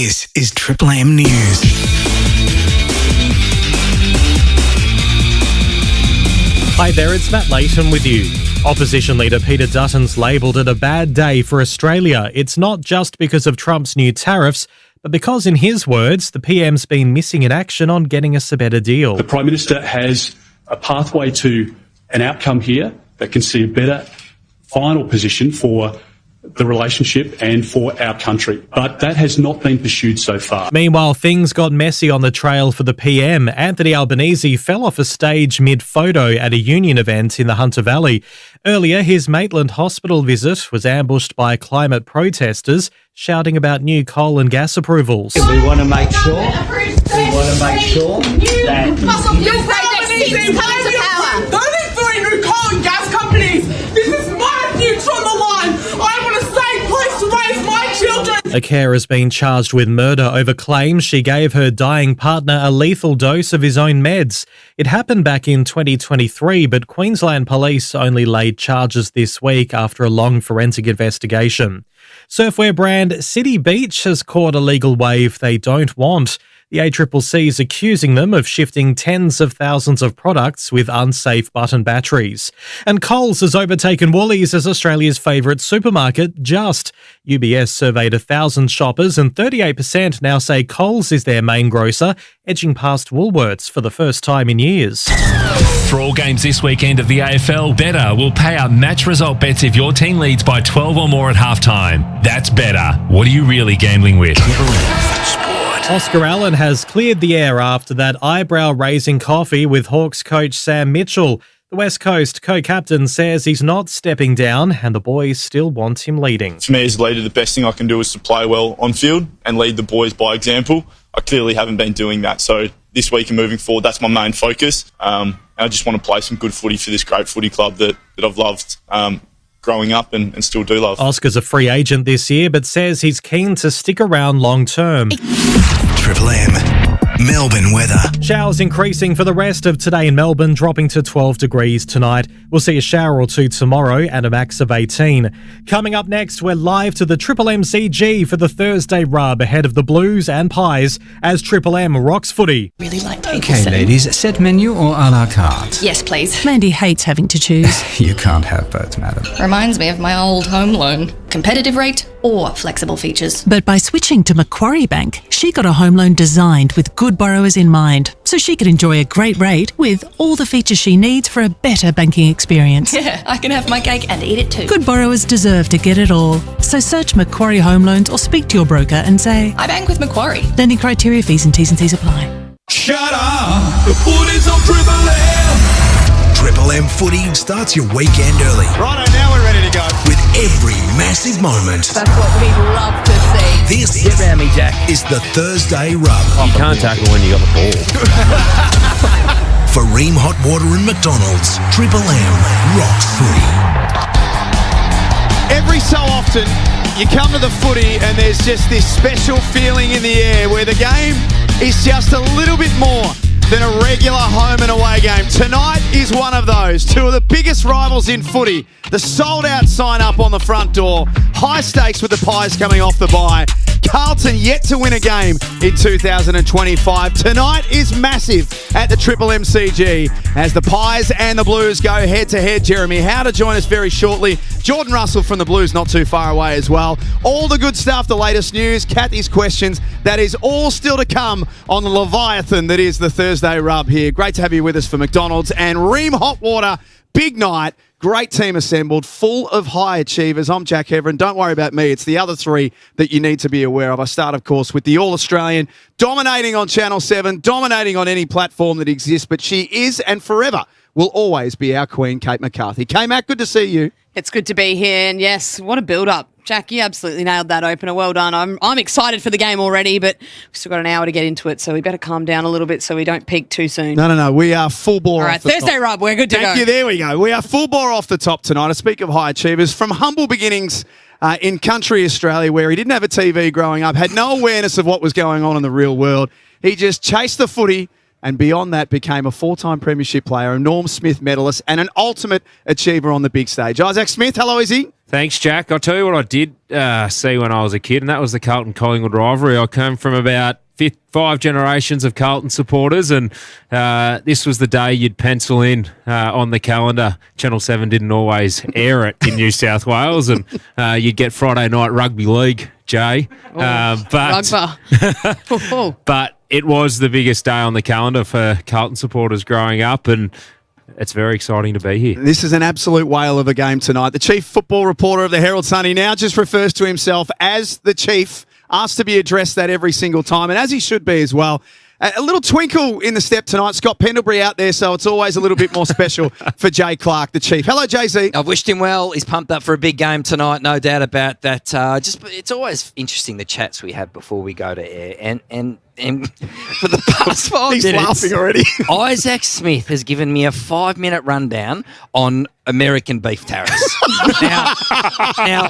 This is Triple M News. Hi there, it's Matt Layton with you. Opposition leader Peter Dutton's labelled it a bad day for Australia. It's not just because of Trump's new tariffs, but because, in his words, the PM's been missing in action on getting us a better deal. The Prime Minister has a pathway to an outcome here that can see a better final position for the relationship and for our country. But that has not been pursued so far. Meanwhile, things got messy on the trail for the PM. Anthony Albanese fell off a stage mid-photo at a union event in the Hunter Valley. Earlier, his Maitland Hospital visit was ambushed by climate protesters shouting about new coal and gas approvals. We want to make sure that Your project since coming to power. Don't need 3 new coal and gas companies. This is my future on the line. I want a safe place to raise my children. A carer has been charged with murder over claims she gave her dying partner a lethal dose of his own meds. It happened back in 2023, but Queensland Police only laid charges this week after a long forensic investigation. Surfwear brand City Beach has caught a legal wave they don't want. The ACCC is accusing them of shifting tens of thousands of products with unsafe button batteries. And Coles has overtaken Woolies as Australia's favourite supermarket, Just. UBS surveyed 1,000 shoppers and 38% now say Coles is their main grocer, edging past Woolworths for the first time in years. For all games this weekend of the AFL, Betr will pay out match result bets if your team leads by 12 or more at halftime. That's Betr. What are you really gambling with? Oscar Allen has cleared the air after that eyebrow-raising coffee with Hawks coach Sam Mitchell. The West Coast co-captain says he's not stepping down and the boys still want him leading. For me as a leader, the best thing I can do is to play well on field and lead the boys by example. I clearly haven't been doing that, so this week and moving forward, that's my main focus. I just want to play some good footy for this great footy club that I've loved growing up and still do love. Oscar's a free agent this year, but says he's keen to stick around long term. Triple M. Melbourne weather. Showers increasing for the rest of today in Melbourne, dropping to 12 degrees tonight. We'll see a shower or two tomorrow and a max of 18. Coming up next, we're live to the Triple MCG for the Thursday rub ahead of the Blues and Pies as Triple M rocks footy. Really like people Okay, sitting. ladies, set menu or a la carte? Yes, please. Mandy hates having to choose. You can't have both, madam. Reminds me of my old home loan. Competitive rate or flexible features. But by switching to Macquarie Bank, she got a home loan designed with good borrowers in mind, so she could enjoy a great rate with all the features she needs for a better banking experience. Yeah, I can have my cake and eat it too. Good borrowers deserve to get it all. So search Macquarie Home Loans or speak to your broker and say, I bank with Macquarie. lending criteria, fees and T's apply. Shut up. The footy's on Triple M. Triple M footy starts your weekend early Righto, now we're ready to go. with every massive moment. That's what we love to see. This Get round me, Jack. is the Thursday rub. You can't tackle when you got the ball. For Ream Hot Water and McDonald's, Triple M rocks footy. Every so often, you come to the footy and there's just this special feeling in the air where the game is just a little bit more than a regular home and away game. Tonight is one of those. Two of the biggest rivals in footy. The sold-out sign-up on the front door. High stakes with the Pies coming off the bye. Carlton yet to win a game in 2025. Tonight is massive at the Triple MCG as the Pies and the Blues go head-to-head. Jeremy Howe to join us very shortly. Jordan Russell from the Blues not too far away as well. All the good stuff, the latest news, Kathy's questions. That is all still to come on the Leviathan that is the Thursday rub here. Great to have you with us for McDonald's and Ream Hot Water. Big night. Great team assembled, full of high achievers. I'm Jack Heverin. Don't worry about me. It's the other three that you need to be aware of. I start, of course, with the All-Australian, dominating on Channel 7, dominating on any platform that exists, but she is and forever will always be our queen, Kate McCarthy. K-Mac, good to see you. It's good to be here, and yes, what a build-up. Jack, you absolutely nailed that opener. Well done. I'm excited for the game already, but we've still got an hour to get into it, so we better calm down a little bit so we don't peak too soon. No. We are full bore All right, off the Thursday top. rub. We're good to go. Thank you. There we go. We are full bore off the top tonight. I speak of high achievers from humble beginnings in country Australia where he didn't have a TV growing up, had no awareness of what was going on in the real world. He just chased the footy and beyond that became a four-time premiership player, a Norm Smith medalist and an ultimate achiever on the big stage. Isaac Smith, hello, Izzy. Thanks, Jack. I'll tell you what I did see when I was a kid, and that was the Carlton-Collingwood rivalry. I came from about 5 generations of Carlton supporters, and this was the day you'd pencil in on the calendar. Channel 7 didn't always air it in New South Wales, and you'd get Friday night rugby league, Jay. But it was the biggest day on the calendar for Carlton supporters growing up, and it's very exciting to be here. This is an absolute whale of a game tonight. The chief football reporter of the Herald Sun, he now just refers to himself as the chief, asked to be addressed that every single time, and as he should be as well. A little twinkle in the step tonight. Scott Pendlebury out there, so it's always a little bit more special for Jay Clark, the chief. Hello, Jay-Z. I've wished him well. He's pumped up for a big game tonight, no doubt about that. It's always interesting, the chats we have before we go to air, and for the past 5 minutes, he's laughing already. Isaac Smith has given me a 5-minute rundown on American beef tariffs. now,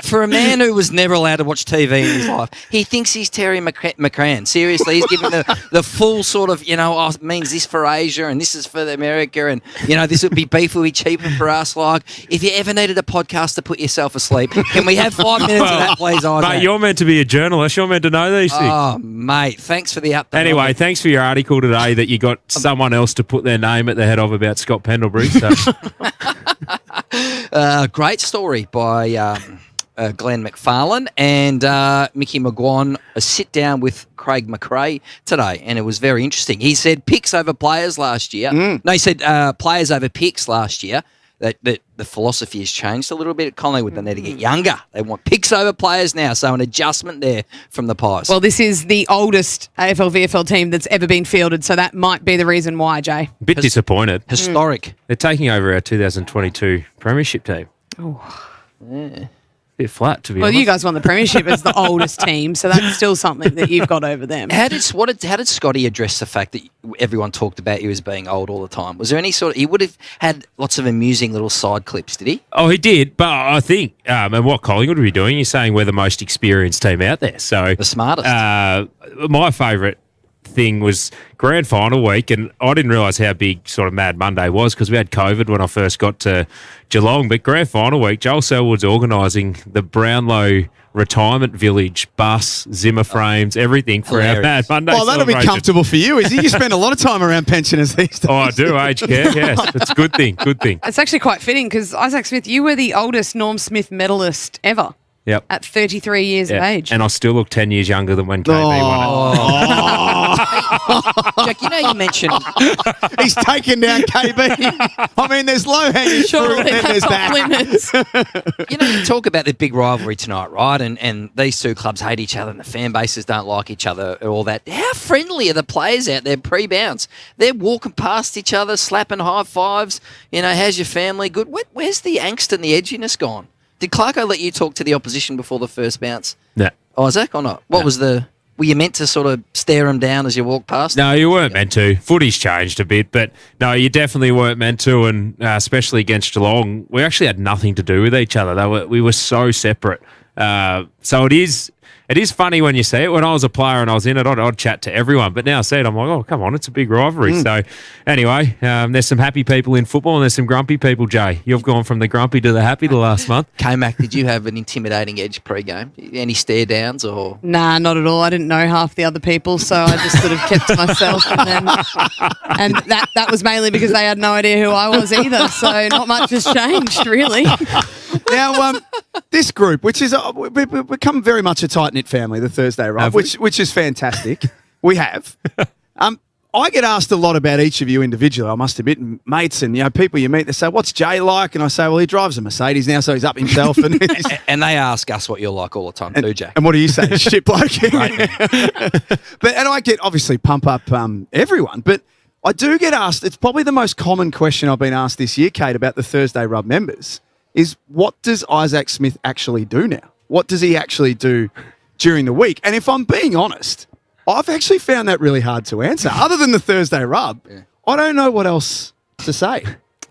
for a man who was never allowed to watch TV in his life, he thinks he's Terry McCrann. Seriously, he's giving the full sort of, it means this for Asia and this is for America, and this would be beef will be cheaper for us. Like, if you ever needed a podcast to put yourself asleep, can we have 5 minutes of that, please, Isaac? Mate, you're meant to be a journalist. You're meant to know these things. Oh, mate, thanks for the update. Anyway, thanks for your article today that you got someone else to put their name at the head of about Scott Pendlebury. So. Great story by Glenn McFarlane and Mickey McGuan, a sit-down with Craig McRae today, and it was very interesting. He said picks over players last year. No, he said players over picks last year. That the philosophy has changed a little bit at Collingwood. They need to get younger. They want picks over players now, so an adjustment there from the Pies. Well, this is the oldest AFL VFL team that's ever been fielded, so that might be the reason why, Jay. A bit disappointed. Historic. They're taking over our 2022 Premiership team. Oh. Yeah. Bit flat, to be Well, honest. you guys won the premiership as the oldest team, so that's still something that you've got over them. How did Scotty address the fact that everyone talked about you as being old all the time? Was there any sort of... He would have had lots of amusing little side clips, did he? Oh, he did, but I think, and what Collingwood would be doing, you're saying we're the most experienced team out there. So the smartest. My favourite thing was grand final week, and I didn't realise how big sort of Mad Monday was because we had COVID when I first got to Geelong, but grand final week, Joel Selwood's organising the Brownlow retirement village, bus, Zimmer frames, everything for our Mad Monday Well, that'll be comfortable for you, is it? You spend a lot of time around pensioners these days. Oh, I do, aged care, yes. It's a good thing. It's actually quite fitting because, Isaac Smith, you were the oldest Norm Smith medalist ever. Yep. At 33 years of age. And I still look 10 years younger than when KB won it. Jack, you mentioned... He's taken down KB. I mean, there's low-hanging fruit and then there's that. You talk about the big rivalry tonight, right? And these two clubs hate each other and the fan bases don't like each other and all that. How friendly are the players out there pre-bounce? They're walking past each other, slapping high fives. How's your family? Good. Where's the angst and the edginess gone? Did Clarko let you talk to the opposition before the first bounce? No. Isaac, or not? What was were you meant to sort of stare them down as you walked past? No, you weren't meant to. Footy's changed a bit, but no, you definitely weren't meant to, and especially against Geelong, we actually had nothing to do with each other. We were so separate. So it is funny when you see it. When I was a player and I was in it, I'd chat to everyone. But now I see it, I'm like, oh, come on, it's a big rivalry. So anyway, there's some happy people in football and there's some grumpy people, Jay. You've gone from the grumpy to the happy the last month. K-Mac, did you have an intimidating edge pre-game? Any stare downs or...? Nah, not at all. I didn't know half the other people, so I just sort of kept to myself. And that was mainly because they had no idea who I was either. So not much has changed, really. Now, this group, which is we've become very much a tight-knit family, the Thursday Rub, which is fantastic. We have. I get asked a lot about each of you individually, I must admit, and mates and people you meet, they say, what's Jay like? And I say, well, he drives a Mercedes now, so he's up himself. And they ask us what you're like all the time too, Jack. And what do you say? Shit bloke. And I get, obviously, pump up everyone, but I do get asked, it's probably the most common question I've been asked this year, Kate, about the Thursday Rub members, is what does Isaac Smith actually do now? What does he actually do during the week? And if I'm being honest, I've actually found that really hard to answer. Other than the Thursday Rub, I don't know what else to say.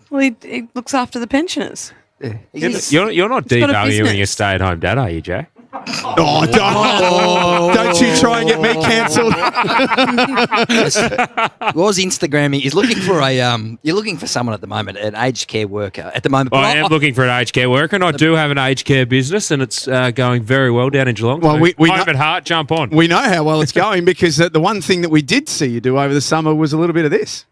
Well, he looks after the pensioners. You're not devaluing a stay-at-home dad, are you, Jay? Don't you try and get me cancelled. Was Instagramming. He's looking for you're looking for someone at the moment, an aged care worker at the moment. I am looking for an aged care worker, and I do have an aged care business, and it's going very well down in Geelong. Well, we Home at Heart, jump on. We know how well it's going because the one thing that we did see you do over the summer was a little bit of this.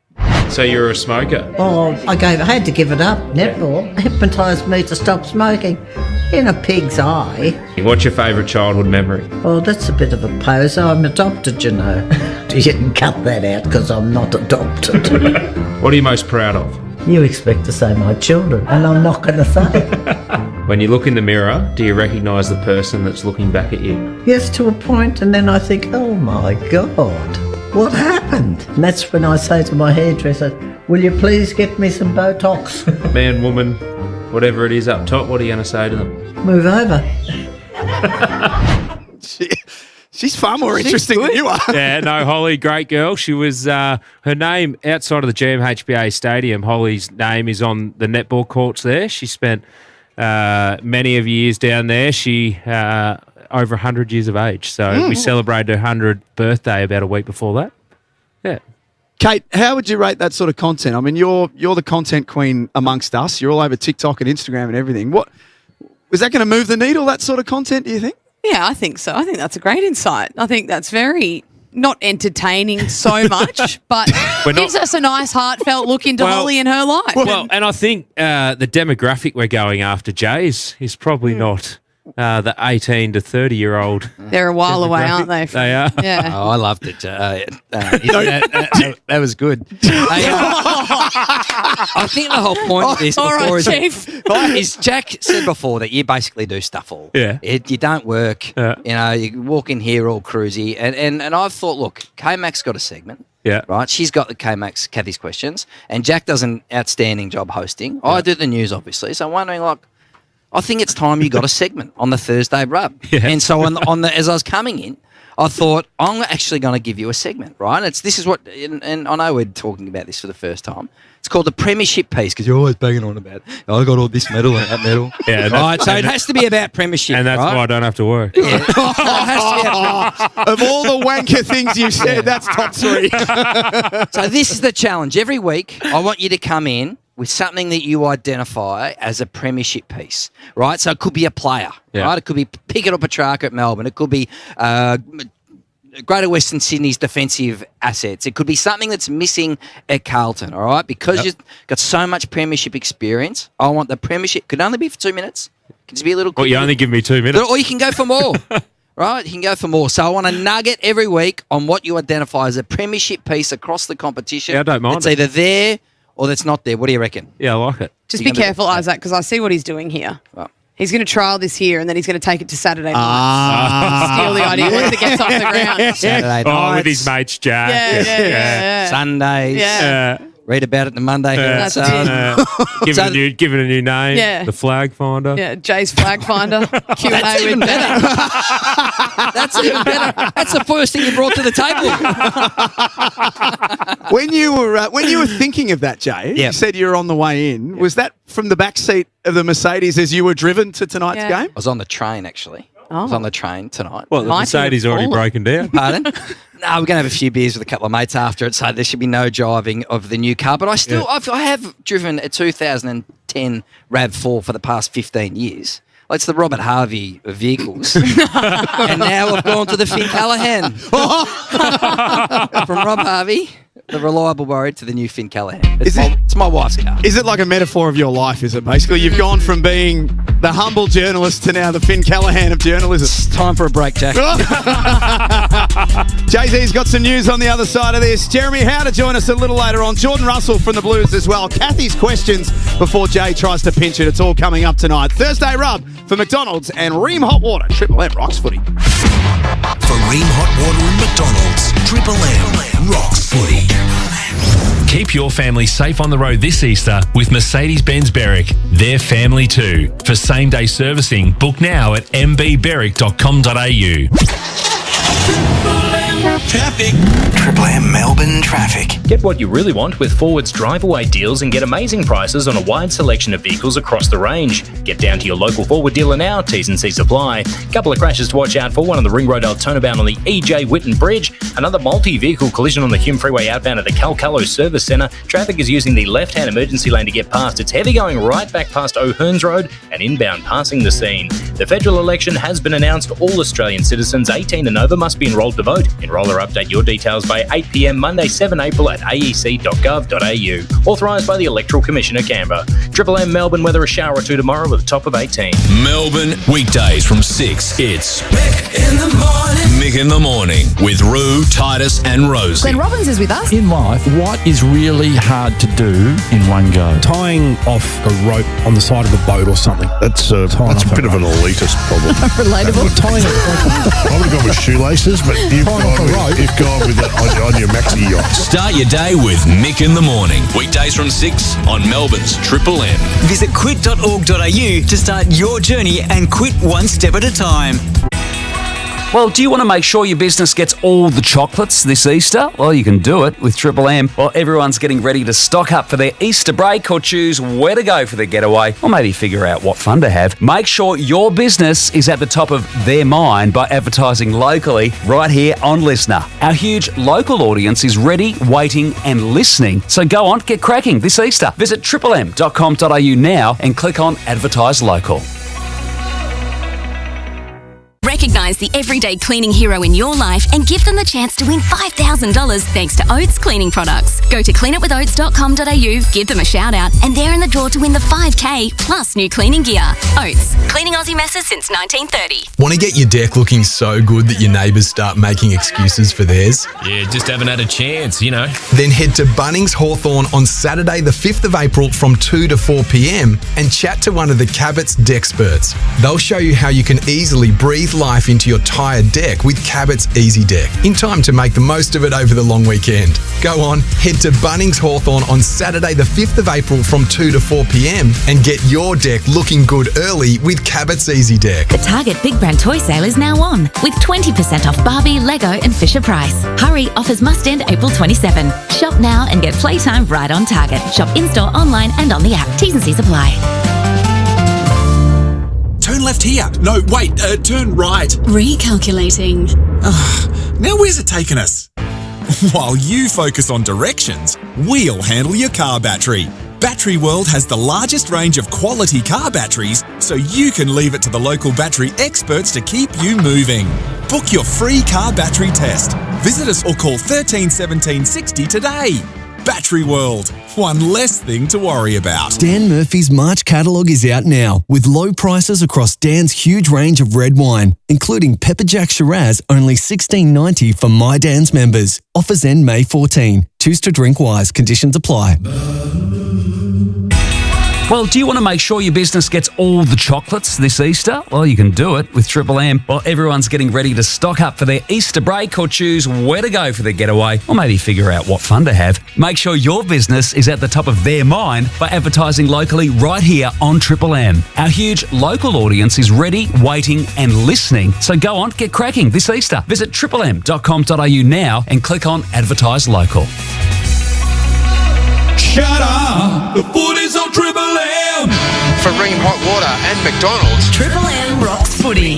So you're a smoker? Oh, I had to give it up. Netball hypnotised me to stop smoking. In a pig's eye. What's your favourite childhood memory? Oh, that's a bit of a poser. I'm adopted, you know. You can cut that out because I'm not adopted. What are you most proud of? You expect to say my children, and I'm not going to say it. When you look in the mirror, do you recognise the person that's looking back at you? Yes, to a point, and then I think, oh my God, what happened? And that's when I say to my hairdresser, will you please get me some Botox? Man, woman, whatever it is up top, what are you going to say to them? Move over. She's far more interesting than you are. Yeah, no, Holly, great girl. She was, her name outside of the GMHBA Stadium, Holly's name is on the netball courts there. She spent many of years down there. She, over 100 years of age. So we celebrated her 100th birthday about a week before that. Yeah. Kate, how would you rate that sort of content? I mean, you're the content queen amongst us. You're all over TikTok and Instagram and everything. What is that going to move the needle, that sort of content, do you think? Yeah, I think so. I think that's a great insight. I think that's very not entertaining so much, but gives us a nice heartfelt look into Holly and her life. Well, and I think the demographic we're going after, Jay, is probably not the 18 to 30-year-old. They're a while away, aren't they? They are. Yeah. Oh, I loved it. That was good. I think the whole point of this is Jack said before that you basically do stuff all. Yeah. You don't work. Yeah. You know, you walk in here all cruisy. And I've thought, look, K-Mac's got a segment. Yeah. Right? She's got the K-Mac's Kathy's Questions. And Jack does an outstanding job hosting. I do the news, obviously. So I'm wondering, I think it's time you got a segment on the Thursday Rub. Yeah. And so as I was coming in, I thought, I'm actually going to give you a segment, right? This is what, and I know we're talking about this for the first time. It's called the Premiership piece because you're always banging on about, I got all this medal and that medal. Yeah, right, so it has to be about Premiership, and that's right? why I don't have to work. Yeah. It has to be about Of all the wanker things you've said, that's top 3. So this is the challenge. Every week, I want you to come in with something that you identify as a Premiership piece, right? So it could be a player, right? It could be Pickett or Petrarca at Melbourne. It could be Greater Western Sydney's defensive assets. It could be something that's missing at Carlton, all right? Because you've got so much Premiership experience, I want the Premiership. Could only be for 2 minutes. Could just be a little... Well, you only give me 2 minutes. Or you can go for more. Right? You can go for more. So I want a nugget every week on what you identify as a Premiership piece across the competition. Yeah, I don't mind. It's either there or that's not there. What do you reckon? Yeah, I like it. Just be careful, Isaac, because I see what he's doing here. Well, he's going to trial this here, and then he's going to take it to Saturday night. Steal the idea once it gets off the ground. Saturday nights. With his mates, Jack. Yeah. Sundays. Yeah. Read about it in the Monday Herald Sun. Give it a new name. Yeah. The Flag Finder. Yeah, Jay's Flag Finder. Q&A That's even with better. That's even better. That's the first thing you brought to the table. When you were thinking of that, Jay, you said you were on the way in. Was that from the back seat of the Mercedes as you were driven to tonight's game? I was on the train, actually. I was on the train tonight. Well, the Mercedes already broken down. Pardon? No, we're going to have a few beers with a couple of mates after it, so there should be no driving of the new car. But I have driven a 2010 RAV4 for the past 15 years. Well, it's the Robert Harvey of vehicles. And now I've gone to the Finn Callaghan. From Rob Harvey, the reliable worry, to the new Finn Callaghan. It's my wife's car. Is it like a metaphor of your life, is it basically? You've gone from being the humble journalist to now the Finn Callaghan of journalism. It's time for a break, Jack. Jay-Z's got some news on the other side of this. Jeremy Howe to join us a little later on. Jordan Russell from the Blues as well. Kathy's questions before Jay tries to pinch it. It's all coming up tonight. Thursday Rub for McDonald's and Ream Hot Water. Triple M rocks footy. For Ream Hot Water and McDonald's, Triple M rocks footy. Keep your family safe on the road this Easter with Mercedes-Benz Berwick. They're family too. For same-day servicing, book now at mbberwick.com.au. Traffic. Triple M Melbourne traffic. Get what you really want with Forward's drive-away deals and get amazing prices on a wide selection of vehicles across the range. Get down to your local Forward dealer now, T's and C's apply. Couple of crashes to watch out for, one on the Ring Road turnabout on the EJ Whitten Bridge, another multi-vehicle collision on the Hume Freeway outbound at the Calcallo Service Centre. Traffic is using the left-hand emergency lane to get past. It's heavy going right back past O'Hearns Road and inbound passing the scene. The federal election has been announced. All Australian citizens 18 and over must be enrolled to vote. Enrol or update your details by 8 p.m. Monday 7 April at aec.gov.au. Authorised by the Electoral Commission of Canberra. Triple M Melbourne weather, a shower or two tomorrow with a top of 18. Melbourne, weekdays from 6. It's Mick in the Morning. Mick in the Morning with Roo, Titus and Rosie. Glenn Robbins is with us. In life, what is really hard to do in one go? Tying off a rope on the side of a boat or something. That's a bit of an elitist problem. Relatable. Tying it. I would have gone with shoelaces, but you've gone with it on your maxi yacht. Start your day with Mick in the Morning. Weekdays from 6 on Melbourne's Triple M. Visit quit.org.au to start your journey and quit one step at a time. Well, do you want to make sure your business gets all the chocolates this Easter? Well, you can do it with Triple M. While everyone's getting ready to stock up for their Easter break or choose where to go for their getaway, or maybe figure out what fun to have, make sure your business is at the top of their mind by advertising locally right here on Listener. Our huge local audience is ready, waiting and listening. So go on, get cracking this Easter. Visit triplem.com.au now and click on Advertise Local. Recognise the everyday cleaning hero in your life and give them the chance to win $5,000 thanks to Oates Cleaning Products. Go to cleanitwithoats.com.au, give them a shout out, and they're in the draw to win the $5,000 plus new cleaning gear. Oates, cleaning Aussie messes since 1930. Want to get your deck looking so good that your neighbours start making excuses for theirs? Yeah, just haven't had a chance, you know. Then head to Bunnings Hawthorn on Saturday the 5th of April from 2 to 4 p.m. and chat to one of the Cabot's Dexperts. They'll show you how you can easily breathe life into your tired deck with Cabot's Easy Deck in time to make the most of it over the long weekend. Go on, head to Bunnings Hawthorn on Saturday the 5th of April from 2 to 4 p.m. and get your deck looking good early with Cabot's Easy Deck. The Target Big Brand Toy Sale is now on with 20% off Barbie, Lego and Fisher Price. Hurry, offers must end April 27. Shop now and get playtime right on Target. Shop in-store, online and on the app. T's and C's apply. Turn left here. No, wait, turn right. Recalculating. Now where's it taking us? While you focus on directions, we'll handle your car battery. Battery World has the largest range of quality car batteries, so you can leave it to the local battery experts to keep you moving. Book your free car battery test. Visit us or call 13 17 60 today. Battery World, one less thing to worry about. Dan Murphy's March catalogue is out now with low prices across Dan's huge range of red wine, including Pepper Jack Shiraz, only $16.90 for My Dan's members. Offers end May 14. Choose to drink wise. Conditions apply. Well, do you want to make sure your business gets all the chocolates this Easter? Well, you can do it with Triple M. While everyone's getting ready to stock up for their Easter break or choose where to go for their getaway, or maybe figure out what fun to have, make sure your business is at the top of their mind by advertising locally right here on Triple M. Our huge local audience is ready, waiting and listening. So go on, get cracking this Easter. Visit triplem.com.au now and click on Advertise Local. Shut up! The footy's on Triple M! For Ream Hot Water and McDonald's. Triple M rocks footy.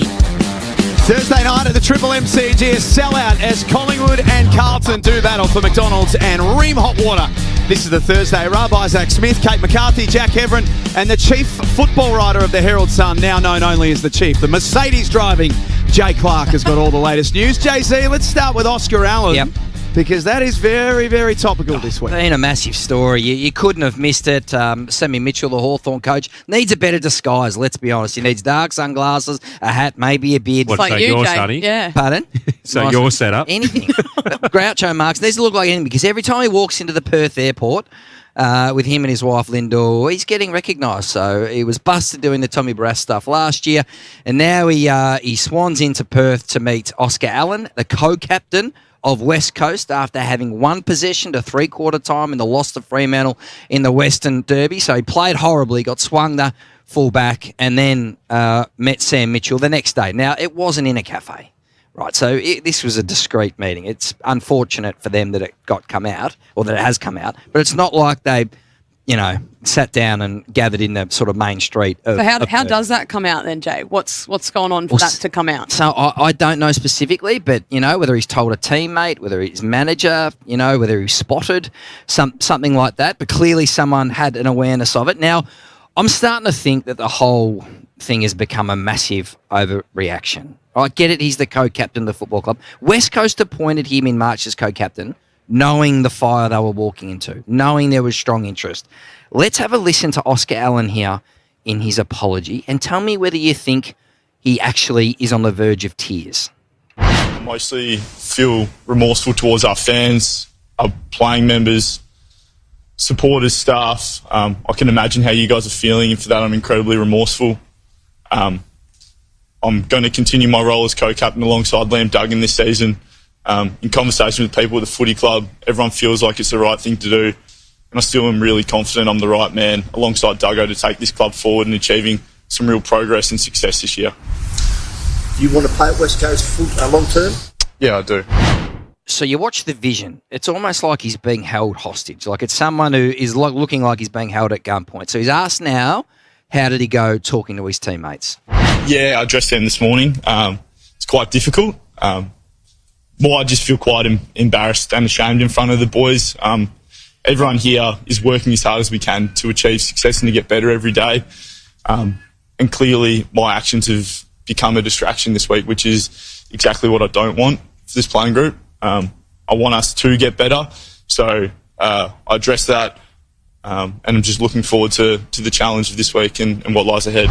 Thursday night at the Triple M CG is sellout as Collingwood and Carlton do battle for McDonald's and Ream Hot Water. This is the Thursday Rub. Isaac Smith, Kate McCarthy, Jack Heverin and the chief football writer of the Herald Sun, now known only as the Chief. The Mercedes driving Jay Clark has got all the latest news. JC, let's start with Oscar Allen. Yep. Because that is very, very topical this week. Been a massive story. You couldn't have missed it. Sammy Mitchell, the Hawthorn coach, needs a better disguise, let's be honest. He needs dark sunglasses, a hat, maybe a beard. What, like your study? Yeah. Pardon? So Nice. your setup? Anything. Groucho Marx needs to look like anything because every time he walks into the Perth airport with him and his wife Lyndall, he's getting recognised. So he was busted doing the Tommy Barrass stuff last year, and now he swans into Perth to meet Oscar Allen, the co-captain of West Coast, after having one possession to three-quarter time in the loss to Fremantle in the Western Derby. So he played horribly, got swung the full back, and then met Sam Mitchell the next day. Now, it wasn't in a cafe, Right, so this was a discreet meeting. It's unfortunate for them that it come out, or that it has come out, but it's not like they, sat down and gathered in the sort of main street. So how does that come out then, Jay? What's going on for that to come out? So I don't know specifically, but, whether he's told a teammate, whether his manager, whether he's spotted, something like that, but clearly someone had an awareness of it. Now, I'm starting to think that the whole thing has become a massive overreaction. I get it, he's the co-captain of the football club. West Coast appointed him in March as co-captain, knowing the fire they were walking into, knowing there was strong interest. Let's have a listen to Oscar Allen here in his apology and tell me whether you think he actually is on the verge of tears. I mostly feel remorseful towards our fans, our playing members, supporters, staff. I can imagine how you guys are feeling, and for that I'm incredibly remorseful. I'm going to continue my role as co-captain alongside Liam Duggan this season. In conversation with people at the footy club, everyone feels like it's the right thing to do, and I still am really confident I'm the right man alongside Duggo to take this club forward and achieving some real progress and success this year. Do you want to play at West Coast long term? Yeah, I do. So you watch the vision. It's almost like he's being held hostage. Like it's someone who is looking like he's being held at gunpoint. So he's asked now, how did he go talking to his teammates? Yeah, I addressed them this morning. It's quite difficult. I just feel quite embarrassed and ashamed in front of the boys. Everyone here is working as hard as we can to achieve success and to get better every day. And clearly my actions have become a distraction this week, which is exactly what I don't want for this playing group. I want us to get better. So I addressed that, and I'm just looking forward to the challenge of this week and what lies ahead.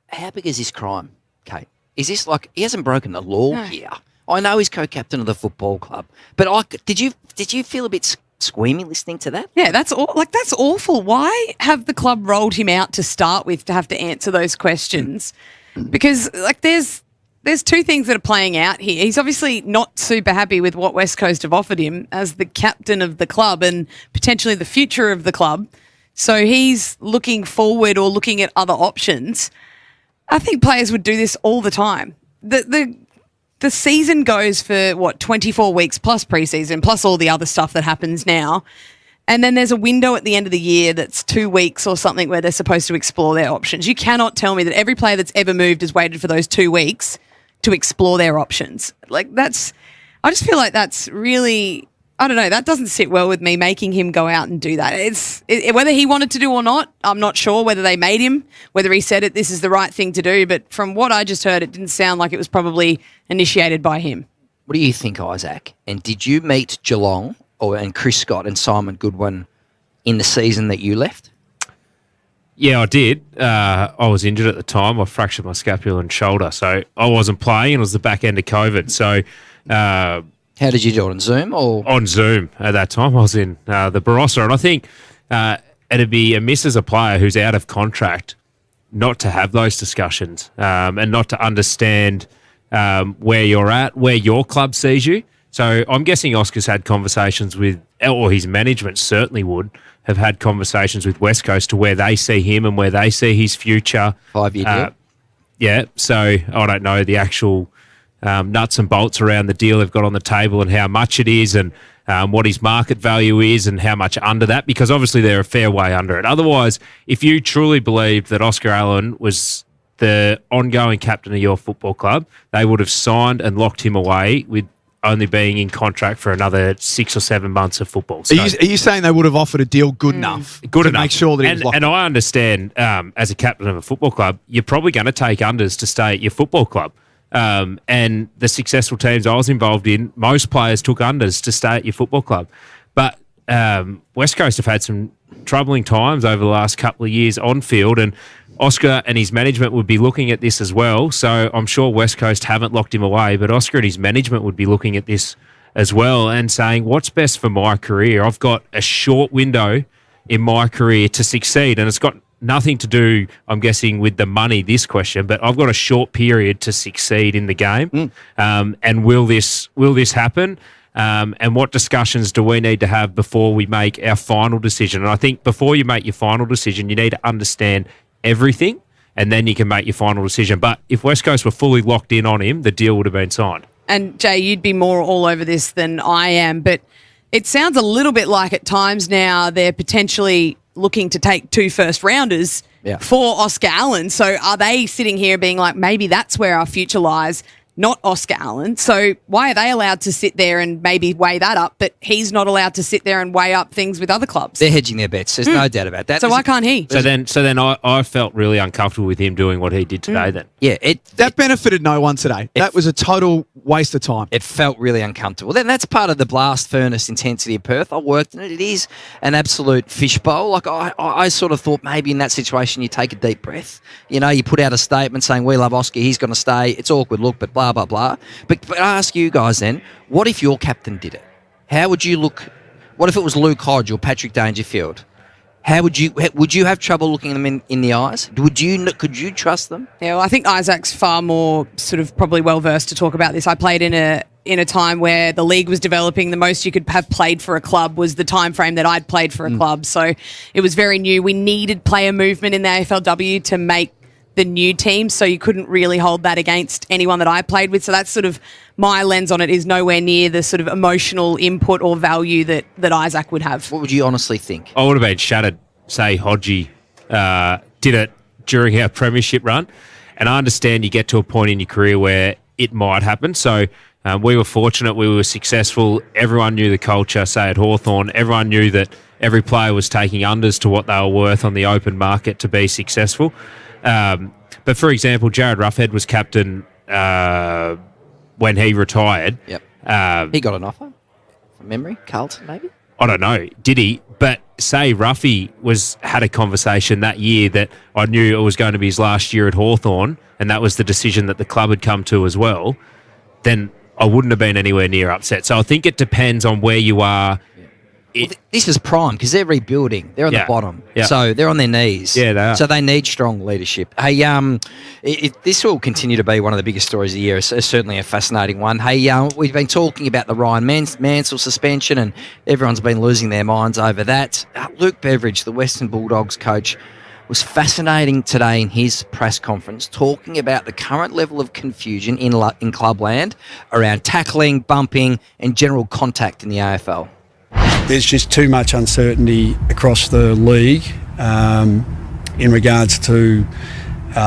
How big is this crime, Kate? Is this like he hasn't broken the law here? I know he's co-captain of the football club, but did you feel a bit squeamy listening to that? Yeah, that's awful. Why have the club rolled him out to start with to have to answer those questions? Because there's two things that are playing out here. He's obviously not super happy with what West Coast have offered him as the captain of the club and potentially the future of the club. So he's looking forward or looking at other options. I think players would do this all the time. The season goes for, 24 weeks plus preseason, plus all the other stuff that happens now. And then there's a window at the end of the year that's 2 weeks or something where they're supposed to explore their options. You cannot tell me that every player that's ever moved has waited for those 2 weeks to explore their options. I just feel like that's really, I don't know, that doesn't sit well with me, making him go out and do that. Whether he wanted to do or not, I'm not sure. Whether they made him, whether he said this is the right thing to do. But from what I just heard, it didn't sound like it was probably initiated by him. What do you think, Isaac? And did you meet Geelong and Chris Scott and Simon Goodwin in the season that you left? Yeah, I did. I was injured at the time. I fractured my scapula and shoulder, so I wasn't playing, and it was the back end of COVID. So, how did you do it, on Zoom or on Zoom at that time? I was in the Barossa, and I think it'd be amiss as a player who's out of contract not to have those discussions and not to understand where you're at, where your club sees you. So I'm guessing Oscar's had conversations with, or his management certainly would have had conversations with West Coast to where they see him and where they see his future. 5-year deal. Yeah, so I don't know the actual nuts and bolts around the deal they've got on the table and how much it is and what his market value is and how much under that, because obviously they're a fair way under it. Otherwise, if you truly believed that Oscar Allen was the ongoing captain of your football club, they would have signed and locked him away with only being in contract for another 6 or 7 months of football. So, are you saying they would have offered a deal good enough to make sure that he was locked? And I understand, as a captain of a football club, you're probably going to take unders to stay at your football club. And the successful teams I was involved in, most players took unders to stay at your football club. But West Coast have had some troubling times over the last couple of years on field, and Oscar and his management would be looking at this as well. So I'm sure West Coast haven't locked him away, but Oscar and his management would be looking at this as well and saying, what's best for my career? I've got a short window in my career to succeed, and it's got nothing to do, I'm guessing, with the money, this question, but I've got a short period to succeed in the game. And will this happen? And what discussions do we need to have before we make our final decision? And I think before you make your final decision, you need to understand everything, and then you can make your final decision. But if West Coast were fully locked in on him, the deal would have been signed. and Jay, you'd be more all over this than I am, but it sounds a little bit like at times now they're potentially looking to take 2 first-rounders for Oscar Allen. So are they sitting here being like, maybe that's where our future lies, not Oscar Allen? So why are they allowed to sit there and maybe weigh that up, but he's not allowed to sit there and weigh up things with other clubs? They're hedging their bets. There's no doubt about that. So why can't he? So then I felt really uncomfortable with him doing what he did today then. Yeah, that benefited no one today. That was a total waste of time. It felt really uncomfortable. Then that's part of the blast furnace intensity of Perth. I worked in it. It is an absolute fishbowl. Like I sort of thought maybe in that situation you take a deep breath. You know, you put out a statement saying we love Oscar, he's going to stay. It's awkward look, but blah, blah, blah. But I ask you guys then, what if your captain did it? How would you look? What if it was Luke Hodge or Patrick Dangerfield? How would you have trouble looking them in the eyes? Could you trust them? Yeah, well, I think Isaac's far more sort of probably well versed to talk about this. I played in a time where the league was developing. The most you could have played for a club was the time frame that I'd played for a club. So it was very new. We needed player movement in the AFLW to make the new team, so you couldn't really hold that against anyone that I played with. So that's sort of my lens on it, is nowhere near the sort of emotional input or value that Isaac would have. What would you honestly think? I would have been shattered, say Hodgie did it during our premiership run. And I understand you get to a point in your career where it might happen. So we were fortunate, we were successful. Everyone knew the culture, say at Hawthorn. Everyone knew that every player was taking unders to what they were worth on the open market to be successful. But for example, Jared Roughead was captain when he retired. Yep. He got an offer from memory. Carlton, maybe? I don't know. Did he? But say Ruffy had a conversation that year that I knew it was going to be his last year at Hawthorn, and that was the decision that the club had come to as well, then I wouldn't have been anywhere near upset. So I think it depends on where you are. This is prime because they're rebuilding. They're on the bottom. Yeah. So they're on their knees. Yeah, they are. So they need strong leadership. Hey, this will continue to be one of the biggest stories of the year. It's certainly a fascinating one. Hey, we've been talking about the Ryan Mansell suspension, and everyone's been losing their minds over that. Luke Beveridge, the Western Bulldogs coach, was fascinating today in his press conference, talking about the current level of confusion in clubland around tackling, bumping, and general contact in the AFL. There's just too much uncertainty across the league in regards to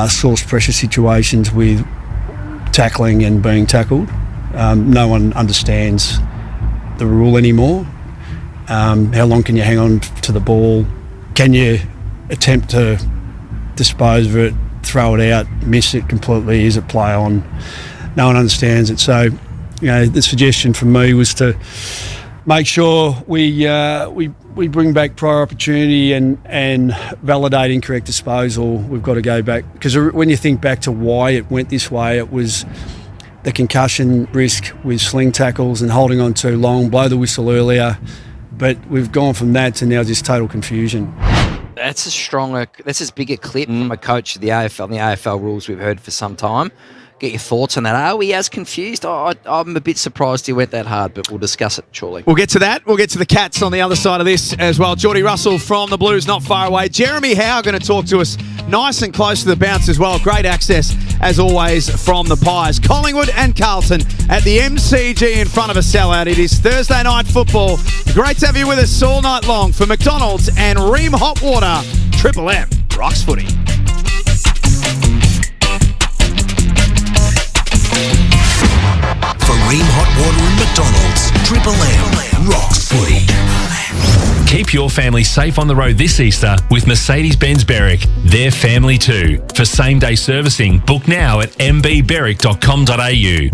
source pressure situations with tackling and being tackled. No one understands the rule anymore. How long can you hang on to the ball? Can you attempt to dispose of it, throw it out, miss it completely? Is it play on? No one understands it. So, the suggestion from me was to make sure we bring back prior opportunity and validate incorrect disposal. We've got to go back, because when you think back to why it went this way, it was the concussion risk with sling tackles and holding on too long, blow the whistle earlier. But we've gone from that to now just total confusion. That's as big a clip from a coach of the AFL and the AFL rules we've heard for some time. Get your thoughts on that. Are we as confused? I'm a bit surprised he went that hard, but we'll discuss it shortly. We'll get to that. We'll get to the Cats on the other side of this as well. Geordie Russell from the Blues, not far away. Jeremy Howe going to talk to us nice and close to the bounce as well. Great access, as always, from the Pies. Collingwood and Carlton at the MCG in front of a sellout. It is Thursday night football. Great to have you with us all night long for McDonald's and Ream Hot Water. Triple M rocks footy. For Ream Hot Water and McDonald's, Triple M rocks footy. Keep your family safe on the road this Easter with Mercedes-Benz Berwick. They're family too. For same-day servicing, book now at mbberwick.com.au.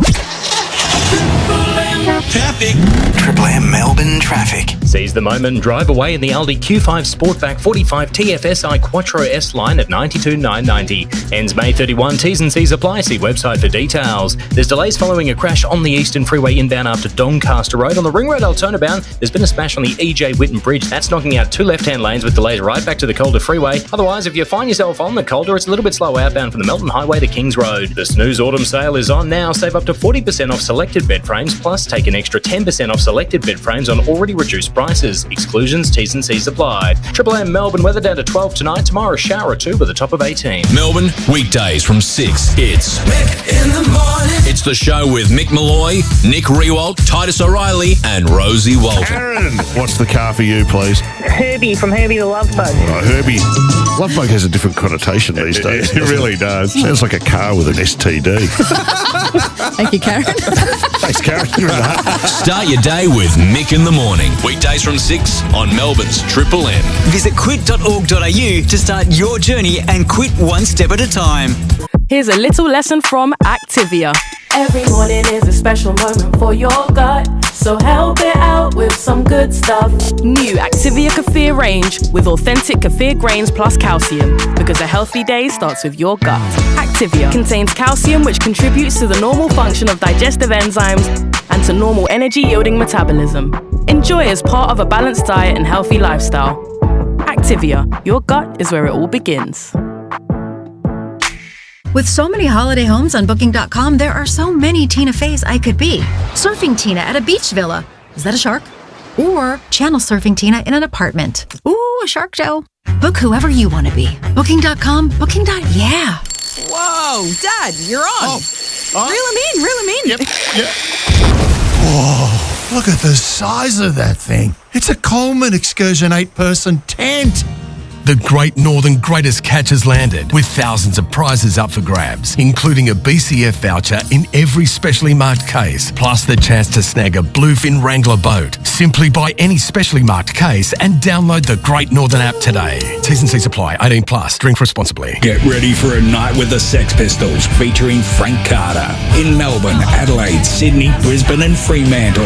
Traffic. Triple M Melbourne traffic. Seize the moment and drive away in the Aldi Q5 Sportback 45 TFSI Quattro S line at 92,990. Ends May 31. T's and C's apply. See website for details. There's delays following a crash on the Eastern Freeway inbound after Doncaster Road. On the Ring Road Altona bound, there's been a smash on the E.J. Whitten Bridge. That's knocking out two left-hand lanes with delays right back to the Calder Freeway. Otherwise, if you find yourself on the Calder, it's a little bit slow outbound from the Melton Highway to Kings Road. The Snooze Autumn Sale is on now. Save up to 40% off selected bed frames, plus take an extra 10% off selected bed frames on already reduced prices. Exclusions, T's and C's apply. Triple M Melbourne weather down to 12 tonight. Tomorrow, shower or 2 with a top of 18. Melbourne, weekdays from 6. It's Mick in the Morning. It's the show with Mick Malloy, Nick Rewalt, Titus O'Reilly, and Rosie Walton. Aaron, what's the car for you, please? Herbie from Herbie the Love Bug. Oh, Herbie. Love Bug has a different connotation these days. It really does. Sounds like a car with an STD. Thank you, Karen. Thanks, Karen. Start your day with Mick in the Morning. Weekdays from 6 on Melbourne's Triple M. Visit quit.org.au to start your journey and quit one step at a time. Here's a little lesson from Activia. Every morning is a special moment for your gut, so help it out with some good stuff. New Activia Kefir range with authentic kefir grains plus calcium, because a healthy day starts with your gut. Activia contains calcium, which contributes to the normal function of digestive enzymes and to normal energy-yielding metabolism. Enjoy as part of a balanced diet and healthy lifestyle. Activia, your gut is where it all begins. With so many holiday homes on Booking.com, there are so many Tina Feys I could be. Surfing Tina at a beach villa. Is that a shark? Or channel surfing Tina in an apartment. Ooh, a shark show. Book whoever you want to be. Booking.com, booking.yeah. Whoa, Dad, you're on. Reel him in. Yep. Whoa, look at the size of that thing. It's a Coleman Excursion 8-person tent. The Great Northern Greatest Catch has landed, with thousands of prizes up for grabs, including a BCF voucher in every specially marked case, plus the chance to snag a Bluefin Wrangler boat. Simply buy any specially marked case and download the Great Northern app today. T's and C's apply. 18 plus. Drink responsibly. Get ready for a night with the Sex Pistols featuring Frank Carter in Melbourne, Adelaide, Sydney, Brisbane and Fremantle.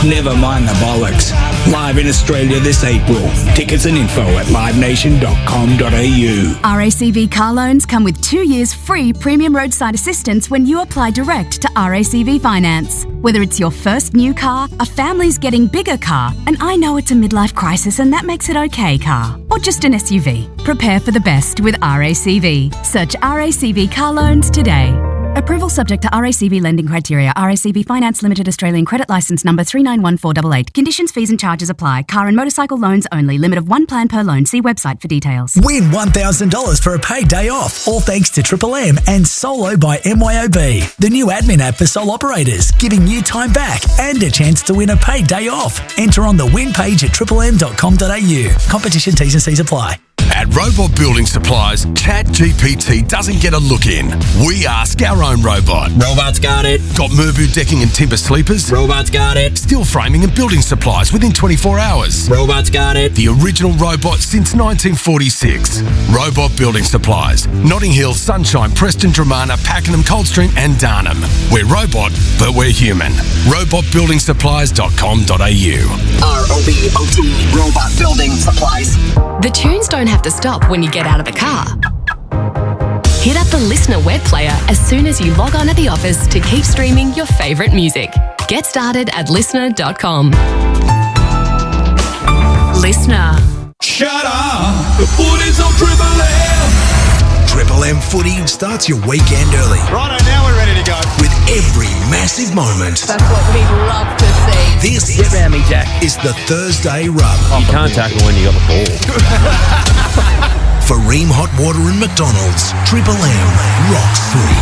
Never mind the bollocks. Live in Australia this April. Tickets and info at livenation.com.au. RACV car loans come with 2 years free premium roadside assistance when you apply direct to RACV Finance. Whether it's your first new car, a family's getting bigger car, and I know it's a midlife crisis and that makes it okay car, or just an SUV. Prepare for the best with RACV. Search RACV car loans today. Approval subject to RACV lending criteria. RACV Finance Limited Australian Credit Licence number 391488. Conditions, fees and charges apply. Car and motorcycle loans only. Limit of 1 plan per loan. See website for details. Win $1,000 for a paid day off. All thanks to Triple M and Solo by MYOB. The new admin app for sole operators, giving you time back and a chance to win a paid day off. Enter on the win page at triplem.com.au. Competition T's and C's apply. At Robot Building Supplies, ChatGPT doesn't get a look in. We ask our own robot. Robot's got it. Got Merbu decking and timber sleepers? Robot's got it. Steel framing and building supplies within 24 hours? Robot's got it. The original robot since 1946. Robot Building Supplies. Notting Hill, Sunshine, Preston, Dramana, Pakenham, Coldstream and Darnham. We're robot, but we're human. robotbuildingsupplies.com.au. ROBOT, Robot Building Supplies. The tunes don't have to stop when you get out of the car. Hit up the Listener web player as soon as you log on at the office to keep streaming your favourite music. Get started at listener.com. Listener. Shut up! The footy's on Triple M! Triple M footy starts your weekend early. Righto, now we're ready to go. With every massive moment. That's what we love to see. This Get round me, Jack. is the Thursday rub. You can't tackle when you got the ball. For Ream Hot Water and McDonald's, Triple M rocks footy.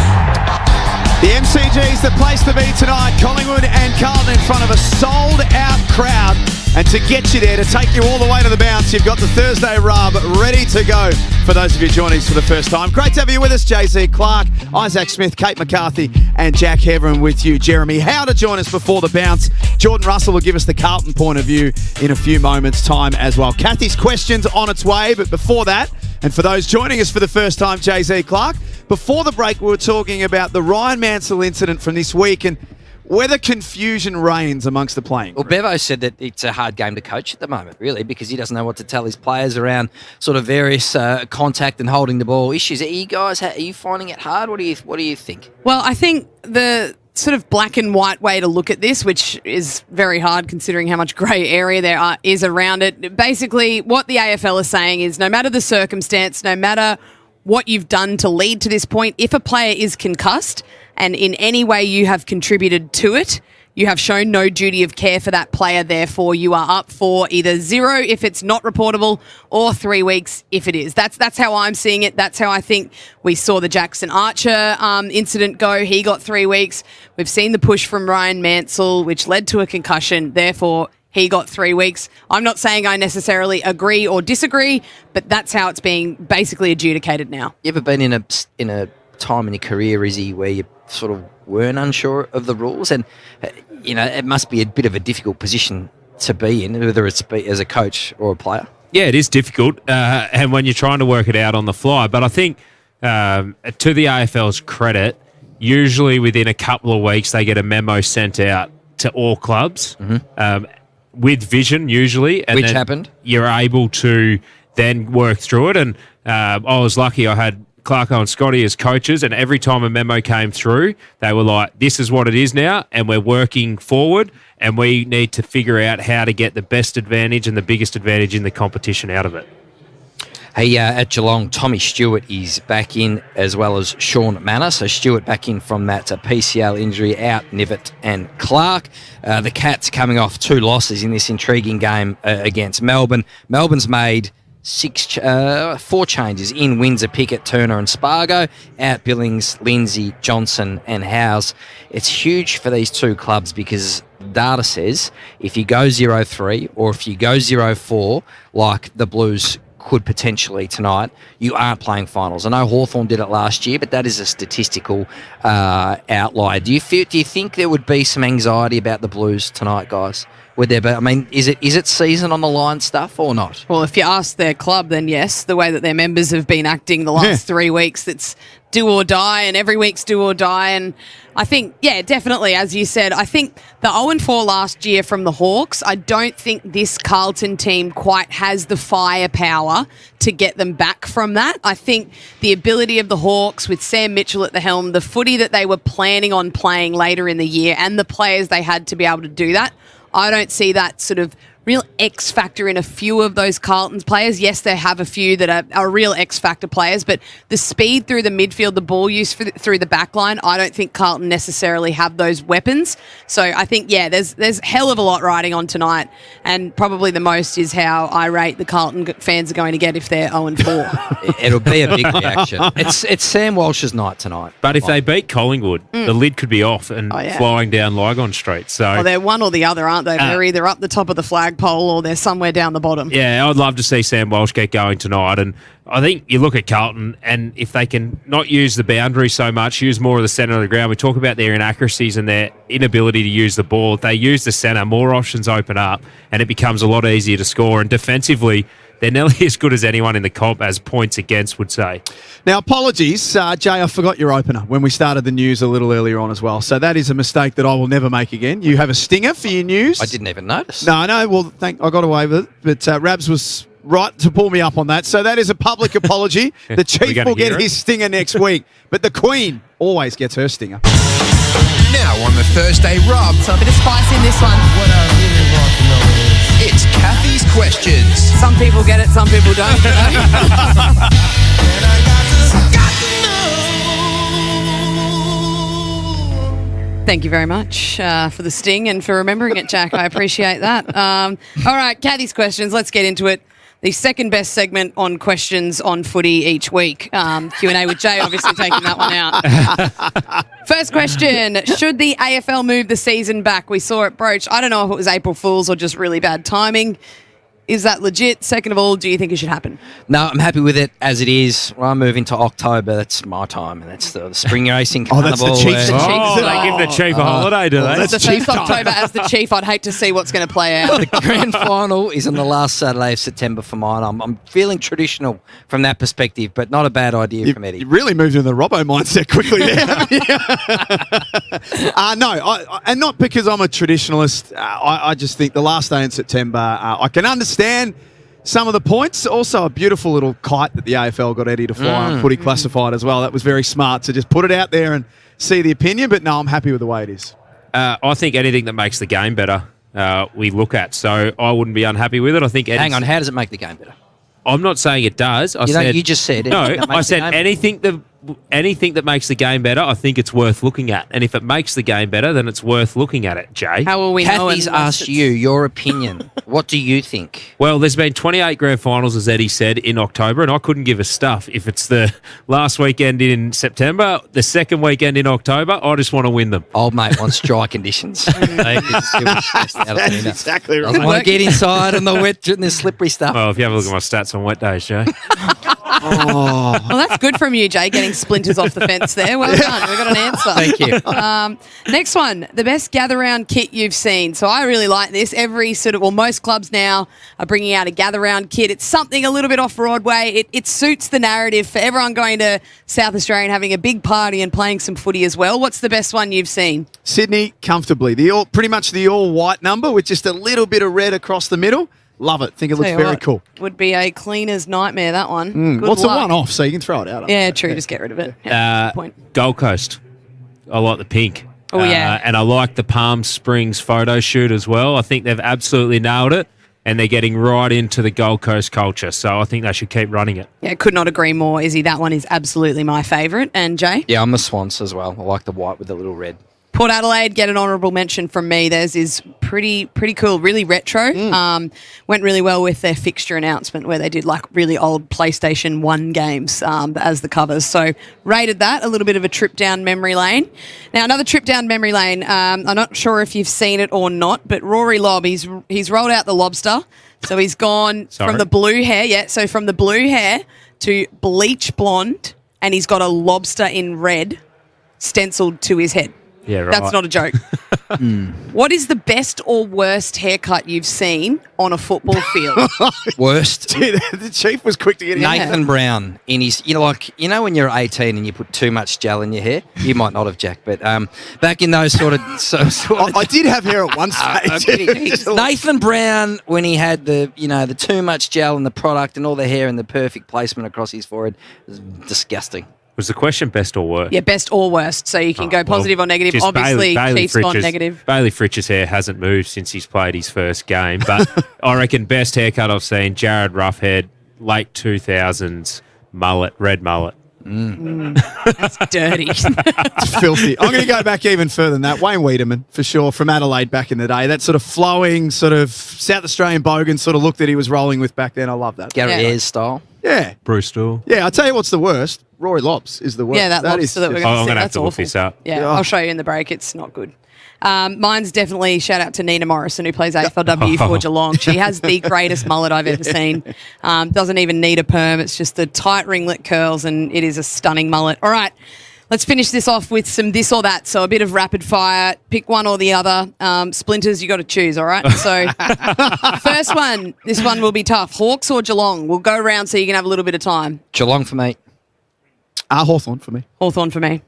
The MCG is the place to be tonight. Collingwood and Carlton in front of a sold-out crowd. And to get you there, to take you all the way to the bounce, you've got the Thursday rub ready to go for those of you joining us for the first time. Great to have you with us, JC Clark, Isaac Smith, Kate McCarthy and Jack Heverin with you. Jeremy Howe to join us before the bounce. Jordan Russell will give us the Carlton point of view in a few moments' time as well. Kathy's questions on its way, but before that, and for those joining us for the first time, JC Clark, before the break we were talking about the Ryan Mansell incident from this week and whether confusion reigns amongst the playing group. Well, Bevo said that it's a hard game to coach at the moment, really, because he doesn't know what to tell his players around sort of various contact and holding the ball issues. Are you guys, are you finding it hard? What do you think? Well, I think the sort of black and white way to look at this, which is very hard considering how much grey area there is around it. Basically, what the AFL is saying is no matter the circumstance, no matter what you've done to lead to this point, if a player is concussed and in any way you have contributed to it, You have shown no duty of care for that player, therefore you are up for either 0 if it's not reportable or 3 weeks if it is. That's how I'm seeing it. That's how I think we saw the Jackson Archer incident go. He got 3 weeks. We've seen the push from Ryan Mansell, which led to a concussion. Therefore, he got 3 weeks. I'm not saying I necessarily agree or disagree, but that's how it's being basically adjudicated now. You ever been in a time in your career, Izzy, where you sort of weren't unsure of the rules? And, it must be a bit of a difficult position to be in, whether it's as a coach or a player. Yeah, it is difficult, and when you're trying to work it out on the fly. But I think, to the AFL's credit, usually within a couple of weeks they get a memo sent out to all clubs with vision, usually. And which happened? You're able to then work through it. And I was lucky I had Clarko and Scotty as coaches, and every time a memo came through, they were like, this is what it is now, and we're working forward, and we need to figure out how to get the best advantage and the biggest advantage in the competition out of it. Hey, at Geelong, Tommy Stewart is back in, as well as Sean Manor. So Stewart back in from that PCL injury, out Nivet and Clark. The Cats coming off 2 losses in this intriguing game against Melbourne. Melbourne's made 4 changes in: Windsor, Pickett, Turner and Spargo, out Billings, Lindsay, Johnson and Howes. It's huge for these 2 clubs because data says if you go 0-3 or if you go 0-4, like the Blues could potentially tonight, you aren't playing finals. I know Hawthorn did it last year, but that is a statistical outlier. Do you think there would be some anxiety about the Blues tonight, guys? Would there be? I mean, is it season on the line stuff or not? Well, if you ask their club, then yes. The way that their members have been acting the last 3 weeks, that's do or die, and every week's do or die. And I think, yeah, definitely, as you said, I think the 0-4 last year from the Hawks, I don't think this Carlton team quite has the firepower to get them back from that. I think the ability of the Hawks with Sam Mitchell at the helm, the footy that they were planning on playing later in the year, and the players they had to be able to do that, I don't see that sort of real X factor in a few of those Carlton's players. Yes, they have a few that are real X factor players, but the speed through the midfield, the ball use through the back line, I don't think Carlton necessarily have those weapons. So I think, yeah, there's hell of a lot riding on tonight, and probably the most is how irate the Carlton fans are going to get if they're 0-4. It'll be a big reaction. It's Sam Walsh's night tonight. But if they beat Collingwood, the lid could be off and flying down Lygon Street. So they're one or the other, aren't they? They're either up the top of the flagpole or they're somewhere down the bottom. Yeah, I'd love to see Sam Walsh get going tonight. And I think you look at Carlton, and if they can not use the boundary so much, use more of the centre of the ground. We talk about their inaccuracies and their inability to use the ball. If they use the centre, more options open up, and it becomes a lot easier to score. And defensively, they're nearly as good as anyone in the comp, as points against would say. Now, apologies, Jay, I forgot your opener when we started the news a little earlier on as well. So that is a mistake that I will never make again. You have a stinger for your news. I didn't even notice. No, well, I got away with it. But Rabs was right to pull me up on that. So that is a public apology. The Chief will get his stinger next week. But the Queen always gets her stinger. Now on the Thursday Rub. So a bit of spice in this one. What I really want to know is, it's Kathy's Questions. Some people get it, some people don't. Thank you very much for the sting and for remembering it, Jack. I appreciate that. All right, Kathy's Questions. Let's get into it. The second best segment on questions on footy each week. Q&A with Jay, obviously taking that one out. First question, should the AFL move the season back? We saw it broached. I don't know if it was April Fool's or just really bad timing. Is that legit? Second of all, do you think it should happen? No, I'm happy with it as it is. When I move into October, that's my time, and that's the spring racing carnival. That's the Chiefs. They give the Chief a holiday, do they? That's the first October as the Chief. I'd hate to see what's going to play out. The grand final is on the last Saturday of September for mine. I'm feeling traditional from that perspective, but not a bad idea from Eddie. You really moved into the Robbo mindset quickly there, haven't you? No, and not because I'm a traditionalist. I just think the last day in September, I can understand some of the points. Also, a beautiful little kite that the AFL got Eddie to fly on Footy Classified as well. That was very smart to just put it out there and see the opinion. But no, I'm happy with the way it is. I think anything that makes the game better, we look at. So I wouldn't be unhappy with it. I think. Hang on, how does it make the game better? I'm not saying it does. You just said. No, I said anything that anything that makes the game better, I think it's worth looking at. And if it makes the game better, then it's worth looking at it, Jay. How will we know? Kathy's asked you your opinion. What do you think? Well, there's been 28 grand finals, as Eddie said, in October, and I couldn't give a stuff. If it's the last weekend in September, the second weekend in October, I just want to win them. Old mate wants dry conditions. That's exactly right. Doesn't want to get inside on the wet and the slippery stuff. Well, if you have a look at my stats on wet days, Jay. Well, that's good from you, Jay, getting splinters off the fence there. Well done. We got an answer. Thank you. Next one, the best gather-round kit you've seen. So I really like this. Most clubs now are bringing out a gather-round kit. It's something a little bit off Broadway. It suits the narrative for everyone going to South Australia and having a big party and playing some footy as well. What's the best one you've seen? Sydney, comfortably. Pretty much the all-white number with just a little bit of red across the middle. Love it. Think it looks very cool. Would be a cleaner's nightmare, that one. Good What's luck. a one-off, so you can throw it out. Yeah, true. Just get rid of it. Yeah, good point. Gold Coast. I like the pink. Oh, yeah. And I like the Palm Springs photo shoot as well. I think they've absolutely nailed it, and they're getting right into the Gold Coast culture. So I think they should keep running it. Yeah, could not agree more, Izzy. That one is absolutely my favourite. And Jay? Yeah, I'm the Swans as well. I like the white with the little red. Port Adelaide, get an honourable mention from me. Theirs is pretty cool, really retro. Went really well with their fixture announcement where they did like really old PlayStation 1 games as the covers. So rated that, a little bit of a trip down memory lane. Now, another trip down memory lane, I'm not sure if you've seen it or not, but Rory Lobb, he's rolled out the lobster. So he's gone from the blue hair, from the blue hair to bleach blonde, and he's got a lobster in red stenciled to his head. Yeah, right. That's not a joke. What is the best or worst haircut you've seen on a football field? Worst? The chief was quick to get in. Nathan Brown in his, when you're 18 and you put too much gel in your hair, you might not have, Jack, but back in those sort of I did have hair at one stage. Nathan Brown, when he had the too much gel in the product and all the hair and the perfect placement across his forehead, was disgusting. Was the question best or worst? Yeah, best or worst. So you can go positive or negative. Obviously, Chief's gone negative. Bailey Fritch's hair hasn't moved since he's played his first game. But I reckon best haircut I've seen, Jared Roughhead, late 2000s, mullet, red mullet. That's dirty. It's filthy. I'm going to go back even further than that. Wayne Wiedemann, for sure, from Adelaide back in the day. That sort of flowing, sort of South Australian bogan sort of look that he was rolling with back then. I love that. Gary Ayres style. Yeah. Bruce Doyle. Yeah, I'll tell you what's the worst. Rory Lobbs is the worst. Yeah, that lobster that we're going to see. I'm going to have That's to look awful. this up. Yeah, I'll show you in the break. It's not good. Mine's definitely shout out to Nina Morrison, who plays AFLW for Geelong. She has the greatest mullet I've ever seen. Doesn't even need a perm. It's just the tight ringlet curls, and it is a stunning mullet. All right, let's finish this off with some this or that. So a bit of rapid fire. Pick one or the other. Splinters, you got to choose, all right? So first one, this one will be tough. Hawks or Geelong? We'll go around so you can have a little bit of time. Geelong for me. Hawthorn for me. Hawthorn for me.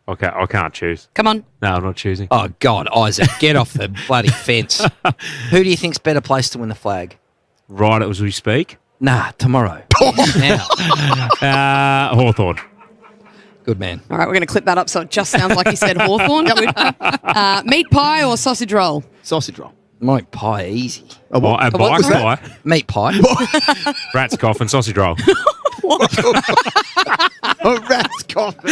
Okay, I can't choose. Come on. No, I'm not choosing. Oh, God, Isaac, get off the bloody fence. Who do you think's better placed to win the flag? Right as we speak? Nah, tomorrow. Now. Hawthorn. Good man. All right, we're going to clip that up so it just sounds like he said Hawthorn. Good. Meat pie or sausage roll? Sausage roll. Meat pie, easy. A bike pie? Meat pie. Rat's coffin, sausage roll. A rat's coffin.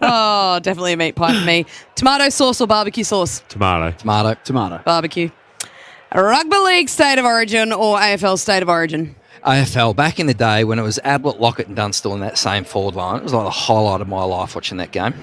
Oh, definitely a meat pie for me. Tomato sauce or barbecue sauce? Tomato. Barbecue. Rugby League State of Origin or AFL State of Origin? AFL, back in the day when it was Ablett, Lockett and Dunstall in that same forward line, it was like the highlight of my life watching that game.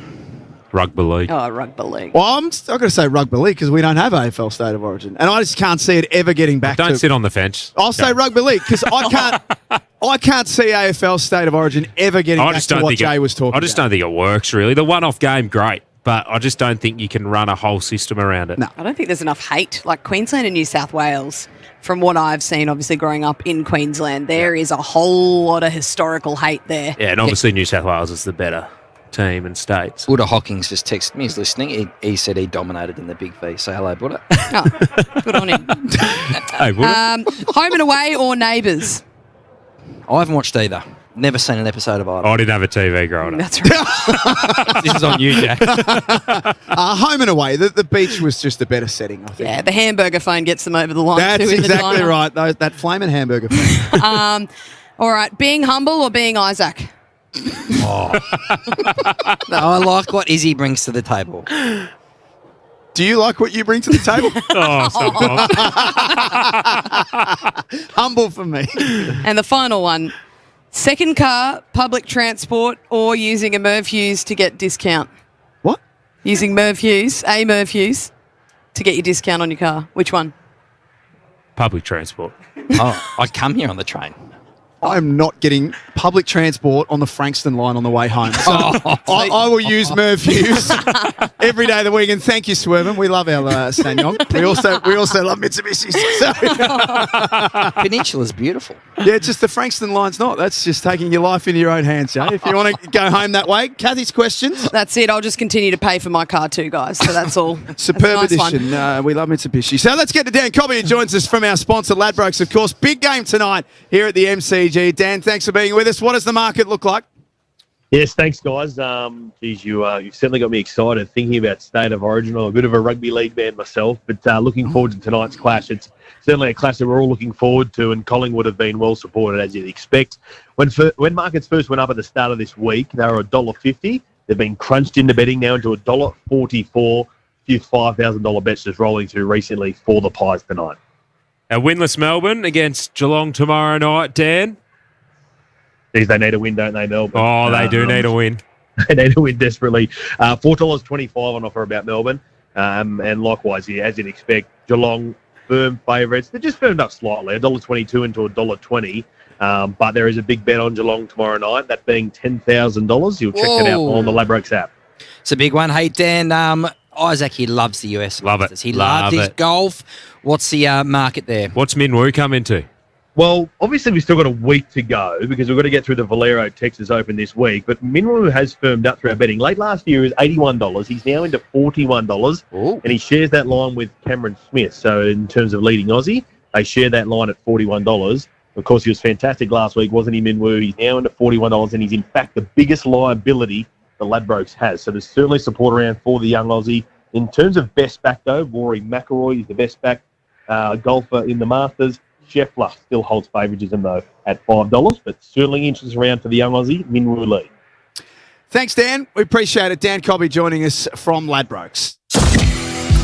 Rugby League. Oh, Rugby League. Well, I'm going to say Rugby League because we don't have AFL State of Origin. And I just can't see it ever getting back Don't sit on the fence. I'll say Rugby League because I can't see AFL State of Origin ever getting back to what Jay was talking about. I just don't think it works, really. The one-off game, great. But I just don't think you can run a whole system around it. No. I don't think there's enough hate. Like Queensland and New South Wales, from what I've seen, obviously growing up in Queensland, there is a whole lot of historical hate there. Yeah, and obviously New South Wales is the better team and states. Buddha Hawkins just texted me. He's listening. He said he dominated in the Big V. Say hello, Buddha. Oh, good on him. Hey, Buddha. Home and away or neighbours? I haven't watched either. Never seen an episode of either. I didn't have a TV growing up. That's right. This is on you, Jack. Home and away. The beach was just a better setting, I think. Yeah, the hamburger phone gets them over the line. That's too in exactly the right. That flaming hamburger phone. All right, being humble or being Isaac? No, I like what Izzy brings to the table. Do you like what you bring to the table? Humble for me. And the final one, second car, public transport, or using a Merv Hughes to get discount. What? Using Merv Hughes to get your discount on your car. Which one? Public transport. Oh, I come here on the train. I'm not getting public transport on the Frankston line on the way home. So I will use Merv Hughes every day of the week. And thank you, Swerven. We love our Sanyong. We also love Mitsubishi. So. Peninsula's beautiful. Yeah, just the Frankston line's not. That's just taking your life into your own hands, Jay. If you want to go home that way. Kathy's questions. That's it. I'll just continue to pay for my car too, guys. So that's all. Superb that's edition. We love Mitsubishi. So let's get to Dan Cobby, who joins us from our sponsor, Ladbrokes, of course. Big game tonight here at the MCG. Dan, thanks for being with us. What does the market look like? Yes, thanks, guys. You've certainly got me excited thinking about State of Origin. I'm a bit of a rugby league man myself, but looking forward to tonight's clash. It's certainly a clash that we're all looking forward to, and Collingwood have been well supported, as you'd expect. When markets first went up at the start of this week, they were $1.50. They've been crunched into betting now into $1.44. A few $5,000 bets just rolling through recently for the Pies tonight. A winless Melbourne against Geelong tomorrow night, Dan. They need a win, don't they, Melbourne? Oh, they do need a win. They need a win desperately. $4.25 on offer about Melbourne. And likewise, yeah, as you'd expect, Geelong, firm favourites. They're just firmed up slightly, $1.22 into $1.20. But there is a big bet on Geelong tomorrow night, that being $10,000. You'll check that out on the Ladbrokes app. It's a big one. Hey, Dan, Isaac, he loves the US. Love it. He loves his golf. What's the market there? What's Minwoo come into? Well, obviously we've still got a week to go because we've got to get through the Valero Texas Open this week. But Minwoo has firmed up through our betting. Late last year, it was $81. He's now into $41. Ooh. And he shares that line with Cameron Smith. So in terms of leading Aussie, they share that line at $41. Of course, he was fantastic last week, wasn't he, Minwoo? He's now into $41, and he's in fact the biggest liability the Ladbrokes has. So there's certainly support around for the young Aussie. In terms of best back, though, Rory McIlroy is the best back golfer in the Masters. Scheffler still holds favouritism, though, at $5, but certainly interest around for the young Aussie, Minwoo Lee. Thanks, Dan. We appreciate it. Dan Cobby joining us from Ladbrokes.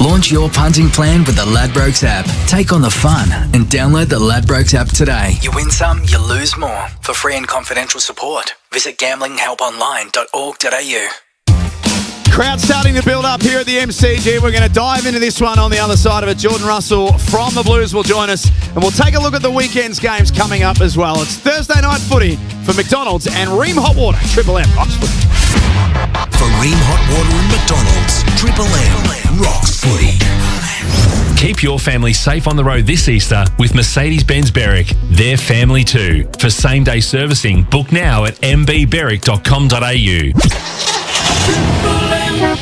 Launch your punting plan with the Ladbrokes app. Take on the fun and download the Ladbrokes app today. You win some, you lose more. For free and confidential support, visit gamblinghelponline.org.au. Crowd starting to build up here at the MCG. We're going to dive into this one on the other side of it. Jordan Russell from the Blues will join us, and we'll take a look at the weekend's games coming up as well. It's Thursday night footy for McDonald's and Ream Hot Water, Triple M Rocks Footy. For Ream Hot Water and McDonald's, Triple M Rocks Footy. Keep your family safe on the road this Easter with Mercedes-Benz Berwick. They're family too. For same-day servicing, book now at mbberwick.com.au.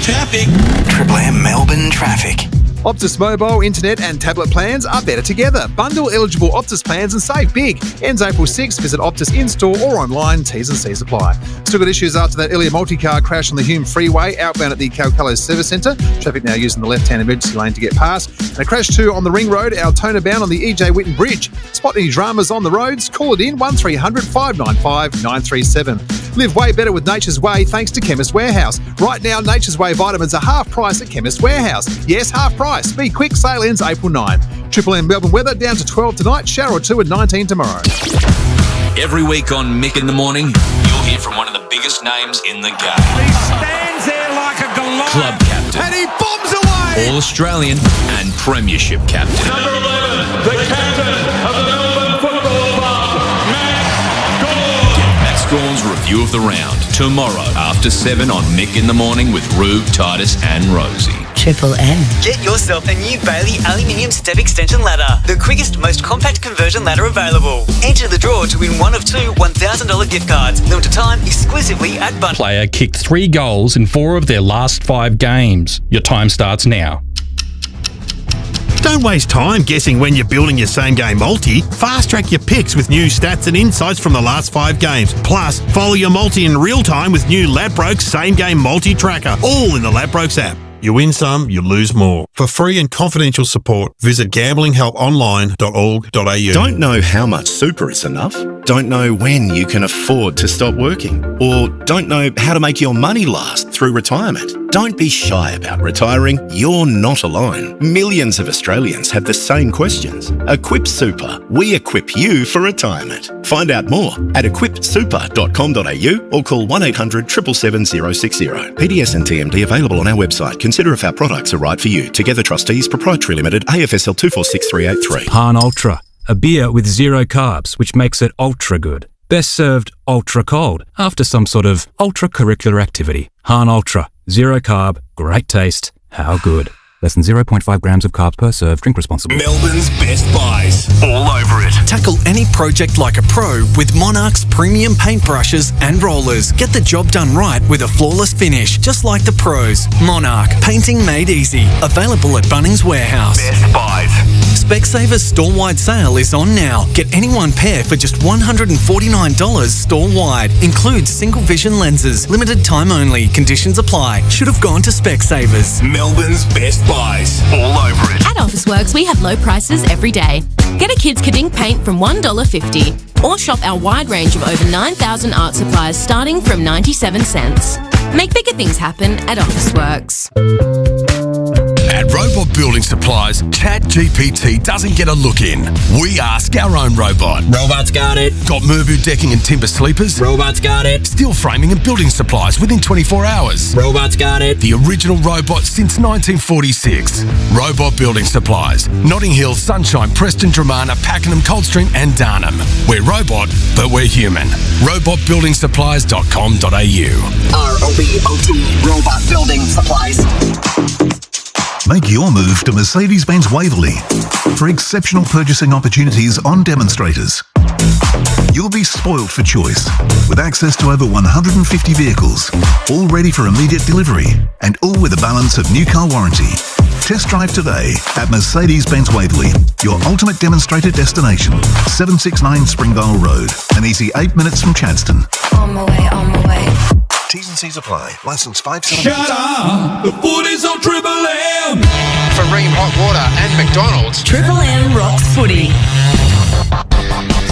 Traffic. Triple M Melbourne traffic. Optus mobile, internet and tablet plans are better together. Bundle eligible Optus plans and save big. Ends April 6. Visit Optus in-store or online. T's and C's apply. Still got issues after that earlier multi-car crash on the Hume Freeway outbound at the Calcallo Service Centre. Traffic now using the left-hand emergency lane to get past. And a crash too on the Ring Road, Altona bound on the EJ Whitten Bridge. Spot any dramas on the roads? Call it in 1300 595 937. Live way better with Nature's Way thanks to Chemist Warehouse. Right now, Nature's Way vitamins are half price at Chemist Warehouse. Yes, half price. Be quick, sale ends April 9. Triple M Melbourne weather down to 12 tonight, shower or 2 at 19 tomorrow. Every week on Mick in the Morning, you'll hear from one of the biggest names in the game. He stands there like a Goliath. Club captain. And he bombs away. All-Australian and Premiership captain. Number 11, the captain of the Melbourne Football Club, Matt Gawn. Get Matt Gawn's review of the round tomorrow after 7 on Mick in the Morning with Rube, Titus and Rosie. Triple M. Get yourself a new Bailey aluminium step extension ladder, the quickest, most compact conversion ladder available. Enter the draw to win one of 2 $1,000 gift cards. Limited time exclusively at Bun. Player kicked 3 goals in 4 of their last 5 games. Your time starts now. Don't waste time guessing when you're building your same-game multi. Fast-track your picks with new stats and insights from the last 5 games. Plus, follow your multi in real time with new Ladbrokes same-game multi-tracker, all in the Ladbrokes app. You win some, you lose more. For free and confidential support, visit gamblinghelponline.org.au. Don't know how much super is enough? Don't know when you can afford to stop working? Or don't know how to make your money last through retirement? Don't be shy about retiring. You're not alone. Millions of Australians have the same questions. Equip Super. We equip you for retirement. Find out more at equipsuper.com.au or call 1800 777 060. PDS and TMD available on our website. Consider if our products are right for you. Together Trustees, Proprietary Limited, AFSL 246383. Han Ultra, a beer with zero carbs, which makes it ultra good. Best served ultra cold after some sort of ultra-curricular activity. Han Ultra, zero carb, great taste, how good. Less than 0.5 grams of carbs per serve. Drink responsibly. Melbourne's best buys. All over it. Tackle any project like a pro with Monarch's premium paintbrushes and rollers. Get the job done right with a flawless finish, just like the pros. Monarch. Painting made easy. Available at Bunnings Warehouse. Best buys. Specsaver's store-wide sale is on now. Get any one pair for just $149 store-wide. Includes single vision lenses. Limited time only. Conditions apply. Should have gone to Specsavers. Melbourne's best buys. All over it. At Officeworks, we have low prices every day. Get a kids' Kadink paint from $1.50 or shop our wide range of over 9,000 art supplies starting from 97 cents. Make bigger things happen at Officeworks. At Robot Building Supplies, ChatGPT doesn't get a look in. We ask our own robot. Robot's got it. Got Merbu decking and timber sleepers? Robot's got it. Steel framing and building supplies within 24 hours? Robot's got it. The original robot since 1946. Robot Building Supplies. Notting Hill, Sunshine, Preston, Dramana, Pakenham, Coldstream and Darnham. We're robot, but we're human. robotbuildingsupplies.com.au. ROBOT. Robot Building Supplies. Make your move to Mercedes-Benz Waverley for exceptional purchasing opportunities on demonstrators. You'll be spoiled for choice with access to over 150 vehicles, all ready for immediate delivery and all with a balance of new car warranty. Test drive today at Mercedes-Benz Waverley, your ultimate demonstrator destination, 769 Springvale Road, an easy 8 minutes from Chadstone. On my way, on my way. T's and C's apply. Licence 570. Shut up! The footy's on Triple M! For Ream Hot Water and McDonald's. Triple M rocks footy.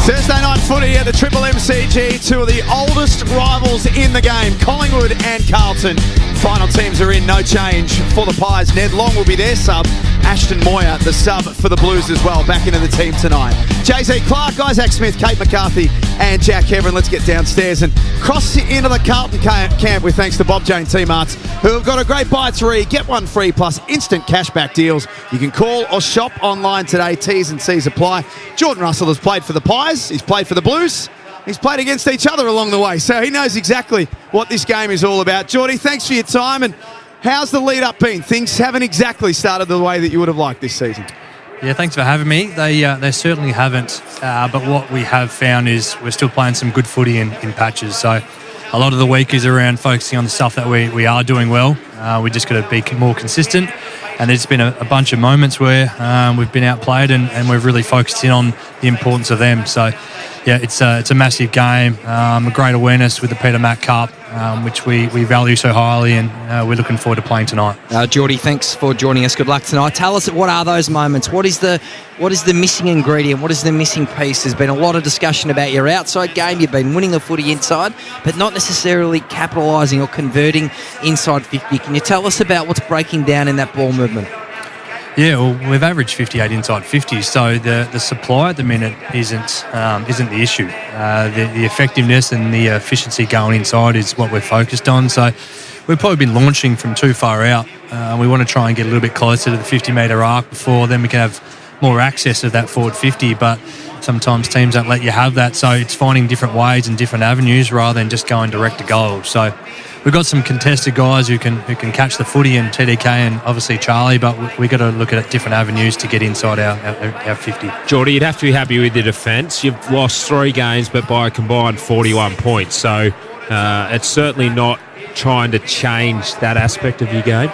Thursday night footy at the Triple MCG. Two of the oldest rivals in the game, Collingwood and Carlton. Final teams are in, no change for the Pies. Ned Long will be their sub. Ashton Moyer, the sub for the Blues as well, back into the team tonight. Jay-Z Clark, Isaac Smith, Kate McCarthy and Jack Heverin. Let's get downstairs and cross into the Carlton camp with thanks to Bob Jane T-Marts, who have got a great buy 3, get 1 free plus instant cashback deals. You can call or shop online today. T's and C's apply. Jordan Russell has played for the Pies. He's played for the Blues. He's played against each other along the way, so he knows exactly what this game is all about. Geordie, thanks for your time, and how's the lead-up been? Things haven't exactly started the way that you would have liked this season. Yeah, thanks for having me. They certainly haven't, but what we have found is we're still playing some good footy in patches, so a lot of the week is around focusing on the stuff that we are doing well. We just got to be more consistent, and there's been a bunch of moments where we've been outplayed and we've really focused in on the importance of them. So, yeah, it's a massive game, a great awareness with the Peter Mac Cup, which we value so highly, and we're looking forward to playing tonight. Geordie, thanks for joining us. Good luck tonight. Tell us, what are those moments? What is the missing ingredient? What is the missing piece? There's been a lot of discussion about your outside game. You've been winning the footy inside, but not necessarily capitalising or converting inside 50. Can you tell us about what's breaking down in that ball movement? Yeah, well, we've averaged 58 inside 50, so the supply at the minute isn't the issue. The effectiveness and the efficiency going inside is what we're focused on. So we've probably been launching from too far out. We want to try and get a little bit closer to the 50-metre arc before then we can have more access of that forward 50, but sometimes teams don't let you have that. So it's finding different ways and different avenues rather than just going direct to goal. So we've got some contested guys who can catch the footy, and TDK and obviously Charlie, but we've got to look at different avenues to get inside our 50. Geordie, you'd have to be happy with your defence. You've lost 3 games, but by a combined 41 points. So it's certainly not trying to change that aspect of your game.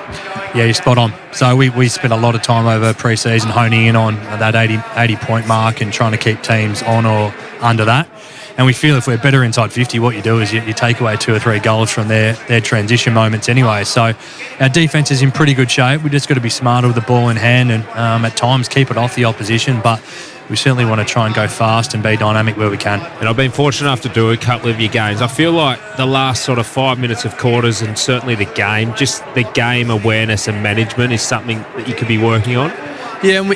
Yeah, you're spot on. So we spent a lot of time over pre-season honing in on that 80 point mark and trying to keep teams on or under that. And we feel if we're better inside 50, what you do is you take away 2 or 3 goals from their transition moments anyway. So our defence is in pretty good shape. We just got to be smarter with the ball in hand and at times keep it off the opposition. But we certainly want to try and go fast and be dynamic where we can. And I've been fortunate enough to do a couple of your games. I feel like the last sort of 5 minutes of quarters and certainly the game, just the game awareness and management is something that you could be working on. Yeah, and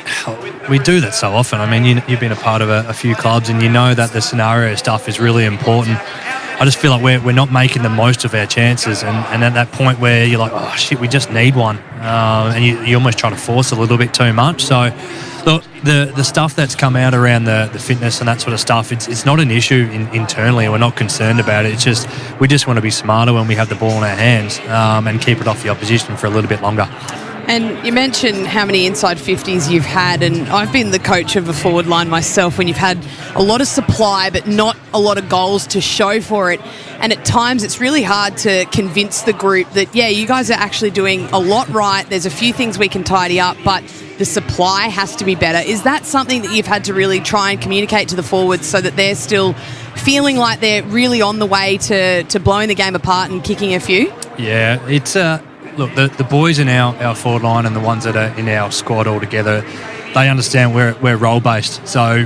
we do that so often. I mean, you've been a part of a few clubs and you know that the scenario stuff is really important. I just feel like we're not making the most of our chances and at that point where you're like, oh, shit, we just need one. And you almost try to force a little bit too much. So, look, the stuff that's come out around the fitness and that sort of stuff, it's not an issue internally. We're not concerned about it. It's just we just want to be smarter when we have the ball in our hands and keep it off the opposition for a little bit longer. And you mentioned how many inside 50s you've had, and I've been the coach of a forward line myself when you've had a lot of supply but not a lot of goals to show for it. And at times it's really hard to convince the group that, yeah, you guys are actually doing a lot right. There's a few things we can tidy up, but the supply has to be better. Is that something that you've had to really try and communicate to the forwards so that they're still feeling like they're really on the way to blowing the game apart and kicking a few? Yeah, it's... Look, the boys in our forward line and the ones that are in our squad all together, they understand we're role-based. So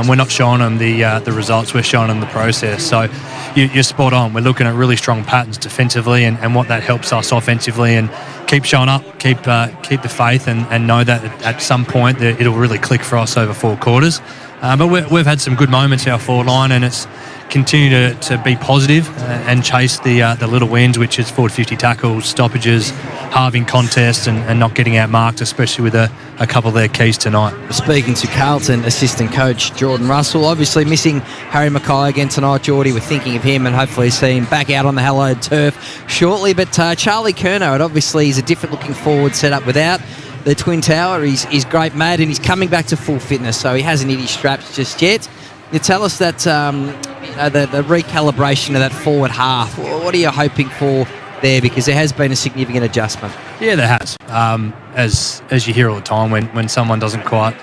we're not showing them the results, we're showing them the process. So you're spot on. We're looking at really strong patterns defensively and what that helps us offensively, and keep showing up, keep the faith and know that at some point that it'll really click for us over 4 quarters. But we've had some good moments, our forward line, and it's continue to be positive and chase the little wins, which is forward 50 tackles, stoppages, halving contests and not getting outmarked, especially with a couple of their keys tonight. Speaking to Carlton assistant coach Jordan Russell, obviously missing Harry Mackay again tonight, Geordie. We're thinking of him and hopefully see him back out on the hallowed turf shortly. But Charlie Curnow, it obviously is a different looking forward setup without the Twin Tower. He's great, mate, and he's coming back to full fitness, so he hasn't hit his straps just yet. You tell us that the recalibration of that forward half. What are you hoping for there? Because there has been a significant adjustment. Yeah, there has. As you hear all the time, when someone doesn't quite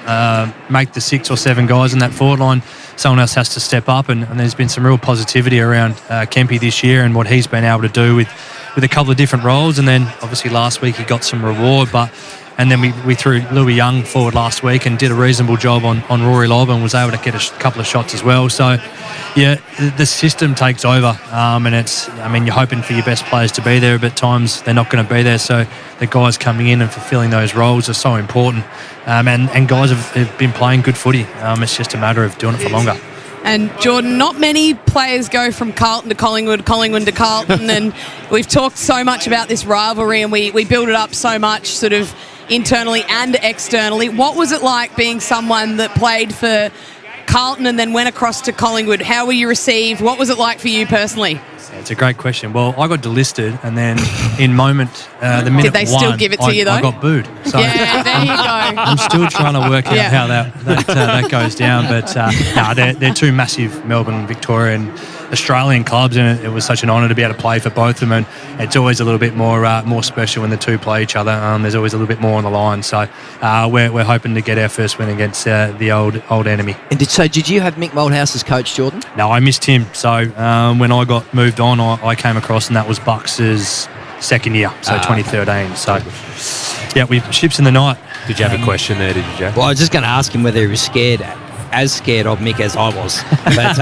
make the 6 or 7 guys in that forward line, someone else has to step up. And there's been some real positivity around Kempy this year and what he's been able to do with a couple of different roles. And then obviously last week he got some reward, and then we threw Louis Young forward last week and did a reasonable job on Rory Lobb and was able to get a couple of shots as well. So, yeah, the system takes over. And you're hoping for your best players to be there, but at times they're not going to be there. So the guys coming in and fulfilling those roles are so important. And guys have been playing good footy. It's just a matter of doing it for longer. And Jordan, not many players go from Carlton to Collingwood, Collingwood to Carlton. And we've talked so much about this rivalry and we build it up so much sort of internally and externally. What was it like being someone that played for Carlton and then went across to Collingwood? How were you received? What was it like for you personally? Yeah, it's a great question. Well, I got delisted and then the minute did they still give it to you though? I got booed. So yeah, there you go. I'm still trying to work out how that goes down. But they're 2 massive Melbourne, Victorian, Australian clubs, and it was such an honour to be able to play for both of them. And it's always a little bit more special when the 2 play each other. There's always a little bit more on the line. So we're hoping to get our first win against the old enemy. And did you have Mick Malthouse as coach, Jordan? No, I missed him. So when I got moved on, I came across, and that was Bucks's second year, so 2013. So yeah, we ships in the night. Did you have a question there? Did you, Jack? Well, I was just going to ask him whether he was as scared of Mick as I was, but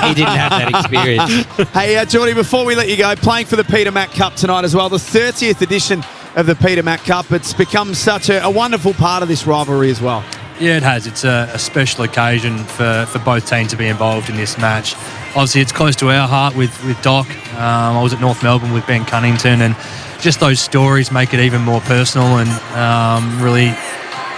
he didn't have that experience. Hey, Geordie, before we let you go, playing for the Peter Mac Cup tonight as well, the 30th edition of the Peter Mac Cup. It's become such a wonderful part of this rivalry as well. Yeah, it has. It's a special occasion for both teams to be involved in this match. Obviously, it's close to our heart with Doc. I was at North Melbourne with Ben Cunnington, and just those stories make it even more personal, and really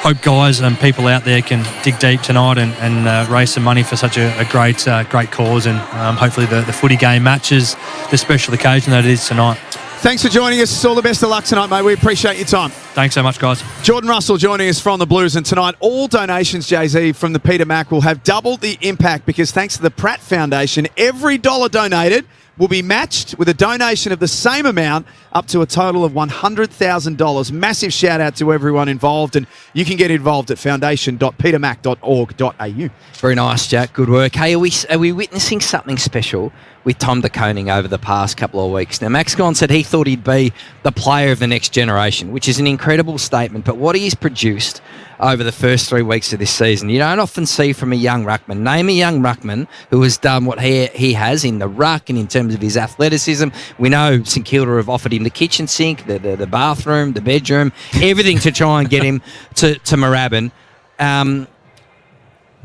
hope guys and people out there can dig deep tonight and raise some money for such a great cause, and hopefully the footy game matches the special occasion that it is tonight. Thanks for joining us. All the best of luck tonight, mate. We appreciate your time. Thanks so much, guys. Jordan Russell joining us from the Blues, and tonight all donations, Jay-Z, from the Peter Mac will have doubled the impact because thanks to the Pratt Foundation, every dollar donated will be matched with a donation of the same amount up to a total of $100,000. Massive shout out to everyone involved, and you can get involved at foundation.petermac.org.au. Very nice, Jack. Good work. Hey, are we witnessing something special with Tom De Koning over the past couple of weeks? Now, Max Gawn said he thought he'd be the player of the next generation, which is an incredible statement, but what he's produced over the first 3 weeks of this season, you don't often see from a young ruckman. Name a young ruckman who has done what he has in the ruck and in terms of his athleticism. We know St Kilda have offered him the kitchen sink, the bathroom, the bedroom, everything to try and get him to Moorabbin.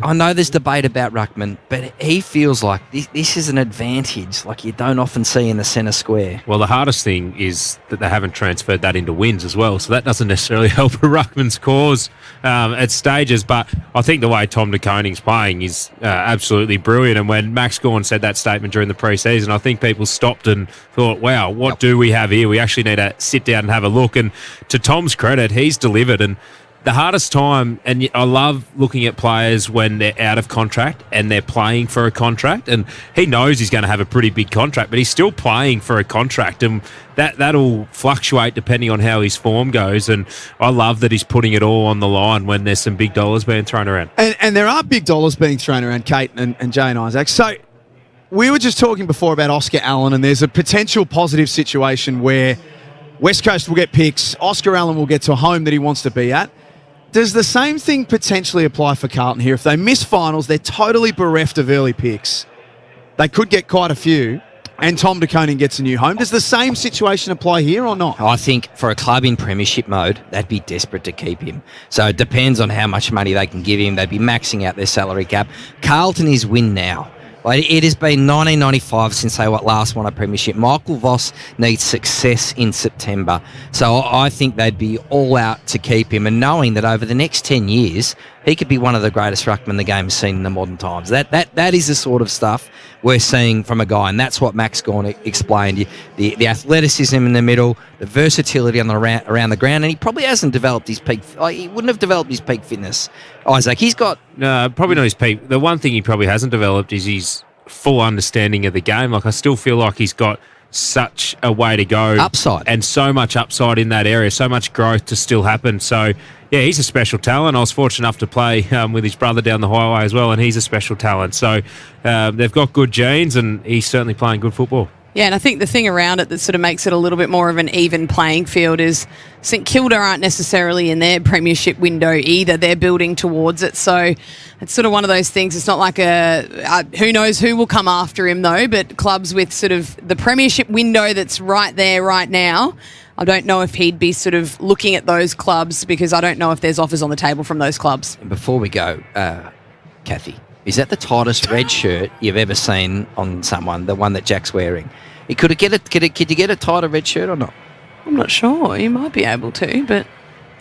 I know there's debate about ruckman, but he feels like this is an advantage like you don't often see in the centre square. Well, the hardest thing is that they haven't transferred that into wins as well, so that doesn't necessarily help a ruckman's cause at stages. But I think the way Tom De Koning's playing is absolutely brilliant. And when Max Gawn said that statement during the pre-season, I think people stopped and thought, wow, what do we have here? We actually need to sit down and have a look. And to Tom's credit, he's delivered. And the hardest time, and I love looking at players when they're out of contract and they're playing for a contract, and he knows he's going to have a pretty big contract, but he's still playing for a contract, and that'll fluctuate depending on how his form goes. And I love that he's putting it all on the line when there's some big dollars being thrown around. And there are big dollars being thrown around, Kate and Jay and Isaac. So we were just talking before about Oscar Allen, and there's a potential positive situation where West Coast will get picks, Oscar Allen will get to a home that he wants to be at. Does the same thing potentially apply for Carlton here? If they miss finals, they're totally bereft of early picks. They could get quite a few, and Tom De Koning gets a new home. Does the same situation apply here or not? I think for a club in premiership mode, they'd be desperate to keep him. So it depends on how much money they can give him. They'd be maxing out their salary cap. Carlton is win now. Like, it has been 1995 since they last won a premiership. Michael Voss needs success in September. So I think they'd be all out to keep him, and knowing that over the next 10 years, he could be one of the greatest ruckmen the game has seen in the modern times. That is the sort of stuff we're seeing from a guy, and that's what Max Gawn explained. The athleticism in the middle, the versatility around the ground, and he probably hasn't developed his peak. He wouldn't have developed his peak fitness. Isaac, he's got... No, probably not his peak. The one thing he probably hasn't developed is his full understanding of the game. Like, I still feel like he's got such a way to go. Upside. And so much upside in that area, so much growth to still happen. So, yeah, he's a special talent. I was fortunate enough to play with his brother down the highway as well, and he's a special talent. So they've got good genes, and he's certainly playing good football. Yeah, and I think the thing around it that sort of makes it a little bit more of an even playing field is St Kilda aren't necessarily in their premiership window either. They're building towards it. So it's sort of one of those things. It's not like who knows who will come after him though, but clubs with sort of the premiership window that's right there right now, I don't know if he'd be sort of looking at those clubs, because I don't know if there's offers on the table from those clubs. And before we go, Kathy, is that the tightest red shirt you've ever seen on someone, the one that Jack's wearing? Could you get a tighter red shirt or not? I'm not sure. You might be able to, but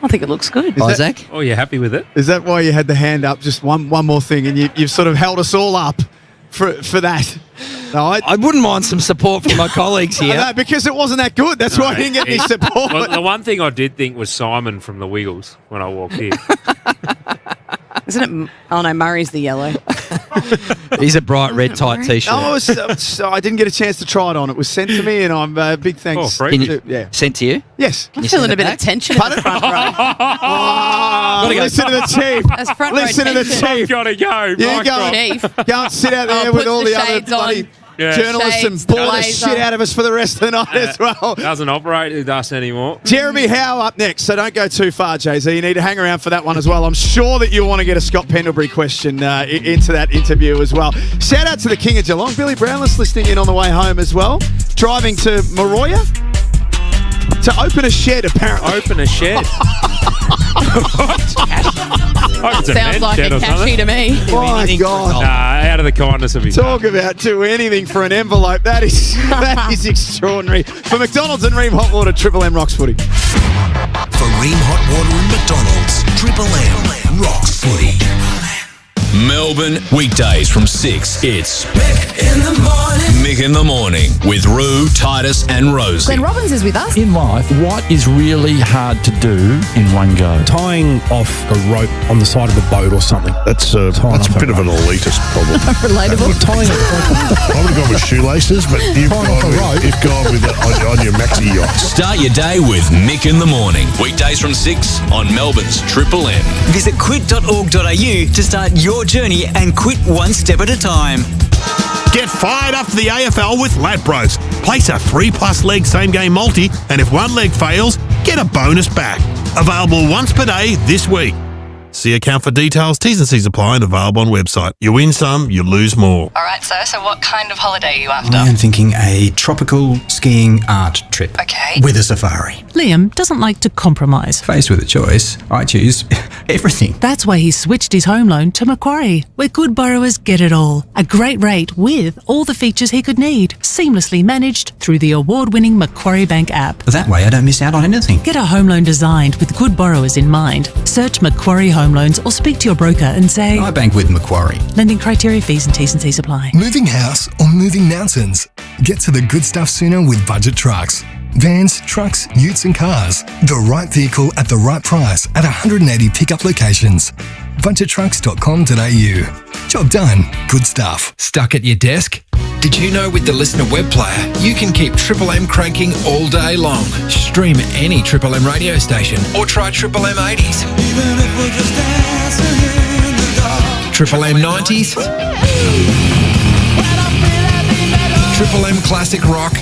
I think it looks good. Isaac? Oh, you're happy with it? Is that why you had the hand up? Just one more thing, and you've sort of held us all up for that. No, I wouldn't mind some support from my colleagues here. No, because it wasn't that good. That's why I didn't get any support. Well, the one thing I did think was Simon from the Wiggles when I walked in. Isn't it? Oh no, Murray's the yellow. He's a bright red tight t-shirt. No, I didn't get a chance to try it on. It was sent to me, and I'm big thanks. Oh, free. Sent to you? Yes. I'm feeling a bit of tension in the front row. Listen to the chief. That's front row Listen to the tension. chief. Gotta go. You go and sit out there with all the other bloody journalists and bore the shit out of us for the rest of the night as well. Doesn't operate with us anymore. Jeremy Howe up next, so don't go too far, Jay-Z. You need to hang around for that one as well. I'm sure that you'll want to get a Scott Pendlebury question into that interview as well. Shout out to the King of Geelong, Billy Brownless, listening in on the way home as well. Driving to Moroya to open a shed, apparently. Open a shed? Sounds like a cashy to me. My God. Out of the kindness of his Talk about do anything for an envelope. That is extraordinary. For McDonald's and Ream Hot Water, Triple M Rocks Footy. For Ream Hot Water and McDonald's, Triple M Rocks Footy. Melbourne, weekdays from 6. It's Mick in the Morning with Roo, Titus and Rosie. Glenn Robbins is with us. In life, what is really hard to do in one go? Tying off a rope on the side of a boat or something. That's a bit of an elitist problem. Relatable. Tying it. I would have gone with shoelaces, but you've gone with it on your maxi yacht. Start your day with Mick in the Morning. Weekdays from 6 on Melbourne's Triple M. Visit quit.org.au to start your journey and quit one step at a time. Get fired up to the AFL with Ladbrokes. Place a 3+ leg same game multi, and if one leg fails, get a bonus back. Available once per day this week. See account for details. T's and C's apply and available on website. You win some, you lose more. All right, sir. So what kind of holiday are you after? I am thinking a tropical skiing art trip. Okay. With a safari. Liam doesn't like to compromise. Faced with a choice, I choose everything. That's why he switched his home loan to Macquarie, where good borrowers get it all. A great rate with all the features he could need, seamlessly managed through the award-winning Macquarie Bank app. That way I don't miss out on anything. Get a home loan designed with good borrowers in mind. Search Macquarie Home Loans or speak to your broker and say, I bank with Macquarie. Lending criteria, fees and T's and C's apply. Moving house or moving mountains? Get to the good stuff sooner with Budget Trucks. Vans, trucks, utes and cars. The right vehicle at the right price at 180 pickup locations. budgettrucks.com.au. Job done. Good stuff. Stuck at your desk? Did you know with the Listener web player, you can keep Triple M cranking all day long? Stream any Triple M radio station or try Triple M 80s. Even if we're just dancing in the dark. Triple M 90s. Triple M classic rock.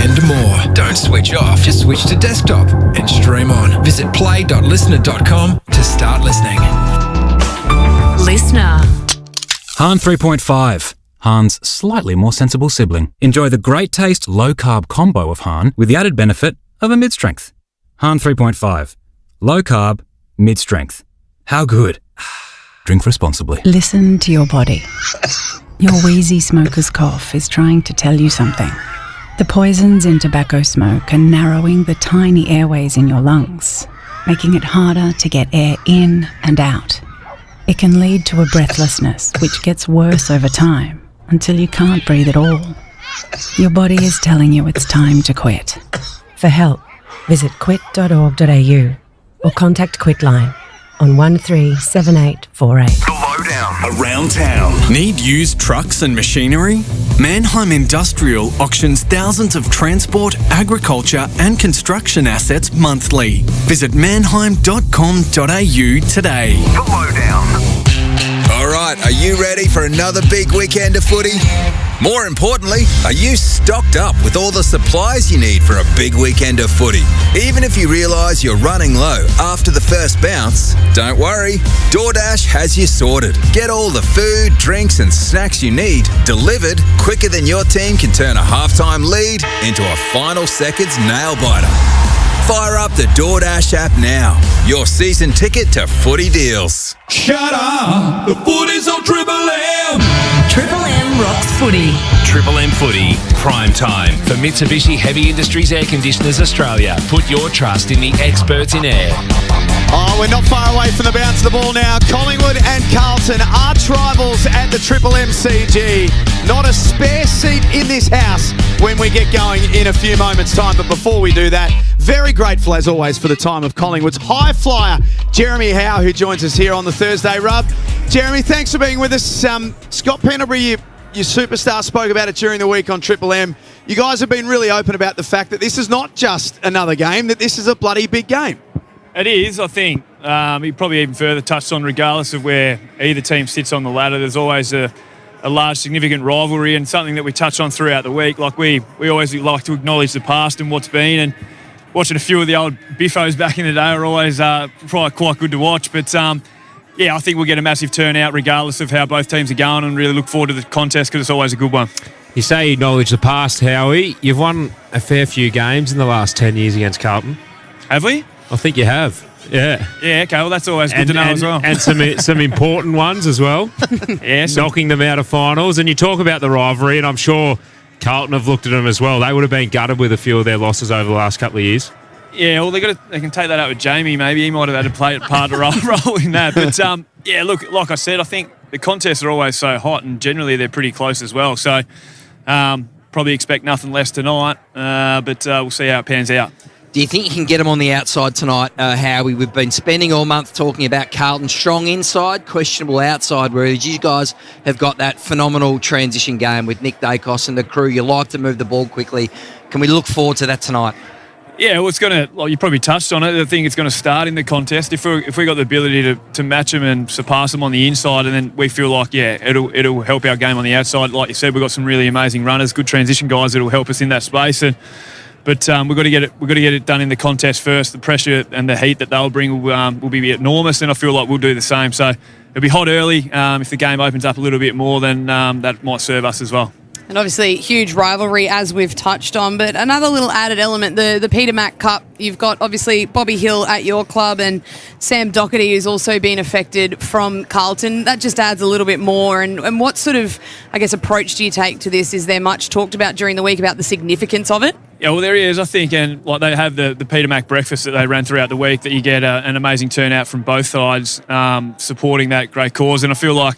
And more. Don't switch off, just switch to desktop and stream on. Visit play.listener.com to start listening. Listener. Hahn 3.5. Hahn's slightly more sensible sibling. Enjoy the great taste low-carb combo of Hahn with the added benefit of a mid-strength. Hahn 3.5. Low-carb, mid-strength. How good? Drink responsibly. Listen to your body. Your wheezy smoker's cough is trying to tell you something. The poisons in tobacco smoke are narrowing the tiny airways in your lungs, making it harder to get air in and out. It can lead to a breathlessness, which gets worse over time until you can't breathe at all. Your body is telling you it's time to quit. For help, visit quit.org.au or contact Quitline on 137848. Around town. Need used trucks and machinery? Mannheim Industrial auctions thousands of transport, agriculture and construction assets monthly. Visit mannheim.com.au today. The Lowdown. All right, are you ready for another big weekend of footy? More importantly, are you stocked up with all the supplies you need for a big weekend of footy? Even if you realise you're running low after the first bounce, don't worry. DoorDash has you sorted. Get all the food, drinks and snacks you need delivered quicker than your team can turn a halftime lead into a final seconds nail-biter. Fire up the DoorDash app now. Your season ticket to footy deals. Shut up! The footy's on Triple M! Triple M rocks footy. Triple M Footy, prime time for Mitsubishi Heavy Industries Air Conditioners Australia. Put your trust in the experts in air. Oh, we're not far away from the bounce of the ball now. Collingwood and Carlton, arch rivals at the Triple MCG. Not a spare seat in this house when we get going in a few moments' time. But before we do that, very grateful as always for the time of Collingwood's high flyer, Jeremy Howe, who joins us here on the Thursday Rub. Jeremy, thanks for being with us. Scott Pendlebury, your superstar, spoke about it during the week on Triple M. You guys have been really open about the fact that this is not just another game, that this is a bloody big game. It is, I think. He probably even further touched on, regardless of where either team sits on the ladder, there's always a large, significant rivalry and something that we touch on throughout the week. Like we always like to acknowledge the past and what's been, and watching a few of the old biffos back in the day are always probably quite good to watch. But, yeah, I think we'll get a massive turnout regardless of how both teams are going, and really look forward to the contest because it's always a good one. You say you acknowledge the past, Howie. You've won a fair few games in the last 10 years against Carlton. Have we? I think you have. Yeah. Yeah, okay, well, that's always good to know as well. And some important ones as well. Yeah. Knocking them out of finals. And you talk about the rivalry, and I'm sure Carlton have looked at them as well. They would have been gutted with a few of their losses over the last couple of years. Yeah, well, they can take that out with Jamie. Maybe he might have had to play a part of role in that. But yeah, look, like I said, I think the contests are always so hot, and generally they're pretty close as well. So probably expect nothing less tonight. But we'll see how it pans out. Do you think you can get them on the outside tonight, Howie? We've been spending all month talking about Carlton strong inside, questionable outside, whereas you guys have got that phenomenal transition game with Nick Dacos and the crew. You like to move the ball quickly. Can we look forward to that tonight? Yeah, well, it's going to, like you probably touched on it, I think it's going to start in the contest. If we got the ability to match them and surpass them on the inside, and then we feel like, yeah, it'll help our game on the outside. Like you said, we've got some really amazing runners, good transition guys that'll help us in that space. But we've got to get it done in the contest first. The pressure and the heat that they'll bring will be enormous, and I feel like we'll do the same. So it'll be hot early. If the game opens up a little bit more, then that might serve us as well. And obviously, huge rivalry, as we've touched on. But another little added element, the Peter Mac Cup. You've got, obviously, Bobby Hill at your club and Sam Doherty, who's also been affected from Carlton. That just adds a little bit more. And what sort of, I guess, approach do you take to this? Is there much talked about during the week about the significance of it? Yeah, well, there is, I think. And like they have the Peter Mac breakfast that they ran throughout the week, that you get an amazing turnout from both sides supporting that great cause. And I feel like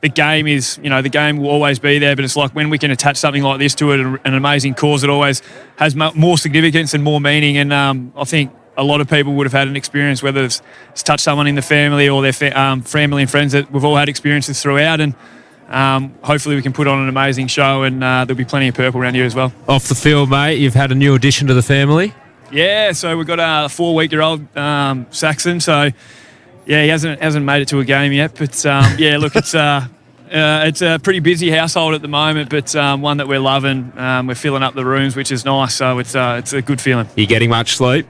the game will always be there, but it's like when we can attach something like this to it, an amazing cause, it always has more significance and more meaning. And I think a lot of people would have had an experience, whether it's touched someone in the family or their family and friends, that we've all had experiences throughout. And hopefully we can put on an amazing show, and there'll be plenty of purple around here as well. Off the field, mate, you've had a new addition to the family. Yeah, so we've got a 4-week-old Saxon, so yeah, he hasn't made it to a game yet, but yeah, look, it's a pretty busy household at the moment, but one that we're loving. We're filling up the rooms, which is nice, so it's a good feeling. You getting much sleep?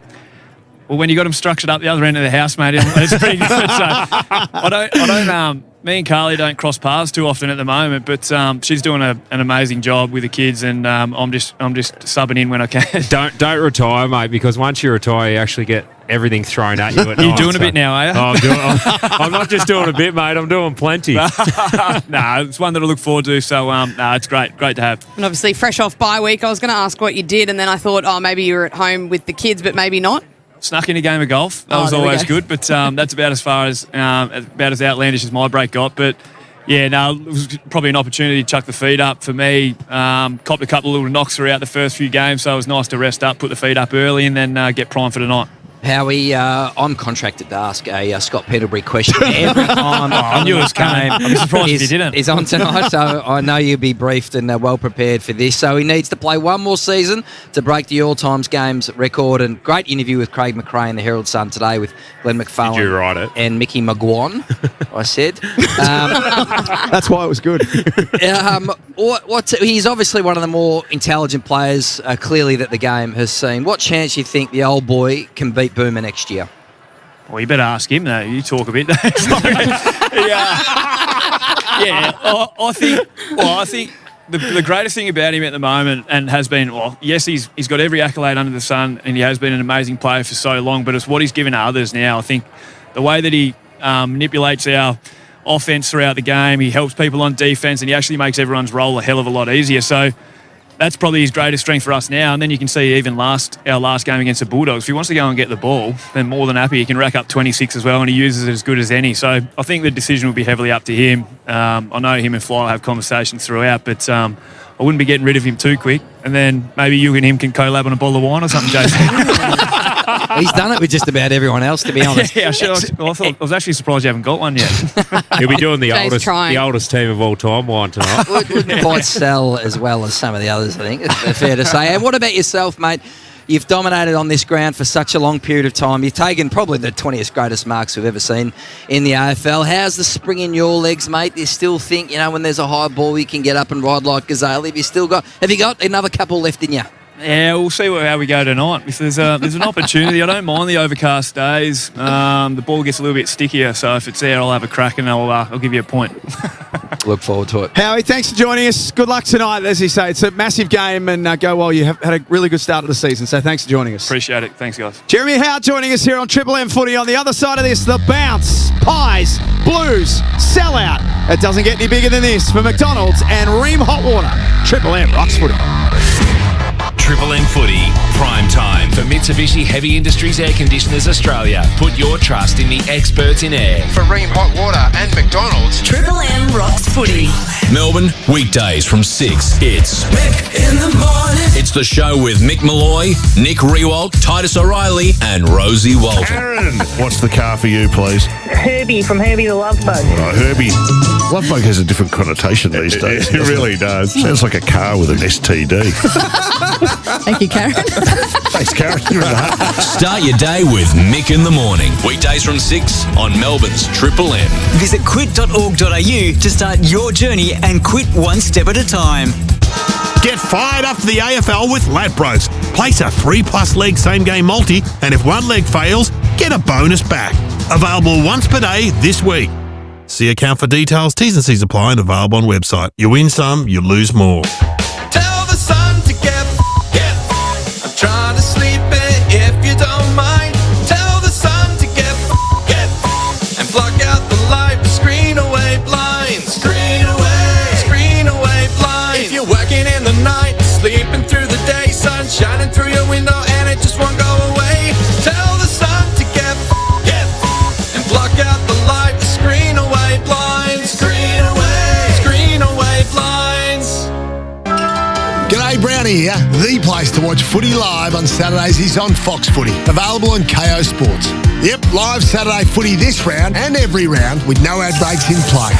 Well, when you got them structured up the other end of the house, mate, it's pretty good. So I don't. Me and Carly don't cross paths too often at the moment, but she's doing an amazing job with the kids, and I'm just subbing in when I can. Don't retire, mate, because once you retire, you actually get everything thrown at you at night. You're doing a bit now, are you? I'm not just doing a bit, mate. I'm doing plenty. It's one that I look forward to. So it's great to have. And obviously, fresh off bye week, I was going to ask what you did, and then I thought, maybe you were at home with the kids, but maybe not. Snuck in a game of golf. That was always good, but that's about as far as about as outlandish as my break got. But yeah, no, it was probably an opportunity to chuck the feet up for me. Copped a couple of little knocks throughout the first few games, so it was nice to rest up, put the feet up early, and then get primed for the night. Howie, I'm contracted to ask a Scott Pendlebury question every time. I knew it was coming. I'm surprised if you didn't. He's on tonight, so I know you'll be briefed and well prepared for this. So he needs to play one more season to break the all-time games record. And great interview with Craig McRae in the Herald Sun today with Glenn McFarlane. Did you write it? And Mickey McGuan, I said. That's why it was good. He's obviously one of the more intelligent players, clearly, that the game has seen. What chance do you think the old boy can beat Boomer next year? Well, you better ask him, though. You talk a bit. I think the greatest thing about him at the moment, and has been, yes, he's got every accolade under the sun, and he has been an amazing player for so long, but it's what he's given to others now. I think the way that he manipulates our offense throughout the game, he helps people on defense, and he actually makes everyone's role a hell of a lot easier. So that's probably his greatest strength for us now. And then you can see even our last game against the Bulldogs, if he wants to go and get the ball, then more than happy. He can rack up 26 as well, and he uses it as good as any. So I think the decision will be heavily up to him. I know him and Fly have conversations throughout, but I wouldn't be getting rid of him too quick. And then maybe you and him can collab on a bottle of wine or something, Jason. He's done it with just about everyone else, to be honest. Yeah, I was actually surprised you haven't got one yet. He'll be doing the oldest team of all time wine tonight. Wouldn't quite sell as well as some of the others, I think. It's fair to say. And what about yourself, mate? You've dominated on this ground for such a long period of time. You've taken probably the 20th greatest marks we've ever seen in the AFL. How's the spring in your legs, mate? Do you still think, when there's a high ball, you can get up and ride like Gazelle? Have you got another couple left in you? Yeah, we'll see how we go tonight. If there's an opportunity, I don't mind the overcast days. The ball gets a little bit stickier, so if it's there, I'll have a crack and I'll give you a point. Look forward to it. Howie, thanks for joining us. Good luck tonight, as you say. It's a massive game, and go well. You have had a really good start of the season, so thanks for joining us. Appreciate it. Thanks, guys. Jeremy Howe joining us here on Triple M Footy. On the other side of this, the Bounce, Pies, Blues, Sellout. It doesn't get any bigger than this for McDonald's and Ream Hot Water. Triple M rocks footy. Triple M Footy. Prime time for Mitsubishi Heavy Industries Air Conditioners Australia. Put your trust in the experts in air. For Ream Hot Water and McDonald's. Triple M rocks footy. Melbourne, weekdays from 6. It's Mick in the Morning. It's the show with Mick Malloy, Nick Rewalt, Titus O'Reilly, and Rosie Walton. Aaron, what's the car for you, please? Herbie from Herbie the Love Bug. Oh, Herbie. Love Bug has a different connotation these days. It really does. Sounds like a car with an STD. Thank you, Karen. Thanks, Karen. You're in the heart. Start your day with Mick in the Morning. Weekdays from 6 on Melbourne's Triple M. Visit quit.org.au to start your journey and quit one step at a time. Get fired up for the AFL with Ladbrokes. Place a 3+ leg same game multi, and if one leg fails, get a bonus back. Available once per day this week. See account for details. T's and C's apply and available on website. You win some, you lose more. Tell the sun to get. I'm trying to sleep if you don't mind. Tell the sun to get. And block out the light, screen away blinds. Screen away blinds. If you're working in the night, sleeping through the day, sun shining through your window and it just won't go away. Tell the sun to get. And block out the light, screen away blinds. Screen away blinds. G'day, Brownie here. The place to watch footy live on Saturdays is on Fox Footy, available on KO Sports. Yep, live Saturday footy this round and every round with no ad breaks in play.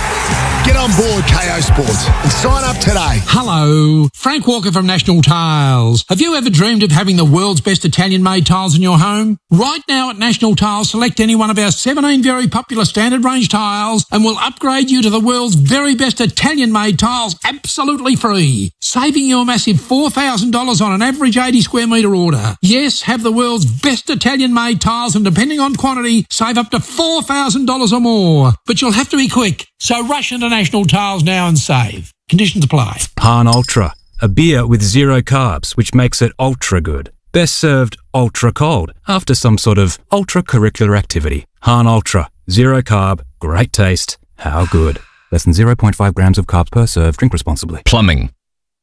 Get on board KO Sports and sign up today. Hello, Frank Walker from National Tiles. Have you ever dreamed of having the world's best Italian-made tiles in your home? Right now at National Tiles, select any one of our 17 very popular standard range tiles and we'll upgrade you to the world's very best Italian-made tiles absolutely free, saving you a massive $4,000 on an average 80 square metre order. Yes, have the world's best Italian-made tiles and depending on quantity, save up to $4,000 or more. But you'll have to be quick, so rush into National Tiles now and save. Conditions apply. Han Ultra, a beer with 0 carbs, which makes it ultra good. Best served ultra cold after some sort of ultra-curricular activity. Han Ultra, 0 carb, great taste, how good. Less than 0.5 grams of carbs per serve. Drink responsibly. Plumbing.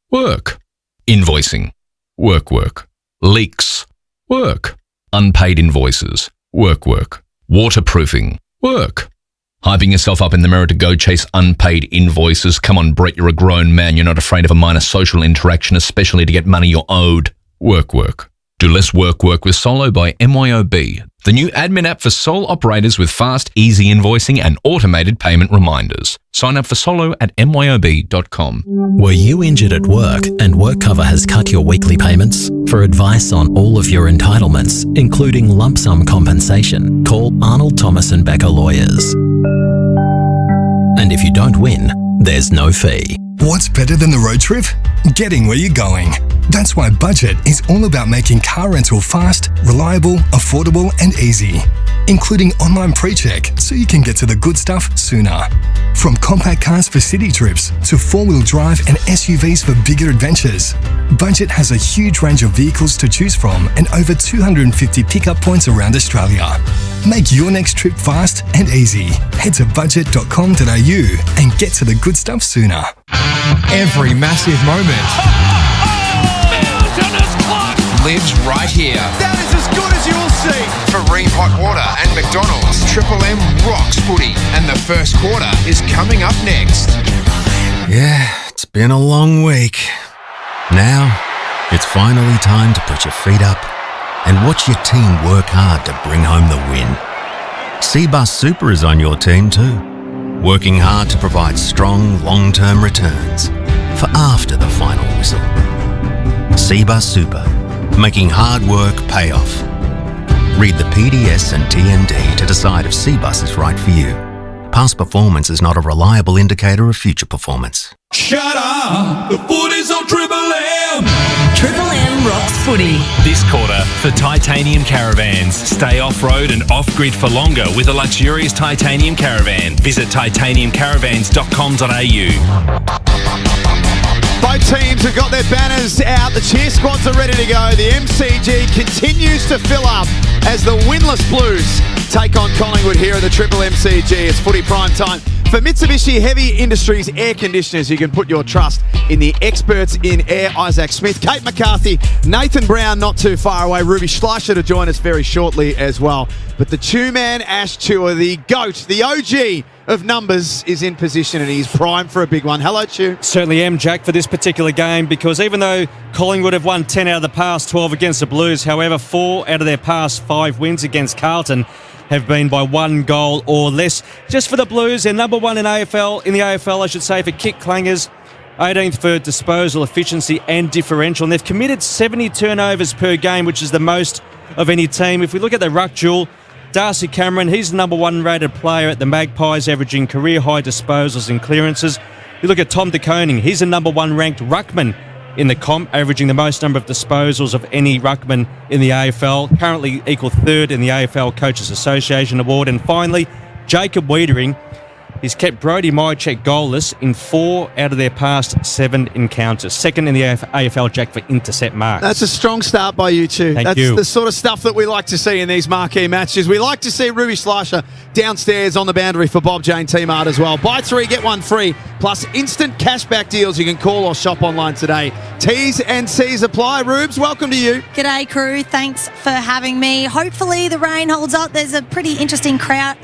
Work. Invoicing. Work. Leaks. Work. Unpaid invoices. Work. Waterproofing. Work. Hyping yourself up in the mirror to go chase unpaid invoices. Come on, Brett, you're a grown man. You're not afraid of a minor social interaction, especially to get money you're owed. Work. Do less work with Solo by MYOB, the new admin app for sole operators with fast, easy invoicing and automated payment reminders. Sign up for Solo at myob.com. Were you injured at work and work cover has cut your weekly payments? For advice on all of your entitlements, including lump sum compensation, call Arnold Thomas & Becker Lawyers. And if you don't win, there's no fee. What's better than the road trip? Getting where you're going. That's why Budget is all about making car rental fast, reliable, affordable and easy, including online pre-check so you can get to the good stuff sooner. From compact cars for city trips to four-wheel drive and SUVs for bigger adventures, Budget has a huge range of vehicles to choose from and over 250 pickup points around Australia. Make your next trip fast and easy. Head to budget.com.au and get to the good stuff sooner. Every massive moment lives right here. That is as good as you'll see. For Ream Hot Water and McDonald's, Triple M rocks footy, and the first quarter is coming up next. Yeah, it's been a long week. Now, it's finally time to put your feet up and watch your team work hard to bring home the win. Cbus Super is on your team too, working hard to provide strong long-term returns for after the final whistle. Cbus Super, making hard work pay off. Read the PDS and TND to decide if Cbus is right for you. Past performance is not a reliable indicator of future performance. Shut up! The footy's on Triple M! Triple M rocks footy. This quarter for titanium caravans. Stay off-road and off-grid for longer with a luxurious titanium caravan. Visit titaniumcaravans.com.au. Both teams have got their banners out. The cheer squads are ready to go. The MCG continues to fill up as the winless Blues take on Collingwood here at the Triple MCG. It's footy prime time For Mitsubishi Heavy Industries air conditioners, you can put your trust in the experts in air. Isaac Smith, Kate McCarthy, Nathan Brown not too far away, Ruby Schleicher to join us very shortly as well. But the two-man Ash Tour, the GOAT, the OG of numbers, is in position and he's primed for a big one. Hello, Chew. Certainly am, Jack, for this particular game, because even though Collingwood have won 10 out of the past 12 against the Blues, however, 4 out of their past 5 wins against Carlton have been by 1 goal or less. Just for the Blues, they're number 1 in the AFL, I should say, for kick clangers, 18th for disposal efficiency and differential, and they've committed 70 turnovers per game, which is the most of any team. If we look at the ruck duel, Darcy Cameron, he's the number 1 rated player at the Magpies, averaging career-high disposals and clearances. You look at Tom de Koning, he's the number 1 ranked ruckman in the comp, averaging the most number of disposals of any ruckman in the AFL, currently equal 3rd in the AFL Coaches Association Award. And finally, Jacob Wiedering, he's kept Brodie Mychek goalless in 4 out of their past 7 encounters. 2nd in the AFL, Jack, for intercept marks. That's a strong start by you two. Thank you. That's the sort of stuff that we like to see in these marquee matches. We like to see Ruby Schleicher downstairs on the boundary for Bob Jane T-Mart as well. Buy 3, get 1 free, plus instant cashback deals you can call or shop online today. T's and C's apply. Rubes, welcome to you. G'day, crew. Thanks for having me. Hopefully the rain holds up. There's a pretty interesting cloud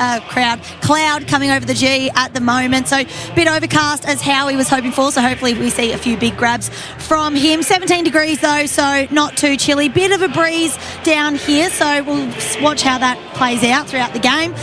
coming over the G at the moment, so a bit overcast as Howie was hoping for, so hopefully we see a few big grabs from him. 17 degrees though, so not too chilly. Bit of a breeze down here, so we'll watch how that plays out throughout the game.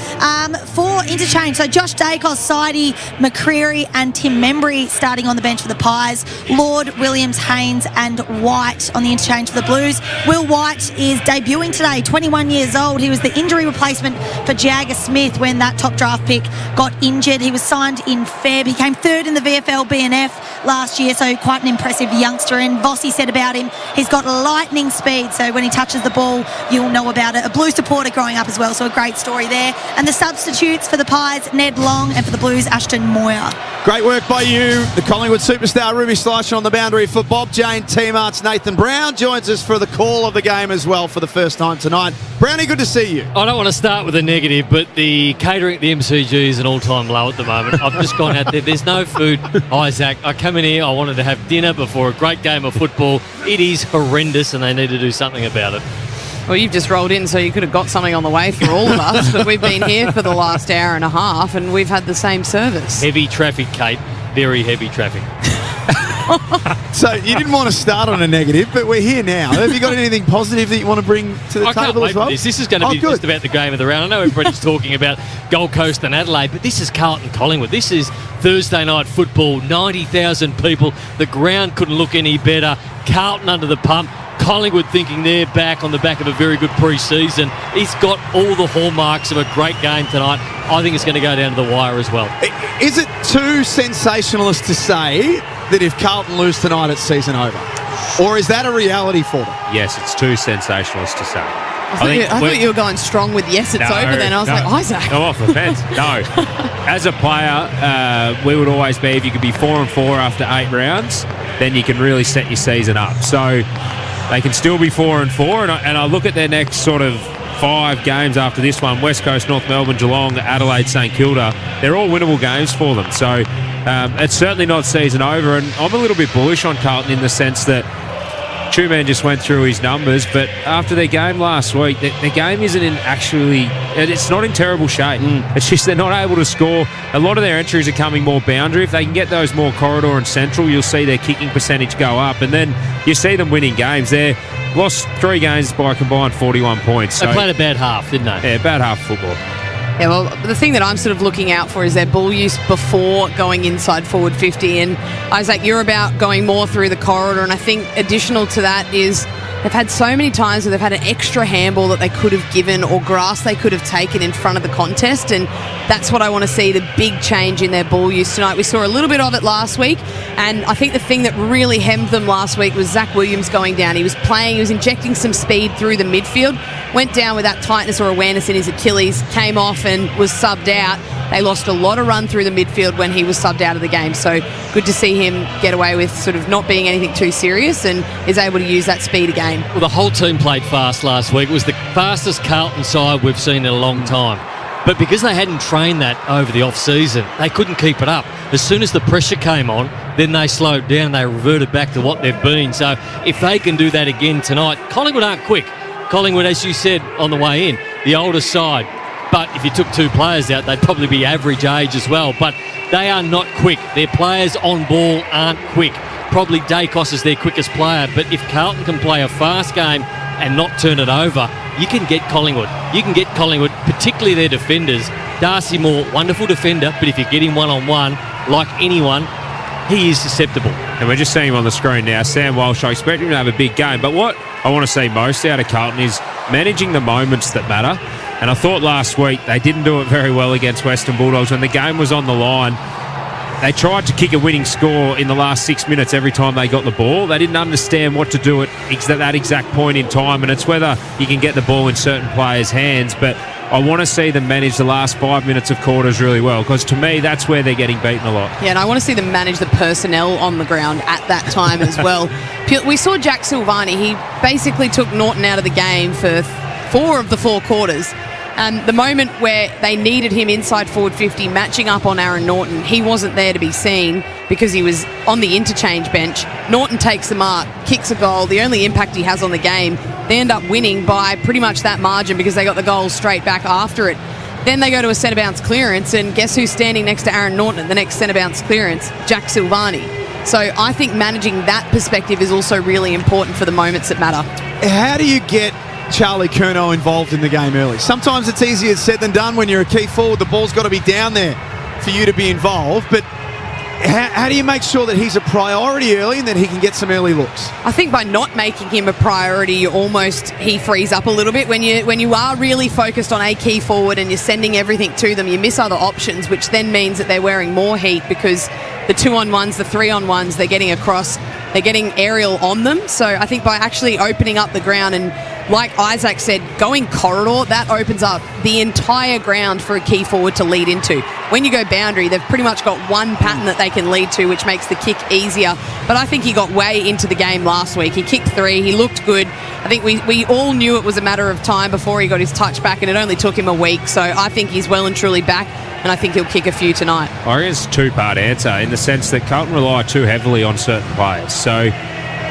For interchange, so Josh Dacos, Sidey, McCreary and Tim Membry starting on the bench for the Pies. Lord, Williams, Haynes and White on the interchange for the Blues. Will White is debuting today, 21 years old. He was the injury replacement for Jagger Smith when that top draft pick got injured. He was signed in Feb. He came 3rd in the VFL BNF last year, so quite an impressive youngster. And Vossi said about him, he's got lightning speed, so when he touches the ball, you'll know about it. A Blue supporter growing up as well, so a great story there. And the substitutes for the Pies, Ned Long, and for the Blues, Ashton Moyer. Great work by you. The Collingwood superstar Ruby Schleicher on the boundary for Bob Jane T-Mart's Nathan Brown joins us for the call of the game as well for the first time tonight. Brownie, good to see you. I don't want to start with a negative, but the catering at the MCG is an all-time low at the moment. I've just gone out there. There's no food. Isaac, I come in here, I wanted to have dinner before a great game of football. It is horrendous and they need to do something about it. Well, you've just rolled in, so you could have got something on the way for all of us, but we've been here for the last hour and a half and we've had the same service. Heavy traffic, Kate. Very heavy traffic. So you didn't want to start on a negative, but we're here now. Have you got anything positive that you want to bring to the table as well? This is going to be just about the game of the round. I know everybody's talking about Gold Coast and Adelaide, but this is Carlton Collingwood. This is Thursday night football, 90,000 people. The ground couldn't look any better. Carlton under the pump. Collingwood thinking they're back on the back of a very good pre-season. He's got all the hallmarks of a great game tonight. I think it's going to go down to the wire as well. Is it too sensationalist to say that if Carlton lose tonight, it's season over? Or is that a reality for them? Yes, it's too sensationalist to say. I thought you were going strong with yes, it's over then. I was like, Isaac. I'm off the fence. No. As a player, we would always be, if you could be 4-4 after 8 rounds, then you can really set your season up. So they can still be 4-4, and I look at their next sort of 5 games after this one: West Coast, North Melbourne, Geelong, Adelaide, St Kilda. They're all winnable games for them. So it's certainly not season over, and I'm a little bit bullish on Carlton in the sense that Two-Man just went through his numbers, but after their game last week, their game isn't it's not in terrible shape. It's just they're not able to score. A lot of their entries are coming more boundary. If they can get those more corridor and central, you'll see their kicking percentage go up, and then you see them winning games. They lost 3 games by a combined 41 points. They played a bad half, didn't they? Yeah, bad half football. Yeah, well, the thing that I'm sort of looking out for is their ball use before going inside forward 50. And Isaac, you're about going more through the corridor. And I think additional to that is they've had so many times where they've had an extra handball that they could have given or grass they could have taken in front of the contest. And that's what I want to see, the big change in their ball use tonight. We saw a little bit of it last week. And I think the thing that really hemmed them last week was Zach Williams going down. He was injecting some speed through the midfield, went down with that tightness or awareness in his Achilles, came off and was subbed out. They lost a lot of run through the midfield when he was subbed out of the game. So good to see him get away with sort of not being anything too serious and is able to use that speed again. Well, the whole team played fast last week. It was the fastest Carlton side we've seen in a long time. But because they hadn't trained that over the off-season, they couldn't keep it up. As soon as the pressure came on, then they slowed down. They reverted back to what they've been. So if they can do that again tonight, Collingwood aren't quick. Collingwood, as you said on the way in, the older side. But if you took 2 players out, they'd probably be average age as well. But they are not quick. Their players on ball aren't quick. Probably Dacos is their quickest player. But if Carlton can play a fast game and not turn it over, you can get Collingwood. You can get Collingwood, particularly their defenders. Darcy Moore, wonderful defender, but if you get him one-on-one, like anyone, he is susceptible. And we're just seeing him on the screen now. Sam Walsh, I expect him to have a big game. But what I want to see most out of Carlton is managing the moments that matter. And I thought last week they didn't do it very well against Western Bulldogs. When the game was on the line, they tried to kick a winning score in the last 6 minutes every time they got the ball. They didn't understand what to do at that exact point in time, and it's whether you can get the ball in certain players' hands. But I want to see them manage the last 5 minutes of quarters really well, because to me, that's where they're getting beaten a lot. Yeah, and I want to see them manage the personnel on the ground at that time as well. We saw Jack Silvani. He basically took Norton out of the game for 4 of the 4 quarters. The moment where they needed him inside forward 50, matching up on Aaron Norton, he wasn't there to be seen because he was on the interchange bench. Norton takes the mark, kicks a goal, the only impact he has on the game. They end up winning by pretty much that margin because they got the goal straight back after it. Then they go to a centre bounce clearance, and guess who's standing next to Aaron Norton at the next centre bounce clearance? Jack Silvani. So I think managing that perspective is also really important for the moments that matter. How do you get Charlie Curnow involved in the game early? Sometimes it's easier said than done when you're a key forward. The ball's got to be down there for you to be involved. But how do you make sure that he's a priority early and that he can get some early looks? I think by not making him a priority, he frees up a little bit. When you are really focused on a key forward and you're sending everything to them, you miss other options, which then means that they're wearing more heat because the 2-on-1s, the 3-on-1s, they're getting across, they're getting aerial on them. So I think by actually opening up the ground and, like Isaac said, going corridor, that opens up the entire ground for a key forward to lead into. When you go boundary, they've pretty much got one pattern that they can lead to, which makes the kick easier. But I think he got way into the game last week. He kicked 3, he looked good. I think we all knew it was a matter of time before he got his touch back, and it only took him a week. So I think he's well and truly back, and I think he'll kick a few tonight. I reckon it's a 2-part answer in the sense that Carlton rely too heavily on certain players. So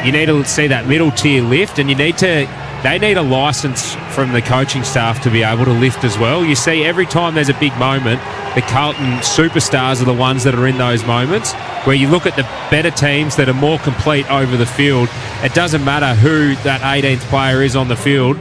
you need to see that middle tier lift, and they need a licence from the coaching staff to be able to lift as well. You see, every time there's a big moment, the Carlton superstars are the ones that are in those moments. Where you look at the better teams that are more complete over the field, it doesn't matter who that 18th player is on the field.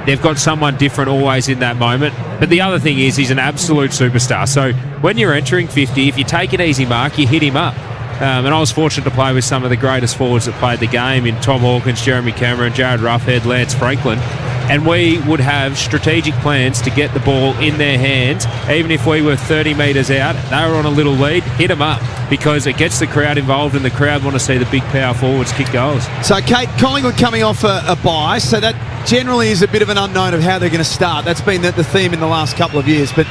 They've got someone different always in that moment. But the other thing is, he's an absolute superstar. So when you're entering 50, if you take an easy mark, you hit him up. And I was fortunate to play with some of the greatest forwards that played the game in Tom Hawkins, Jeremy Cameron, Jared Roughhead, Lance Franklin. And we would have strategic plans to get the ball in their hands. Even if we were 30 metres out, they were on a little lead, hit them up, because it gets the crowd involved and the crowd want to see the big power forwards kick goals. So, Kate, Collingwood coming off a bye, so that generally is a bit of an unknown of how they're going to start. That's been the theme in the last couple of years. But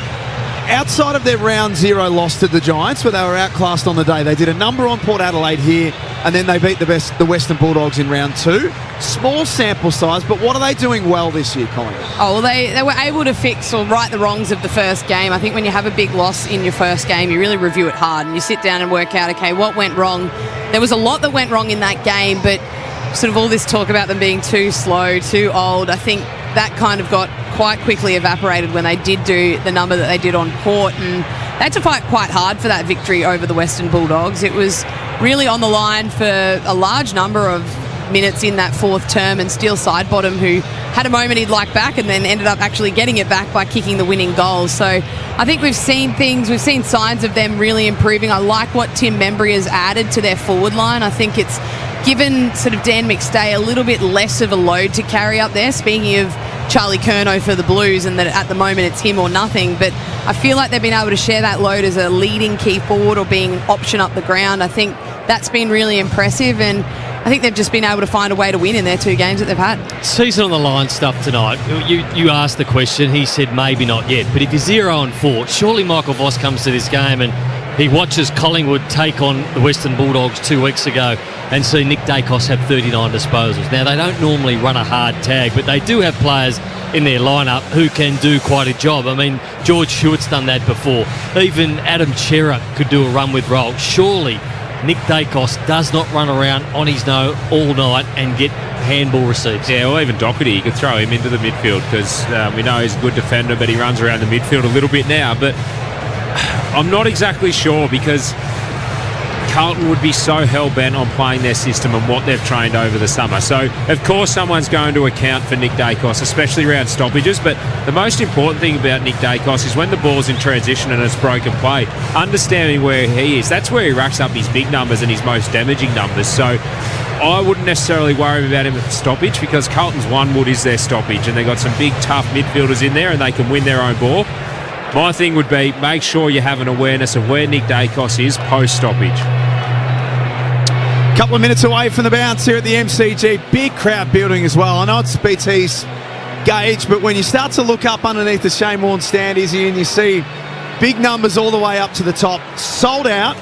outside of their round 0 loss to the Giants, where they were outclassed on the day, they did a number on Port Adelaide here, and then they beat the Western Bulldogs in round 2. Small sample size, but what are they doing well this year, Collingwood? Oh, well, they were able to fix or right the wrongs of the first game. I think when you have a big loss in your first game, you really review it hard and you sit down and work out, okay, what went wrong? There was a lot that went wrong in that game, but sort of all this talk about them being too slow, too old, I think that kind of got quite quickly evaporated when they did do the number that they did on Port, and they had to fight quite hard for that victory over the Western Bulldogs. It was really on the line for a large number of minutes in that fourth term, and Steele Sidebottom, who had a moment he'd like back and then ended up actually getting it back by kicking the winning goal. So I think we've seen signs of them really improving. I like what Tim Membry has added to their forward line. I think it's given sort of Dan McStay a little bit less of a load to carry up there, speaking of Charlie Curnow for the Blues, and that at the moment it's him or nothing. But I feel like they've been able to share that load as a leading key forward or being an option up the ground. I think that's been really impressive, and I think they've just been able to find a way to win in their 2 games that they've had. Season on the line stuff tonight. You asked the question, he said maybe not yet. But if you're 0-4, surely Michael Voss comes to this game and he watches Collingwood take on the Western Bulldogs 2 weeks ago and see Nick Dacos have 39 disposals. Now, they don't normally run a hard tag, but they do have players in their lineup who can do quite a job. I mean, George Hewitt's done that before. Even Adam Chera could do a run with roll. Surely Nick Dacos does not run around on his nose all night and get handball receives. Yeah, well, even Doherty, you could throw him into the midfield because we know he's a good defender, but he runs around the midfield a little bit now. But I'm not exactly sure because Carlton would be so hell-bent on playing their system and what they've trained over the summer. So, of course, someone's going to account for Nick Dacos, especially around stoppages. But the most important thing about Nick Dacos is when the ball's in transition and it's broken play, understanding where he is. That's where he racks up his big numbers and his most damaging numbers. So I wouldn't necessarily worry about him at stoppage because Carlton's one wood is their stoppage and they've got some big, tough midfielders in there and they can win their own ball. My thing would be make sure you have an awareness of where Nick Dacos is post-stoppage. Couple of minutes away from the bounce here at the MCG. Big crowd building as well. I know it's BT's gauge, but when you start to look up underneath the Shane Warne stand, Izzy, and you see big numbers all the way up to the top, sold out.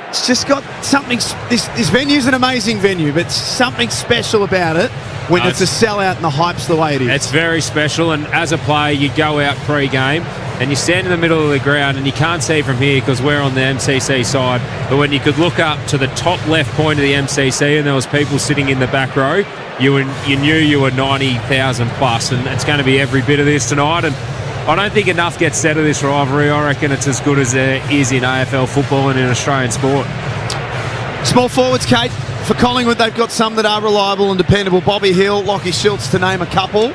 It's just got something. This venue's an amazing venue, but something special about it when it's a sellout and the hype's the way it is. It's very special, and as a player, you go out pre-game and you stand in the middle of the ground and you can't see from here because we're on the MCC side, but when you could look up to the top left point of the MCC and there was people sitting in the back row, you knew you were 90,000 plus, and it's going to be every bit of this tonight. And I don't think enough gets said of this rivalry. I reckon it's as good as there is in AFL football and in Australian sport. Small forwards, Kate. For Collingwood, they've got some that are reliable and dependable. Bobby Hill, Lockie Schultz, to name a couple.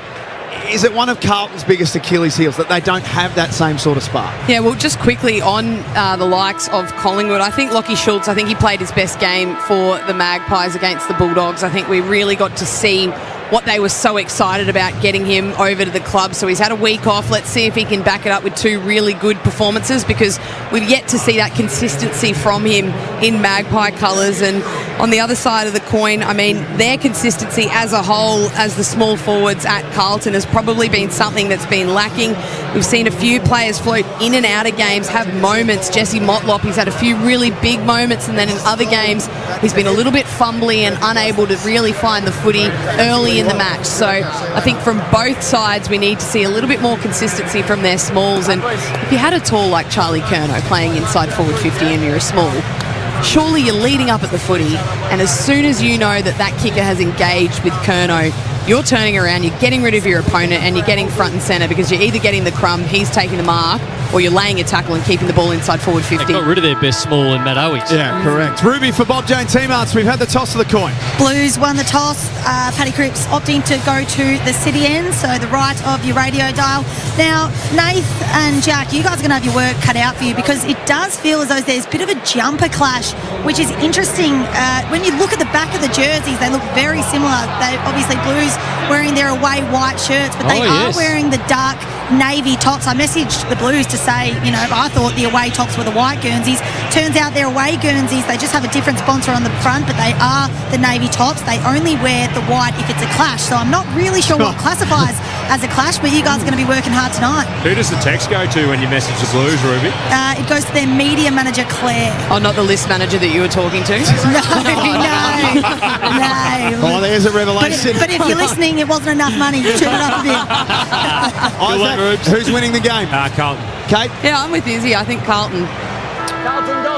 Is it one of Carlton's biggest Achilles heels that they don't have that same sort of spark? Yeah, well, just quickly on the likes of Collingwood, I think Lockie Schultz, I think he played his best game for the Magpies against the Bulldogs. I think we really got to see what they were so excited about getting him over to the club. So he's had a week off. Let's see if he can back it up with two really good performances because we've yet to see that consistency from him in Magpie colours. And on the other side of the coin, I mean, their consistency as a whole as the small forwards at Carlton has probably been something that's been lacking. We've seen a few players float in and out of games, have moments. Jesse Motlop, he's had a few really big moments, and then in other games he's been a little bit fumbly and unable to really find the footy early in the match. So I think from both sides we need to see a little bit more consistency from their smalls. And if you had a tall like Charlie Curnow playing inside forward 50 and you're a small, surely you're leading up at the footy, and as soon as you know that that kicker has engaged with Curnow, you're turning around, you're getting rid of your opponent, and you're getting front and centre because you're either getting the crumb, he's taking the mark, or you're laying a tackle and keeping the ball inside forward 50. They got rid of their best small in Matt Owens. Yeah, correct. Ruby for Bob Jane Teamarts. We've had the toss of the coin. Blues won the toss. Paddy Cripps opting to go to the city end, so the right of your radio dial. Now, Nath and Jack, you guys are going to have your work cut out for you because it does feel as though there's a bit of a jumper clash, which is interesting. When you look at the back of the jerseys, they look very similar. They obviously Blues wearing their away white shirts, but they are wearing the dark navy tops. I messaged the Blues to say, you know, I thought the away tops were the white Guernseys. Turns out they're away Guernseys. They just have a different sponsor on the front, but they are the navy tops. They only wear the white if it's a clash. So I'm not really sure what classifies as a clash, but you guys are going to be working hard tonight. Who does the text go to when you message the Blues, Ruby? It goes to their media manager, Claire. Oh, not the list manager that you were talking to? No. Oh, there's a revelation. But if you're listening, it wasn't enough money. Turn it up a bit. Isaac, who's winning the game? Carlton. Kate? Yeah, I'm with Izzy. I think Carlton.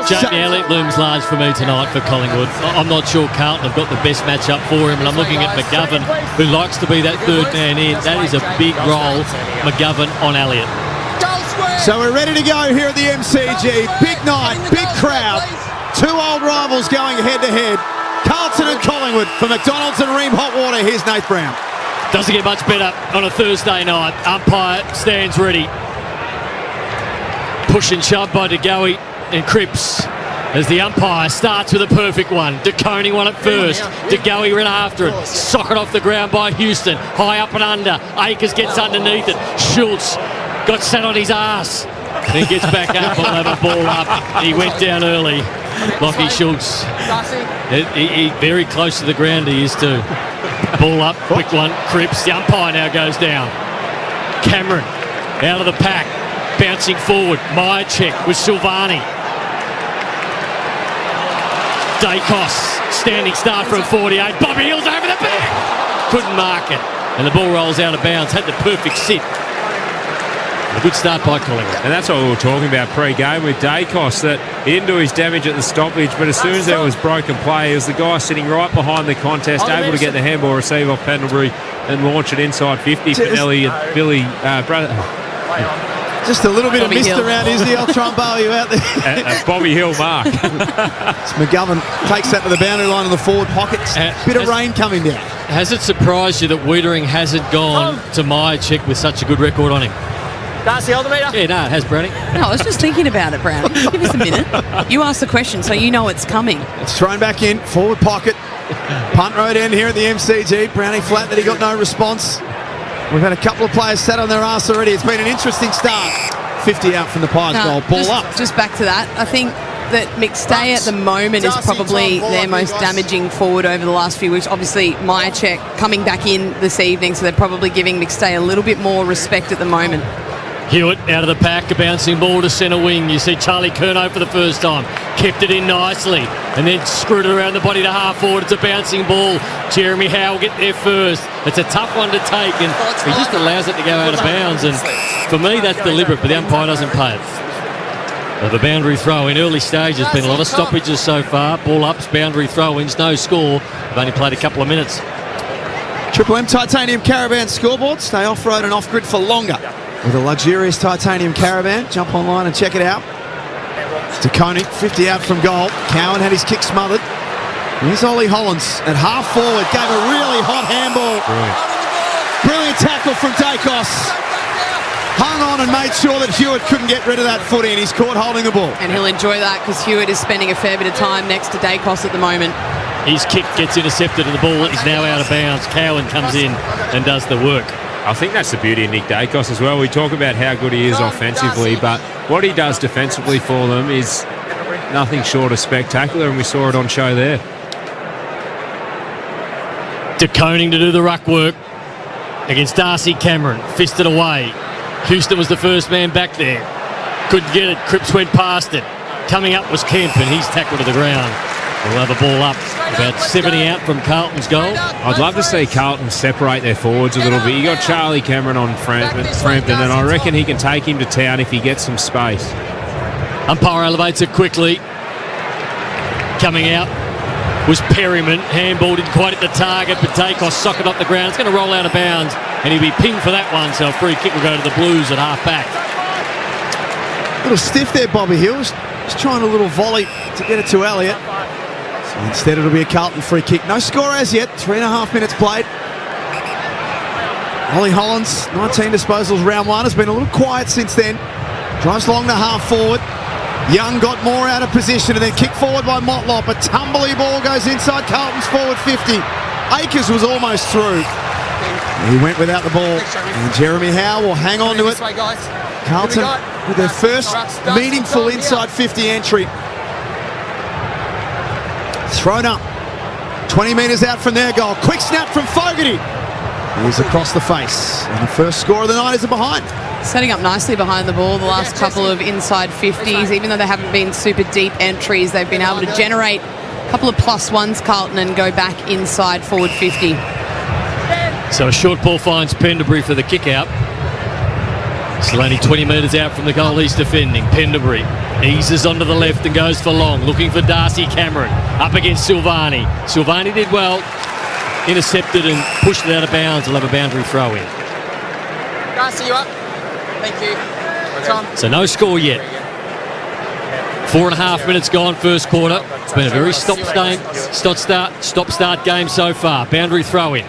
Jamie Elliott looms large for me tonight for Collingwood. I'm not sure Carlton have got the best matchup for him, and I'm looking at McGovern, who likes to be that third man in. That is a big role, McGovern on Elliott. So we're ready to go here at the MCG. Big night, big crowd. Two old rivals going head-to-head. Carlton and Collingwood for McDonald's and Ream Hot Water. Here's Nate Brown. Doesn't get much better on a Thursday night. Umpire stands ready. Push and shove by De Goey and Cripps as the umpire starts with a perfect one. De Coney won it first. De Goey ran after it. Socket off the ground by Houston. High up and under. Akers gets underneath it. Schultz got sat on his ass. Then gets back up and have a ball up. He went down early. Lockie Schultz. He very close to the ground he is too. Ball up, quick one. Cripps. The umpire now goes down. Cameron out of the pack. Bouncing forward. Myercheck with Silvani. Dacos, standing start from 48. Bobby Hill's over the back. Couldn't mark it. And the ball rolls out of bounds. Had the perfect sit. A good start by Collingwood. And that's what we were talking about pre-game with Dacos, that he didn't do his damage at the stoppage, but as soon as there was broken play, it was the guy sitting right behind the contest, able to get the handball receive off Pendlebury and launch it inside 50. Pinelli and Billy... Just a little bit Bobby of mist Hill. around, isn't he? I'll try and bail you out there. Bobby Hill mark. McGovern takes that to the boundary line in the forward pocket. Bit of rain coming down. Has it surprised you that Wiedering hasn't gone to Myercheck with such a good record on him? Darcy, hold the meter. Yeah, no, it has, Brownie. No, I was just thinking about it, Brownie. Give us a minute. You asked the question, so you know it's coming. It's thrown back in, forward pocket. Punt road end here at the MCG. Brownie flat that he got no response. We've had a couple of players sat on their arse already. It's been an interesting start. 50 out from the Pies goal. Ball up. Just back to that. I think that McStay at the moment is probably their most damaging forward over the last few weeks. Obviously, Myercheck coming back in this evening, so they're probably giving McStay a little bit more respect at the moment. Hewitt out of the pack, a bouncing ball to centre wing. You see Charlie Curnow for the first time. Kept it in nicely and then screwed it around the body to half forward. It's a bouncing ball. Jeremy Howe will get there first. It's a tough one to take and he just allows it to go out of bounds. And for me, that's deliberate, but the umpire doesn't pay it. Of a boundary throw in early stages. Been a lot of stoppages so far. Ball ups, boundary throw-ins, no score. They've only played a couple of minutes. Triple M Titanium Caravan scoreboard. Stay off-road and off-grid for longer with a luxurious titanium caravan. Jump online and check it out. To Koenig, 50 out from goal. Cowan had his kick smothered. Here's Ollie Hollins at half forward. Gave a really hot handball. Brilliant tackle from Dacos. Hung on and made sure that Hewitt couldn't get rid of that footy, and he's caught holding the ball. And he'll enjoy that because Hewitt is spending a fair bit of time next to Dacos at the moment. His kick gets intercepted and the ball is now out of bounds. Cowan comes in and does the work. I think that's the beauty of Nick Dacos as well. We talk about how good he is offensively, but what he does defensively for them is nothing short of spectacular, and we saw it on show there. De Koning to do the ruck work against Darcy Cameron. Fisted away. Houston was the first man back there. Couldn't get it. Cripps went past it. Coming up was Kemp, and he's tackled to the ground. We'll have a ball up. About 70 out from Carlton's goal. I'd love to see Carlton separate their forwards a little bit. You got Charlie Cameron on Frampton, and I reckon he can take him to town if he gets some space. Umpire elevates it quickly. Coming out was Perryman. Handball didn't quite hit the target, but Dacos socket off the ground. It's going to roll out of bounds, and he'll be pinged for that one, so a free kick will go to the Blues at half back. A little stiff there, Bobby Hills. Just trying a little volley to get it to Elliott. So instead, it'll be a Carlton free kick. No score as yet. 3.5 minutes played. Ollie Hollins, 19 disposals round one. Has been a little quiet since then. Drives long to half forward. Young got more out of position and then kicked forward by Motlop. A tumbly ball goes inside Carlton's forward 50. Akers was almost through. He went without the ball. And Jeremy Howe will hang on to it. Carlton with their first meaningful inside 50 entry. Thrown up. 20 metres out from their goal. Quick snap from Fogarty. He's across the face. And the first score of the night is behind. Setting up nicely behind the ball the last couple of inside 50s. Even though they haven't been super deep entries, they've been able to generate a couple of +1s, Carlton, and go back inside forward 50. So a short ball finds Pendlebury for the kick out. Still only 20 metres out from the goal he's defending. Pendlebury eases onto the left and goes for long, looking for Darcy Cameron. Up against Silvani. Silvani did well. Intercepted and pushed it out of bounds. He'll have a boundary throw in. Darcy, you up? Thank you. Tom. So no score yet. 4.5 minutes gone, first quarter. It's been a very stop-start game so far. Boundary throw in.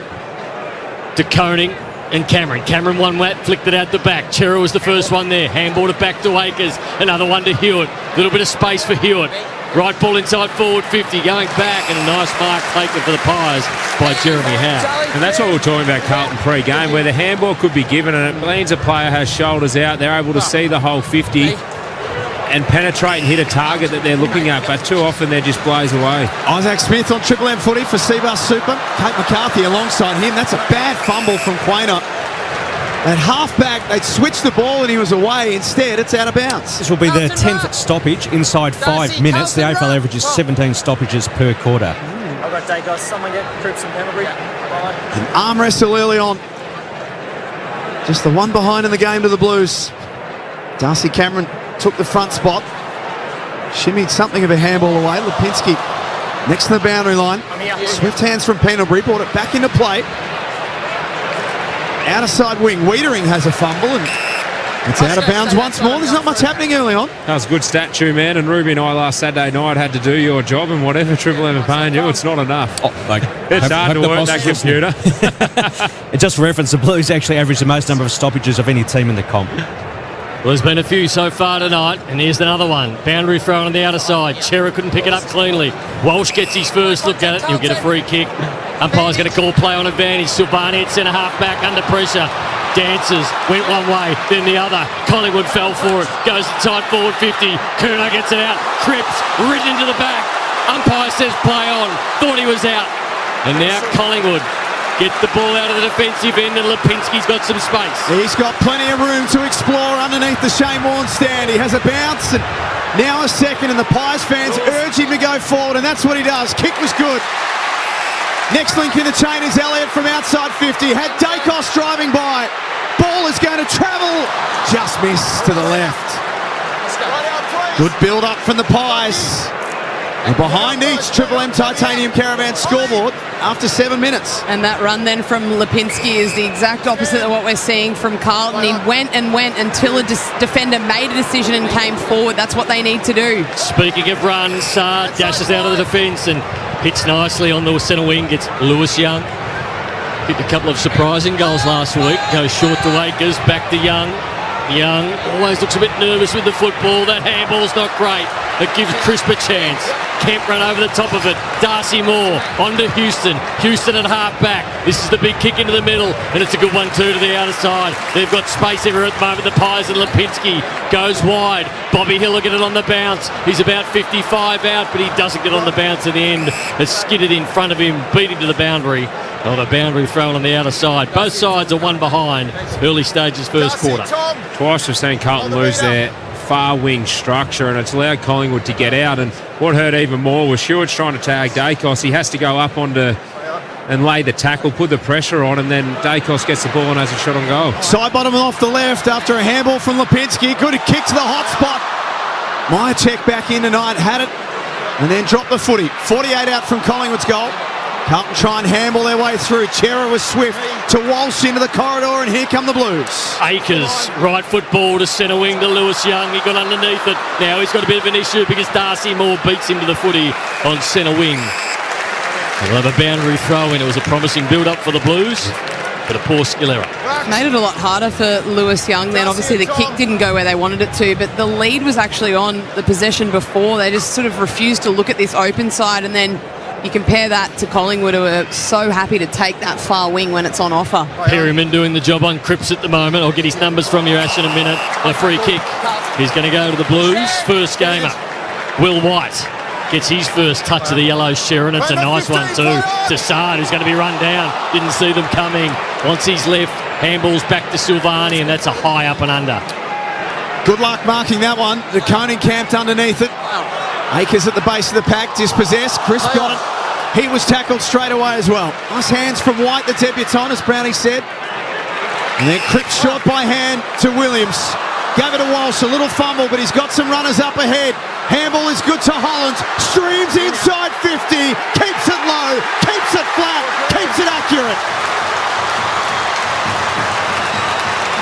De Koning and Cameron. Cameron one wet, flicked it out the back. Chera was the first one there. Handballed it back to Akers. Another one to Hewitt. A little bit of space for Hewitt. Right ball inside forward 50. Going back and a nice mark taken for the Pies by Jeremy Howe. And that's what we were talking about Carlton pre-game, where the handball could be given and it means a player has shoulders out. They're able to see the whole 50 and penetrate and hit a target that they're looking at, but too often they're just blaze away. Isaac Smith on Triple M footy for Seabus Super. Kate McCarthy alongside him. That's a bad fumble from Quainer. That halfback, they'd switched the ball and he was away. Instead, it's out of bounds. This will be their 10th stoppage inside 5 minutes. The AFL average is 17 stoppages per quarter. I've got Dacos. Someone get Cripps and Pendlebury. An arm wrestle early on. Just the one behind in the game to the Blues. Darcy Cameron took the front spot. Shimmied something of a handball away. Lipinski next to the boundary line. Swift hands from Pendlebury. Brought it back into play. Outer side wing. Wiedering has a fumble and it's out of bounds once more. There's not much happening early on. That was good stat too, man. And Ruby and I last Saturday night had to do your job, and whatever Triple M are paying you, it's not enough. It's hard to work that computer. It just referenced the Blues actually average the most number of stoppages of any team in the comp. Well, there's been a few so far tonight, and here's another one. Boundary thrown on the outer side. Chera couldn't pick it up cleanly. Walsh gets his first look at it, and he'll get a free kick. Umpire's going to call play on advantage. Silvani at centre half back under pressure. Dances, went one way, then the other. Collingwood fell for it. Goes inside forward 50. Curnow gets it out. Cripps ridden into the back. Umpire says play on. Thought he was out. And now Collingwood get the ball out of the defensive end, and Lipinski's got some space. He's got plenty of room to explore underneath the Shane Warne stand. He has a bounce and now a second, and the Pies fans urge him to go forward, and that's what he does. Kick was good. Next link in the chain is Elliott from outside 50. Had Dacos driving by. Ball is going to travel. Just missed to the left. Good build-up from the Pies. And behind each Triple M Titanium Caravan scoreboard after 7 minutes. And that run then from Lipinski is the exact opposite of what we're seeing from Carlton. He went until a defender made a decision and came forward. That's what they need to do. Speaking of runs, dashes out of the defence and hits nicely on the centre wing. Gets Lewis Young. Hit a couple of surprising goals last week. Goes short to Akers, back to Young. Young always looks a bit nervous with the football. That handball's not great. It gives Crisp a chance. Kemp run over the top of it. Darcy Moore on to Houston. Houston at half back. This is the big kick into the middle, and it's a good one too to the outer side. They've got space everywhere at the moment. The Pies and Lipinski goes wide. Bobby Hill will get it on the bounce. He's about 55 out, but he doesn't get on the bounce at the end. It's skidded in front of him, beat him to the boundary. Oh, the boundary thrown on the outer side. Both sides are one behind. Early stages first quarter. Twice we've seen Carlton lose their far wing structure, and it's allowed Collingwood to get out. And what hurt even more was Stewart's trying to tag Dacos. He has to go up onto and lay the tackle, put the pressure on, and then Dacos gets the ball and has a shot on goal. Side bottom off the left after a handball from Lipinski. Good kick to the hot spot. Myercheck back in tonight, had it, and then dropped the footy. 48 out from Collingwood's goal. Carlton try and handball their way through. Chera was swift to Walsh into the corridor, and here come the Blues. Akers, right foot ball to centre wing to Lewis Young. He got underneath it. Now he's got a bit of an issue because Darcy Moore beats him to the footy on centre wing. They'll have a boundary throw in. It was a promising build-up for the Blues, but a poor skill error. Made it a lot harder for Lewis Young then. Obviously the kick didn't go where they wanted it to, but the lead was actually on the possession before. They just sort of refused to look at this open side, and then you compare that to Collingwood, who are so happy to take that far wing when it's on offer. Perryman doing the job on Cripps at the moment. I'll get his numbers from you, Ash, in a minute. A free kick. He's going to go to the Blues. First gamer. Will White gets his first touch of the yellow Sharon. It's a nice one too. Tassard, who's going to be run down. Didn't see them coming. Once he's left, handballs back to Silvani, and that's a high up and under. Good luck marking that one. The Coney camped underneath it. Akers at the base of the pack, dispossessed. Chris got it. He was tackled straight away as well. Nice hands from White, the debutant, as Brownie said. And then Cripps short by hand to Williams. Gave it to Walsh, a little fumble, but he's got some runners up ahead. Handball is good to Holland. Streams inside 50. Keeps it low. Keeps it flat. Keeps it accurate.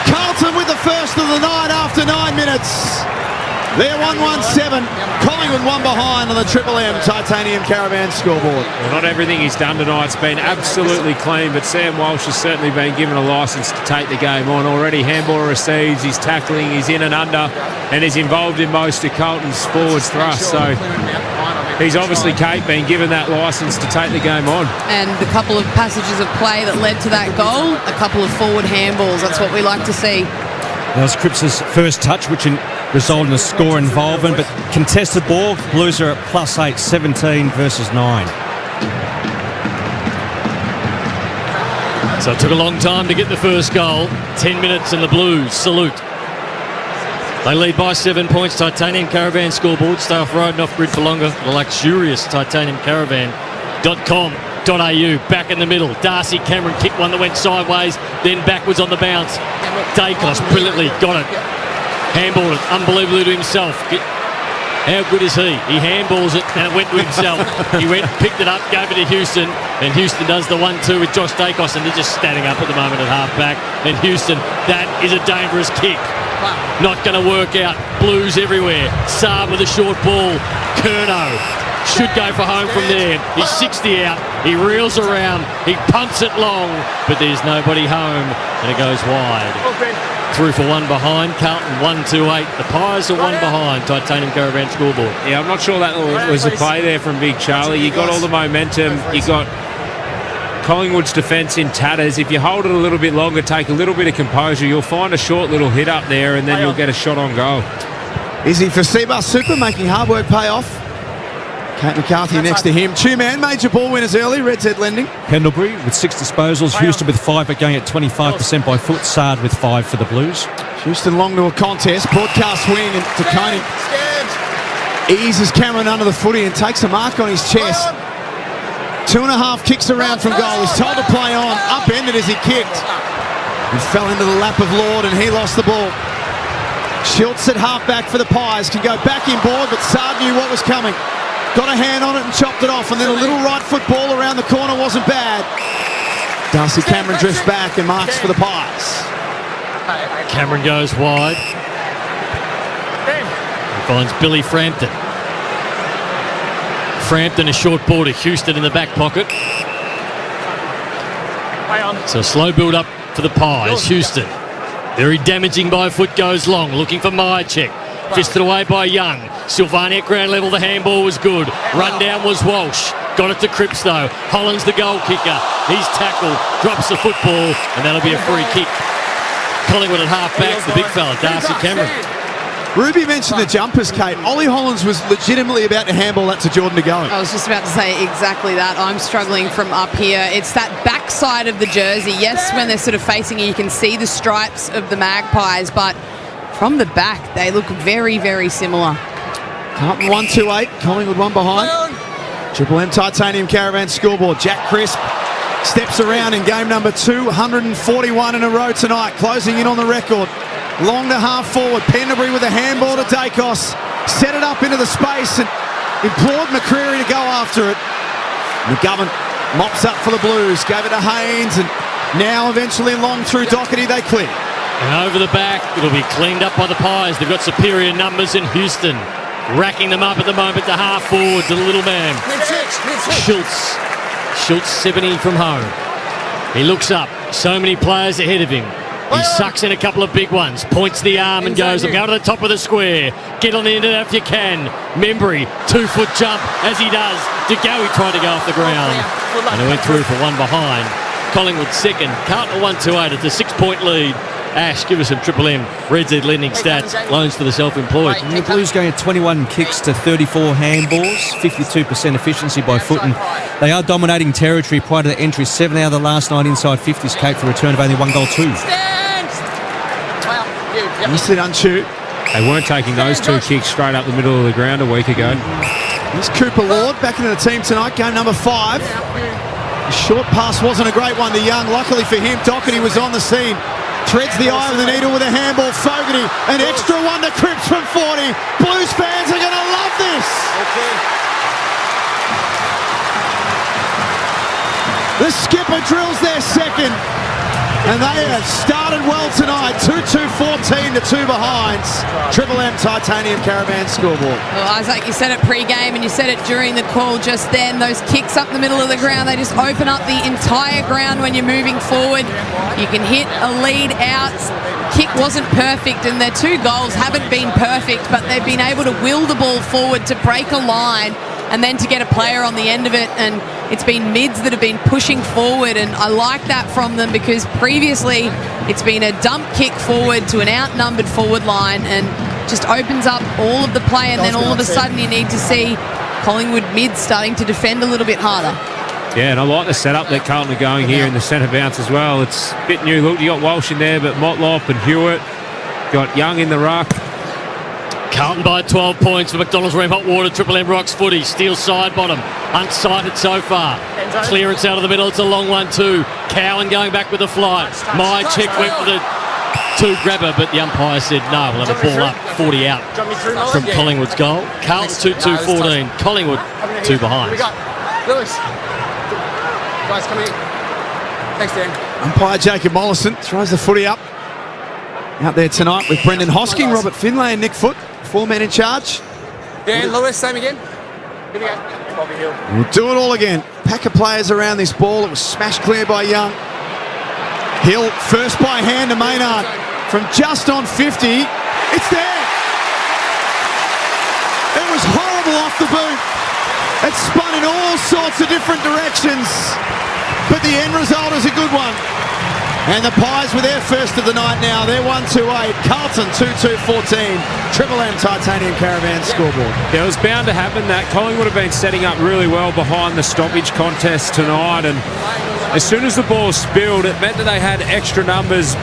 Carlton with the first of the night after 9 minutes. They're 1-1-7. Collingwood one behind on the Triple M Titanium Caravan scoreboard. Well, not everything he's done tonight's been absolutely clean, but Sam Walsh has certainly been given a licence to take the game on already. Handball receives, he's tackling, he's in and under, and he's involved in most of Carlton's forwards thrust. So he's obviously, Kate, been given that licence to take the game on. And the couple of passages of play that led to that goal, a couple of forward handballs. That's what we like to see. That was Cripps' first touch, which resulted in a score involvement, but contested ball, Blues are at +8, 17 versus 9. So it took a long time to get the first goal. 10 minutes and the Blues salute. They lead by 7 points. Titanium Caravan scoreboard. Stay off road and off grid for longer. The luxurious titaniumcaravan.com.au. Back in the middle. Darcy Cameron kicked one that went sideways, then backwards on the bounce. Dacos brilliantly got it. Handballed it unbelievably to himself. How good is he? He handballs it and it went to himself. He went, picked it up, gave it to Houston, and Houston does the 1-2 with Josh Dacos, and they're just standing up at the moment at half-back. And Houston, that is a dangerous kick. Not going to work out. Blues everywhere. Saab with a short ball. Curnow should go for home from there. He's 60 out. He reels around. He pumps it long, but there's nobody home, and it goes wide. Through for one behind. Carlton 1-2-8. The Pies are one behind. Titanium Caravan scoreboard. Yeah, I'm not sure that was a play there from Big Charlie. You got all the momentum. You got Collingwood's defence in tatters. If you hold it a little bit longer, take a little bit of composure, you'll find a short little hit up there, and then you'll get a shot on goal. Izzy for Seabus Super, making hard work pay off. Kate McCarthy next to him. Two-man, major ball winners early. Reds Head Lending. Pendlebury with 6 disposals. Houston with 5, but going at 25% by foot. Sard with 5 for the Blues. Houston long to a contest. Broadcast swing and to Coney. Eases Cameron under the footy and takes a mark on his chest. 2.5 kicks around from goal. He's told to play on. Upended as he kicked. He fell into the lap of Lord and he lost the ball. Schultz at halfback for the Pies. Can go back inboard, but Sard knew what was coming. Got a hand on it and chopped it off, and then a little right foot ball around the corner wasn't bad. Darcy Cameron drifts back and marks for the Pies. Cameron goes wide. He finds Billy Frampton. Frampton a short ball to Houston in the back pocket. So a slow build up for the Pies. Houston. Very damaging by foot, goes long, looking for Myercheck. Fisted away by Young. Sylvania at ground level, the handball was good. Run down was Walsh. Got it to Cripps though. Holland's the goal kicker. He's tackled, drops the football, and that'll be a free kick. Collingwood at half back, the big fella, Darcy Cameron. Ruby mentioned the jumpers, Kate. Ollie Hollands was legitimately about to handball that to Jordan De Goey. I was just about to say exactly that. I'm struggling from up here. It's that backside of the jersey. Yes, when they're sort of facing you, you can see the stripes of the Magpies, but from the back, they look very, very similar. Carlton 1-2-8, Collingwood one behind. Triple M Titanium Caravan scoreboard. Jack Crisp steps around in game number 241 in a row tonight, closing in on the record. Long to half forward. Pendlebury with a handball to Dacos. Set it up into the space and implored McCreary to go after it. McGovern mops up for the Blues. Gave it to Haynes, and now eventually long through Doherty they clear. And over the back, it'll be cleaned up by the Pies. They've got superior numbers in Houston. Racking them up at the moment to half forward to the little man. Schultz. Schultz 70 from home. He looks up. So many players ahead of him. He sucks in a couple of big ones. Points the arm and goes, I'm going to the top of the square. Get on the end of that if you can. Membry, 2-foot jump as he does. De Goey tried to go off the ground. And he went through for one behind. Collingwood second. Carlton 1-2-8. It's a 6-point lead. Ash, give us some Triple M Red Z lending stats, loans for the self-employed. And the Blues going at 21 kicks to 34 handballs, 52% efficiency by foot, and they are dominating territory prior to the entry. 7 out of the last 9 inside 50s, Kate, for a return of only 1 goal 2. Missed it unchewed. They weren't taking those 2 kicks straight up the middle of the ground a week ago. Here's Cooper Lord back into the team tonight, game number 5. The short pass wasn't a great one to Young. Luckily for him, Doherty was on the scene. Threads the eye of the needle with a handball. Fogarty, an extra one to Cripps from 40. Blues fans are going to love this. The skipper drills their second. And they have started well tonight. 2-2-14 to 2 behinds. Triple M Titanium Caravan scoreboard. Well, Isaac, you said it pre-game and you said it during the call just then. Those kicks up the middle of the ground, they just open up the entire ground when you're moving forward. You can hit a lead out. Kick wasn't perfect, and their 2 goals haven't been perfect, but they've been able to will the ball forward to break a line and then to get a player on the end of it. And it's been mids that have been pushing forward, and I like that from them because previously it's been a dump kick forward to an outnumbered forward line and just opens up all of the play, and then all of a sudden you need to see Collingwood mids starting to defend a little bit harder. Yeah, and I like the setup that Carlton are going here in the centre bounce as well. It's a bit new look. You got Walsh in there, but Motlop and Hewitt. Got Young in the ruck. Carlton by 12 points for McDonald's Red Hot Water. Triple M Rocks footy. Steel side bottom. Unsighted so far. Clearance out of the middle. It's a long one too. Cowan going back with the flight. My check went for the two grabber, but the umpire said no. We'll have a ball up. 40 out from Collingwood's goal. Carlton 2-2-14. Collingwood 2 behind. Lewis. Guys, come here. Thanks, Dan. Umpire Jacob Mollison throws the footy up. Out there tonight with Brendan Hosking, Robert Finlay and Nick Foote. 4 men in charge. Dan, Lewis, same again. Here we go. Bobby Hill. We'll do it all again. Pack of players around this ball. It was smashed clear by Young. Hill first by hand to Maynard from just on 50. It's there. It was horrible off the boot. It spun in all sorts of different directions, but the end result is a good one. And the Pies were their first of the night now. They're 1-2-8. Carlton 2-2-14. Triple M Titanium Caravan scoreboard. Yeah, it was bound to happen that. Collingwood have been setting up really well behind the stoppage contest tonight, and as soon as the ball spilled, it meant that they had extra numbers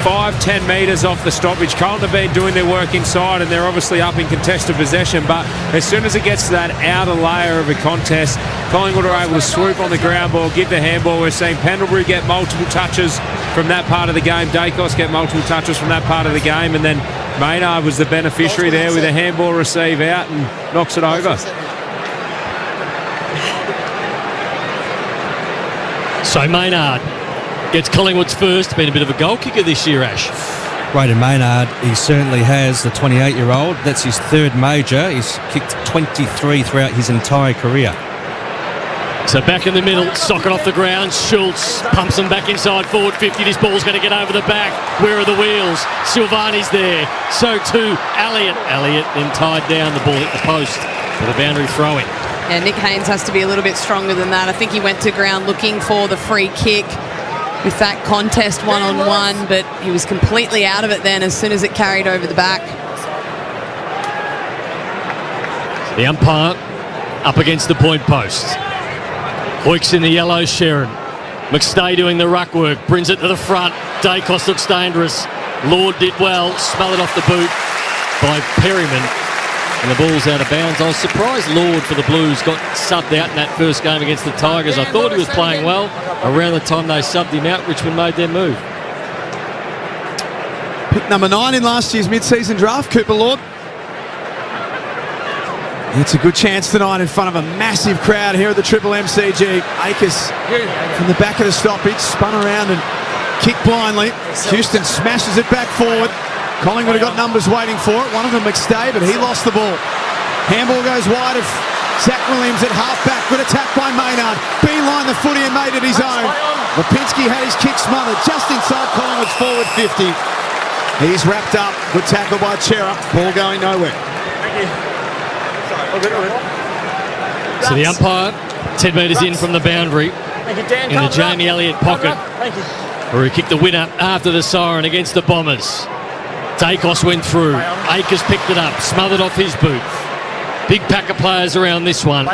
5-10 metres off the stoppage. Carlton have been doing their work inside, and they're obviously up in contested possession, but as soon as it gets to that outer layer of a contest, Collingwood are able to swoop on the ground ball, give the handball. We're seeing Pendlebury get multiple touches from that part of the game. Dacos get multiple touches from that part of the game, and then Maynard was the beneficiary there with a handball receive out and knocks it over. So Maynard gets Collingwood's first. Been a bit of a goal kicker this year, Ash. Brayden Maynard, he certainly has, the 28-year-old. That's his third major. He's kicked 23 throughout his entire career. So back in the middle, socket off the ground. Schultz pumps them back inside forward 50. This ball's going to get over the back. Where are the wheels? Silvani's there. So too Elliott. Elliott then tied down. The ball hit the post with a boundary throw-in. Yeah, Nick Haynes has to be a little bit stronger than that. I think he went to ground looking for the free kick with that contest one-on-one, but he was completely out of it then as soon as it carried over the back. The umpire up against the point post. Hoyks in the yellow, Sharon. McStay doing the ruck work, brings it to the front. Dacos looks dangerous. Lord did well, smothered off the boot by Perryman. And the ball's out of bounds. I was surprised Lord for the Blues got subbed out in that first game against the Tigers. I thought he was playing well. Around the time they subbed him out, Richmond made their move. Pick number 9 in last year's mid-season draft, Cooper Lord. It's a good chance tonight in front of a massive crowd here at the Triple MCG. Akers from the back of the stoppage, spun around and kicked blindly. Houston smashes it back forward. Collingwood have got numbers waiting for it. One of them McStay, but he lost the ball. Handball goes wide of Zach Williams at half-back. Good attack by Maynard. Beeline the footy and made it his own. Lipinski had his kick smothered just inside Collingwood's forward 50. He's wrapped up. Good tackle by Chera. Ball going nowhere. Thank you. So the umpire, 10 metres in from the boundary, Thank you, Dan. in the Jamie Elliott pocket, Thank you. where he kicked the winner after the siren against the Bombers. Dacos went through. Akers picked it up, smothered off his boot. Big pack of players around this one.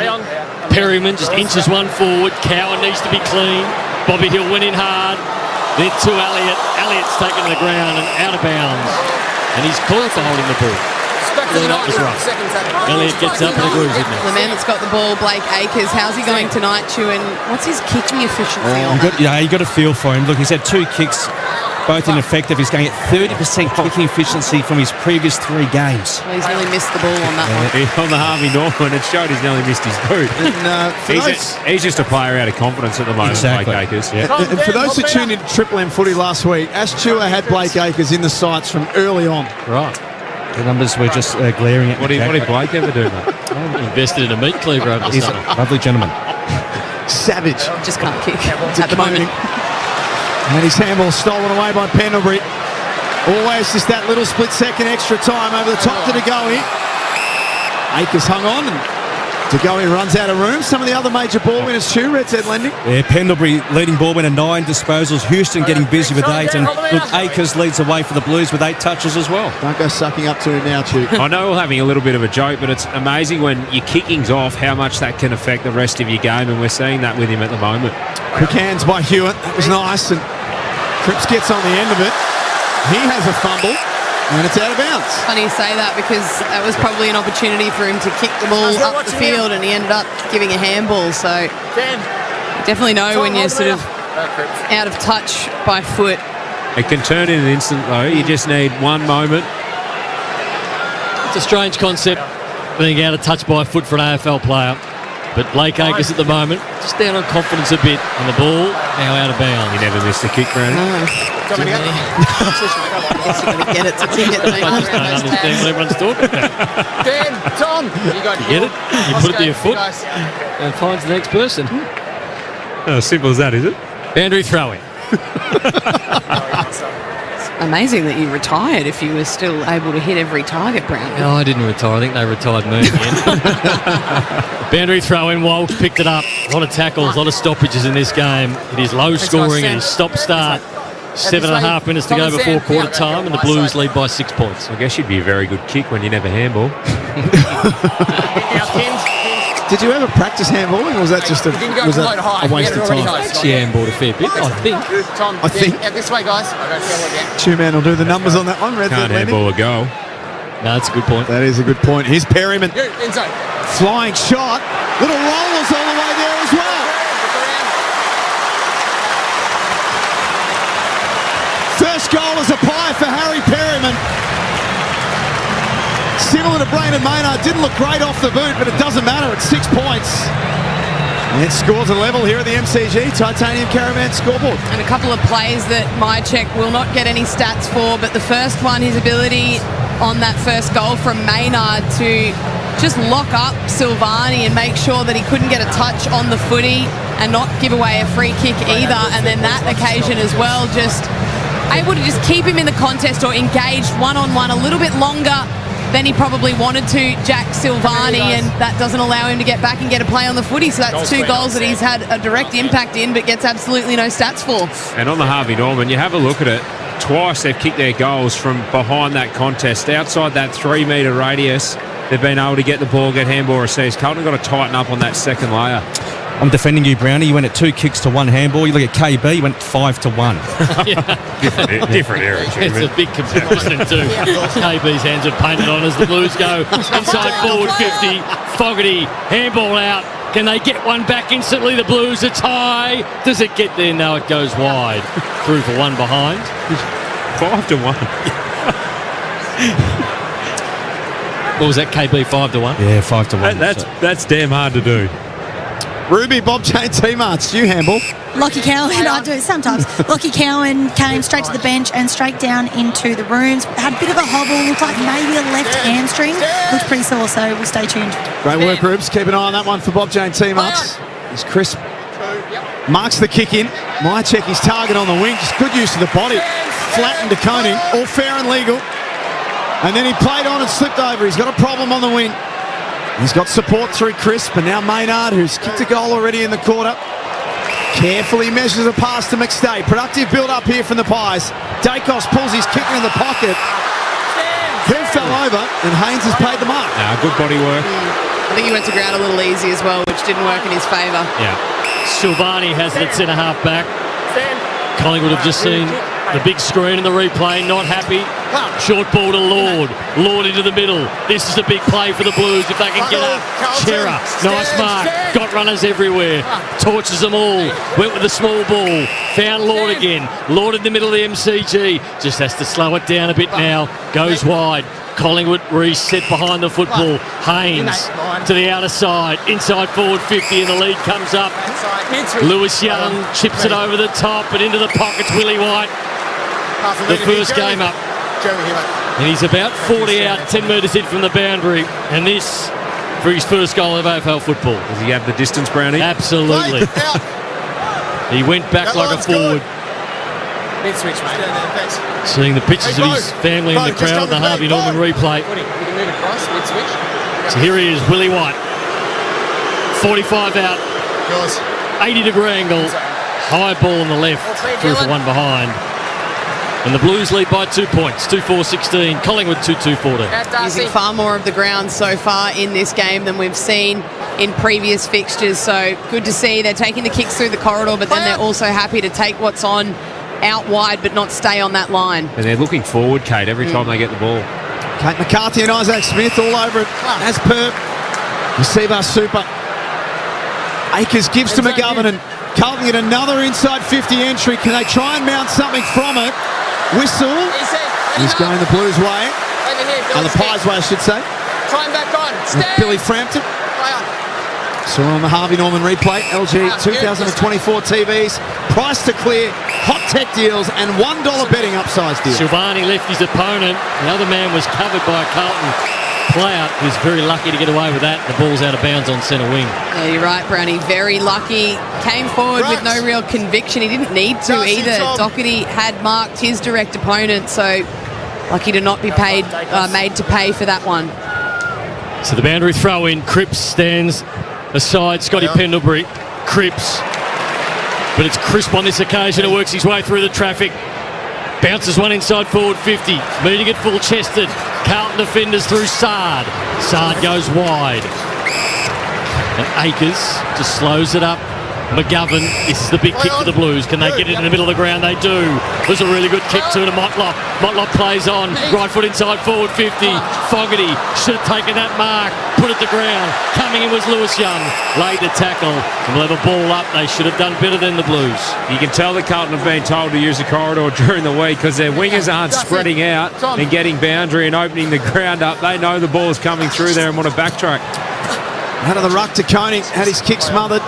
Perryman just inches one forward. Cowan needs to be clean. Bobby Hill went in hard. Then to Elliott. Elliott's taken to the ground and out of bounds. And he's called for holding the ball. That was rough. Elliott gets up and agrees with me. The man that's got the ball, Blake Akers, how's he going tonight, Stu? And what's his kicking efficiency on that? Yeah, you got a feel for him. Look, he's had 2 kicks, both ineffective. He's going at 30% kicking efficiency from his previous 3 games. Well, he's nearly missed the ball on that one. On the Harvey Norman, it showed he's nearly missed his boot. He's just a player out of confidence at the moment, Exactly. Blake Akers. And for those who tuned into Triple M footy last week, Ash Chua had Blake Akers in the sights from early on. Right. The numbers were just glaring at me. What did Blake ever do, mate? Invested in a meat cleaver over the He's a summer. lovely gentleman. Savage. Just can't kick at the moment. And his handball stolen away by Pendlebury. Always just that little split second extra time over the top to the goal here. Akers hung on and De Goey runs out of room. Some of the other major ball winners too. Red Said Lending. Yeah, Pendlebury leading ball winner, 9 disposals. Houston getting busy with 8. And look, Akers leads the way for the Blues with 8 touches as well. Don't go sucking up to him now, Chu. I know we're having a little bit of a joke, but it's amazing when your kicking's off how much that can affect the rest of your game, and we're seeing that with him at the moment. Quick hands by Hewitt. That was nice. And Cripps gets on the end of it. He has a fumble. And it's out of bounds. Funny you say that because that was probably an opportunity for him to kick the ball up the field and he ended up giving a handball. So you definitely know when you're sort of out of touch by foot. It can turn in an instant though. You just need one moment. It's a strange concept being out of touch by foot for an AFL player. But Blake Acres at the moment just down on confidence a bit, and the ball now out of bounds. He never missed a kick, Brandon. No. Going to get it to kick it. I just don't understand what everyone's talking about. Dan, Tom, you got You get it? You put it to your foot and finds the next person. Oh, simple as that, is it? Boundary throwing. Amazing that you retired if you were still able to hit every target, Brown. No, I didn't retire. I think they retired me again. Boundary throw in. Walsh picked it up. A lot of tackles, a lot of stoppages in this game. It is low scoring. It is stop-start. 7.5 minutes to go before quarter time, and the Blues lead by 6 points. I guess you'd be a very good kick when you never handball. Did you ever practice handballing, or was that just a waste of time? Actually handballed a fair bit, I think. Tom, I think. Yeah, this way, guys. I don't feel again. Two-man will do the numbers on that one. Red Can't Dead handball a goal. No, that's a good point. That is a good point. Here's Perryman. Inside. Flying shot. Little rollers all the way there as well. First goal is a pie for Harry Perryman. Similar to Brandon Maynard, didn't look great off the boot, but it doesn't matter. It's 6 points. And it scores a level here at the MCG Titanium Caravan scoreboard. And a couple of plays that Mycheck will not get any stats for, but the first one, his ability on that first goal from Maynard to just lock up Silvani and make sure that he couldn't get a touch on the footy and not give away a free kick either. And then that occasion as well, just able to just keep him in the contest or engaged one-on-one a little bit longer than he probably wanted to, Jack Silvani, and that doesn't allow him to get back and get a play on the footy. So that's 2 goals that he's had a direct impact in, but gets absolutely no stats for. And on the Harvey Norman, you have a look at it. Twice they've kicked their goals from behind that contest. Outside that 3-metre radius, they've been able to get the ball, get handball received. Carlton got to tighten up on that second layer. I'm defending you, Brownie. You went at 2 kicks to 1 handball. You look at KB, you went 5 to 1. Different era. It's a big comparison too. KB's hands are painted on as the Blues go inside forward 50. Fogarty, handball out. Can they get one back instantly? The Blues are tie. Does it get there? No, it goes wide. Through for one behind. 5 to 1. What was that, KB? 5 to 1? Yeah, 5 to 1. That's damn hard to do. Ruby, Bob Jane, T-Marts, you handball. Lockie Cowan, I do it sometimes. Lockie Cowan came straight to the bench and straight down into the rooms. Had a bit of a hobble, looked like maybe a left hamstring. Looked pretty sore, so we'll stay tuned. Great work, Rubes. Keep an eye on that one for Bob Jane T-Marts. He's crisp. Marks the kick in. Mycheck his target on the wing. Just good use of the body. Flattened to Coney. All fair and legal. And then he played on and slipped over. He's got a problem on the wing. He's got support through Crisp, and now Maynard, who's kicked a goal already in the quarter. Carefully measures a pass to McStay. Productive build-up here from the Pies. Dacos pulls his kicker in the pocket. He fell over, and Haynes has paid the mark. Good body work. I think he went to ground a little easy as well, which didn't work in his favour. Yeah. Silvani has it at centre-half back. Collingwood have just seen the big screen in the replay, not happy. Short ball to Lord. Lord into the middle. This is a big play for the Blues if they can get up. Chera, nice mark. Got runners everywhere. Torches them all. Went with the small ball. Found Lord again. Lord in the middle of the MCG. Just has to slow it down a bit now. Goes wide. Collingwood reset behind the football. Haynes to the outer side. Inside forward 50 and the lead comes up. Lewis Young chips it over the top and into the pockets. Willie White. The first game up. And he's about 40 out, 10 metres in from the boundary. And this for his first goal of AFL football. Does he have the distance, Brownie? Absolutely. He went back like a forward. Mid switch, mate. Seeing the pictures of his family in the crowd at the Harvey Norman replay. You can move across, mid switch. So here he is, Willie White. 45 out. 80-degree angle. High ball on the left. Through for one behind. And the Blues lead by 2 points. 2-4-16. Collingwood 2-2-14. Using far more of the ground so far in this game than we've seen in previous fixtures. So good to see they're taking the kicks through the corridor, but then they're also happy to take what's on out wide but not stay on that line. And they're looking forward, Kate, every time they get the ball. Kate McCarthy and Isaac Smith all over it. As per Receiver Super. Akers gives to McGovern, and Carlton get another inside 50 entry. Can they try and mount something from it? Whistle. He's going the Blues' way. The Pies' way, I should say. Try him back on. Billy Frampton. So on the Harvey Norman replay, LG 2024 TVs, price to clear, hot tech deals, and $1 betting upsize deal. Silvani left his opponent. The other man was covered by a Carlton player who's very lucky to get away with that. The ball's out of bounds on centre wing. Yeah, you're right, Brownie. Very lucky. Came forward with no real conviction. He didn't need to either. Doherty had marked his direct opponent, so lucky to not be made to pay for that one. So the boundary throw in. Cripps stands aside. Scotty Pendlebury. Cripps. But it's crisp on this occasion. It works his way through the traffic. Bounces one inside forward 50. Meeting it full chested. Carlton defenders through Sard. Sard goes wide. And Akers just slows it up. McGovern, this is the big kick for the Blues. Can they get it in the middle of the ground? They do. There's a really good kick to Motlop. Motlop plays on. Right foot inside forward 50. Fogarty should have taken that mark. Put it to ground. Coming in was Lewis Young. Laid the tackle. And will have a ball up. They should have done better than the Blues. You can tell that Carlton have been told to use the corridor during the week because their wingers aren't spreading out and getting boundary and opening the ground up. They know the ball's coming through there and want to backtrack. Out of the ruck to Koenig. Had his kick smothered.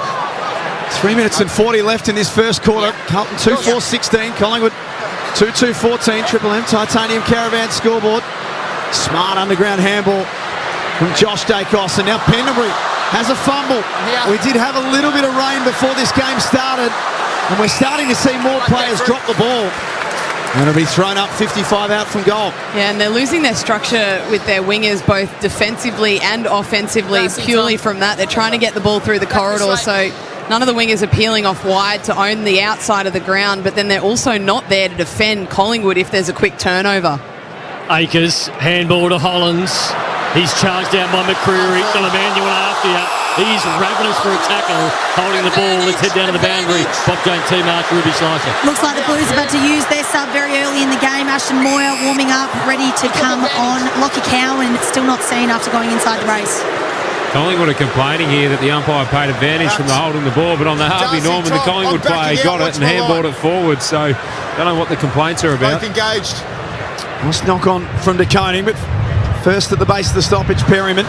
3 minutes and 40 left in this first quarter. Carlton 2-4-16. Collingwood 2-2-14. Triple M Titanium Caravan scoreboard. Smart underground handball from Josh Dacos. And now Pendlebury has a fumble. We did have a little bit of rain before this game started, and we're starting to see more players drop the ball. And it'll be thrown up 55 out from goal. Yeah, and they're losing their structure with their wingers both defensively and offensively purely from that. They're trying to get the ball through the corridor, so none of the wingers are peeling off wide to own the outside of the ground, but then they're also not there to defend Collingwood if there's a quick turnover. Akers, handball to Hollins. He's charged down by McCreary. Got a man you want after you. He's ravenous for a tackle, holding the ball. Let's head down to the boundary. Bob Jane, T-Mark, Ruby Slicer. Looks like the Blues are about to use their sub very early in the game. Ashton Moyer warming up, ready to come on. Lockie Cowan still not seen after going inside the race. Collingwood are complaining here that the umpire paid advantage from the holding the ball, but on the Harvey Norman, the Collingwood player got it and handballed it forward, so don't know what the complaints are about. Both engaged. Nice knock on from DeConing, but first at the base of the stoppage, Perryman.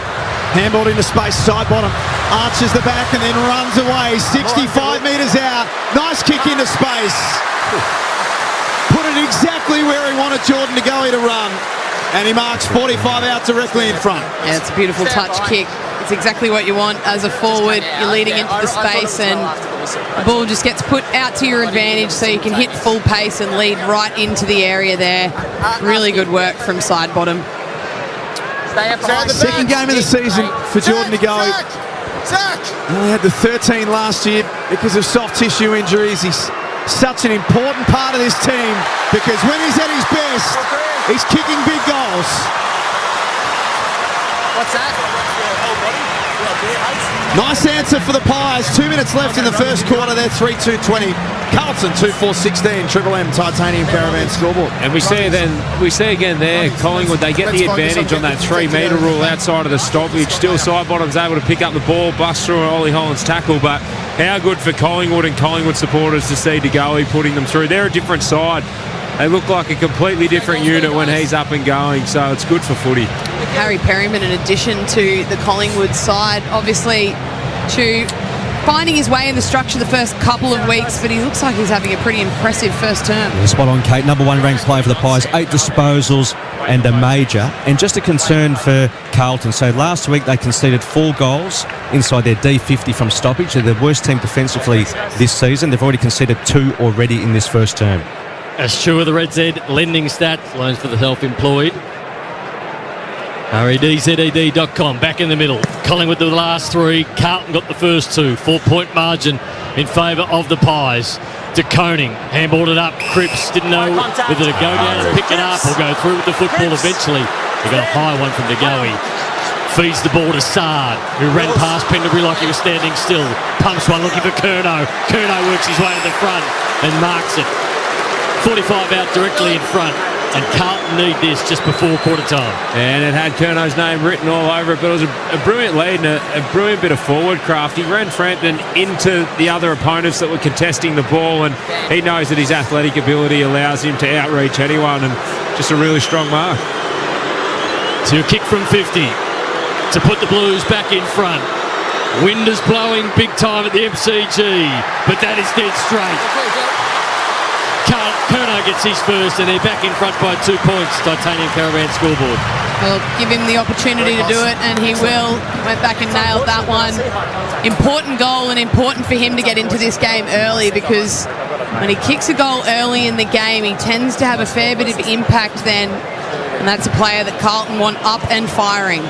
Handballed into space, side bottom. Arches the back and then runs away. 65 metres out. Nice kick into space. Put it exactly where he wanted Jordan De Goey to run. And he marks 45 out directly in front. Yeah, it's a beautiful touch kick. It's exactly what you want as a forward. You're leading into the space and the ball just gets put out to your advantage so you can hit full pace and lead right into the area there. Really good work from side bottom. Second game of the season for Jordan De Goey. He only had the 13 last year because of soft tissue injuries. He's such an important part of this team because when he's at his best, he's kicking big goals. What's that? Nice answer for the Pies. 2 minutes left in the first quarter. They're 3-2-20. Carlton 2-4-16. Triple M Titanium Caravan scoreboard. And we see again there, Collingwood, they get the advantage on that 3 metre rule outside of the stoppage. Still Sidebottom's able to pick up the ball, bust through an Ollie Hollands tackle, but how good for Collingwood and Collingwood supporters to see De Goey putting them through. They're a different side. They look like a completely different unit when he's up and going, so it's good for footy. Harry Perryman, in addition to the Collingwood side, obviously finding his way in the structure the first couple of weeks, but he looks like he's having a pretty impressive first term. Yeah, spot on, Kate. Number 1 ranked player for the Pies, 8 disposals and a major. And just a concern for Carlton. So last week they conceded 4 goals inside their D50 from stoppage. They're the worst team defensively this season. They've already conceded 2 already in this first term. As true of the Red Z lending stats, loans for the self-employed. REDZED.com, back in the middle. Collingwood with the last three. Carlton got the first two. 4-point margin in favour of the Pies. De Koning handballed it up. Cripps didn't know whether to go down and pick it up or go through with the football eventually. They got a high one from De Goey. Feeds the ball to Sard, who ran past Pendlebury like he was standing still. Pumps one looking for Curnow. Curnow works his way to the front and marks it. 45 out directly in front. And Carlton need this just before quarter time. And it had Curnow's name written all over it, but it was a brilliant lead and a brilliant bit of forward craft. He ran Frampton into the other opponents that were contesting the ball, and he knows that his athletic ability allows him to outreach anyone, and just a really strong mark. So a kick from 50 to put the Blues back in front. Wind is blowing big time at the MCG, but that is dead straight. Curnow gets his first, and they're back in front by 2 points. Titanium Caravan scoreboard. Well, give him the opportunity to do it, and he will. Went back and nailed that one. Important goal, and important for him to get into this game early, because when he kicks a goal early in the game, he tends to have a fair bit of impact then, and that's a player that Carlton want up and firing.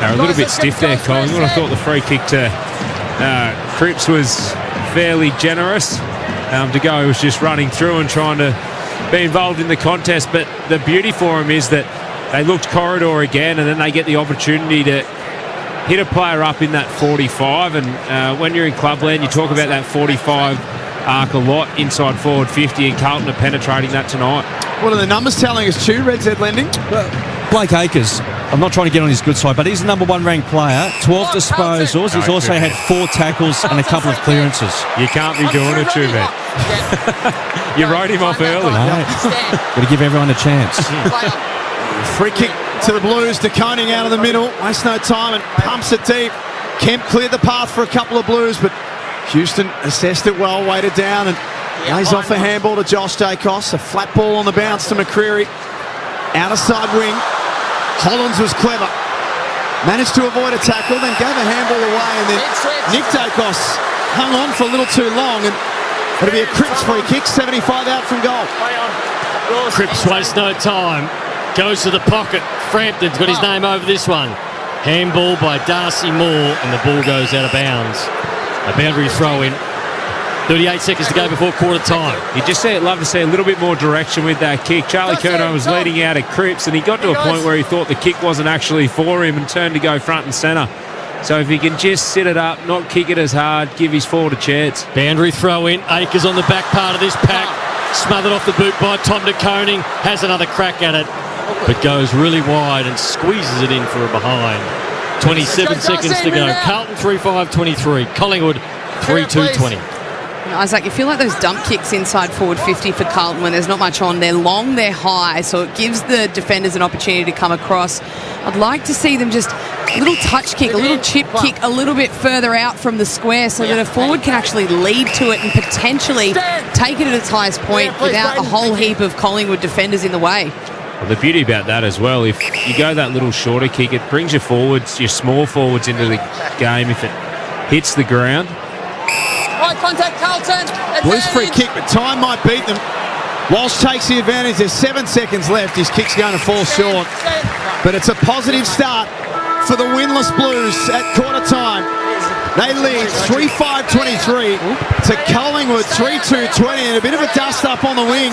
They're a little bit stiff there, Collingwood. I thought the free kick to Cripps was fairly generous. De Goey was just running through and trying to be involved in the contest, but the beauty for him is that they looked corridor again, and then they get the opportunity to hit a player up in that 45, and when you're in clubland, you talk about that 45 arc a lot inside forward 50, and Carlton are penetrating that tonight. What are the numbers telling us, Stu? Red Z Lending? Blake Acres, I'm not trying to get on his good side, but he's the number one ranked player. 12 disposals. He's also had 4 tackles and a couple of clearances. You can't be doing it, too, man. You wrote him off early. Got to give everyone a chance. Free kick to the Blues. De Koning out of the middle. Wastes no time and pumps it deep. Kemp cleared the path for a couple of Blues, but Houston assessed it well, weighted down, and lays off a handball to Josh Dacos. A flat ball on the bounce to McCreary. Outer side wing. Hollands was clever. Managed to avoid a tackle, then gave a handball away, and then Nick Dacos hung on for a little too long, and it'll be a Cripps free kick, 75 out from goal. Cripps wastes no time. Goes to the pocket. Frampton's got his name over this one. Handball by Darcy Moore, and the ball goes out of bounds. A boundary throw in. 38 seconds to go before quarter time. You just love to see a little bit more direction with that kick. Charlie Curnow was leading out at Cripps, and he got to a point where he thought the kick wasn't actually for him and turned to go front and centre. So if he can just sit it up, not kick it as hard, give his forward a chance. Boundary throw in. Acres on the back part of this pack. Smothered off the boot by Tom De Koning. Has another crack at it, but goes really wide and squeezes it in for a behind. 27 seconds to go. Carlton 3-5-23. Collingwood 3-2-20. Isaac, you feel like those dump kicks inside forward 50 for Carlton when there's not much on. They're long, they're high, so it gives the defenders an opportunity to come across. I'd like to see them just a little touch kick, a little chip kick a little bit further out from the square so that a forward can actually lead to it and potentially take it at its highest point without a whole heap of Collingwood defenders in the way. Well, the beauty about that as well, if you go that little shorter kick, it brings your forwards, your small forwards into the game if it hits the ground. High contact, Carlton. Blues free kick, but time might beat them. Walsh takes the advantage. There's 7 seconds left. His kick's going to fall short. But it's a positive start for the winless Blues at quarter time. They lead 3-5-23 to Collingwood 3-2-20, and a bit of a dust up on the wing.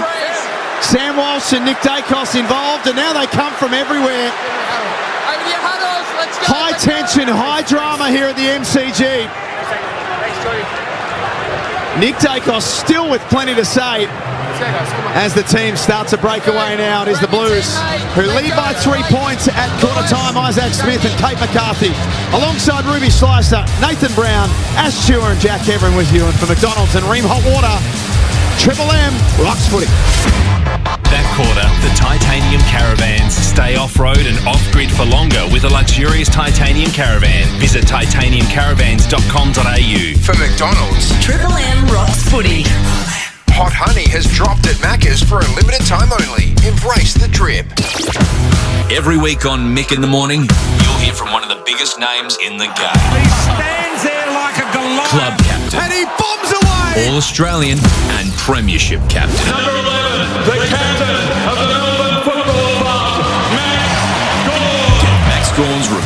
Sam Walsh and Nick Dacos involved, and now they come from everywhere. High tension, high drama here at the MCG. Nick Dacos still with plenty to say as the team starts to break away now. It is the Blues who lead by 3 points at quarter time. Isaac Smith and Kate McCarthy alongside Ruby Slicer, Nathan Brown, Ash Stewart and Jack Everin with you. And for McDonald's and Ream Hot Water, Triple M rocks footy. That quarter, the Titanium Caravans stay off-road and off-grid for longer with a luxurious Titanium Caravan. Visit titaniumcaravans.com.au. For McDonald's, Triple M rocks footy. Hot honey has dropped at Macca's for a limited time only. Embrace the drip. Every week on Mick in the Morning, you'll hear from one of the biggest names in the game. He stands there like a Goliath. Club captain. And he bombs away. All-Australian and Premiership captain. Number 11, the captain of the Melbourne Football Club, Matt Gawn.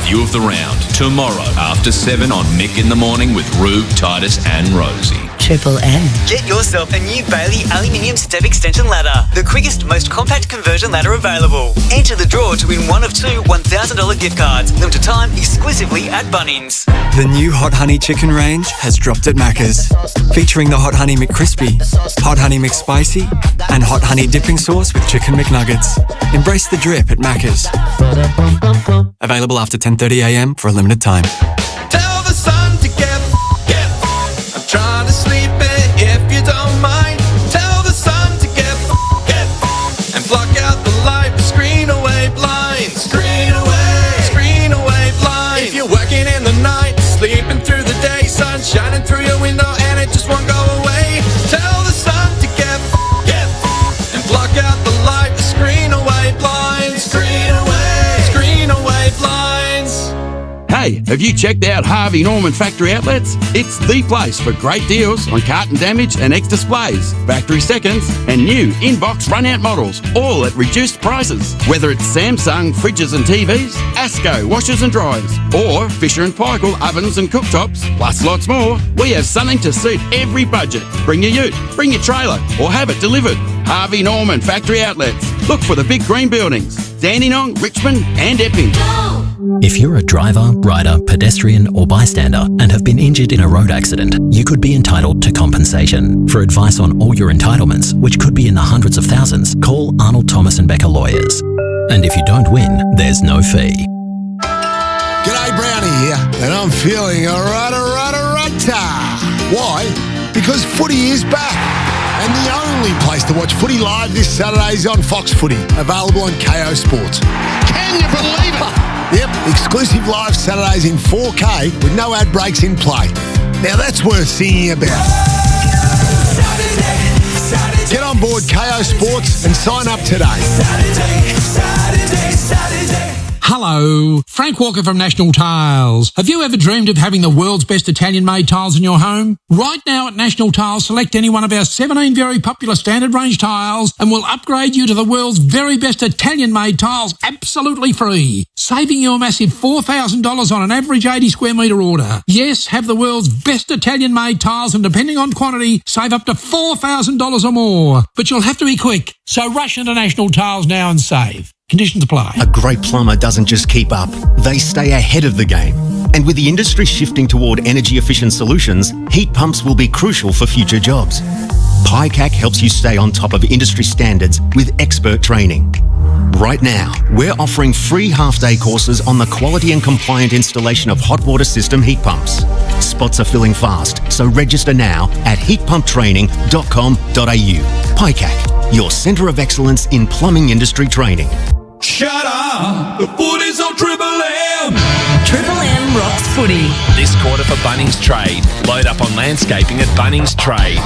review of the round tomorrow after 7 on Mick in the Morning with Rube, Titus and Rosie. Triple M. Get yourself a new Bailey aluminium step extension ladder, the quickest, most compact conversion ladder available. Enter the draw to win one of 2 $1,000 gift cards. Limited time exclusively at Bunnings. The new Hot Honey Chicken range has dropped at Macca's, featuring the Hot Honey McCrispy, Hot Honey McSpicy, and Hot Honey dipping sauce with chicken McNuggets. Embrace the drip at Macca's. Available after 10:30am for a limited time. Tell the sun to get. I'm trying to sleep in if you don't mind. Tell the sun to get. And block out the light, screen away blinds. Screen away blinds. If you're working in the night, sleeping through the day, sun shining through your window and it just won't go away. Tell the sun to get. And block out the light, screen away blinds. Screen away blinds. Hey, have you checked out Harvey Norman Factory Outlets? It's the place for great deals on carton damage and ex-displays, factory seconds, and new in-box run-out models, all at reduced prices. Whether it's Samsung fridges and TVs, Asco washers and dryers, or Fisher & Paykel ovens and cooktops, plus lots more, we have something to suit every budget. Bring your ute, bring your trailer, or have it delivered. Harvey Norman Factory Outlets. Look for the big green buildings, Dandenong, Richmond and Epping. If you're a driver, rider, pedestrian or bystander and have been injured in a road accident, you could be entitled to compensation. For advice on all your entitlements, which could be in the hundreds of thousands, call Arnold Thomas & Becker Lawyers. And if you don't win, there's no fee. G'day, Brownie here, and I'm feeling a rudder. Why? Because footy is back. And the only place to watch footy live this Saturday is on Fox Footy, available on KO Sports. Can you believe it? Yep, exclusive live Saturdays in 4K with no ad breaks in play. Now that's worth singing about. Get on board KO Sports and sign up today. Hello, Frank Walker from National Tiles. Have you ever dreamed of having the world's best Italian-made tiles in your home? Right now at National Tiles, select any one of our 17 very popular standard range tiles and we'll upgrade you to the world's very best Italian-made tiles absolutely free, saving you a massive $4,000 on an average 80 square metre order. Yes, have the world's best Italian-made tiles and depending on quantity, save up to $4,000 or more. But you'll have to be quick, so rush into National Tiles now and save. Conditions apply. A great plumber doesn't just keep up, they stay ahead of the game. And with the industry shifting toward energy-efficient solutions, heat pumps will be crucial for future jobs. PICAC helps you stay on top of industry standards with expert training. Right now, we're offering free half-day courses on the quality and compliant installation of hot water system heat pumps. Spots are filling fast, so register now at heatpumptraining.com.au. PICAC, your centre of excellence in plumbing industry training. Shut up! The footy's on Triple M! Triple M rocks footy. This quarter for Bunnings Trade. Load up on landscaping at Bunnings Trade.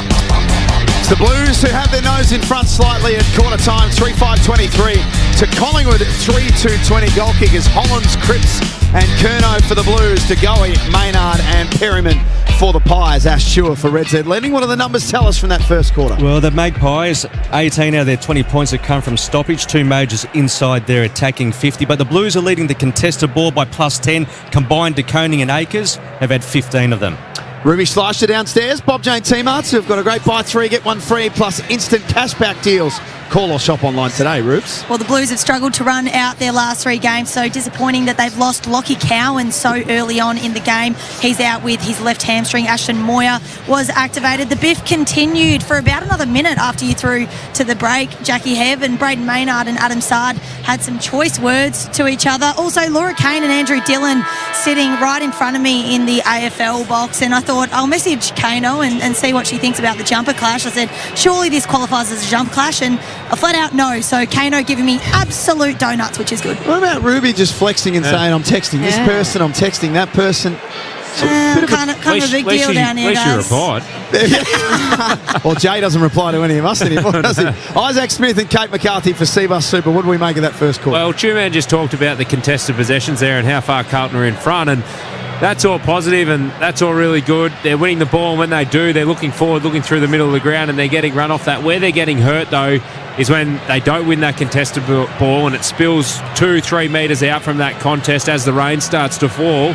It's the Blues who have their nose in front slightly at quarter time, 3-5-23 to Collingwood, 3-2-20 goal kickers, Hollands, Cripps and Curnow for the Blues, DeGoey, Maynard and Perryman for the Pies. Ash Chua for Red Z Leading. What do the numbers tell us from that first quarter? Well, the Magpies, 18 out of their 20 points have come from stoppage, 2 majors inside their attacking 50, but the Blues are leading the contested ball by plus 10. Combined, De Koning and Akers have had 15 of them. Ruby Schleicher downstairs, Bob Jane T-Marts, who've got a great buy 3, get 1 free, plus instant cashback deals. Call or shop online today, Rubes. Well, the Blues have struggled to run out their last 3 games, so disappointing that they've lost Lockie Cowan so early on in the game. He's out with his left hamstring. Ashton Moyer was activated. The biff continued for about another minute after you threw to the break. Jackie Hev and Braden Maynard and Adam Sard had some choice words to each other. Also, Laura Kane and Andrew Dillon sitting right in front of me in the AFL box, and I thought I'll message Kano and see what she thinks about the jumper clash. I said, surely this qualifies as a jump clash, and a flat out no. So Kano giving me absolute donuts, which is good. What about Ruby just flexing and saying, I'm texting this person, I'm texting that person? Kind of a big deal down here, guys. At least you replied. Well, Jay doesn't reply to any of us anymore, does he? Isaac Smith and Kate McCarthy for Seabus Super. What do we make of that first quarter? Well, Two-Man just talked about the contested possessions there and how far Carlton are in front, and that's all positive and that's all really good. They're winning the ball, and when they do, they're looking forward, looking through the middle of the ground, and they're getting run off that. Where they're getting hurt, though, is when they don't win that contested ball and it spills 2-3 metres out from that contest as the rain starts to fall.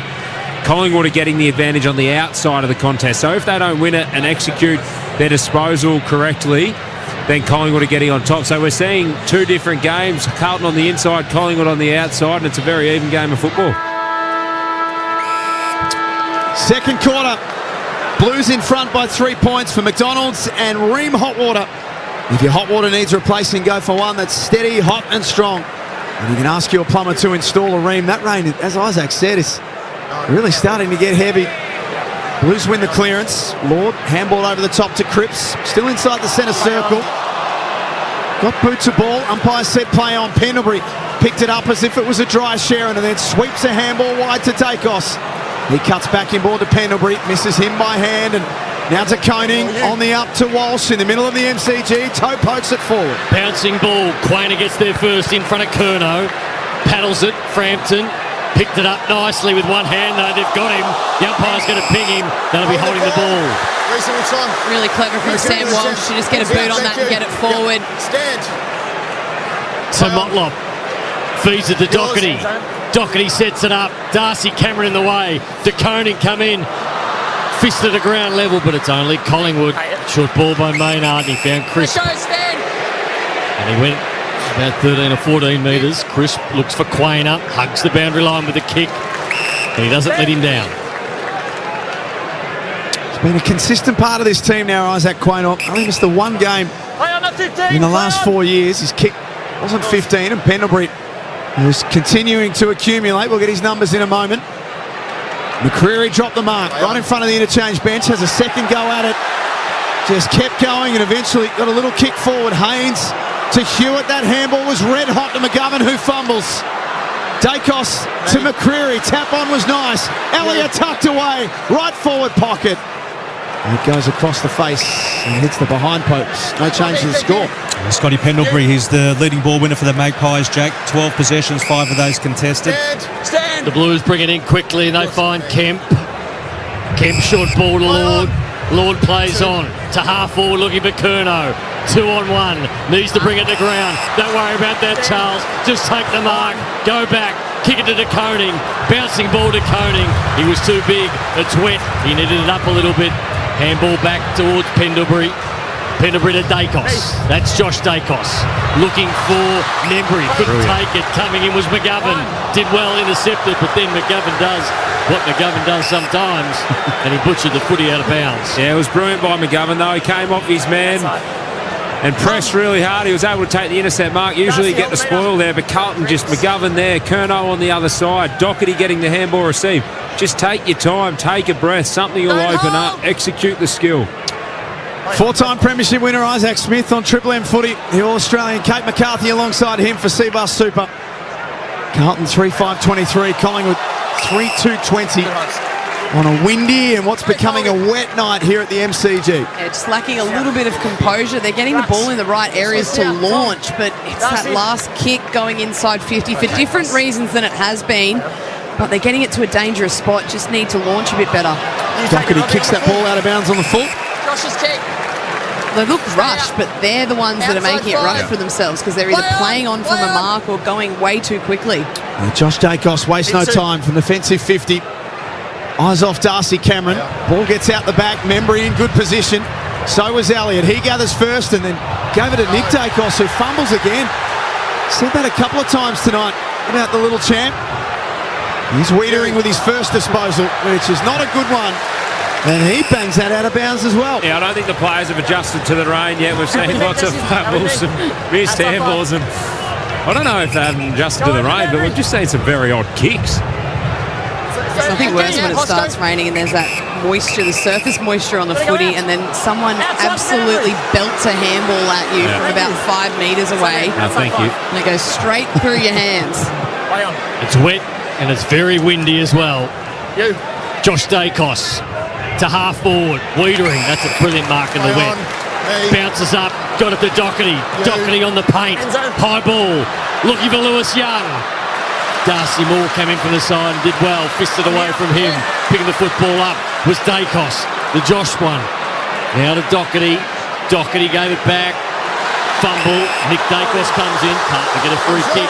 Collingwood are getting the advantage on the outside of the contest. So if they don't win it and execute their disposal correctly, then Collingwood are getting on top. So we're seeing two different games, Carlton on the inside, Collingwood on the outside, and it's a very even game of football. Second quarter, Blues in front by 3 points for McDonald's and Ream Hot Water. If your hot water needs replacing, go for one that's steady, hot and strong. And you can ask your plumber to install a Ream. That rain, as Isaac said, is really starting to get heavy. Blues win the clearance. Lord, handball over the top to Cripps. Still inside the centre circle. Got boot to ball. Umpire said play on. Pendlebury picked it up as if it was a dry Sharon and then sweeps a handball wide to Dacos. He cuts back in ball to Pendlebury. Misses him by hand and now to Koning on the up to Walsh in the middle of the MCG. Toe pokes it forward. Bouncing ball. Quainer gets there first in front of Curnow. Paddles it. Frampton picked it up nicely with one hand, though. They've got him. The umpire's going to ping him. They'll be holding the ball. Really clever from Sam Walsh to just get a boot on that and get it forward. So Motlop feeds it to Doherty. Doherty sets it up. Darcy Cameron in the way. DeConing come in. Fist to the ground level, but it's only Collingwood. Short ball by Maynard. He found Chris. And he went about 13 or 14 metres. Chris looks for Quainer. Hugs the boundary line with a kick. And he doesn't let him down. He's been a consistent part of this team now, Isaac Quainer. Only missed the one game in the last 4 years. His kick wasn't 15, and Pendlebury is continuing to accumulate. We'll get his numbers in a moment. McCreary dropped the mark right in front of the interchange bench, has a second go at it. Just kept going and eventually got a little kick forward. Haynes to Hewitt. That handball was red hot to McGovern, who fumbles. Dacos to McCreary. Tap on was nice. Elliott tucked away. Right forward pocket. And it goes across the face and hits the behind posts. No change to the score. Scotty Pendlebury, he's the leading ball winner for the Magpies, Jack. 12 possessions, 5 of those contested. Stand. The Blues bring it in quickly and they find Kemp. Kemp short ball to Lord. Lord plays on to half forward looking for Curnow. 2-on-1. Needs to bring it to ground. Don't worry about that, Charles. Just take the mark. Go back. Kick it to DeConing. Bouncing ball to Koning. He was too big. It's wet. He needed it up a little bit. Handball back towards Pendlebury. Pendlebury to Dacos. That's Josh Dacos. Looking for Membry. Couldn't take it. Coming in was McGovern. Did well, intercepted, but then McGovern does what McGovern does sometimes, and he butchered the footy out of bounds. Yeah, it was brilliant by McGovern, though. He came off his man and pressed really hard. He was able to take the intercept mark. Usually you get the spoil there, but Carlton just McGovern there. Curnow on the other side. Doherty getting the handball receive. Just take your time, take a breath. Something will open up. Execute the skill. Four-time premiership winner Isaac Smith on Triple M footy. The All-Australian Kate McCarthy alongside him for Seabus Super. Carlton 3-5-23. Collingwood 3-2-20 on a windy and what's becoming a wet night here at the MCG. Yeah, just lacking a little bit of composure. They're getting the ball in the right areas to launch, but it's that last kick going inside 50 for different reasons than it has been. But they're getting it to a dangerous spot. Just need to launch a bit better. Doherty kicks that ball out of bounds on the full. Josh's kick. They look rushed, but they're the ones that are making it rush for themselves because they're either playing on from a mark or going way too quickly. Josh Dacos wastes no time from defensive 50. Eyes off Darcy Cameron. Ball gets out the back. Membry in good position. So was Elliott. He gathers first and then gave it to Nick Dacos, who fumbles again. Said that a couple of times tonight about the little champ. He's weedering with his first disposal, which is not a good one. And he bangs that out of bounds as well. Yeah, I don't think the players have adjusted to the rain yet. We've seen lots of fumbles and missed handballs. And I don't know if they haven't adjusted to the rain, but we've just seen some very odd kicks. There's nothing worse when it starts raining and there's that moisture, the surface moisture on the footy, and then someone absolutely belts a handball at you from about 5 metres away. No, thank you. And it goes straight through your hands. It's wet and it's very windy as well. Josh Dacos to half forward. Wiedering, that's a brilliant mark in the wet. Bounces up, got it to Doherty. Doherty on the paint. High ball, looking for Lewis Young. Darcy Moore came in from the side and did well. Fisted away from him. Picking the football up was Dacos. The Josh one. Now to Doherty. Doherty gave it back. Fumble. Nick Dacos comes in. Carlton get a free kick.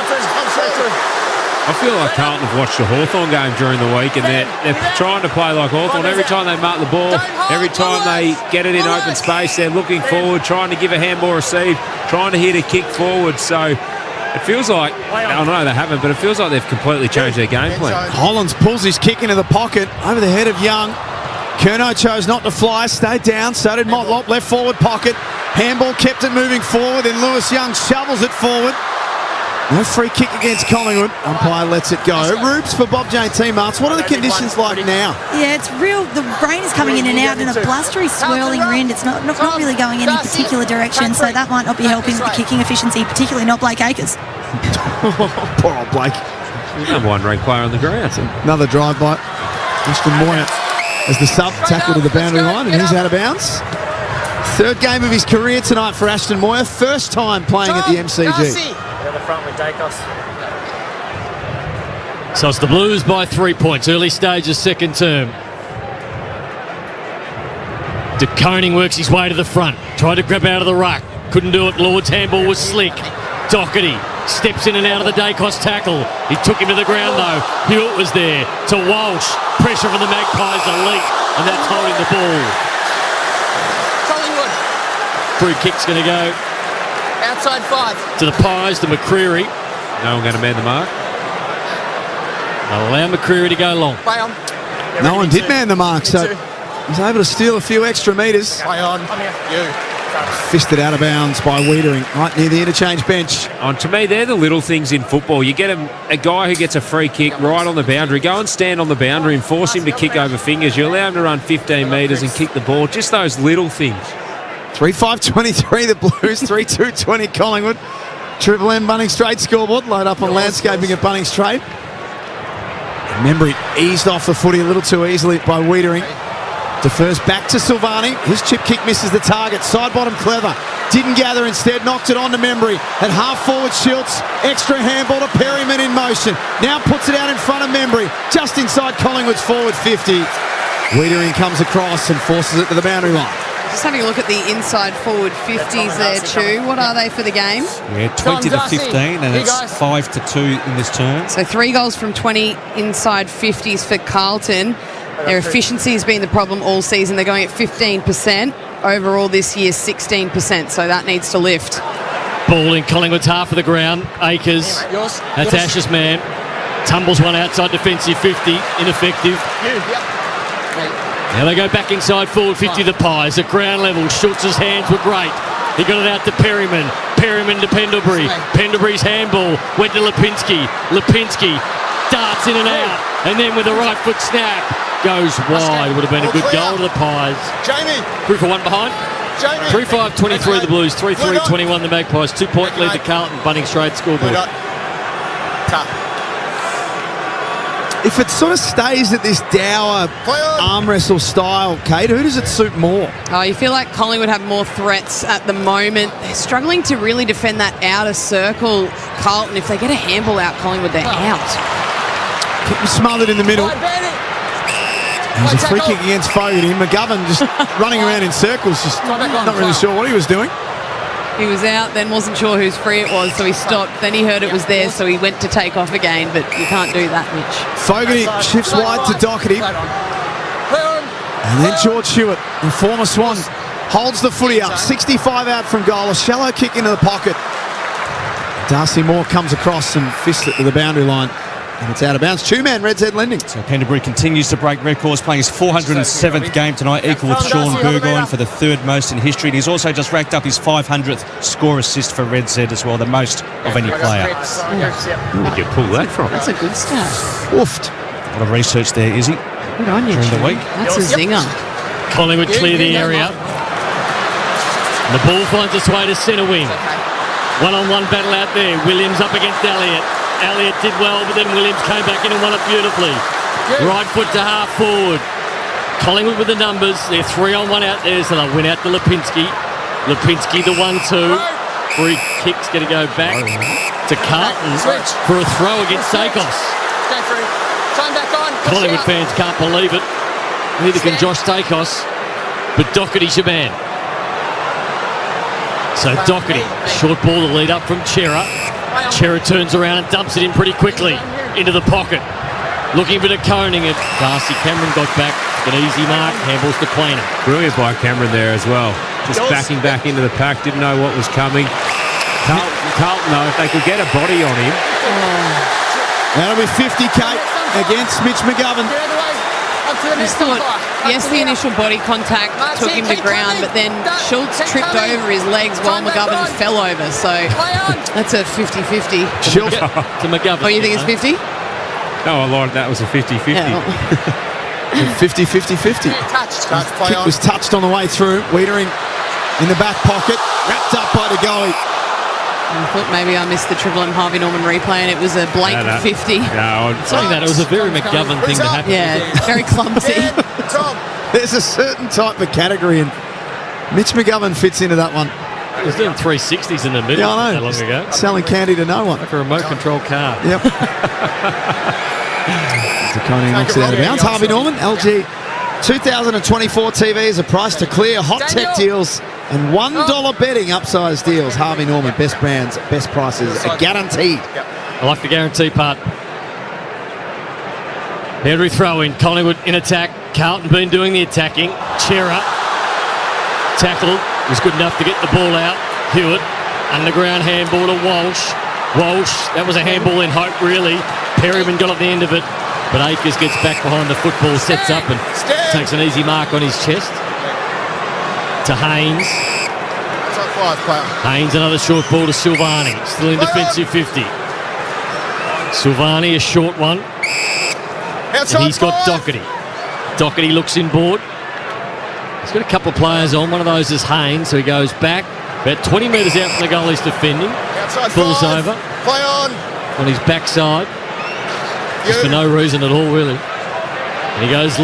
I feel like Carlton have watched the Hawthorn game during the week and they're trying to play like Hawthorn. Every time they mark the ball, every time they get it in open space, they're looking forward, trying to give a handball receive, trying to hit a kick forward. So it feels like, I know they haven't, but it feels like they've completely changed their game plan. Collins pulls his kick into the pocket over the head of Young. Curnow chose not to fly, stayed down, so did Motlop, left forward pocket. Handball kept it moving forward, then Lewis Young shovels it forward. No free kick against Collingwood. Umpire lets it go. Roops for Bob Jane teammates. What are the conditions like now? Yeah, it's real. The rain is coming in and out in a blustery, swirling wind. It's not really going any particular direction, so that might not be helping the kicking efficiency, particularly not Blake Acres. Poor old Blake. Number one ranked player on the ground. Another drive by Ashton Moyer as the sub tackle to the boundary line, and he's out of bounds. Third game of his career tonight for Ashton Moyer. First time playing at the MCG. At the front with Dacos. So it's the Blues by 3 points. Early stages, second term. De Koning works his way to the front. Tried to grab out of the ruck. Couldn't do it. Lord's handball was slick. Doherty steps in and out of the Dacos tackle. He took him to the ground though. Hewitt was there to Walsh. Pressure from the Magpies, a leak, and that's holding the ball. Collingwood. Free kick's going to go Outside 5. to the Pies, to McCreary. No one going to man the mark. Allow McCreary to go long. Play on. No one did man the mark, so he's able to steal a few extra metres. Play on. I'm here. You. Fisted out of bounds by Wiedering, right near the interchange bench. And to me, they're the little things in football. You get a guy who gets a free kick right on the boundary. Go and stand on the boundary and force him to kick over fingers. You allow him to run 15 metres and kick the ball. Just those little things. 3-5-23 the Blues, 3-2-20 Collingwood. Triple M Bunnings Strait scoreboard. Load up on landscaping at Bunnings Strait. Remember, it eased off the footy a little too easily by Wiedering. Defers back to Silvani. His chip kick misses the target. Side bottom clever. Didn't gather, instead knocked it on to Membry. At half forward Schultz. Extra handball to Perryman in motion. Now puts it out in front of Membry. Just inside Collingwood's forward 50. Wiedering comes across and forces it to the boundary line. Just having a look at the inside forward 50s there, Chu. What are they for the game? Yeah, 20 to 15, and it's 5-2 in this term. So 3 goals from 20 inside 50s for Carlton. Their efficiency has been the problem all season. They're going at 15%. Overall this year, 16%. So that needs to lift. Ball in Collingwood's half of the ground. Acres. That's Ash's man. Tumbles one outside defensive 50. Ineffective. Now they go back inside forward 50 the Pies. At ground level, Schultz's hands were great. He got it out to Perryman. Perryman to Pendlebury. Pendlebury's handball went to Lipinski. Lipinski darts in and out. And then with a right foot snap, goes wide. Would have been a good goal to the Pies. Jamie. 3 for 1 behind. 3-5-23 the Blues. 3-3-21 the Magpies. 2 point lead to Carlton. Bunnings Strait scoreboard. If it sort of stays at this dour arm wrestle style, Kate, who does it suit more? Oh, you feel like Collingwood have more threats at the moment. They're struggling to really defend that outer circle. Carlton, if they get a handball out, Collingwood, they're out. Kick was smothered in the middle. There's a free kick against Fogarty. McGovern just running around in circles, just not really sure what he was doing. He was out, then wasn't sure whose free it was, so he stopped. Then he heard it was there, so he went to take off again, but you can't do that, Mitch. Fogarty shifts wide to Doherty. And then George Hewitt, the former Swan, holds the footy up. 65 out from goal. A shallow kick into the pocket. Darcy Moore comes across and fists it to the boundary line. And it's out of bounds. Two-man, Red Z Lending. So Pendlebury continues to break records, playing his 407th game tonight, equal with Sean Burgoyne for the 3rd most in history. And he's also just racked up his 500th score assist for Red Z as well, the most of any player. Where did you pull that from? That's a good stat. Woofed. A lot of research there, Izzy. Good on you, during the week. That's a zinger. Collingwood clear the area. The ball finds its way to centre wing. One-on-one battle out there. Williams up against Elliott. Elliott did well, but then Williams came back in and won it beautifully. Right foot to half forward. Collingwood with the numbers. They're 3-on-1 out there, so they'll win out to Lipinski. Lipinski the 1-2. Free kick's going to go back to Carlton for a throw against Dacos. Go through. Time back on. Push Collingwood out. fans can't believe it. Neither can Josh Dacos, but Doherty's your man. So Doherty, short ball to lead up from Chera. Chera turns around and dumps it in pretty quickly into the pocket. Looking for the coning it. Darcy Cameron got back. An easy mark. Handballs to Quainer. Brilliant by Cameron there as well. Just backing back into the pack. Didn't know what was coming. Carlton, though, if they could get a body on him. That'll be 50 Kate against Mitch McGovern. Yes, the initial body contact took him to ground, but then Schultz tripped over his legs while McGovern fell over. So that's a 50-50. Schultz to McGovern. Oh, you think it's 50? No, I lied. That was a 50-50. Yeah. 50-50-50. Kick was touched on the way through. Wiedering in the back pocket, wrapped up by the goalie. I thought maybe I missed the Triple M Harvey Norman replay and it was a blatant 50. No, saying that, it was a very McGovern thing to happen. Yeah, very clumsy. There's a certain type of category, and Mitch McGovern fits into that one. He was doing 360s in the middle Yeah, I know. not long ago. Selling candy to no one. Like a remote control car. Yep. Zaccone knocks it out of bounds. Harvey Norman, LG 2024 TV is a price to clear. Hot tech deals and $1 betting upsize deals. Harvey Norman, best brands, best prices, guaranteed. I like the guarantee part. Henry throw in. Collingwood in attack. Carlton been doing the attacking. Chera tackle was good enough to get the ball out. Hewitt underground handball to Walsh. Walsh, that was a handball in hope really. Perryman got at the end of it, but Akers gets back behind the football, sets up and takes an easy mark on his chest. To Haynes. Haynes, another short ball to Silvani. Still in defensive 50. Silvani, a short one. And he's got Doherty. Doherty looks inboard. He's got a couple of players on. One of those is Haynes, so he goes back. About 20 metres out from the goalie's defending. Falls over. Play on his backside. Just for no reason at all, really. And he goes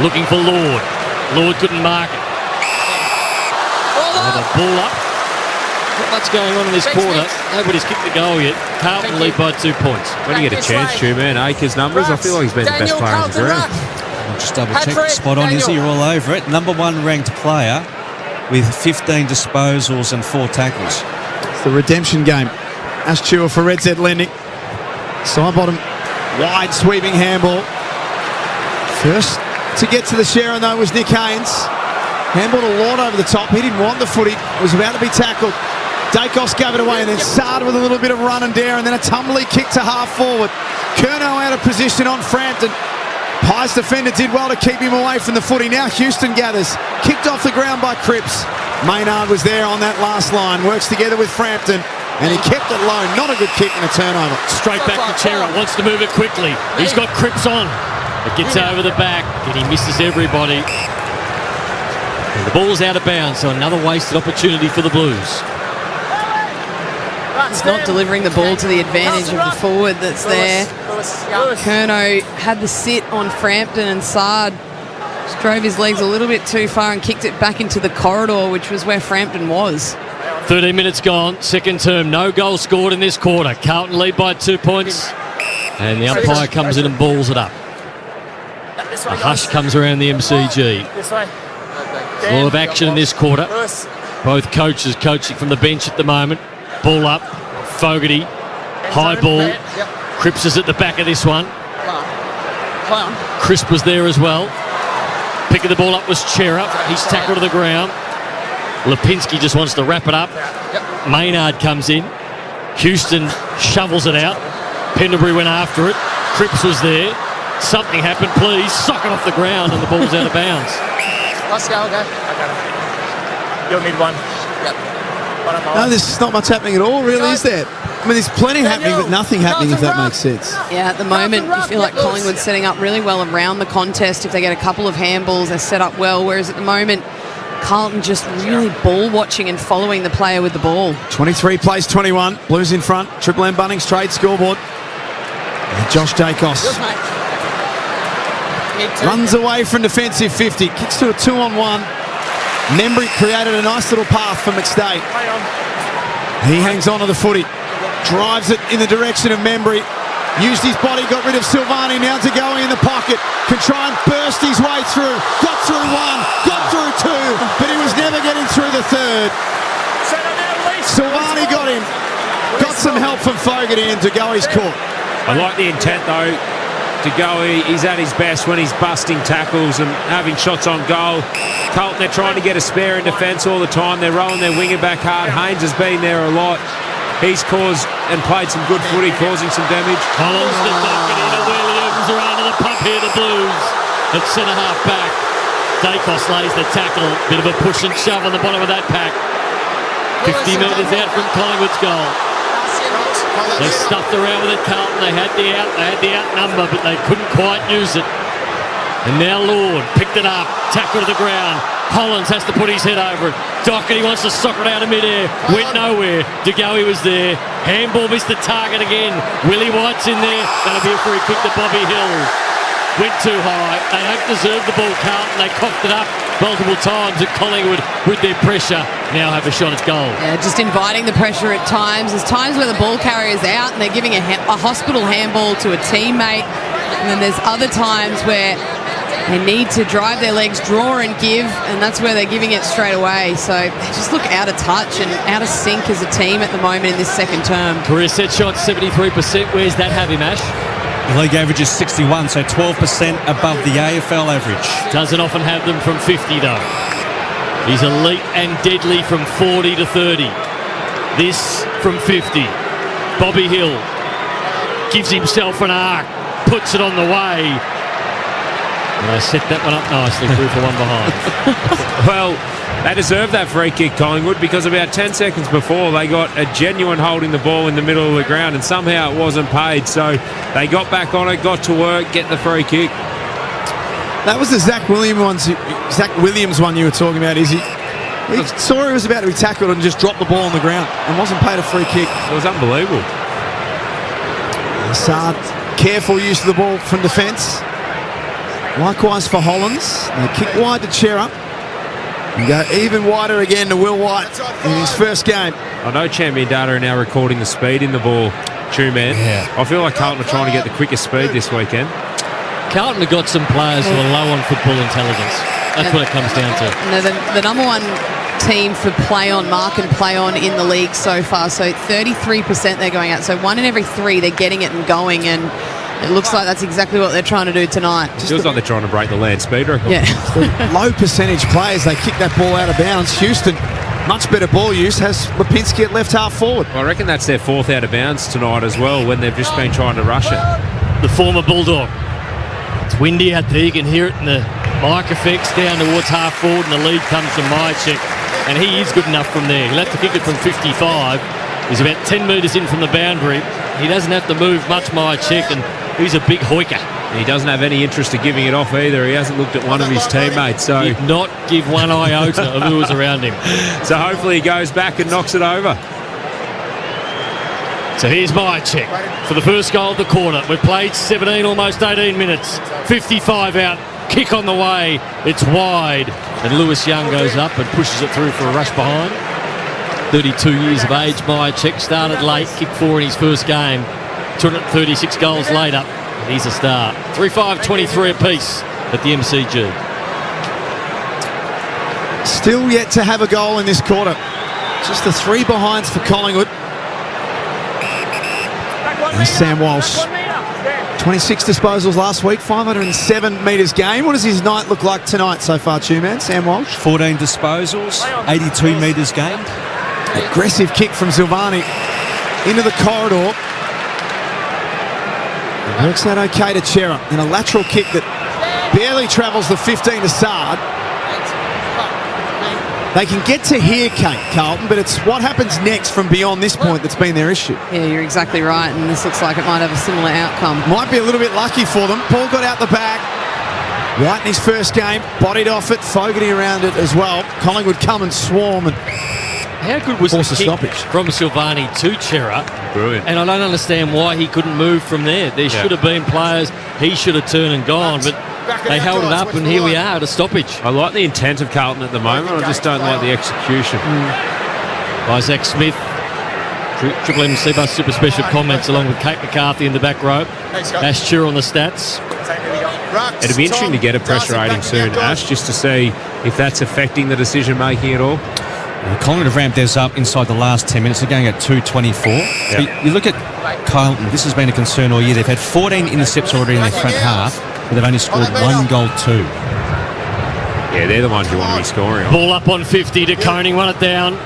looking for Lord. Lord couldn't mark it. The ball up. Not much going on in this quarter. Nobody's kicked the goal yet. Carlton lead by 2 points. When you get a chance, Stu, man, Akers numbers, I feel like he's been the best player on the ground. I'll just double check. Spot on, is he? You're all over it. Number one ranked player with 15 disposals and 4 tackles. It's the redemption game. Ash Chua for Red Z Lending. Side bottom, wide sweeping handball. First to get to the Sharon though was Nick Haynes. Handball to Lord over the top. He didn't want the footy. Was about to be tackled. Dacos gave it away and then Sard with a little bit of run and dare and then a tumbly kick to half forward. Curnow out of position on Frampton. Pies defender did well to keep him away from the footy. Now Houston gathers. Kicked off the ground by Cripps. Maynard was there on that last line. Works together with Frampton. And he kept it low. Not a good kick and a turnover. Straight back to Chera. Wants to move it quickly. He's got Cripps on. It gets over the back and he misses everybody. And the ball's out of bounds, so another wasted opportunity for the Blues. He's not delivering the ball to the advantage of the forward that's there. Curnow had the sit on Frampton and Sard just drove his legs a little bit too far and kicked it back into the corridor, which was where Frampton was. 13 minutes gone, second term, no goal scored in this quarter. Carlton lead by 2 points, and the umpire comes in and balls it up. A hush comes around the MCG. A lot of action in this quarter. Both coaches coaching from the bench at the moment. Ball up, Fogarty, high ball. Cripps is at the back of this one. Crisp was there as well. Picking the ball up was Chera. He's tackled to the ground. Lipinski just wants to wrap it up. Maynard comes in. Houston shovels it out. Pendlebury went after it. Cripps was there. Something happened, please. Sock it off the ground and the ball's out of bounds. Let's go, okay. You'll need one. Yep. No, there's not much happening at all, really, is there? I mean, there's plenty happening, but nothing happening, if that makes sense. Yeah, at the moment, you feel like Collingwood's setting up really well around the contest. If they get a couple of handballs, they're set up well, whereas at the moment, Carlton just really ball watching and following the player with the ball. 23 plays 21. Blues in front. Triple M Bunnings trade scoreboard. And Josh Dacos runs away from defensive 50. Kicks to a 2-on-1. Membry created a nice little path for McStay. He hangs on to the footy. Drives it in the direction of Membry. Used his body, got rid of Silvani. Now to go in the pocket. Can try and burst his way through. Got through one, got through two, but he was never getting through the third. Silvani got him. Got some help from Fogarty and Degoe's caught. I like the intent though. Degoe, he's at his best when he's busting tackles and having shots on goal. Carlton, they're trying to get a spare in defence all the time. They're rolling their winger back hard. Haynes has been there a lot. He's caused and played some good footy, causing some damage. Collins to Doherty to Williams around to the pump here, the Blues. At centre half back. Dacos lays the tackle. Bit of a push and shove on the bottom of that pack. 50 metres out from Collingwood's goal. They stuffed around with it, Carlton. They had the out number, but they couldn't quite use it. And now Lord picked it up, tackle to the ground. Hollins has to put his head over it. Doherty wants to sock it out of midair. Went nowhere. Degoe was there. Handball missed the target again. Willie White's in there. That'll be a free kick to Bobby Hill. Went too high. They don't deserve the ball, Carlton. They coughed it up multiple times at Collingwood with their pressure. Now have a shot at goal. Yeah, just inviting the pressure at times. There's times where the ball carrier's out and they're giving a hospital handball to a teammate. And then there's other times where they need to drive their legs, draw and give, and that's where they're giving it straight away. So they just look out of touch and out of sync as a team at the moment in this second term. Career set shots, 73%. Where's that have him, Ash? The league average is 61, so 12% above the AFL average. Doesn't often have them from 50, though. He's elite and deadly from 40 to 30. This from 50. Bobby Hill gives himself an arc, puts it on the way. And they set that one up nicely, through for one behind. Well, they deserved that free kick, Collingwood, because about 10 seconds before they got a genuine holding the ball in the middle of the ground and somehow it wasn't paid. So they got back on it, got to work, get the free kick. That was the Zach Williams one you were talking about, Izzy. He saw he was about to be tackled and just dropped the ball on the ground and wasn't paid a free kick. It was unbelievable. Assad, careful use of the ball from defence. Likewise for Hollins. They kick wide to Chera. And go even wider again to Will White in his first game. I know Champion Data are now recording the speed in the ball, Two-Man. Yeah. I feel like Carlton are trying to get the quickest speed this weekend. Carlton have got some players who are low on football intelligence. That's what it comes down to. And they're the number one team for play on, mark and play on in the league so far. So 33% they're going out. So 1 in every 3 they're getting it and going, and it looks like that's exactly what they're trying to do tonight. It feels like they're trying to break the land speed record. Yeah. Low percentage players, they kick that ball out of bounds. Houston, much better ball use, has Lipinski at left half forward. I reckon that's their 4th out of bounds tonight as well, when they've just been trying to rush it. The former Bulldog. It's windy out there. You can hear it in the mic effects down towards half forward, and the lead comes from Myercheck. And he is good enough from there. He'll have to kick it from 55. He's about 10 metres in from the boundary. He doesn't have to move much, Myercheck, and he's a big hoiker. He doesn't have any interest in giving it off either. He hasn't looked at one of his teammates. So did not give one iota of who was around him. So hopefully he goes back and knocks it over. So here's Myercheck for the first goal of the quarter. We've played 17, almost 18 minutes. 55 out. Kick on the way. It's wide. And Lewis Young goes up and pushes it through for a rush behind. 32 years of age, Myercheck. Started late, kicked 4 in his first game. 236 goals later. He's a star. 3-5-23 apiece at the MCG. Still yet to have a goal in this quarter. Just the 3 behinds for Collingwood. And Sam Walsh. 26 disposals last week, 507 metres game. What does his night look like tonight so far, Two-Man? Sam Walsh? 14 disposals, 82 metres gained. Aggressive kick from Silvani into the corridor. Works that okay to Chera. And a lateral kick that barely travels the 15 to Sard. They can get to here, Kate, Carlton, but it's what happens next from beyond this point that's been their issue. Yeah, you're exactly right, and this looks like it might have a similar outcome. Might be a little bit lucky for them. Paul got out the back. White in his first game, bodied off it, Fogarty around it as well. Collingwood come and swarm and how good was the kick stoppage from Silvani to Chera? Brilliant. And I don't understand why he couldn't move from there. There should have been players, he should have turned and gone, but they held it up, and here we are at a stoppage. I like the intent of Carlton at the moment. I just don't like the execution. Isaac Smith Triple M Seabus super special comments along with Kate McCarthy in the back row. Ash Cheer on the stats. It'd be interesting to get a pressure rating soon, Ash, just to see if that's affecting the decision making at all. Collingwood have ramped theirs up inside the last 10 minutes. They're going at 224. Yep. You look at Carlton, this has been a concern all year. They've had 14 intercepts already in their front half, but they've only scored 1 goal, 2. Yeah, they're the ones you want to be scoring on. Ball up on 50 to Koning, run it down.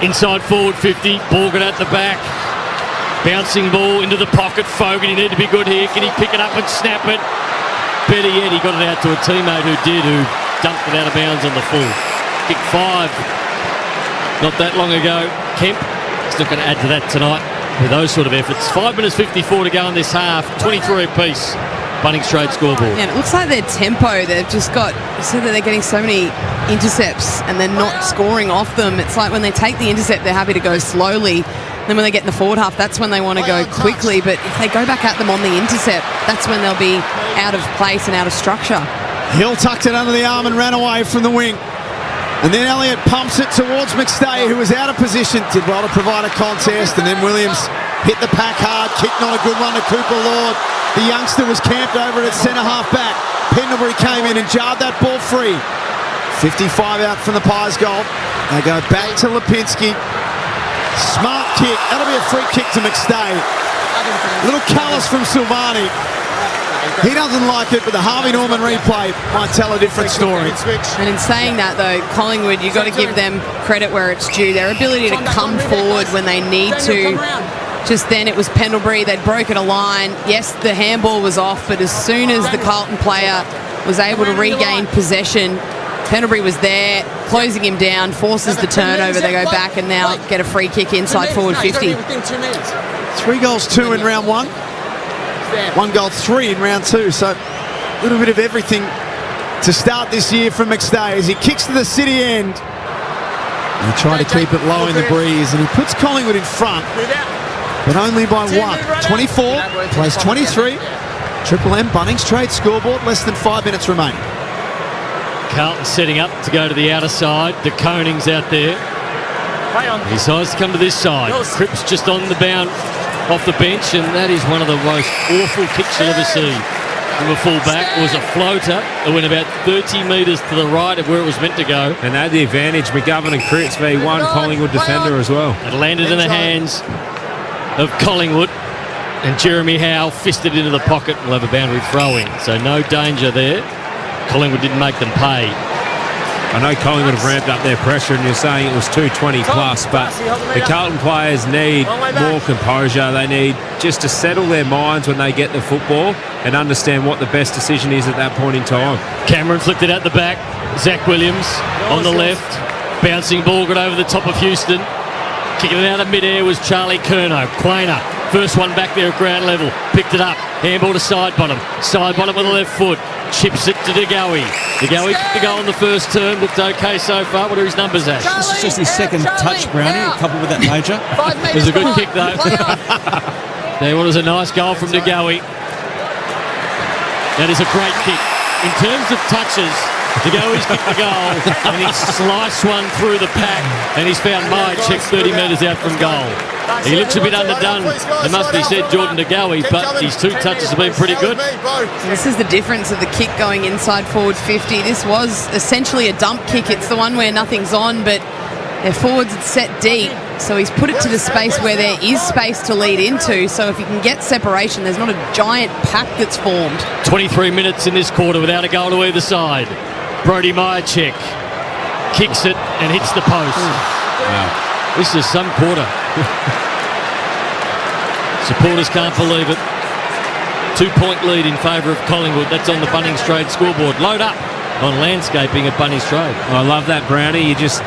Inside forward 50, ball got at the back. Bouncing ball into the pocket. Fogarty, you need to be good here. Can he pick it up and snap it? Better yet, he got it out to a teammate who dumped it out of bounds on the full. Kick 5. Not that long ago. Kemp is not going to add to that tonight with those sort of efforts. 5 minutes 54 to go in this half. 23 apiece. Bunnings Trade scoreboard. Yeah, it looks like their tempo, they've just got, you said that they're getting so many intercepts and they're not scoring off them. It's like when they take the intercept, they're happy to go slowly. Then when they get in the forward half, that's when they want to go quickly. But if they go back at them on the intercept, that's when they'll be out of place and out of structure. Hill tucked it under the arm and ran away from the wing. And then Elliott pumps it towards McStay, who was out of position. Did well to provide a contest. And then Williams hit the pack hard. Kicked not a good one to Cooper Lord. The youngster was camped over at centre-half back. Pendlebury came in and jarred that ball free. 55 out from the Pies goal. They go back to Lipinski. Smart kick. That'll be a free kick to McStay. Little callous from Silvani. He doesn't like it, but the Harvey Norman replay might tell a different story. And in saying that, though, Collingwood, you've got to give them credit where it's due. Their ability to come forward when they need to. Just then it was Pendlebury. They'd broken a line. Yes, the handball was off, but as soon as the Carlton player was able to regain possession, Pendlebury was there, closing him down, forces the turnover. They go back and now get a free kick inside forward 50. 3 goals, 2 in round 1. 1 goal, 3 in round 2. So a little bit of everything to start this year from McStay as he kicks to the city end. He tried to keep it low in the breeze and he puts Collingwood in front, but only by 1. 24, plays 23. Triple M Bunnings Trade scoreboard, less than 5 minutes remaining. Carlton setting up to go to the outer side. De Koning's out there. He decides to come to this side. Cripps just on the bound off the bench, and that is one of the most awful kicks you'll ever see from a full back. It was a floater. It went about 30 metres to the right of where it was meant to go. And they had the advantage. McGovern and Cripps v one Collingwood defender as well. It landed in the hands of Collingwood, and Jeremy Howe fisted into the pocket and will have a boundary throw in. So no danger there. Collingwood didn't make them pay. I know Collingwood have ramped up their pressure and you're saying it was 220 plus, but the Carlton players need more composure. They need just to settle their minds when they get the football and understand what the best decision is at that point in time. Cameron flicked it out the back. Zach Williams on the left. Bouncing ball got over the top of Houston. Kicking it out of mid-air was Charlie Curnow. Quainer, first one back there at ground level. Picked it up. Handball to side bottom. Side bottom with the left foot. Chips it to DeGoey. DeGoey kicked the goal in the first term. Looked okay so far. What are his numbers, Ash? This is just his second touch, Brownie, coupled with that major. It was a good kick, though. There was a nice goal from DeGoey. That is a great kick. In terms of touches, DeGoey's kicked the goal and he's sliced one through the pack and he's found Myercheck 30 metres out from goal. He looks a bit underdone, it must be said, Jordan DeGoey, but his 2 touches have been pretty good. This is the difference of the kick going inside forward 50. This was essentially a dump kick. It's the one where nothing's on, but their forwards had set deep, so he's put it to the space where there is space to lead into. So if you can get separation, there's not a giant pack that's formed. 23 minutes in this quarter without a goal to either side. Brody Myercheck kicks it and hits the post. Wow. This is some quarter. Supporters can't believe it. 2-point lead in favour of Collingwood. That's on the Bunnings Trade scoreboard. Load up on landscaping at Bunnings Trade. I love that, Brownie. You just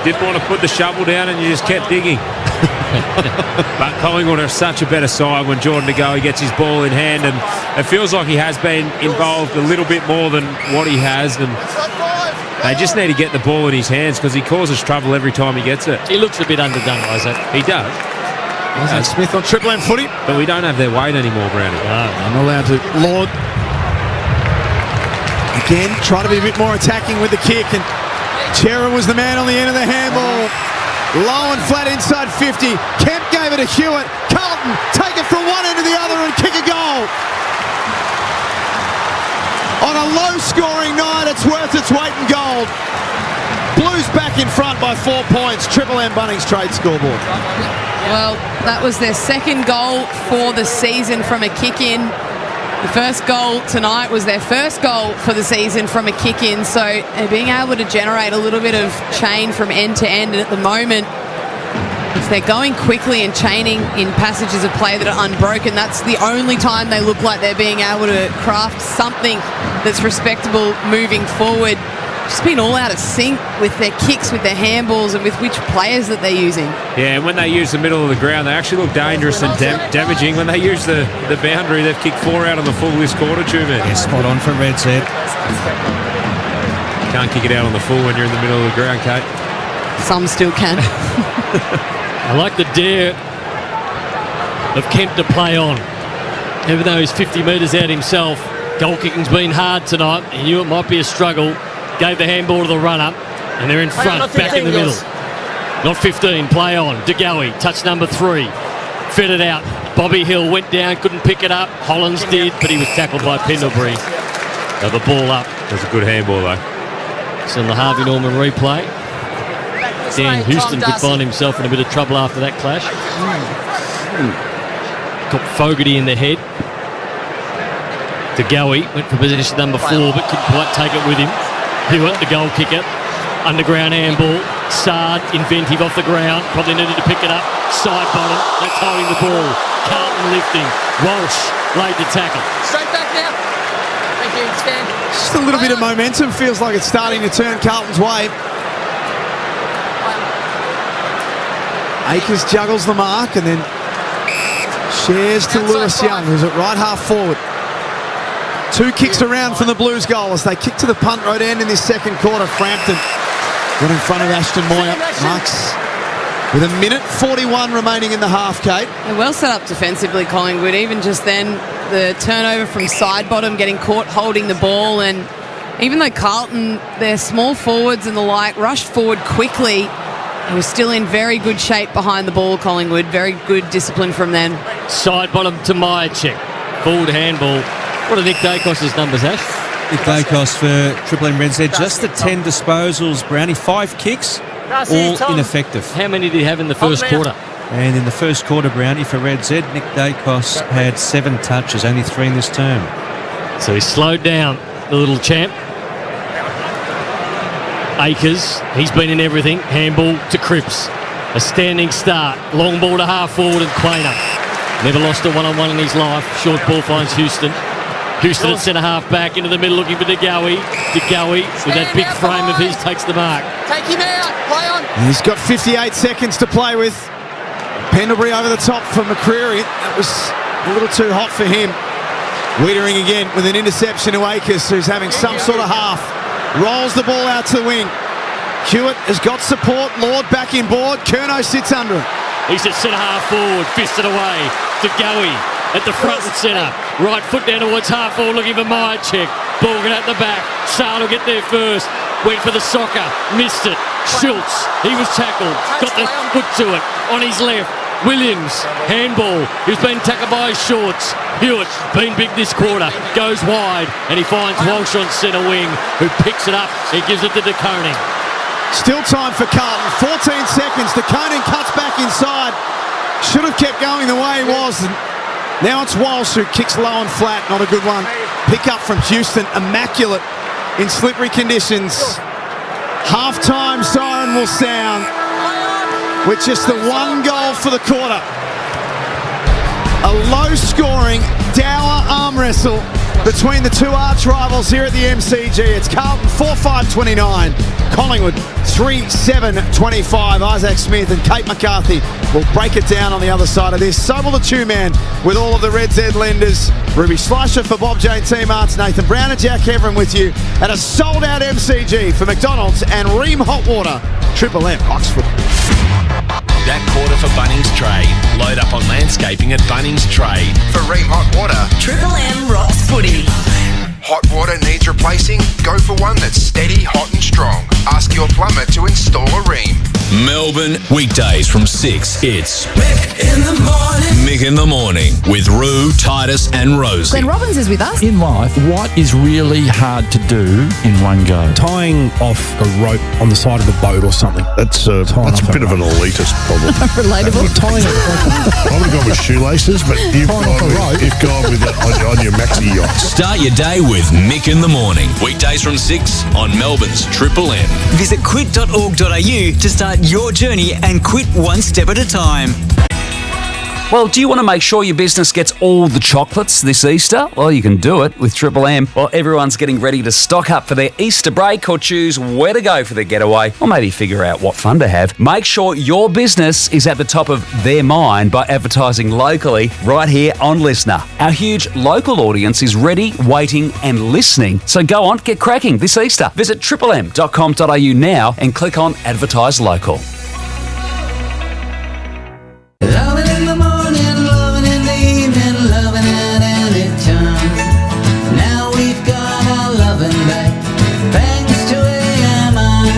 didn't want to put the shovel down and you just kept digging. But Collingwood are such a better side when Jordan DeGoey gets his ball in hand, and it feels like he has been involved a little bit more than what he has, and they just need to get the ball in his hands because he causes trouble every time he gets it. He looks a bit underdone, Isaac. He does. Isaac Smith on Triple M footy. But we don't have their weight anymore, Brownie. No, I'm allowed to. Lord. Again, try to be a bit more attacking with the kick, and Chera was the man on the end of the handball. Low and flat inside 50. Kemp gave it to Hewitt. Carlton take it from one end to the other and kick a goal. On a low-scoring night, it's worth its weight in gold. Blues back in front by 4 points. Triple M Bunnings Trade scoreboard. Well, that was their second goal for the season from a kick-in. The first goal tonight was their first goal for the season from a kick-in, so they're being able to generate a little bit of chain from end to end, and at the moment, if they're going quickly and chaining in passages of play that are unbroken, that's the only time they look like they're being able to craft something that's respectable moving forward. Just been all out of sync with their kicks, with their handballs, and with which players that they're using. Yeah, and when they use the middle of the ground, they actually look dangerous and damaging. When they use the boundary, they've kicked 4 out on the full this quarter, too, man. Yeah, spot on for Red Zed. Can't kick it out on the full when you're in the middle of the ground, Kate. Some still can. I like the dare of Kemp to play on. Even though he's 50 metres out himself, goal kicking's been hard tonight. He knew it might be a struggle. Gave the handball to the runner, and they're in front, back in the middle. Not 15, play on. DeGoey, touch number 3. Fed it out. Bobby Hill went down, couldn't pick it up. Hollins did, but he was tackled by Pendlebury. So the ball up. That's a good handball, though. It's on the Harvey Norman replay. Dan Houston could find himself in a bit of trouble after that clash. Got Fogarty in the head. DeGoey went for position number 4, but couldn't quite take it with him. Hewitt, the goal kicker. Underground handball. Sard, inventive off the ground. Probably needed to pick it up. Side bottom. That's holding the ball. Carlton lifting. Walsh laid the tackle. Straight back now. Thank you, Stan. Just a little bit of momentum. Feels like it's starting to turn Carlton's way. Akers juggles the mark and then shares to Lewis Young, who's at right half forward. 2 kicks around from the Blues goal as they kick to the punt road end in this second quarter. Frampton got in front of Ashton Moyer. Marks with 1:41 remaining in the half, Kate. They're well set up defensively, Collingwood. Even just then, the turnover from side bottom, getting caught holding the ball, and even though Carlton, their small forwards and the like, rushed forward quickly, they were still in very good shape behind the ball, Collingwood. Very good discipline from them. Side bottom to Myercheck. Forward handball. What are Nick Dacos' numbers, Ash? Nick Dacos for Triple M Red Z, just the 10 disposals, Brownie. 5 kicks, all ineffective. How many did he have in the first quarter? And in the first quarter, Brownie, for Red Z, Nick Dacos had 7 touches, only 3 in this term. So he slowed down, the little champ. Akers, he's been in everything. Handball to Cripps. A standing start. Long ball to half forward and Quainer. Never lost a one-on-one in his life. Short ball finds Houston. Houston at centre-half back into the middle looking for DeGoey. DeGoey, with that big frame of his, takes the mark. Take him out. Play on. He's got 58 seconds to play with. Pendlebury over the top for McCreary. That was a little too hot for him. Wiedering again with an interception to Akers, who's having some sort of half. Rolls the ball out to the wing. Hewitt has got support. Lord back in board. Curnow sits under it. He's at centre-half forward. Fisted away. DeGoey at the front and centre. Right foot down towards half forward looking for Myercheck. Ball get at the back. Sard will get there first. Went for the soccer. Missed it. Schultz. He was tackled. Got the foot to it. On his left. Williams, handball, he's been tackled by his shorts. Hewitt, been big this quarter, goes wide, and he finds Walsh on centre wing, who picks it up. He gives it to De Koning. Still time for Carlton. 14 seconds. De Koning cuts back inside. Should have kept going the way he was. Now it's Walsh who kicks low and flat. Not a good one. Pick up from Houston. Immaculate in slippery conditions. Half-time siren will sound with just the 1 goal for the quarter. A low-scoring Dower arm wrestle between the 2 arch rivals here at the MCG. It's Carlton 4-5-29, Collingwood 3-7-25. Isaac Smith and Kate McCarthy will break it down on the other side of this. So will the 2-man with all of the Red Z lenders. Ruby Schleicher for Bob Jane Team Arts, Nathan Brown and Jack Heverin with you at a sold-out MCG for McDonald's and Ream Hot Water, Triple M Oxford. That quarter for Bunnings Trade. Load up on landscaping at Bunnings Trade. For Ream Hot Water, Triple M rocks footy. hot water needs replacing? Go for one that's steady, hot and strong. Ask your plumber to install a Ream. Melbourne. Melbourne, weekdays from 6. It's Mick in the morning. Mick in the Morning with Roo, Titus and Rosie. Glenn Robbins is with us. In life, what is really hard to do in one go? Tying off a rope on the side of a boat or something. That's a bit of an elitist problem. Relatable. Tying I would have gone with shoelaces, but you've gone with it on your maxi yacht. Start your day with Mick in the Morning. Weekdays from 6 on Melbourne's Triple M. Visit quit.org.au to start your journey and quit one step at a time. Well, do you want to make sure your business gets all the chocolates this Easter? Well, you can do it with Triple M. Well, everyone's getting ready to stock up for their Easter break or choose where to go for their getaway or maybe figure out what fun to have. Make sure your business is at the top of their mind by advertising locally right here on Listener. Our huge local audience is ready, waiting and listening. So go on, get cracking this Easter. Visit triplem.com.au now and click on Advertise Local. Loving in the morning, loving in the evening, loving at any time. Now we've got our loving back, thanks to AMI.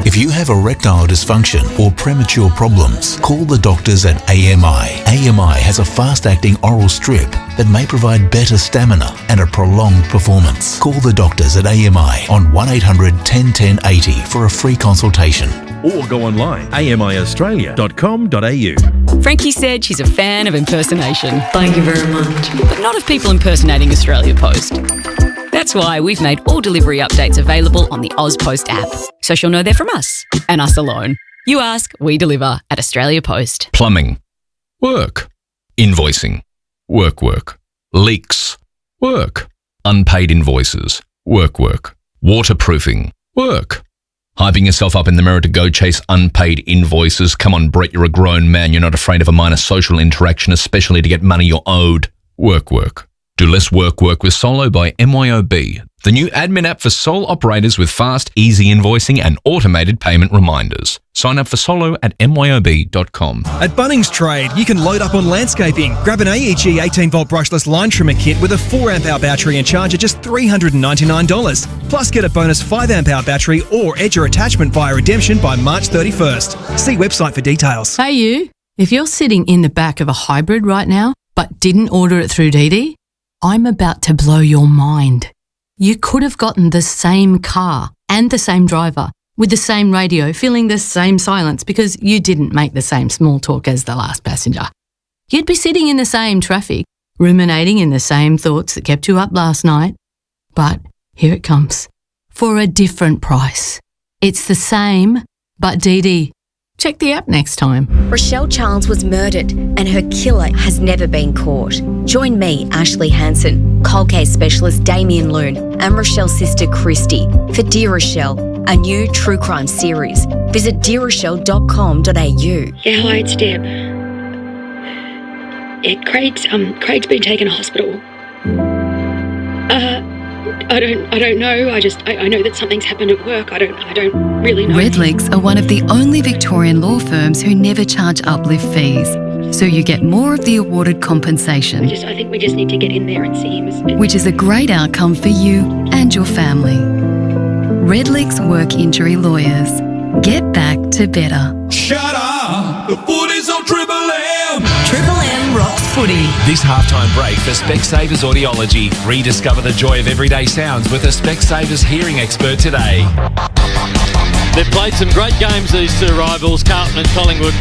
If you have erectile dysfunction or premature problems, call the doctors at AMI. AMI has a fast-acting oral strip that may provide better stamina and a prolonged performance. Call the doctors at AMI on 1800 1010 80 for a free consultation. Or go online, amiaustralia.com.au. Frankie said she's a fan of impersonation. Thank you very much. But not of people impersonating Australia Post. That's why we've made all delivery updates available on the AusPost app, so she'll know they're from us, and us alone. You ask, we deliver at Australia Post. Plumbing. Work. Invoicing. Work. Leaks. Work. Unpaid invoices. Work. Waterproofing. Work. Hyping yourself up in the mirror to go chase unpaid invoices. Come on, Brett, you're a grown man. You're not afraid of a minor social interaction, especially to get money you're owed. Work. Do less work with Solo by MYOB, the new admin app for sole operators with fast, easy invoicing and automated payment reminders. Sign up for Solo at myob.com. At Bunnings Trade, you can load up on landscaping. Grab an AEG 18-volt brushless line trimmer kit with a 4 amp-hour battery and charge at just $399. Plus, get a bonus 5 amp-hour battery or Edger attachment via redemption by March 31st. See website for details. Hey you, if you're sitting in the back of a hybrid right now but didn't order it through DD, I'm about to blow your mind. You could have gotten the same car and the same driver with the same radio, feeling the same silence because you didn't make the same small talk as the last passenger. You'd be sitting in the same traffic, ruminating in the same thoughts that kept you up last night. But here it comes, for a different price. It's the same, but DD. Check the app next time. Rochelle Charles was murdered and her killer has never been caught. Join me, Ashley Hansen, cold case specialist Damien Loon and Rochelle's sister Christy for Dear Rochelle, a new true crime series. Visit dearrochelle.com.au. Yeah, hi, it's Deb. Yeah, Craig's been taken to hospital. I don't know. I know that something's happened at work. I don't really know. Redlegs are one of the only Victorian law firms who never charge uplift fees, so you get more of the awarded compensation. I think we just need to get in there and see him. Which is a great outcome for you and your family. Redlegs Work Injury Lawyers. Get back to better. Shut up! The footy's on Triple M! Triple M rocks footy. This halftime break for Specsavers Audiology. Rediscover the joy of everyday sounds with a Specsavers hearing expert today. They've played some great games, these two rivals, Carlton and Collingwood.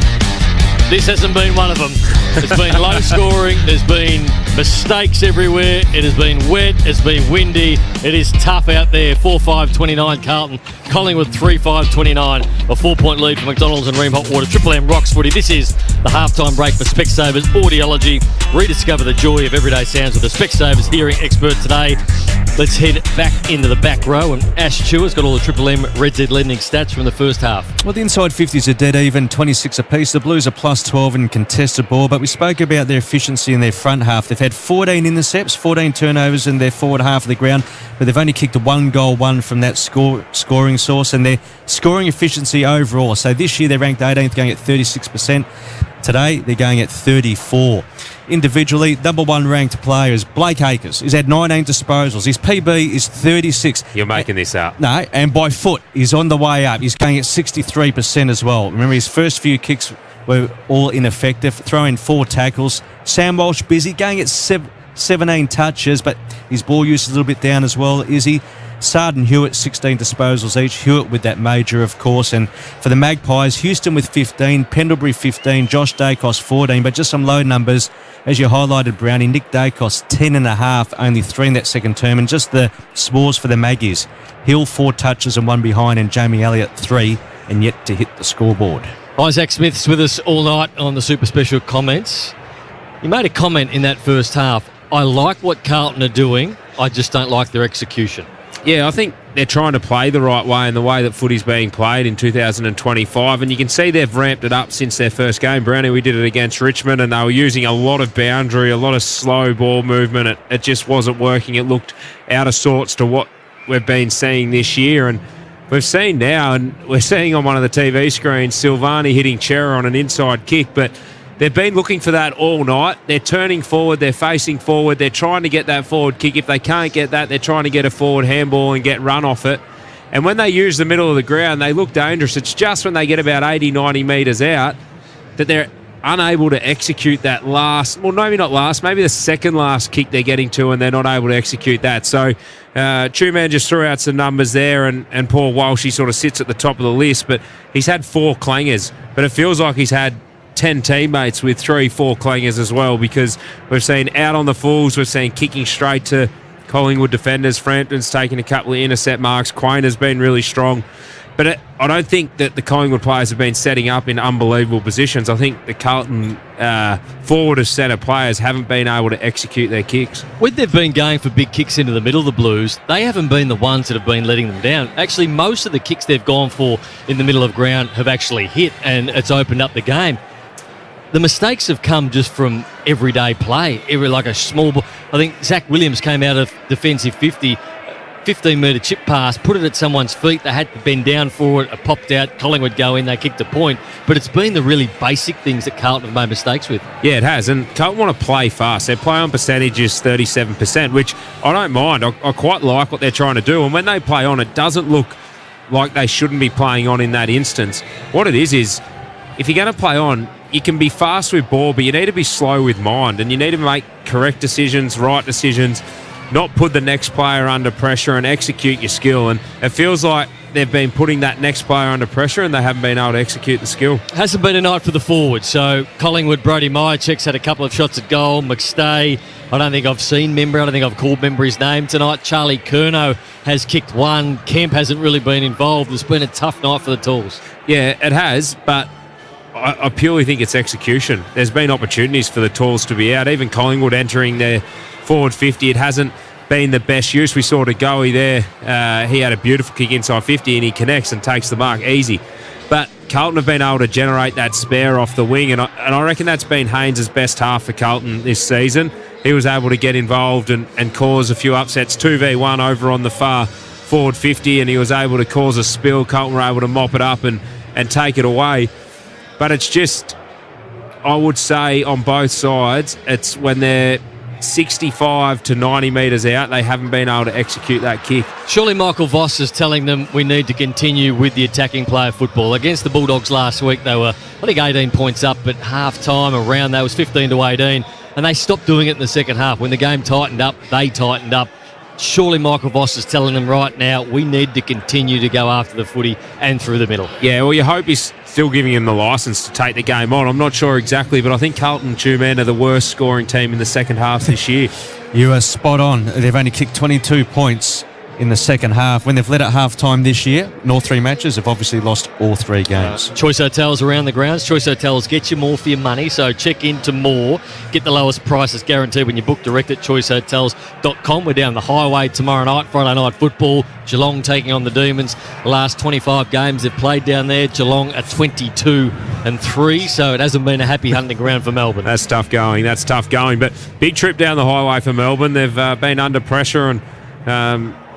This hasn't been one of them. It's been low scoring. There's been mistakes everywhere. It has been wet. It's been windy. It is tough out there. 4-5-29 Carlton. Collingwood 3-5-29. A 4-point lead for McDonald's and Ream Hot Water. Triple M rocks footy. This is the halftime break for Specsavers Audiology. Rediscover the joy of everyday sounds with the Specsavers hearing expert today. Let's head back into the back row, and Ash Chewer's got all the Triple M Red Z lending stats from the first half. Well, the inside 50s are dead even, 26 apiece. The Blues are plus 12 in contested ball, but we spoke about their efficiency in their front half. They've had 14 intercepts, 14 turnovers in their forward half of the ground, but they've only kicked one goal, one from that scoring source, and their scoring efficiency overall. So this year they're ranked 18th, going at 36%. Today, they're going at 34. Individually, number one ranked player is Blake Acres. He's had 19 disposals. His PB is 36. You're making this up. No, and by foot, he's on the way up. He's going at 63% as well. Remember, his first few kicks were all ineffective. Throwing 4 tackles. Sam Walsh busy, going at 17 touches, but his ball use is a little bit down as well, is he? Sard and Hewitt, 16 disposals each. Hewitt with that major, of course. And for the Magpies, Houston with 15, Pendlebury 15, Josh Dacos 14. But just some low numbers, as you highlighted, Brownie. Nick Dacos 10.5, only 3 in that second term. And just the scores for the Maggies. Hill 4 touches and 1 behind, and Jamie Elliott 3, and yet to hit the scoreboard. Isaac Smith's with us all night on the Super Special comments. You made a comment in that first half. I like what Carlton are doing. I just don't like their execution. Yeah, I think they're trying to play the right way and the way that footy's being played in 2025, and you can see they've ramped it up since their first game. Brownie, we did it against Richmond, and they were using a lot of boundary, a lot of slow ball movement. It just wasn't working. It looked out of sorts to what we've been seeing this year, and we've seen now, and we're seeing on one of the TV screens, Silvani hitting Chera on an inside kick, but they've been looking for that all night. They're turning forward. They're facing forward. They're trying to get that forward kick. If they can't get that, they're trying to get a forward handball and get run off it. And when they use the middle of the ground, they look dangerous. It's just when they get about 80, 90 metres out that they're unable to execute that last, well, maybe not last, maybe the second last kick they're getting to, and they're not able to execute that. So Two-Man just threw out some numbers there, and Paul Walsh, he sort of sits at the top of the list, but he's had 4 clangers. But it feels like he's had 10 teammates with 3-4 clangers as well, because we've seen out on the fulls, we've seen kicking straight to Collingwood defenders. Frampton's taken a couple of intercept marks. Quain has been really strong. But I don't think that the Collingwood players have been setting up in unbelievable positions. I think the Carlton forward of centre players haven't been able to execute their kicks. When they've been going for big kicks into the middle of the Blues, they haven't been the ones that have been letting them down. Actually, most of the kicks they've gone for in the middle of ground have actually hit, and it's opened up the game. The mistakes have come just from everyday play, like a small ball. I think Zach Williams came out of defensive 50, 15-metre chip pass, put it at someone's feet. They had to bend down for it. It popped out. Collingwood go in. They kicked a point. But it's been the really basic things that Carlton have made mistakes with. Yeah, it has. And Carlton want to play fast. Their play on percentage is 37%, which I don't mind. I quite like what they're trying to do. And when they play on, it doesn't look like they shouldn't be playing on in that instance. What it is if you're going to play on, you can be fast with ball, but you need to be slow with mind, and you need to make correct decisions, right decisions, not put the next player under pressure, and execute your skill. And it feels like they've been putting that next player under pressure, and they haven't been able to execute the skill. Hasn't been a night for the forwards. So Collingwood, Brody Myercheck's had a couple of shots at goal. McStay, I don't think I've seen Member. I don't think I've called Member his name tonight. Charlie Curnow has kicked one. Kemp hasn't really been involved. It's been a tough night for the Tools. Yeah, it has, but I purely think it's execution. There's been opportunities for the Tools to be out. Even Collingwood entering their forward 50, it hasn't been the best use. We saw Degoe there. He had a beautiful kick inside 50, and he connects and takes the mark easy. But Carlton have been able to generate that spare off the wing, and I reckon that's been Haynes' best half for Carlton this season. He was able to get involved and cause a few upsets. 2v1 over on the far forward 50, and he was able to cause a spill. Carlton were able to mop it up and take it away. But it's just, I would say on both sides, it's when they're 65 to 90 metres out, they haven't been able to execute that kick. Surely Michael Voss is telling them we need to continue with the attacking play of football. Against the Bulldogs last week, they were, I think, 18 points up at half-time around. That was 15 to 18, and they stopped doing it in the second half. When the game tightened up, they tightened up. Surely Michael Voss is telling them right now we need to continue to go after the footy and through the middle. Yeah, well, you hope he's still giving him the licence to take the game on. I'm not sure exactly, but I think Carlton Two-Man are the worst scoring team in the second half this year. You are spot on. They've only kicked 22 points in the second half. When they've led at half-time this year, in all 3 matches, they've obviously lost all 3 games. Choice Hotels around the grounds. Choice Hotels get you more for your money, so check into more. Get the lowest prices guaranteed when you book direct at choicehotels.com. We're down the highway tomorrow night, Friday night football. Geelong taking on the Demons. The last 25 games they've played down there. Geelong are 22-3, so it hasn't been a happy hunting ground for Melbourne. That's tough going. But big trip down the highway for Melbourne. They've been under pressure, and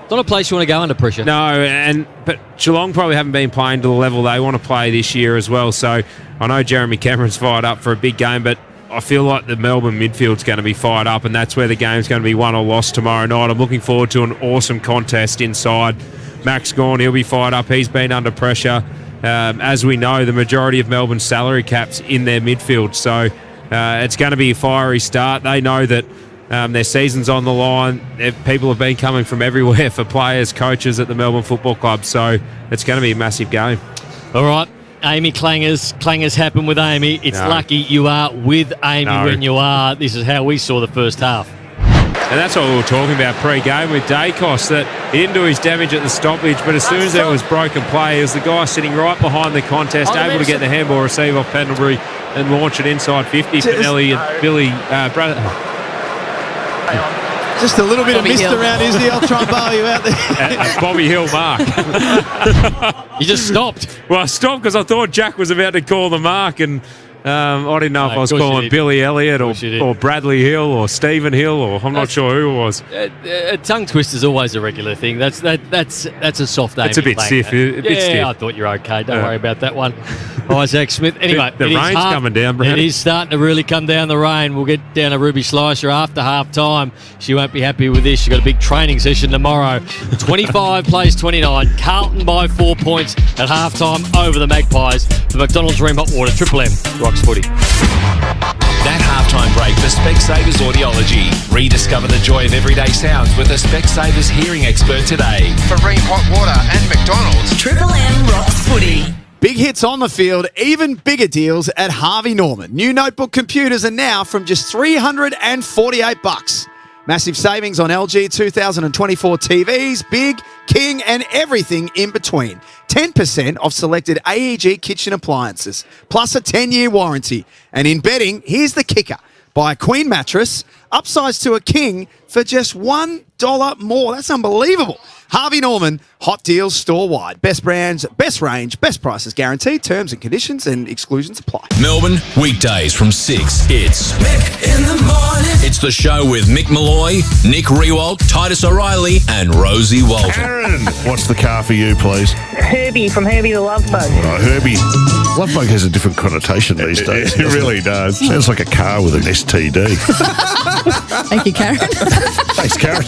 It's not a place you want to go under pressure. No, but Geelong probably haven't been playing to the level they want to play this year as well. So I know Jeremy Cameron's fired up for a big game, but I feel like the Melbourne midfield's going to be fired up, and that's where the game's going to be won or lost tomorrow night. I'm looking forward to an awesome contest inside. Max Gawn, he'll be fired up. He's been under pressure. As we know, the majority of Melbourne's salary cap's in their midfield, so it's going to be a fiery start. They know that their season's on the line. People have been coming from everywhere for players, coaches at the Melbourne Football Club, so it's going to be a massive game. All right. Amy clangers happen with Amy. It's lucky you are with Amy when you are. This is how we saw the first half. And that's what we were talking about pre-game with Dacos, that he didn't do his damage at the stoppage, but as soon as there was broken play, it was the guy sitting right behind the contest, able to get the handball receive off Pendlebury and launch it inside 50. Pinelli and Billy Just a little bit Bobby of mist Hill. around, Izzy. I'll try and bail you out there. Bobby Hill mark. You just stopped. Well, I stopped because I thought Jack was about to call the mark, and I didn't know if I was calling Billy Elliott or Bradley Hill or Stephen Hill, or I'm not sure who it was. A tongue twist is always a regular thing. That's a soft Amy. It's a bit stiff. Stiff. I thought you're okay. Don't worry about that one. Isaac Smith. Anyway, the rain's coming down, Brad. It is starting to really come down, the rain. We'll get down to Ruby Slicer after half time. She won't be happy with this. She's got a big training session tomorrow. 25 plays 29. Carlton by 4 points at half time over the Magpies. The McDonald's Ream Hot Water Triple M Rocks Footy. That halftime break for Specsavers Audiology. Rediscover the joy of everyday sounds with a Specsavers hearing expert today. For Ream Hot Water and McDonald's. Triple M Rocks Footy. Big hits on the field, even bigger deals at Harvey Norman. New notebook computers are now from just $348. Massive savings on LG 2024 TVs, Big, King, and everything in between. 10% off selected AEG kitchen appliances, plus a 10-year warranty. And in bedding, here's the kicker. Buy a Queen mattress, upsize to a King for just $1 more. That's unbelievable. Harvey Norman, hot deals store-wide. Best brands, best range, best prices guaranteed. Terms and conditions and exclusions apply. Melbourne, weekdays from 6. It's Mick in the morning. It's the show with Mick Malloy, Nick Rewalt, Titus O'Reilly, and Rosie Walton. Aaron, what's the car for you, please? Herbie from Herbie the Love Bug. Oh, Herbie. Love Bug has a different connotation these days. It really does. Sounds like a car with an STD. Thank you, Karen. Thanks, Karen.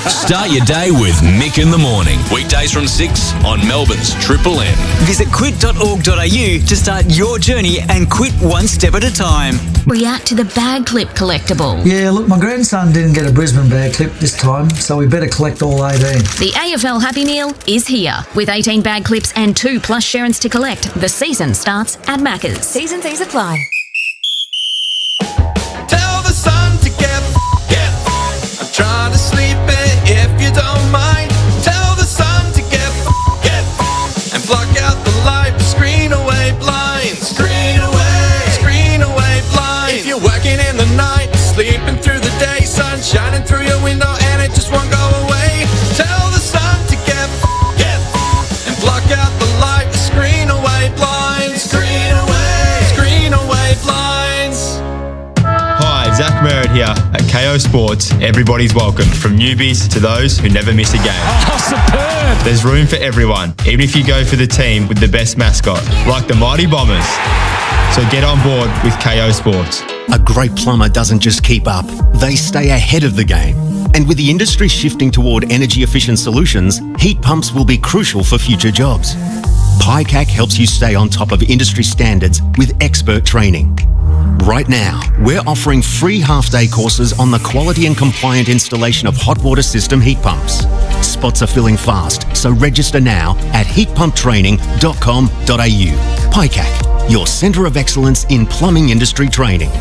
Start your day with Mick in the morning. Weekdays from 6 on Melbourne's Triple M. Visit quit.org.au to start your journey and quit one step at a time. React to the bag clip collectible. Yeah, look, my grandson didn't get a Brisbane bag clip this time, so we better collect all 18. The AFL Happy Meal is here. With 18 bag clips and 2 plush Sharons to collect, the season starts at Macca's. Season fees apply. Tell the sun to get. I'm trying to sleep in if you don't mind. Tell the sun to get. And block out the light, screen away blinds. Screen away blinds. If you're working in the night, sleeping through the day, sun shining through your window and it just won't go away. Tell the sun to get. And block out the light, screen away blinds. Screen away blinds. Hi, Zach Merritt here. At KO Sports, everybody's welcome, from newbies to those who never miss a game. Oh, superb! There's room for everyone, even if you go for the team with the best mascot, like the Mighty Bombers. So get on board with KO Sports. A great plumber doesn't just keep up, they stay ahead of the game. And with the industry shifting toward energy-efficient solutions, heat pumps will be crucial for future jobs. PICAC helps you stay on top of industry standards with expert training. Right now, we're offering free half-day courses on the quality and compliant installation of hot water system heat pumps. Spots are filling fast, so register now at heatpumptraining.com.au. PICAC, your centre of excellence in plumbing industry training.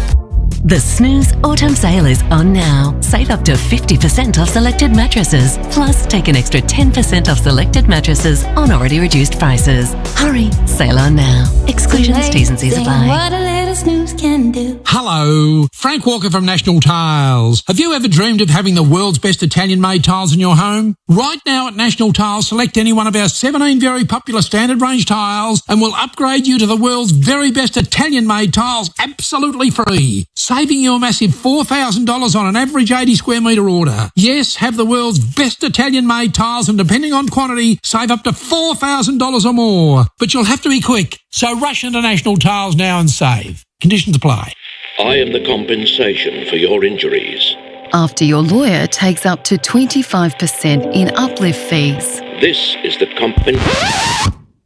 The Snooze Autumn Sale is on now. Save up to 50% off selected mattresses. Plus, take an extra 10% off selected mattresses on already reduced prices. Hurry, sail on now. Exclusions, T's and C's apply. What a little snooze can do. Hello, Frank Walker from National Tiles. Have you ever dreamed of having the world's best Italian-made tiles in your home? Right now at National Tiles, select any one of our 17 very popular standard range tiles and we'll upgrade you to the world's very best Italian-made tiles absolutely free, saving you a massive $4,000 on an average 80 square metre order. Yes, have the world's best Italian-made tiles and depending on quantity, save up to $4,000 or more. But you'll have to be quick, so rush into National Tiles now and save. Conditions apply. I am the compensation for your injuries. After your lawyer takes up to 25% in uplift fees This is the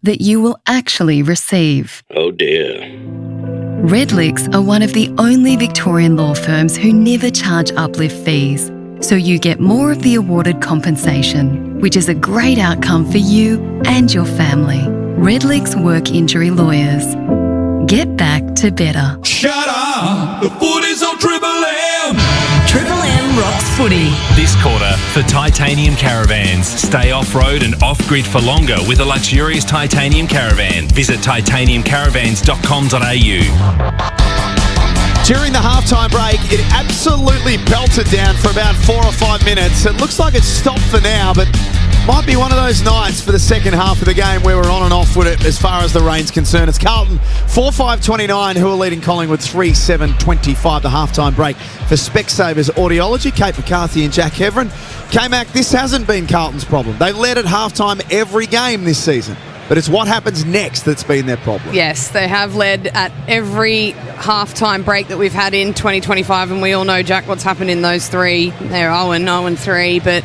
that you will actually receive. Oh dear. Redlicks are one of the only Victorian law firms who never charge uplift fees, so you get more of the awarded compensation, which is a great outcome for you and your family. Redlicks Work Injury Lawyers. Get back to better. Shut up! The footy's on Triple M! Triple M rocks footy. This quarter, for titanium caravans. Stay off-road and off-grid for longer with a luxurious titanium caravan. Visit titaniumcaravans.com.au. During the halftime break, it absolutely belted down for about 4 or 5 minutes. It looks like it's stopped for now, but might be one of those nights for the second half of the game where we're on and off with it as far as the rain's concerned. It's Carlton 4-5-29 who are leading Collingwood 3-7-25, the halftime break for Specsavers Audiology. Kate McCarthy and Jack Heverin. K-Mac, this hasn't been Carlton's problem. They led at halftime every game this season. But it's what happens next that's been their problem. Yes, they have led at every halftime break that we've had in 2025, and we all know, Jack, what's happened in those three. They're 0-3, but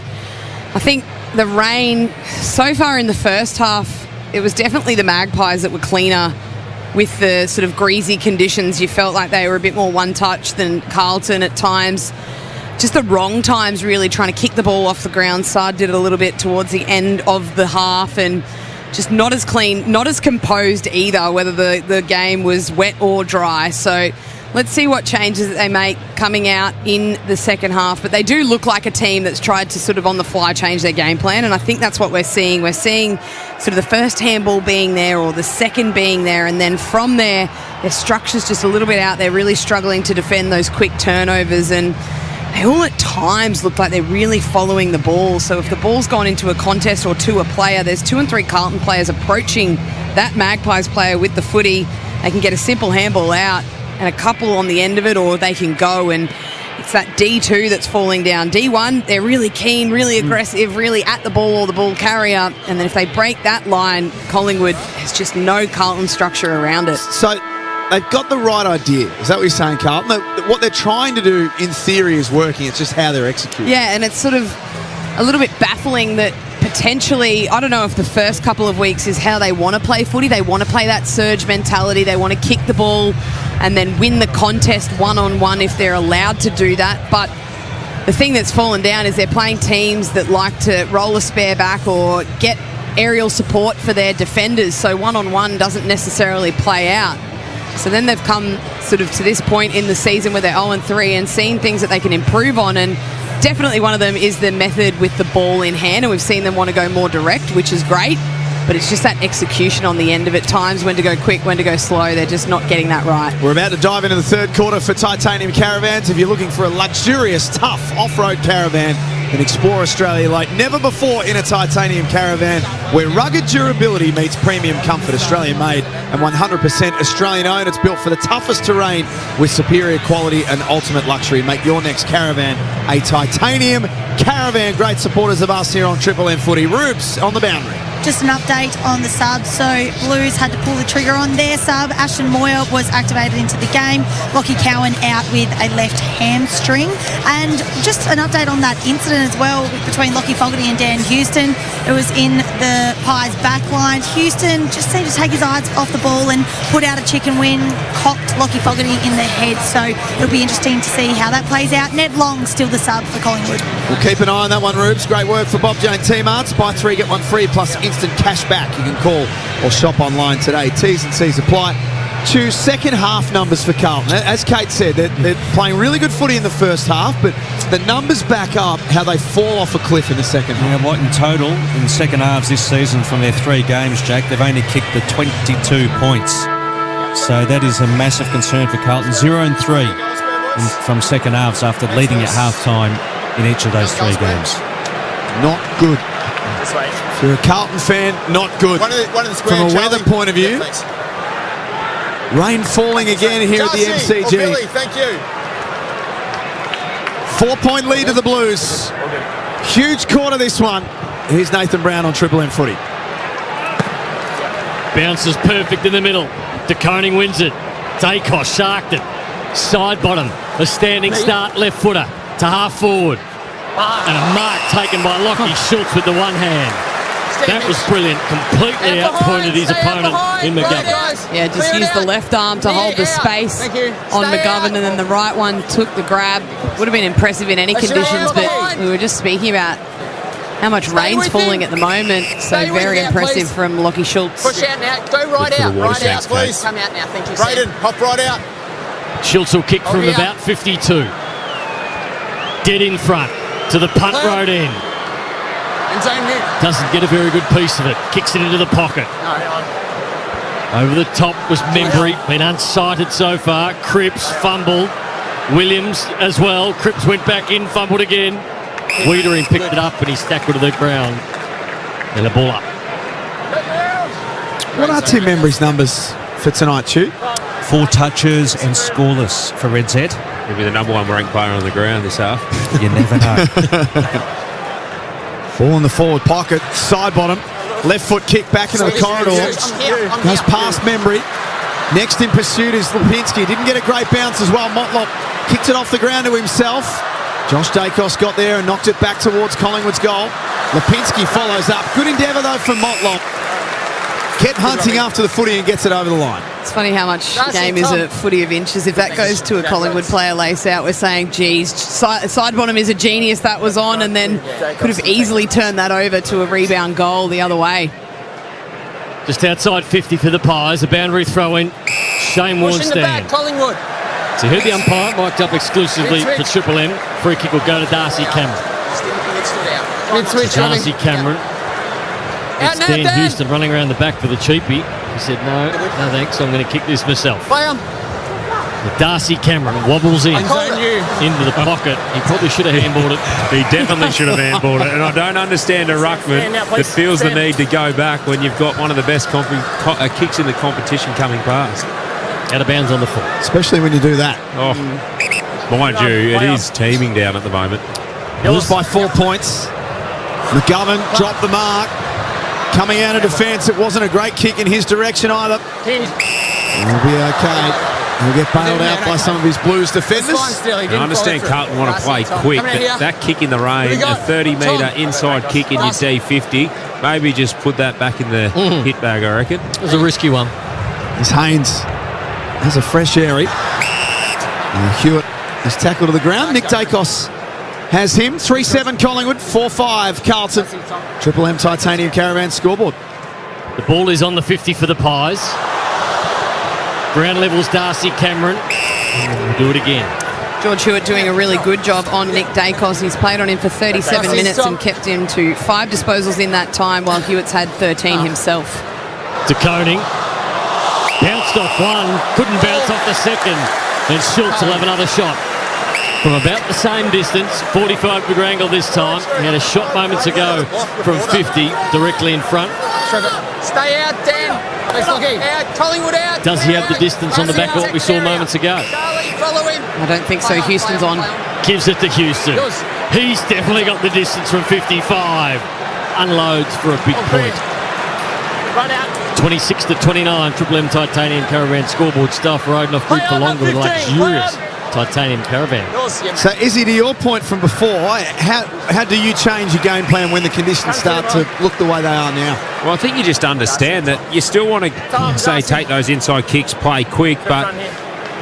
I think the rain so far in the first half, it was definitely the Magpies that were cleaner with the sort of greasy conditions. You felt like they were a bit more one-touch than Carlton at times. Just the wrong times, really, trying to kick the ball off the ground. Sard did it a little bit towards the end of the half, and just not as clean, not as composed either, whether the game was wet or dry. So let's see what changes that they make coming out in the second half. But they do look like a team that's tried to sort of on the fly change their game plan, and I think that's what we're seeing. We're seeing sort of the first handball being there or the second being there, and then from there, their structure's just a little bit out. They're really struggling to defend those quick turnovers, and they all at times look like they're really following the ball. So if the ball's gone into a contest or to a player, there's 2 and 3 Carlton players approaching that Magpies player with the footy. They can get a simple handball out and a couple on the end of it, or they can go, and it's that D2 that's falling down. D1, they're really keen, really aggressive, really at the ball or the ball carrier, and then if they break that line, Collingwood has just no Carlton structure around it. So they've got the right idea. Is that what you're saying, Carlton? What they're trying to do, in theory, is working. It's just how they're executing. Yeah, and it's sort of a little bit baffling that potentially, I don't know if the first couple of weeks is how they want to play footy. They want to play that surge mentality. They want to kick the ball and then win the contest one-on-one if they're allowed to do that. But the thing that's fallen down is they're playing teams that like to roll a spare back or get aerial support for their defenders, so one-on-one doesn't necessarily play out. So then they've come sort of to this point in the season where they're 0-3 and seen things that they can improve on, and definitely one of them is the method with the ball in hand, and we've seen them want to go more direct, which is great, but it's just that execution on the end of it, times when to go quick, when to go slow. They're just not getting that right. We're about to dive into the third quarter for Titanium Caravans. If you're looking for a luxurious, tough off-road caravan, then explore Australia like never before in a Titanium Caravan, where rugged durability meets premium comfort. Australian made and 100% Australian owned. It's built for the toughest terrain with superior quality and ultimate luxury. Make your next caravan a Titanium Caravan. Great supporters of us here on Triple M Footy. Rubes on the boundary. Just an update on the subs. So Blues had to pull the trigger on their sub. Ashton Moyer was activated into the game. Lockie Cowan out with a left hamstring. And just an update on that incident as well between Lockie Fogarty and Dan Houston. It was in the Pies back line. Houston just seemed to take his eyes off the ball and put out a chicken win, cocked Lockie Fogarty in the head. So it'll be interesting to see how that plays out. Ned Long still the sub for Collingwood. We'll keep an eye on that one, Rubes. Great work for Bob Jane T-Marts. Buy 3, get 1 free plus instant cash back. You can call or shop online today. T's and C's apply. to second half numbers for Carlton. As Kate said, they're playing really good footy in the first half, but the numbers back up how they fall off a cliff in the second half. Yeah, what in total, in second halves this season from their 3 games, Jack, they've only kicked the 22 points. So that is a massive concern for Carlton. 0-3 from second halves after leading at half-time in each of those 3 games. Not good. If you're a Carlton fan, not good. One of the square, from a weather Charlie. point of view. Rain falling again here at the MCG. Oh, Billy, thank you. 4-point lead to the Blues. Huge quarter this one. Here's Nathan Brown on Triple M footy. Bounces perfect in the middle. DeConing wins it. Dacos sharked it. Side bottom. A standing start left footer to half forward. And a mark taken by Lockie Schultz with the one hand. That was brilliant. Completely outpointed his opponent in McGovern. Yeah, just used the left arm to hold the space on McGovern, and then the right one took the grab. Would have been impressive in any conditions, but we were just speaking about how much rain's falling at the moment. So very impressive from Lockie Schultz. Push out now. Go right out. Right out, please. Come out now. Thank you, Brayden, hop right out. Schultz will kick from about 52. Dead in front to the punt road end. Doesn't get a very good piece of it. Kicks it into the pocket. Over the top was Membry. Been unsighted so far. Cripps fumbled. Williams as well. Cripps went back in, fumbled again. Wiedering picked it up and he's tackled to the ground. And a ball up. What are Tim Membry's numbers for tonight, Stu? 4 touches and scoreless for Red Z. He'll be the number 1 ranked player on the ground this half. You never know. Ball in the forward pocket, side bottom, left foot kick back into the corridor. Goes past Membry. Next in pursuit is Lipinski. Didn't get a great bounce as well. Motlop kicked it off the ground to himself. Josh Dacos got there and knocked it back towards Collingwood's goal. Lipinski follows up. Good endeavour though from Motlop. Kept hunting after the footy and gets it over the line. It's funny how much game is a footy of inches. If that goes to a Collingwood player lace out, we're saying, geez, side bottom is a genius that was on, and then could have easily turned that over to a rebound goal the other way. Just outside 50 for the Pies. A boundary throw in. Shane Warnstein. Collingwood. So heard the umpire mic'd up exclusively for Triple M. Free kick will go to Darcy Cameron. Darcy Cameron. It's Dan Houston running around the back for the cheapie. He said, no thanks, I'm going to kick this myself. Darcy Cameron wobbles in into the pocket. He probably should have handballed it. He definitely should have handballed it. And I don't understand a ruckman that feels the need to go back when you've got one of the best kicks in the competition coming past. Out of bounds on the foot. Especially when you do that. Oh, mind you, it is teeming down at the moment. Blues by 4 points. McGovern dropped the mark. Coming out of defence, it wasn't a great kick in his direction either. He'll be okay. He'll get bailed out by some of his Blues defenders. I understand Carlton want to play quick, but that kick in the rain, a 30-metre inside kick in your D50, maybe just put that back in the hit bag, I reckon. It was a risky one. As Haynes has a fresh area. Hewitt is tackled to the ground. Nick Dacos has him. 3-7 Collingwood, 4-5 Carlton. Triple M Titanium Caravan scoreboard. The ball is on the 50 for the Pies. Ground levels Darcy Cameron. We'll do it again. George Hewitt doing a really good job on Nick Dacos. He's played on him for 37 minutes and kept him to 5 disposals in that time, while Hewitt's had 13 himself. DeConing. Bounced off one. Couldn't bounce off the second. And Schultz will have another shot. From about the same distance, 45-degree angle this time. He had a shot moments ago from 50, directly in front. Stay out, Dan. Out, Collingwood out. Does he have the distance on the back of what we saw moments ago? Follow him. I don't think so. Houston's on. Gives it to Houston. He's definitely got the distance from 55. Unloads for a big point. Run out. 26-29, Triple M Titanium Caravan scoreboard. Staff riding off grid for longer with a luxurious Titanium Caravan. So, Izzy, to your point from before, how do you change your game plan when the conditions start to look the way they are now? Well, I think you just understand that you still want to, say, take those inside kicks, play quick, but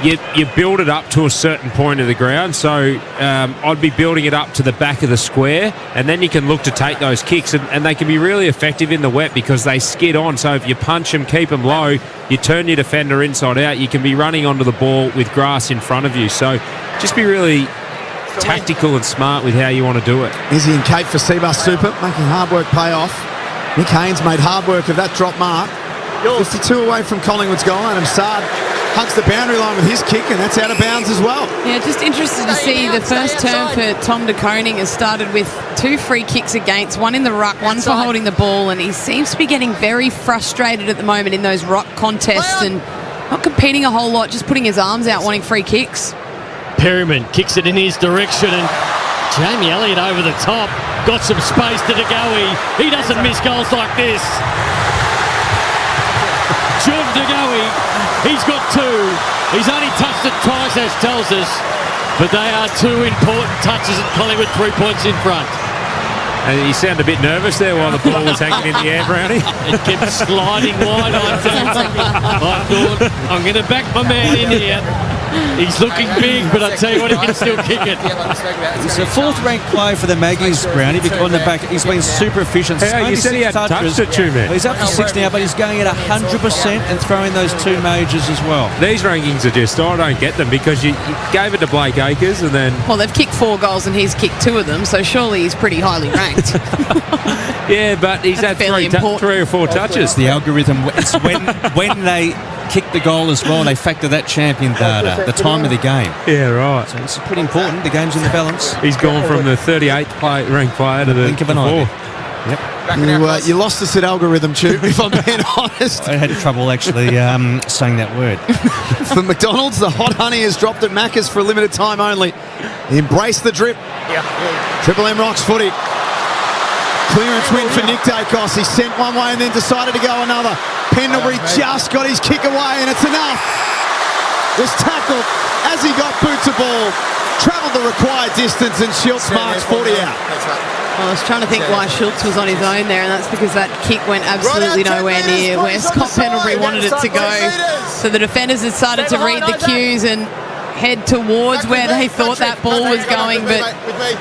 you build it up to a certain point of the ground. So I'd be building it up to the back of the square, and then you can look to take those kicks, and they can be really effective in the wet because they skid on. So if you punch them, keep them low, you turn your defender inside out, you can be running onto the ball with grass in front of you. So just be really tactical and smart with how you want to do it. Izzy and Kate for Seabus Super, making hard work pay off. Nick Haynes made hard work of that drop mark. 52 away from Collingwood's goal. Adam Saad hugs the boundary line with his kick, and that's out of bounds as well. Yeah, just interested to see the first term for Tom de Koning has started with 2 free kicks against, one in the ruck, one for holding the ball, and he seems to be getting very frustrated at the moment in those ruck contests and not competing a whole lot, just putting his arms out wanting free kicks. Perryman kicks it in his direction, and Jamie Elliott over the top. Got some space to DeGoey. He doesn't miss goals like this. Jordan DeGoey, he's got 2. He's only touched it twice, as tells us, but they are 2 important touches, and Collingwood 3 points in front. And you sound a bit nervous there while the ball was hanging in the air, Brownie. It kept sliding wide. I thought, I'm going to back my man in here. He's looking big, but I tell you what, he can still kick it. It's a 4th-ranked player for the Maggies, Brownie, because on the back, he's been super efficient. You said he had touched it too, man. He's up to 6 now, but he's going at 100% and throwing those 2 majors as well. These rankings are just, I don't get them, because you gave it to Blake Acres and then... Well, they've kicked 4 goals and he's kicked 2 of them, so surely he's pretty highly ranked. Yeah, but he's had 3 or 4 touches. The algorithm, it's when they kick the goal as well, they factor that champion data, the time of the game. Yeah, right. So it's pretty important. The game's in the balance. He's gone from the 38th ranked player to the Think of an idea. Yep. You lost us at algorithm, Tube, if I'm being honest. I had trouble actually saying that word. For McDonald's, the hot honey has dropped at Macca's for a limited time only. Embrace the drip. Triple M Rocks footy. Clearance win for Nick Dacos. He sent one way and then decided to go another. Pendlebury just got his kick away, and it's enough. Was tackled as he got boot to ball. Travelled the required distance, and Schultz marks 40 out. Well, I was trying to think why Schultz was on his own there, and that's because that kick went absolutely nowhere near where Scott Pendlebury wanted it to go. So the defenders had started to read the cues and head towards where they thought that ball was going, but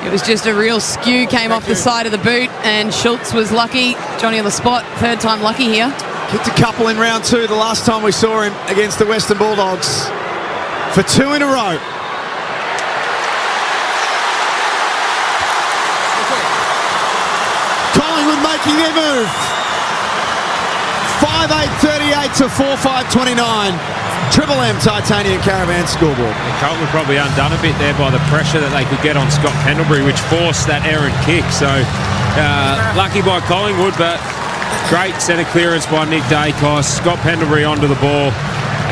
it was just a real skew, came off the side of the boot, and Schultz was lucky. Johnny on the spot, 3rd time lucky here. Kicked a couple in round 2 the last time we saw him against the Western Bulldogs for 2 in a row. Collingwood making their move. 5-8-38 to 4-5-29. Triple M Titanium Caravan scoreboard. Carlton were probably undone a bit there by the pressure that they could get on Scott Pendlebury, which forced that errant kick. So lucky by Collingwood, but great centre clearance by Nick Dacos. Scott Pendlebury onto the ball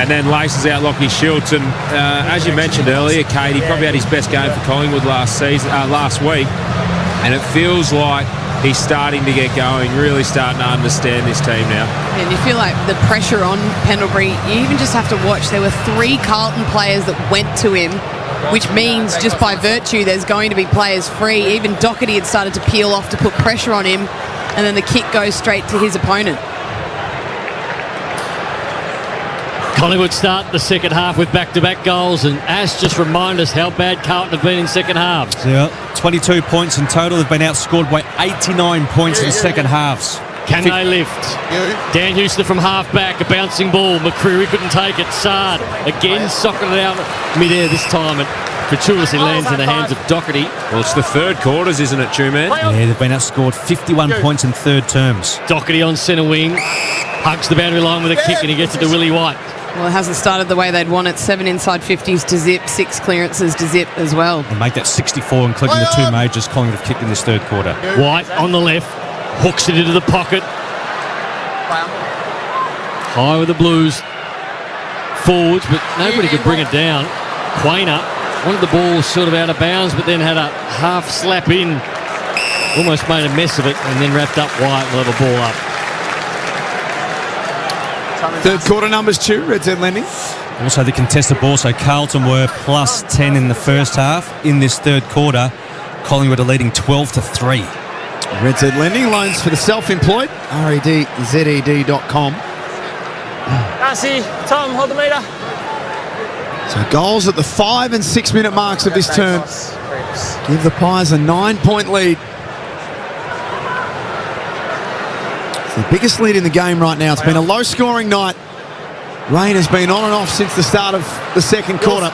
and then laces out Lachie Schultz. And as you mentioned earlier, Kate, he probably had his best game for Collingwood last week. And it feels like he's starting to get going, really starting to understand this team now. And you feel like the pressure on Pendlebury, you even just have to watch. There were 3 Carlton players that went to him, which means just by virtue there's going to be players free. Even Doherty had started to peel off to put pressure on him, and then the kick goes straight to his opponent. Collingwood start the second half with back-to-back goals, and Ash just reminded us how bad Carlton have been in second halves. Yeah, 22 points in total. They've been outscored by 89 points in second halves. Can they lift? Dan Houston from half-back, a bouncing ball. McCreary couldn't take it. Sard again socking it out mid-air this time. And gratuitously lands in the hands of Doherty. Well, it's the 3rd quarters, isn't it, True Man? Yeah, they've been outscored 51 points in 3rd terms. Doherty on centre wing. Hugs the boundary line with a kick, and he gets it to Willie White. Well, it hasn't started the way they'd want it. 7 inside 50s to Zip, 6 clearances to Zip as well. And make that 64, including the 2 majors Collingwood have kicked in this 3rd quarter. White on the left, hooks it into the pocket. High with the Blues. Forwards, but nobody could bring it down. Quainer wanted the ball sort of out of bounds, but then had a half slap in. Almost made a mess of it, and then wrapped up White and let the ball up. 3rd quarter numbers, Stu, Red Zed Lending. Also the contested ball, so Carlton were plus 10 in the first half. In this 3rd quarter, Collingwood are leading 12-3. Red Zed Lending, loans for the self-employed, redzed.com. Darcy, Tom, hold the meter. So goals at the 5 and 6 minute marks of this term give the Pies a 9-point lead. It's the biggest lead in the game right now. It's been a low-scoring night. Rain has been on and off since the start of the second quarter.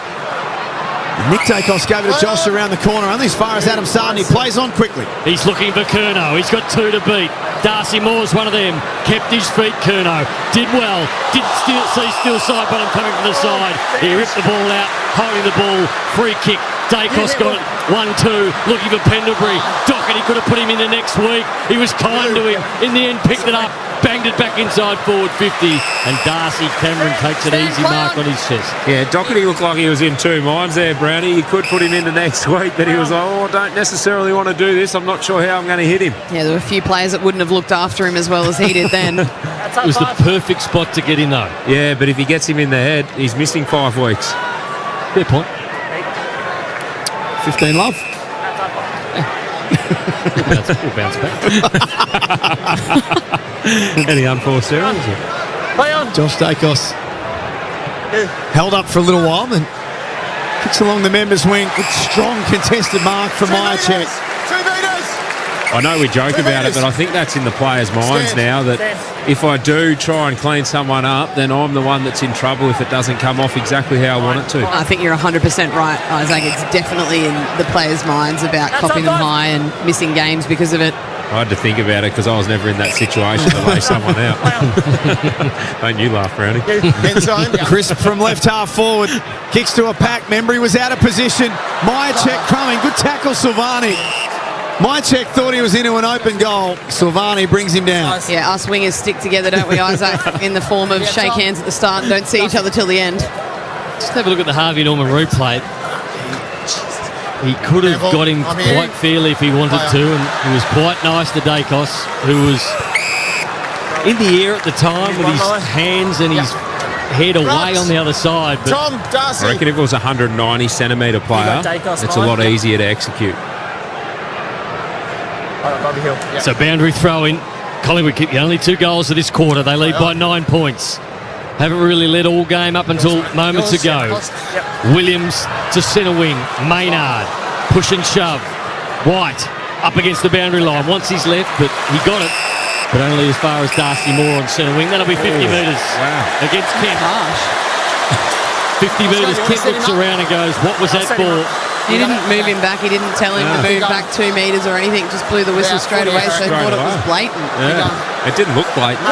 And Nick Dacos gave it to Josh around the corner, only as far as Adam Sarden. He plays on quickly. He's looking for Curnow. He's got 2 to beat. Darcy Moore's one of them. Kept his feet, Curnow. Did well. Did see still side bottom coming from the side. He ripped the ball out, holding the ball. Free kick. Dacos got it. 1-2. Looking for Pendlebury. Doherty could have put him in the next week. He was kind to him. In the end, picked it up. Banged it back inside forward 50. And Darcy Cameron takes an easy mark on his chest. Yeah, Doherty looked like he was in two minds there, Brownie. He could put him into next week, but he was like, I don't necessarily want to do this. I'm not sure how I'm going to hit him. Yeah, there were a few players that wouldn't have looked after him as well as he did then. It was the perfect spot to get in, though. Yeah, but if he gets him in the head, he's missing 5 weeks. Fair point. 15 love. We'll bounce back. Any unforced errors? Play on. Josh Dacos held up for a little while and kicks along the members' wing. Good, strong contested mark from Myercheck. 2 metres. I know we joke about it, but I think that's in the players' minds now that if I do try and clean someone up, then I'm the one that's in trouble if it doesn't come off exactly how I want it to. I think you're 100% right, Isaac. It's definitely in the players' minds about copping them high and missing games because of it. I had to think about it because I was never in that situation to lay someone out. Don't you laugh, Brownie? Crisp from left half forward. Kicks to a pack. Membry was out of position. Myercheck crumbing. Good tackle, Silvani. Myercheck thought he was into an open goal. Silvani brings him down. Yeah, us wingers stick together, don't we, Isaac? In the form of shake hands at the start and don't see each other till the end. Just have a look at the Harvey Norman replay. He could have got him quite fairly if he wanted to, and he was quite nice to Dacos, who was in the air at the time with his hands and his head away on the other side. But I reckon if it was a 190-centimetre player, it's a lot easier to execute. So boundary throw in. Collingwood keep the only 2 goals of this quarter. They lead by 9 points. Haven't really led all game up until moments ago. Williams to centre wing. Maynard, push and shove. White up against the boundary line. Wants his left, but he got it. But only as far as Darcy Moore on centre wing. That'll be 50 metres against Kent. 50 metres. Kent looks around and goes, what was that for? He didn't move him back. He didn't tell him to move back 2 metres or anything. Just blew the whistle straight away, so I thought it was blatant. Yeah. It didn't look blatant.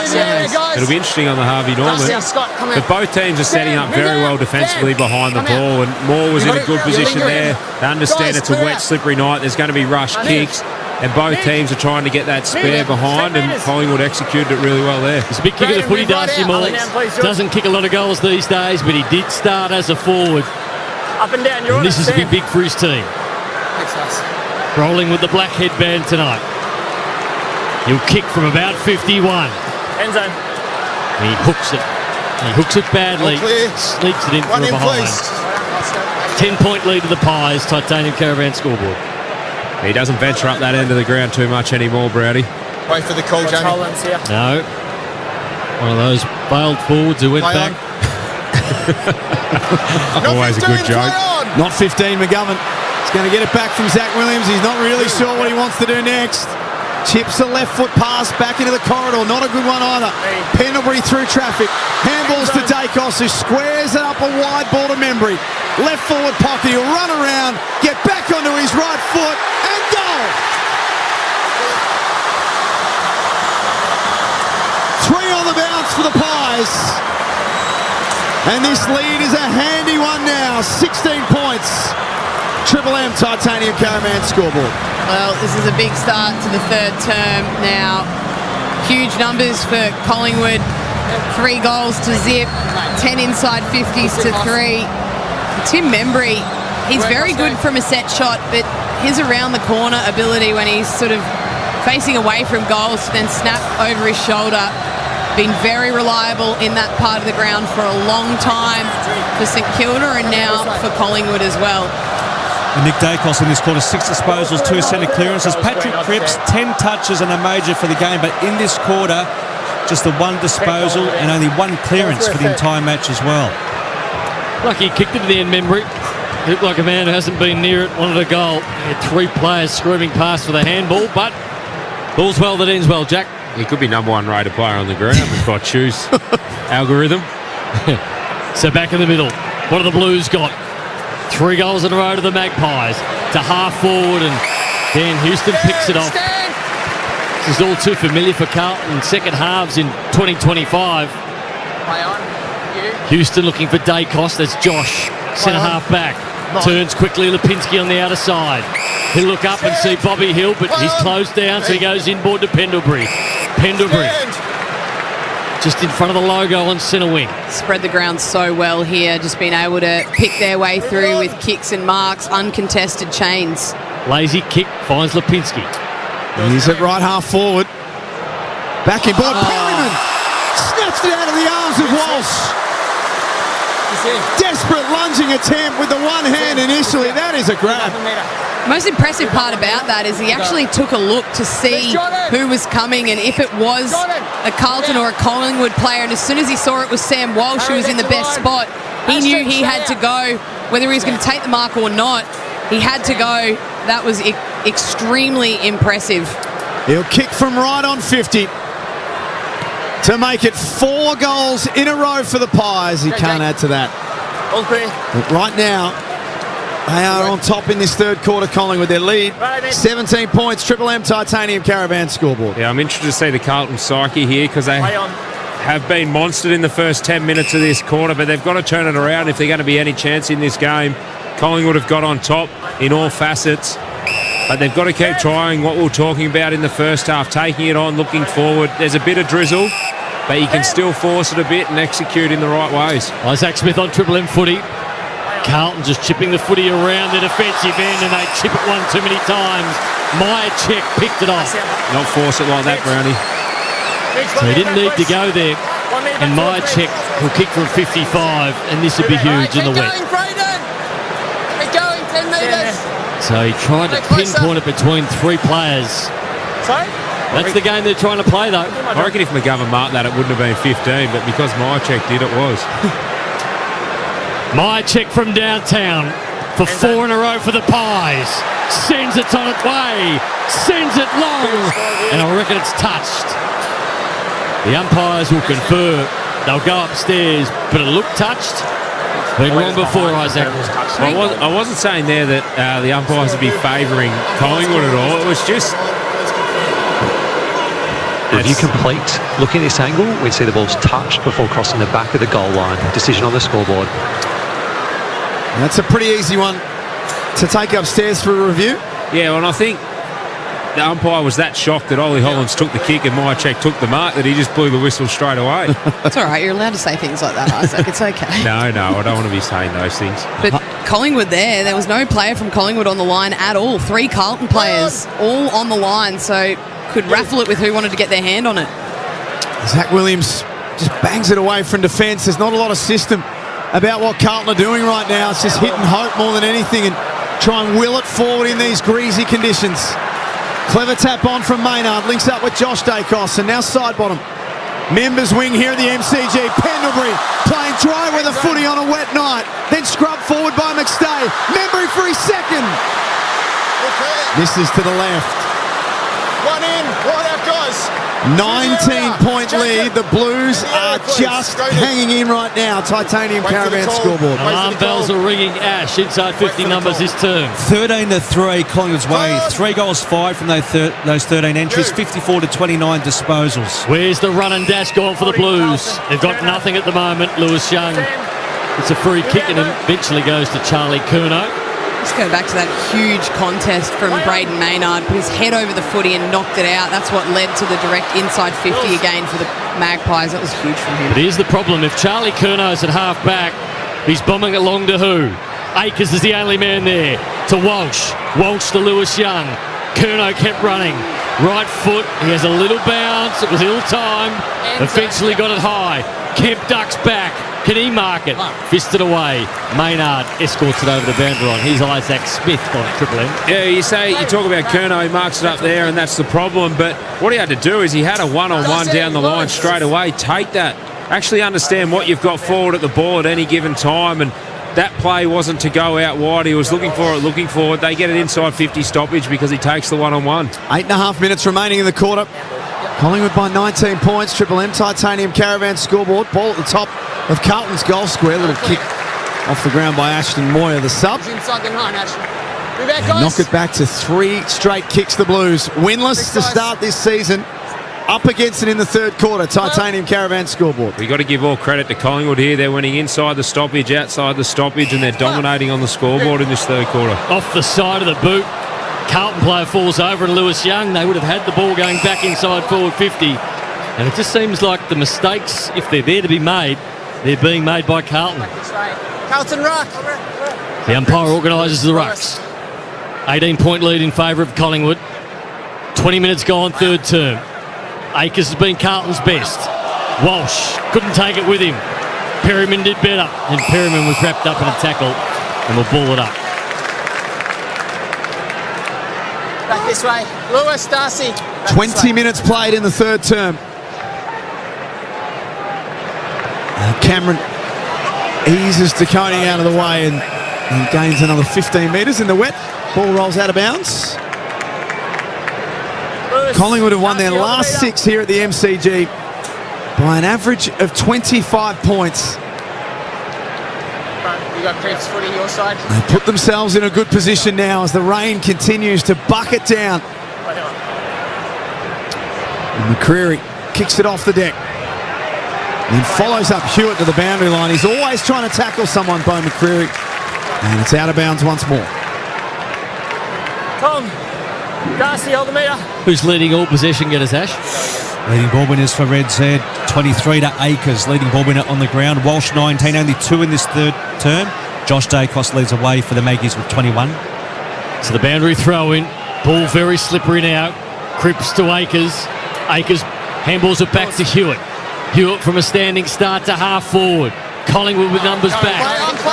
It'll be interesting on the Harvey Norman. But both teams are setting up very well defensively behind the ball, and Moore was in a good position there. They understand it's a wet, slippery night. There's going to be rush kicks, and both teams are trying to get that spare behind, and Collingwood executed it really well there. It's a big kick of the footy, Darcy Moore. Doesn't kick a lot of goals these days, but he did start as a forward. Up and down. And this is a big for his team. Rolling with the black headband tonight. He'll kick from about 51. End zone. And he hooks it. He hooks it badly. Sneaks it in from behind. 10-point lead to the Pies. Titanium Caravan scoreboard. He doesn't venture up that end of the ground too much anymore, Browdy. Wait for the call, Jamie. No. One of those bailed forwards who went back. Always a good joke. Not 15, McGovern. He's going to get it back from Zach Williams. He's not really sure what he wants to do next. Chips a left foot pass back into the corridor. Not a good one either. Pendlebury through traffic. Handballs to Dacos, who squares it up a wide ball to Membry. Left forward pocket. He'll run around, get back onto his right foot, and goal! 3 on the bounce for the Pies. And this lead is a handy one now. 16 points. Triple M Titanium Caravan scoreboard. Well, this is a big start to the 3rd term now. Huge numbers for Collingwood. 3 goals to zip. 10 inside 50s to 3. Tim Membry, he's very good from a set shot, but his around the corner ability when he's sort of facing away from goals to then snap over his shoulder. Been very reliable in that part of the ground for a long time for St Kilda and now for Collingwood as well. And Nick Dacos in this quarter, 6 disposals, 2 centre clearances. Patrick Cripps, 10 touches and a major for the game, but in this quarter, just the 1 disposal and only 1 clearance for the entire match as well. Lucky he kicked it in the end, Membry. Looked like a man who hasn't been near it, wanted a goal. He had 3 players screaming past for the handball, but all's well that ends well, Jack. He could be number 1 rated player on the ground if I choose algorithm. So back in the middle. What have the Blues got? 3 goals in a row to the Magpies. To half forward, and Dan Houston picks it off. This is all too familiar for Carlton. Second halves in 2025. Houston looking for Dacos. That's Josh, centre half back. Turns quickly, Lipinski on the outer side. He'll look up and see Bobby Hill, but he's closed down, so he goes inboard to Pendlebury. Pendlebury just in front of the logo on centre wing. Spread the ground so well here, just being able to pick their way through with kicks and marks, uncontested chains. Lazy kick finds Lipinski. He's at right half forward. Back in board. Perryman snatched it out of the arms of Walsh. Desperate lunging attempt with the one hand initially. That is a grab. Most impressive part about that is he actually took a look to see who was coming and if it was a Carlton or a Collingwood player, and as soon as he saw it was Sam Walsh who was in the best spot, he knew he had to go. Whether he was going to take the mark or not, he had to go. That was extremely impressive. He'll kick from right on 50 to make it 4 goals in a row for the Pies. He can't add to that. But right now, they are on top in this third quarter, Collingwood. Their lead, 17 points, Triple M Titanium Caravan scoreboard. Yeah, I'm interested to see the Carlton psyche here because they have been monstered in the first 10 minutes of this quarter, but they've got to turn it around if they're going to be any chance in this game. Collingwood have got on top in all facets, but they've got to keep trying what we were talking about in the first half, taking it on, looking forward. There's a bit of drizzle, but you can still force it a bit and execute in the right ways. Isaac Smith on Triple M footy. Carlton just chipping the footy around their defensive end, and they chip it one too many times. Myercheck picked it off. Not force it like that, Brownie. So he didn't need to go there. And Myercheck will kick from 55, and this would be huge in the wet. Keep going, 10 metres. So he tried to pinpoint it between 3 players. Sorry? That's the game they're trying to play, though. I reckon if McGovern marked that, it wouldn't have been 15, but because Myercheck did, it was. Myercheck from downtown for 4 in a row for the Pies. Sends it on its way. Sends it long. And I reckon it's touched. The umpires will confer. They'll go upstairs, but it looked touched. Been wrong before, Isaac. I wasn't saying there that the umpires would be favouring Collingwood at all. It was just... Review complete. Looking at this angle, we'd see the ball's touched before crossing the back of the goal line. Decision on the scoreboard. That's a pretty easy one to take upstairs for a review. Yeah, well, and I think the umpire was that shocked that Ollie Hollands took the kick and Myercheck took the mark that he just blew the whistle straight away. It's all right. You're allowed to say things like that, Isaac. It's okay. No, I don't want to be saying those things. But Collingwood there was no player from Collingwood on the line at all. 3 Carlton players all on the line, so could raffle it with who wanted to get their hand on it. Zach Williams just bangs it away from defence. There's not a lot of system about what Carlton are doing right now. It's just hit and hope more than anything and try and will it forward in these greasy conditions. Clever tap on from Maynard, links up with Josh Dacos, and now side bottom. Members wing here at the MCG. Pendlebury playing dry with a footy on a wet night. Then scrubbed forward by McStay. Membry for his second. Misses to the left. One in, right out, guys. 19-point lead. The Blues are just hanging in right now. Titanium Caravan scoreboard. Alarm bells are ringing. Ash inside 50 numbers this term. 13-3 Collingwood's way. 3 goals 5 from those 13 entries. 54-29 disposals. Where's the run and dash gone for the Blues? They've got nothing at the moment. Lewis Young. It's a free kick and eventually goes to Charlie Curnow. Let's go back to that huge contest from Braden Maynard. Put his head over the footy and knocked it out. That's what led to the direct inside 50 again for the Magpies. That was huge from him. But here's the problem. If Charlie Curnow's at half back, he's bombing it long to who? Akers is the only man there. To Walsh. Walsh to Lewis Young. Curnow kept running. Right foot. He has a little bounce. It was ill-timed. Eventually got it high. Kemp ducks back. Can he mark it? Fisted away. Maynard escorts it over the boundary line. Here's Isaac Smith on Triple M. Yeah, you talk about Curnow, he marks it up there, and that's the problem. But what he had to do is he had a one-on-one down the line straight away. Take that. Actually understand what you've got forward at the ball at any given time and that play wasn't to go out wide. He was looking for it, looking forward. They get it inside 50 stoppage because he takes the one-on-one. 8.5 minutes remaining in the quarter. Collingwood by 19 points. Triple M Titanium Caravan scoreboard. Ball at the top of Carlton's goal square. Little kick off the ground by Ashton Moyer, the sub. Inside the line, Ashton. Move out, guys. Knock it back to 3 straight kicks, the Blues. Winless to start this season. Up against it in the third quarter. Titanium Caravan scoreboard. We've got to give all credit to Collingwood here. They're winning inside the stoppage, outside the stoppage, and they're dominating on the scoreboard in this third quarter. Off the side of the boot, Carlton player falls over and Lewis Young. They would have had the ball going back inside forward 50. And it just seems like the mistakes, if they're there to be made, they're being made by Carlton. Carlton ruck. The umpire organises the rucks. 18-point lead in favour of Collingwood. 20 minutes gone, third term. Akers has been Carlton's best. Walsh couldn't take it with him. Perryman did better, and Perryman was wrapped up in a tackle and will ball it up. Back this way. Lewis, Darcy. 20 minutes played in the third term. Cameron eases DeConing out of the way and gains another 15 metres in the wet. Ball rolls out of bounds. Collingwood have won their last 6 here at the MCG by an average of 25 points. You got Cripps footy your side. They put themselves in a good position now as the rain continues to bucket down. And McCreary kicks it off the deck. And follows up Hewitt to the boundary line. He's always trying to tackle someone, Bo McCreary. And it's out of bounds once more. Tom, Darcy, hold the meter. Who's leading all possession getters, Ash? Leading ball winners for Red Z, 23 to Akers. Leading ball winner on the ground. Walsh 19, only 2 in this third term. Josh Dacos leads away for the Maggies with 21. So the boundary throw in. Ball very slippery now. Cripps to Akers. Akers handballs it back to Hewitt. Hewitt from a standing start to half forward. Collingwood with numbers back.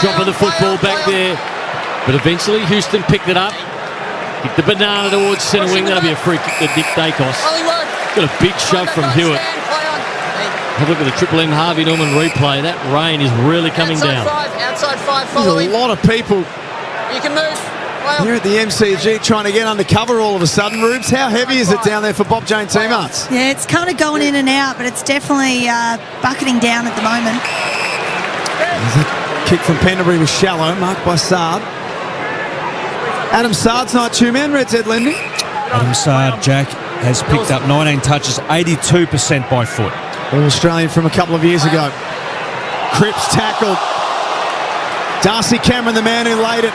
Dropping the football back there. But eventually Houston picked it up. Kicked the banana towards centre wing. That'll be a free kick to Nick Dacos. Got a big shove from Hewitt. Have a look at the Triple M Harvey Norman replay. That rain is really coming down. Outside 5, There's following. a lot of people You can move. here at the MCG trying to get undercover all of a sudden. Rubes, how heavy is it down there for Bob Jane teammates? Yeah, it's kind of going in and out, but it's definitely bucketing down at the moment. That kick from Pendlebury was shallow, marked by Saad. Adam Saad's night 2 man, Red Z lending. Adam Saad, Jack, has picked up 19 touches, 82% by foot. All Australian from a couple of years ago. Cripps tackled. Darcy Cameron, the man who laid it.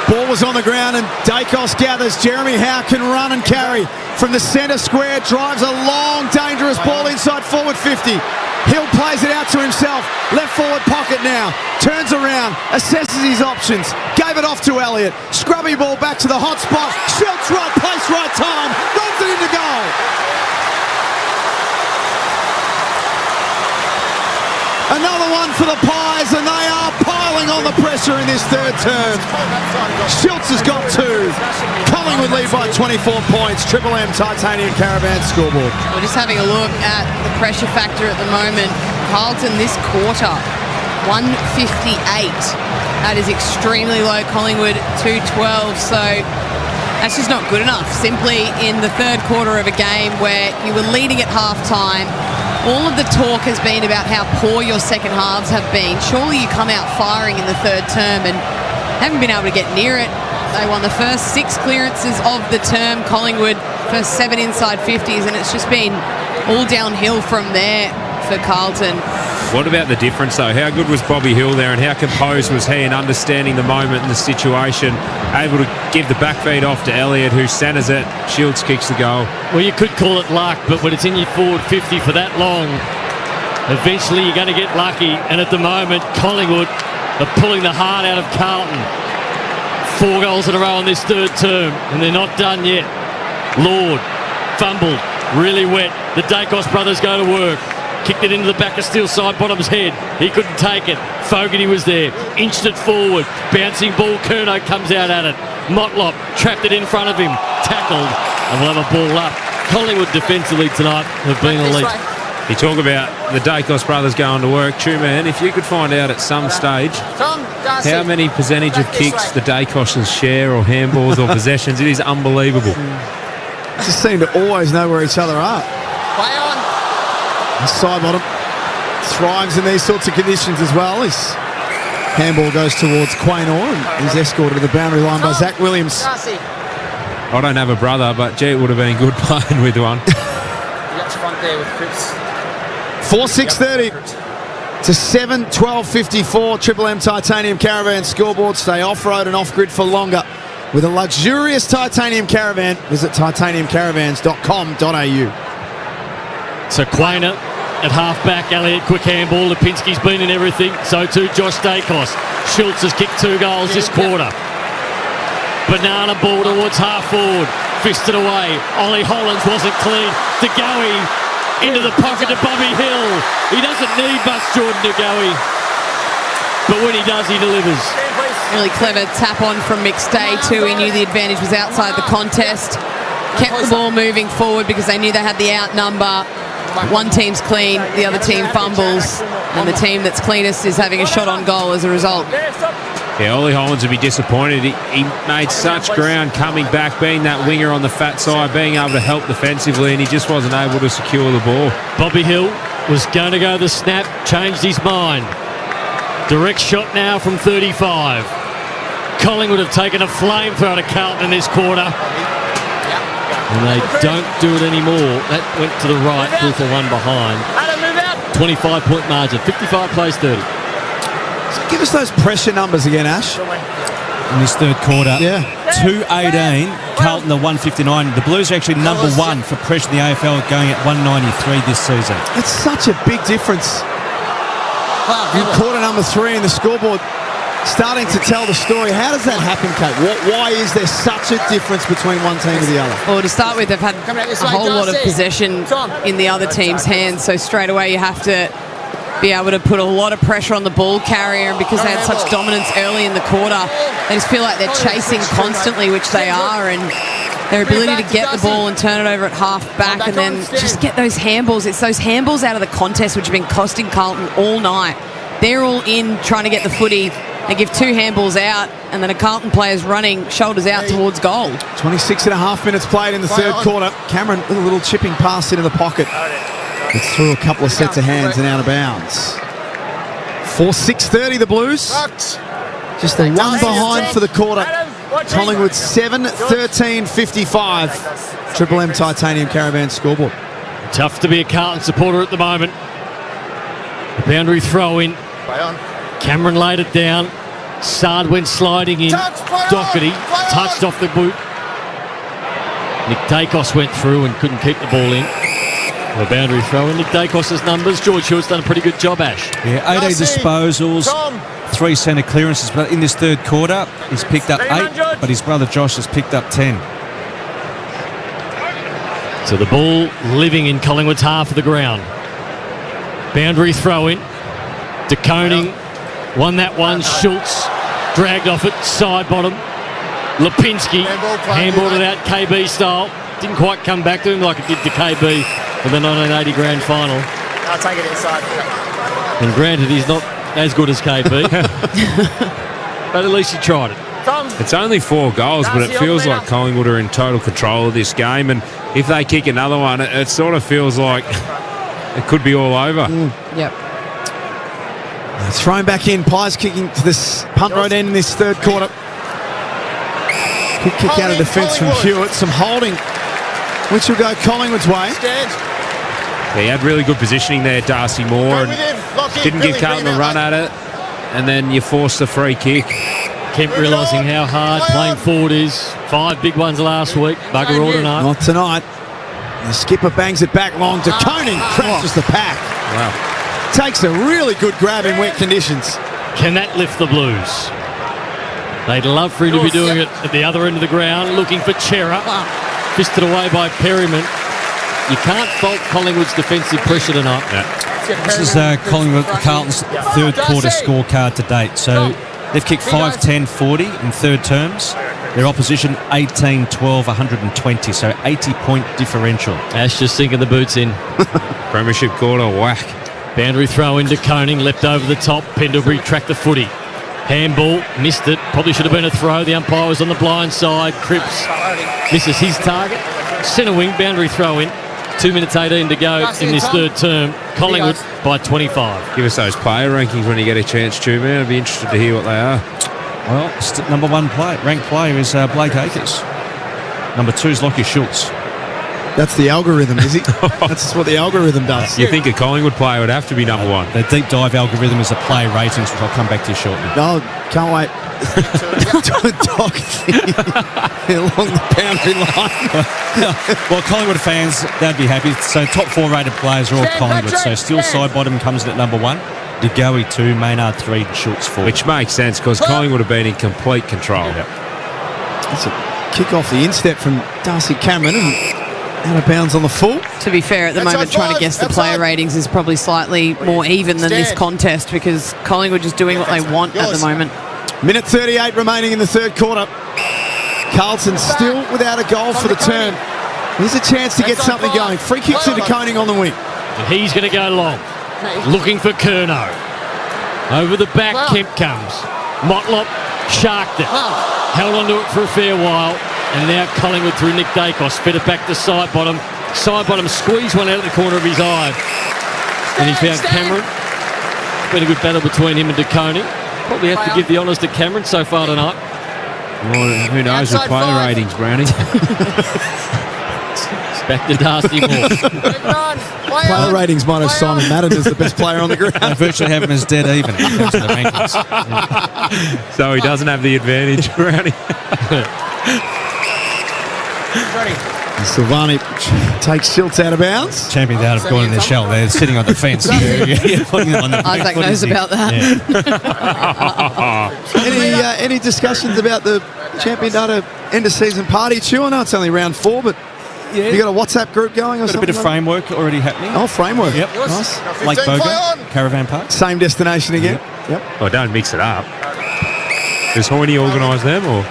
Ball was on the ground and Dacos gathers. Jeremy Howe can run and carry from the centre square. Drives a long, dangerous ball inside forward 50. Hill plays it out to himself. Left forward pocket now. Turns around. Assesses his options. Gave it off to Elliott. Scrubby ball back to the hot spot. Schultz, right place, right time. Runs it into goal. Another one for the Pies, and they are piling on the pressure in this third term. Schultz has got 2. Collingwood lead by 24 points. Triple M Titanium Caravan scoreboard. We're just having a look at the pressure factor at the moment. Carlton this quarter, 158. That is extremely low. Collingwood, 212. So that's just not good enough. Simply in the third quarter of a game where you were leading at half-time, all of the talk has been about how poor your second halves have been. Surely you come out firing in the third term and haven't been able to get near it. They won the first 6 clearances of the term. Collingwood, first 7 inside 50s, and it's just been all downhill from there for Carlton. What about the difference, though? How good was Bobby Hill there, and how composed was he in understanding the moment and the situation? Able to give the back feed off to Elliott, who centres it. Shields kicks the goal. Well, you could call it luck, but when it's in your forward 50 for that long, eventually you're going to get lucky. And at the moment, Collingwood are pulling the heart out of Carlton. 4 goals in a row in this third term, and they're not done yet. Lord fumbled, really wet. The Dacos brothers go to work. Kicked it into the back of Steele Sidebottom's head. He couldn't take it. Fogarty was there. Inched it forward. Bouncing ball. Curnow comes out at it. Motlop trapped it in front of him. Tackled. And we'll have a ball up. Collingwood defensively tonight have been elite. You talk about the Dacos brothers going to work. True, man, if you could find out at some stage how many percentage of kicks the Dacos share or handballs or possessions, it is unbelievable. Just seem to always know where each other are. Play on. The side bottom thrives in these sorts of conditions as well. His handball goes towards Quaynor and he's escorted to the boundary line by Zach Williams. I don't have a brother, but gee, it would have been good playing with one. That's front there with Cripps. 4:6:30 to 7:12:54. Triple M Titanium Caravan scoreboard. Stay off-road and off-grid for longer with a luxurious Titanium Caravan. Visit titaniumcaravans.com.au. So Quaynor at half-back, Elliott, quick handball. Lipinski's been in everything. So too Josh Dacos. Schultz has kicked 2 goals this quarter. Banana ball towards half-forward. Fisted away. Ollie Hollands wasn't clean. DeGoey into the pocket to Bobby Hill. He doesn't need much, Jordan DeGoey. But when he does, he delivers. Really clever tap on from McStay too. He knew the advantage was outside the contest. Kept the ball moving forward because they knew they had the out number. One team's clean, the other team fumbles, and the team that's cleanest is having a shot on goal as a result. Yeah, Ollie Hollands would be disappointed. He made such ground coming back, being that winger on the fat side, being able to help defensively, and he just wasn't able to secure the ball. Bobby Hill was going to go the snap, changed his mind. Direct shot now from 35. Collingwood have taken a flamethrower to Carlton in this quarter. And they don't do it anymore. That went to the right, pulled for one behind. 25-point margin, 55 plays 30. So give us those pressure numbers again, Ash. In this third quarter, yeah, 218, Carlton the 159. The Blues are actually number 1 for pressure in the AFL, going at 193 this season. It's such a big difference. In quarter number 3 in the scoreboard, starting to tell the story. How does that happen, Kate? Why is there such a difference between one team and the other? Well, to start with, they've had a whole lot of possession in the other team's hands, so straight away you have to be able to put a lot of pressure on the ball carrier, and because they had such dominance early in the quarter, they just feel like they're chasing constantly, which they are, and their ability to get the ball and turn it over at half back and then just get those handballs. It's those handballs out of the contest which have been costing Carlton all night. They're all in trying to get the footy. They give 2 handballs out, and then a Carlton player's running shoulders out towards goal. 26 and a half minutes played in the third quarter. Cameron with a little chipping pass into the pocket. It's through a couple of sets of hands and out of bounds. 4:6:30 the Blues. Just the one behind for the quarter. Collingwood 7:13:55. Triple M Titanium Caravan scoreboard. Tough to be a Carlton supporter at the moment. The boundary throw in. Cameron laid it down. Sard went sliding in. Doherty touched off the boot. Nick Dacos went through and couldn't keep the ball in. The boundary throw in. Nick Dacos' numbers. George Hill's done a pretty good job, Ash. Yeah, 18 disposals, 3 centre clearances. But in this third quarter, he's picked up 8, but his brother Josh has picked up 10. So the ball living in Collingwood's half of the ground. Boundary throw in. De Koning won that one. Schultz dragged off it, side bottom. Lipinski handballed it out KB style. Didn't quite come back to him like it did to KB for the 1980 grand final. I'll take it inside. And granted, he's not as good as KB, but at least he tried it. It's only 4 goals, but it feels like Collingwood are in total control of this game, and if they kick another one, it sort of feels like it could be all over. Yep. Thrown back in. Pies kicking to this punt road end in this third quarter. Good kick out of defence from Hewitt. Some holding, which will go Collingwood's way. He had really good positioning there, Darcy Moore, and didn't give Carlton a run at it, and then you force the free kick. Kemp realising how hard playing forward is. 5 big ones last week. Bugger all tonight. Not tonight. The skipper bangs it back long to Koning. Crashes the pack. Wow. Takes a really good grab in wet conditions. Can that lift the Blues? They'd love for him to be doing it at the other end of the ground, looking for Chera. Fisted away by Perryman. You can't fault Collingwood's defensive pressure tonight. This is Carlton's third quarter scorecard to date. So they've kicked 5, 10, 40 in third terms. Their opposition 18, 12, 120, so 80-point differential. Ash just sinking the boots in. Premiership quarter, whack. Boundary throw into Koning, left over the top. Pendlebury tracked the footy. Handball, missed it. Probably should have been a throw. The umpire was on the blind side. Cripps misses his target. Centre wing, boundary throw in. 2 minutes 18 to go in this third term. Collingwood by 25. Give us those player rankings when you get a chance, Stu, man. I'd be interested to hear what they are. Well, number one ranked player is Blake Acres. Number 2 is Lockie Schultz. That's the algorithm, is it? That's what the algorithm does. You think a Collingwood player would have to be number 1? The deep dive algorithm is the player ratings, which I'll come back to shortly. Oh, can't wait. Dog along the boundary line. Well, Collingwood fans, they'd be happy. So top 4 rated players are all Collingwood. So still Sidebottom comes in at number 1. DeGoey 2, Maynard 3, and Schultz 4. Which makes sense because Collingwood have been in complete control. Yep. That's a kick off the instep from Darcy Cameron and out of bounds on the full. To be fair, at the moment, trying to guess the player ratings is probably slightly more even than this contest because Collingwood is doing what they want at the moment. Minute 38 remaining in the third quarter. Carlton still without a goal for the term. Here's a chance to get something going. Free kicks into Koning on the wing. And he's going to go long. Looking for Curnow. Over the back, Kemp comes. Motlop sharked it. Held onto it for a fair while. And now Collingwood through Nick Dacos. Fed it back to Sidebottom. Sidebottom squeezed one out of the corner of his eye. And he found Cameron. Been a good battle between him and DeConey. Probably have to give the honours to Cameron so far tonight. Well, who knows with player ratings, Brownie? Back to Darcy Moore. Player ratings might have Simon Madden as the best player on the ground. I virtually have him as dead even in terms of the rankings. So he doesn't have the advantage, Brownie. Silvani takes Schultz out of bounds. Champions out of gone in their shell. They're sitting on the fence. Isaac knows about that. Yeah. Any discussions about the Champion Data end of season party? Stu, I know it's only round 4, but you got a WhatsApp group going or got something? a bit of framework already happening. Oh, framework. Yep. Nice. Lake Boga, Caravan Park. Same destination again. Yep. Oh, don't mix it up. Does Hoyne organise them or?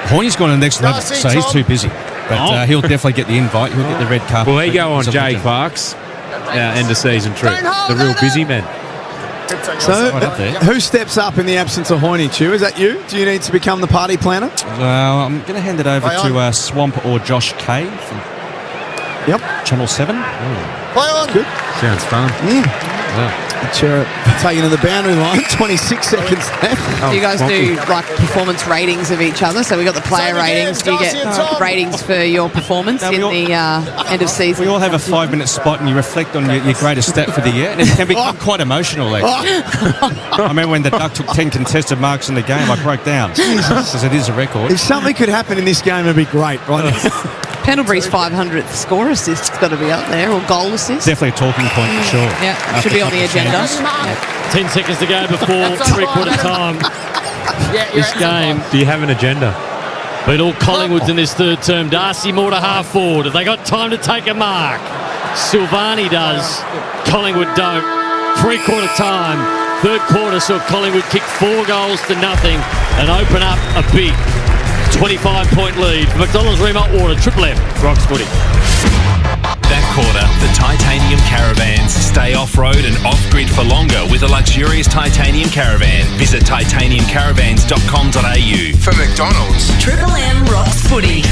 Hoyne's gone to the next level, so he's too busy. But he'll definitely get the invite. He'll get the red carpet. Will he go on Jay Clark's end of season trip? The real busy man. So, who steps up in the absence of Hoyne, Chew? Is that you? Do you need to become the party planner? Well, I'm going to hand it over to Swamp or Josh Kay from Channel 7. Play on. Good. Sounds fun. Chera taking to the boundary line. 26 seconds left. Do you guys do like performance ratings of each other? So we got the player ratings. Do you get ratings for your performance in the end of season? We all have a 5-minute spot and you reflect on your greatest stat for the year. And it can become quite emotional. I remember when the Duck took 10 contested marks in the game, I broke down. Because it is a record. If something could happen in this game, it'd be great, right? Pendlebury's 500th score assist's got to be up there, or goal assist. Definitely a talking point for sure. Yeah, should be on the agenda. 10 seconds to go before three-quarter time. This game. Do you have an agenda? But all Collingwood's in this third term. Darcy Moore to half forward. Have they got time to take a mark? Silvani does. Collingwood don't. Three-quarter time. Third quarter saw Collingwood kick 4 goals to nothing and open up a big 25-point lead for McDonald's Remont Water. Triple M Rocks Footy. That quarter, the titanium caravans stay off-road and off-grid for longer with a luxurious titanium caravan. Visit titaniumcaravans.com.au. For McDonald's, Triple M Rocks Footy.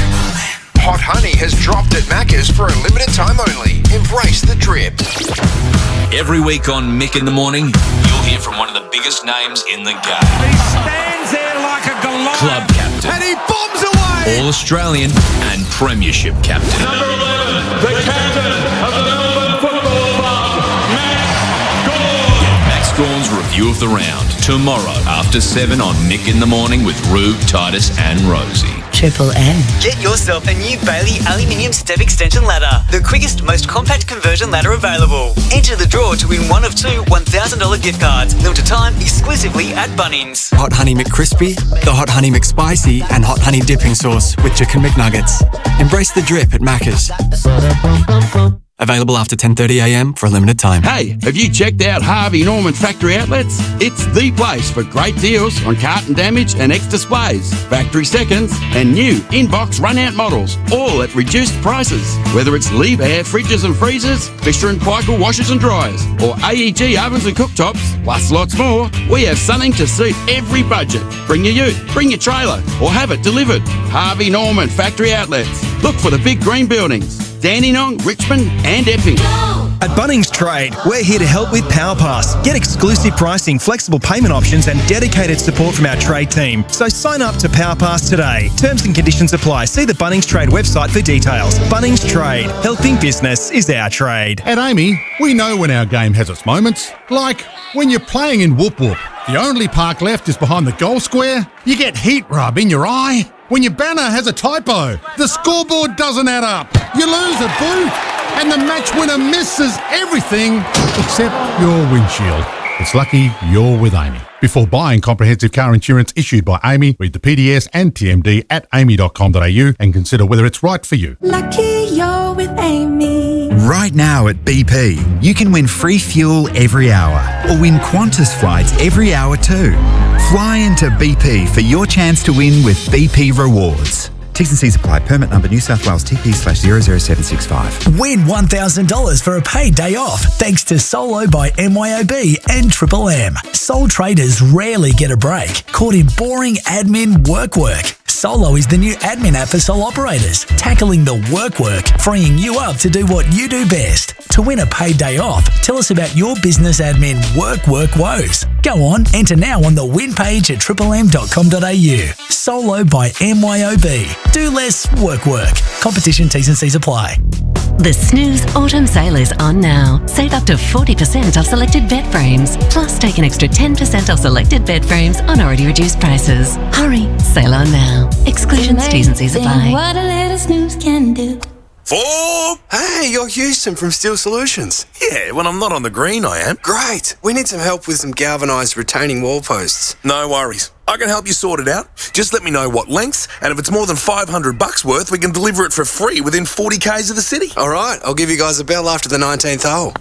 Hot Honey has dropped at Macca's for a limited time only. Embrace the drip. Every week on Mick in the Morning, you'll hear from one of the biggest names in the game. He stands there like a Goliath. Club captain. And he bombs away. All-Australian and Premiership captain. Number 11, the captain of the Melbourne Football Club, Max Gawn. Get Max Gawn's review of the round tomorrow after 7 on Mick in the Morning with Rube, Titus and Rosie. Triple M. Get yourself a new Bailey aluminium step extension ladder, the quickest, most compact conversion ladder available. Enter the draw to win one of 2 $1,000 gift cards, limited time exclusively at Bunnings. Hot Honey McCrispy, the Hot Honey McSpicy, and Hot Honey dipping sauce with Chicken McNuggets. Embrace the drip at Macca's. Available after 10:30am for a limited time. Hey, have you checked out Harvey Norman Factory Outlets? It's the place for great deals on carton damage and ex-displays, factory seconds, and new in-box run-out models, all at reduced prices. Whether it's Liebherr fridges and freezers, Fisher & Paykel washers and dryers, or AEG ovens and cooktops, plus lots more, we have something to suit every budget. Bring your ute, bring your trailer, or have it delivered. Harvey Norman Factory Outlets. Look for the big green buildings. Dandenong, Richmond and Epping. At Bunnings Trade, we're here to help with PowerPass. Get exclusive pricing, flexible payment options and dedicated support from our trade team. So sign up to PowerPass today. Terms and conditions apply. See the Bunnings Trade website for details. Bunnings Trade. Helping business is our trade. At Amy, we know when our game has its moments. Like when you're playing in Whoop Whoop. The only park left is behind the goal square. You get heat rub in your eye. When your banner has a typo, the scoreboard doesn't add up. You lose a boot, and the match winner misses everything except your windshield. It's lucky you're with Amy. Before buying comprehensive car insurance issued by Amy, read the PDS and TMD at amy.com.au and consider whether it's right for you. Lucky you're with Amy. Right now at BP, you can win free fuel every hour or win Qantas flights every hour too. Fly into BP for your chance to win with BP Rewards. T's and C's apply. Permit number New South Wales TP/00765. Win $1,000 for a paid day off thanks to Solo by MYOB and Triple M. Sole traders rarely get a break. Caught in boring admin work. Solo is the new admin app for sole operators, tackling the work, freeing you up to do what you do best. To win a paid day off, tell us about your business admin work woes. Go on, enter now on the win page at triplem.com.au. Solo by MYOB. Do less work. Competition T's and C's apply. The Snooze Autumn Sale is on now. Save up to 40% off selected bed frames. Plus, take an extra 10% off selected bed frames on already reduced prices. Hurry, sale on now. Exclusions, T's and C's apply. What a little snooze can do. Hey, you're Houston from Steel Solutions. Yeah, when I'm not on the green, I am. Great. We need some help with some galvanised retaining wall posts. No worries. I can help you sort it out. Just let me know what lengths, and if it's more than $500 worth, we can deliver it for free within 40 k's of the city. All right, I'll give you guys a bell after the 19th hole.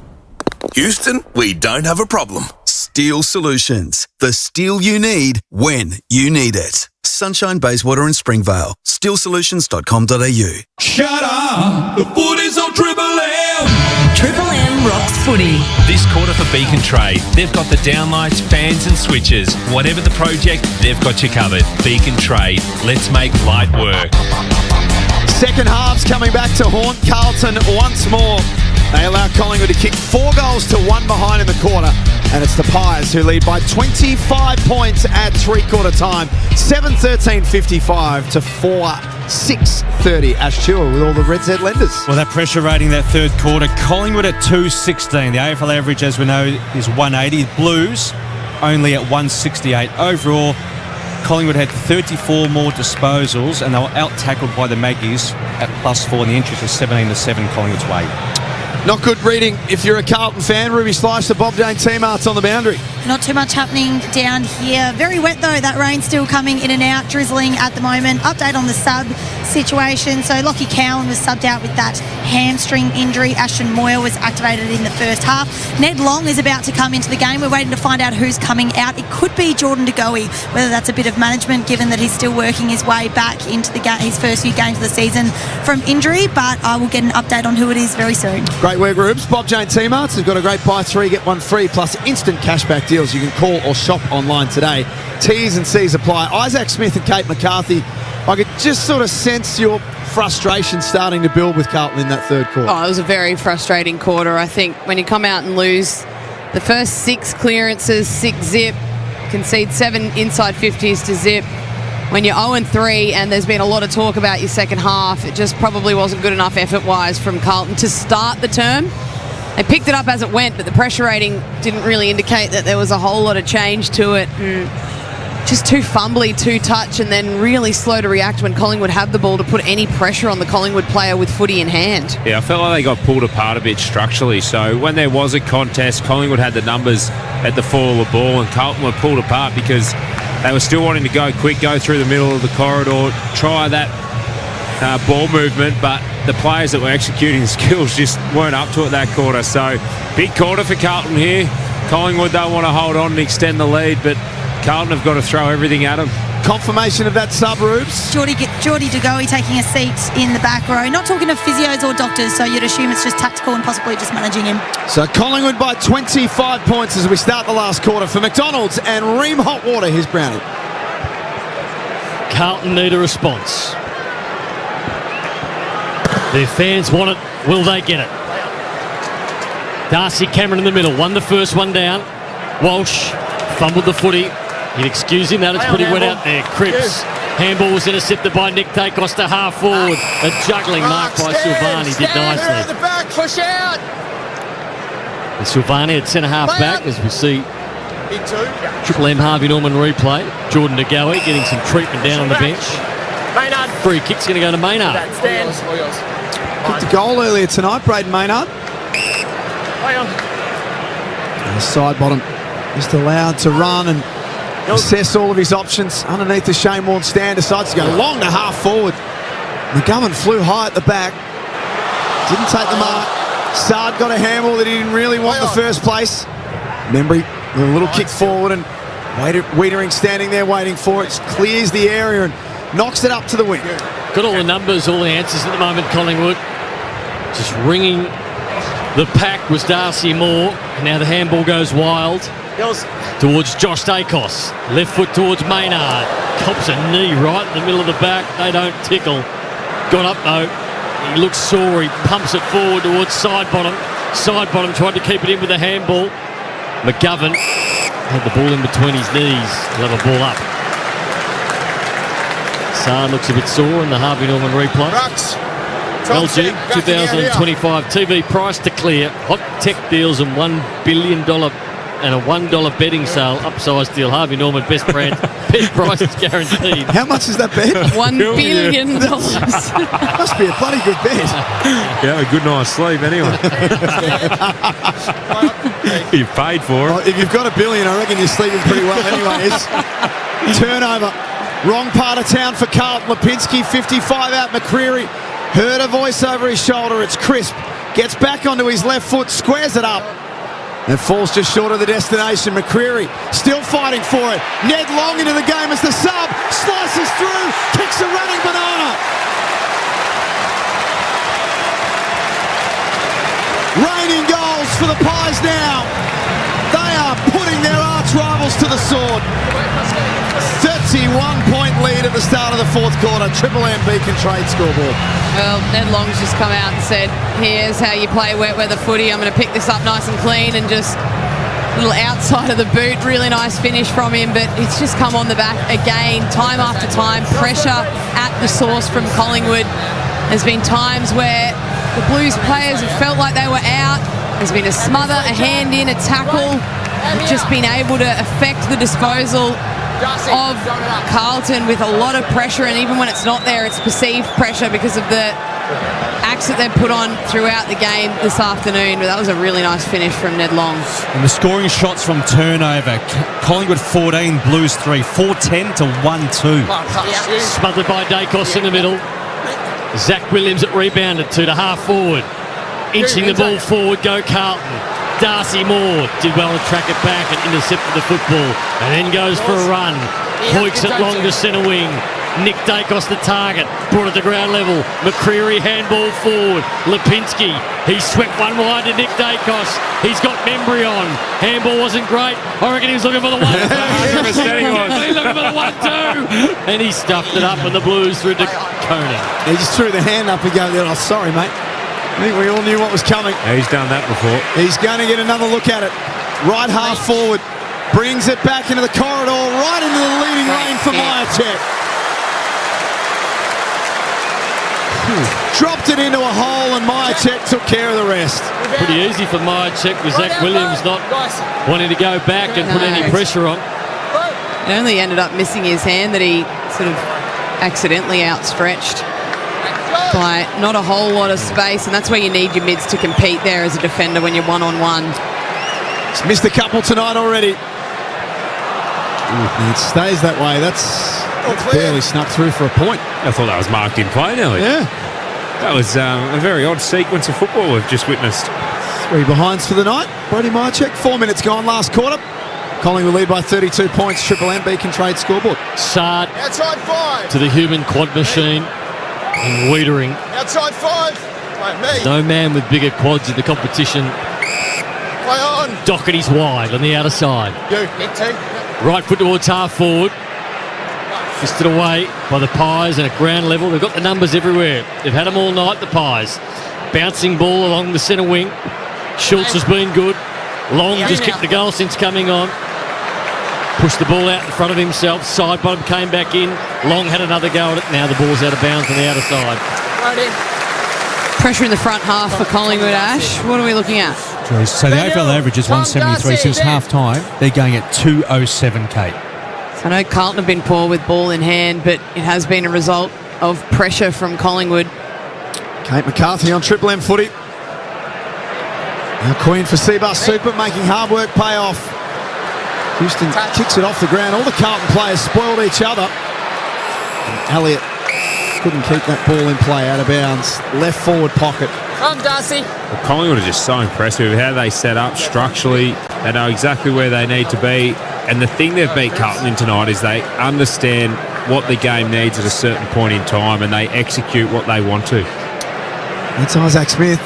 Houston, we don't have a problem. Steel Solutions. The steel you need when you need it. Sunshine, Bayswater and Springvale. Steelsolutions.com.au. Shut up! The footy's on Triple M! Triple M rocks footy. This quarter for Beacon Trade, they've got the downlights, fans and switches. Whatever the project, they've got you covered. Beacon Trade. Let's make light work. Second half's coming back to haunt Carlton once more. They allow Collingwood to kick 4 goals to 1 behind in the quarter. And it's the Pies who lead by 25 points at three-quarter time. 7-13-55 to 4-6-30. Ash Chua with all the Red Z lenders. Well, that pressure rating that third quarter. Collingwood at 216. The AFL average, as we know, is 180. Blues only at 168. Overall, Collingwood had 34 more disposals and they were out-tackled by the Maggies at +4. And the entries were 17-7 Collingwood's way. Not good reading if you're a Carlton fan. Ruby Slice to Bob Jane T-Mart's on the boundary. Not too much happening down here. Very wet though. That rain still coming in and out, drizzling at the moment. Update on the sub situation. So Lockie Cowan was subbed out with that hamstring injury. Ashton Moyle was activated in the first half. Ned Long is about to come into the game. We're waiting to find out who's coming out. It could be Jordan De Goey, whether that's a bit of management given that he's still working his way back into the his first few games of the season from injury, but I will get an update on who it is very soon. Great work, Rubes. Bob Jane T-Marts has got a great buy 3, get 1 free, plus instant cashback deals. You can call or shop online today. T's and C's apply. Isaac Smith and Kate McCarthy, I could just sort of sense your frustration starting to build with Carlton in that third quarter. Oh, it was a very frustrating quarter. I think when you come out and lose the first 6 clearances, 6 zip, concede 7 inside 50s to zip. When you're 0-3 and there's been a lot of talk about your second half, it just probably wasn't good enough effort-wise from Carlton to start the term. They picked it up as it went, but the pressure rating didn't really indicate that there was a whole lot of change to it. And just too fumbly, too touch, and then really slow to react when Collingwood had the ball to put any pressure on the Collingwood player with footy in hand. Yeah, I felt like they got pulled apart a bit structurally. So when there was a contest, Collingwood had the numbers at the fall of the ball, and Carlton were pulled apart because they were still wanting to go quick, go through the middle of the corridor, try that ball movement, but the players that were executing the skills just weren't up to it that quarter. So big quarter for Carlton here. Collingwood don't want to hold on and extend the lead, but Carlton have got to throw everything at them. Confirmation of that sub, Rubes. Geordie Degoe taking a seat in the back row. Not talking to physios or doctors, so you'd assume it's just tactical and possibly just managing him. So Collingwood by 25 points as we start the last quarter for McDonald's and Ream Hotwater. Here's Brownie. Carlton need a response. Their fans want it. Will they get it? Darcy Cameron in the middle. Won the first one down. Walsh fumbled the footy. You'd excuse him. That it's pretty wet out there. Cripps. Handball was intercepted by Nick Dacos to half forward. A juggling mark by Silvani. Did nicely. The back, push out. And Silvani at centre half back as we see Triple M Harvey Norman replay. Jordan DeGoey getting some treatment down on the bench. Maynard. Free kick's going to go to Maynard. Kicked a goal earlier tonight, Braden Maynard. And the side bottom just allowed to run and assess all of his options underneath the Shane Warne stand. Decides to go long to half forward. McGovern flew high at the back. Didn't take the mark. Sard got a handball that he didn't really want in the first place. Membry with a little kick forward and Wiedering standing there waiting for it. Clears the area and knocks it up to the wing. Got all the numbers, all the answers at the moment, Collingwood. Just ringing the pack was Darcy Moore. And now the handball goes wild towards Josh Dacos. Left foot towards Maynard. Cops a knee right in the middle of the back. They don't tickle. Got up though. He looks sore. He pumps it forward towards side bottom. Side bottom tried to keep it in with the handball. McGovern had the ball in between his knees. He'll have a ball up. Sard looks a bit sore in the Harvey Norman replay. LG 2025 TV price to clear. Hot tech deals and $1 billion and a $1 betting sale. Upsize deal. Harvey Norman best brand. Best price is guaranteed. How much is that bet? $1 billion. Must be a bloody good bet. Yeah, a good night's sleep anyway. You paid for it. Well, if you've got $1 billion, I reckon you're sleeping pretty well anyways. Turnover. Wrong part of town for Carlton. Lipinski, 55 out. McCreary heard a voice over his shoulder. It's Crisp. Gets back onto his left foot, squares it up. And falls just short of the destination. McCreary still fighting for it. Ned Long into the game as the sub. Slices through. Kicks a running banana. Raining goals for the Pies now. They are putting their arch rivals to the sword. 31-point lead at the start of the fourth quarter. Triple M Beacon Trade scoreboard. Well, Ned Long's just come out and said, here's how you play wet weather footy. I'm going to pick this up nice and clean and just a little outside of the boot. Really nice finish from him, but it's just come on the back again, time after time. Pressure at the source from Collingwood. There's been times where the Blues players have felt like they were out. There's been a smother, a hand in, a tackle. They've just been able to affect the disposal of Carlton with a lot of pressure, and even when it's not there, it's perceived pressure because of the acts that they've put on throughout the game this afternoon. But that was a really nice finish from Ned Long. And the scoring shots from turnover. Collingwood 14, Blues 3, 4-10 to 1-2. Smothered by Dacos in the middle. Zach Williams at rebounded to half forward. Inching the ball forward, go Carlton. Darcy Moore did well to track it back and intercepted the football and then goes for a run. Hoiks it long to centre wing. Nick Dacos the target, brought it to ground level. McCreary handball forward. Lipinski, he swept one wide to Nick Dacos. He's got Membry on. Handball wasn't great. I reckon he was looking for the 1-2. He's looking for the 1-2. And he stuffed it up and the Blues through to Koning. He just threw the hand up and go, oh, sorry, mate. I think we all knew what was coming. Yeah, he's done that before. He's going to get another look at it. Right half forward. Brings it back into the corridor, right into the leading lane for Myercheck. Dropped it into a hole and Myercheck took care of the rest. Pretty easy for Myercheck with Zach Williams not wanting to go back and put any pressure on. It only ended up missing his hand that he sort of accidentally outstretched by not a whole lot of space, and that's where you need your mids to compete there as a defender when you're one-on-one. He's missed a couple tonight already. And it stays that way. That's barely snuck through for a point. I thought that was marked in play, Nelly. Yeah. That was a very odd sequence of football we've just witnessed. 3 behinds for the night. Brody Myercheck, 4 minutes gone last quarter. Collingwood lead by 32 points. Triple M Beacon Trade scoreboard. Sard Outside 5. to the human quad machine in Wiedering. Outside 5. Wait, me. No man with bigger quads in the competition. Play on. Doherty's wide on the outer side. You. Hit 2. Right foot towards half forward. Fisted away by the Pies and at ground level. They've got the numbers everywhere. They've had them all night, the Pies. Bouncing ball along the centre wing. Schultz has been good. Long just kicked the goal since coming on. Pushed the ball out in front of himself. Side bottom came back in. Long had another go at it. Now the ball's out of bounds on the outer side. Pressure in the front half for Collingwood, Ash. What are we looking at? So the AFL average is 173 since half-time. They're going at 207, Kate. So I know Carlton have been poor with ball in hand, but it has been a result of pressure from Collingwood. Kate McCarthy on Triple M footy. Now Queen for Seabus Super, making hard work pay off. Houston kicks it off the ground. All the Carlton players spoiled each other. And Elliott couldn't keep that ball in play, out of bounds. Left forward pocket. Come, Darcy. Well, Collingwood are just so impressive with how they set up structurally. They know exactly where they need to be. And the thing they've beat Carlton in tonight is they understand what the game needs at a certain point in time and they execute what they want to. That's Isaac Smith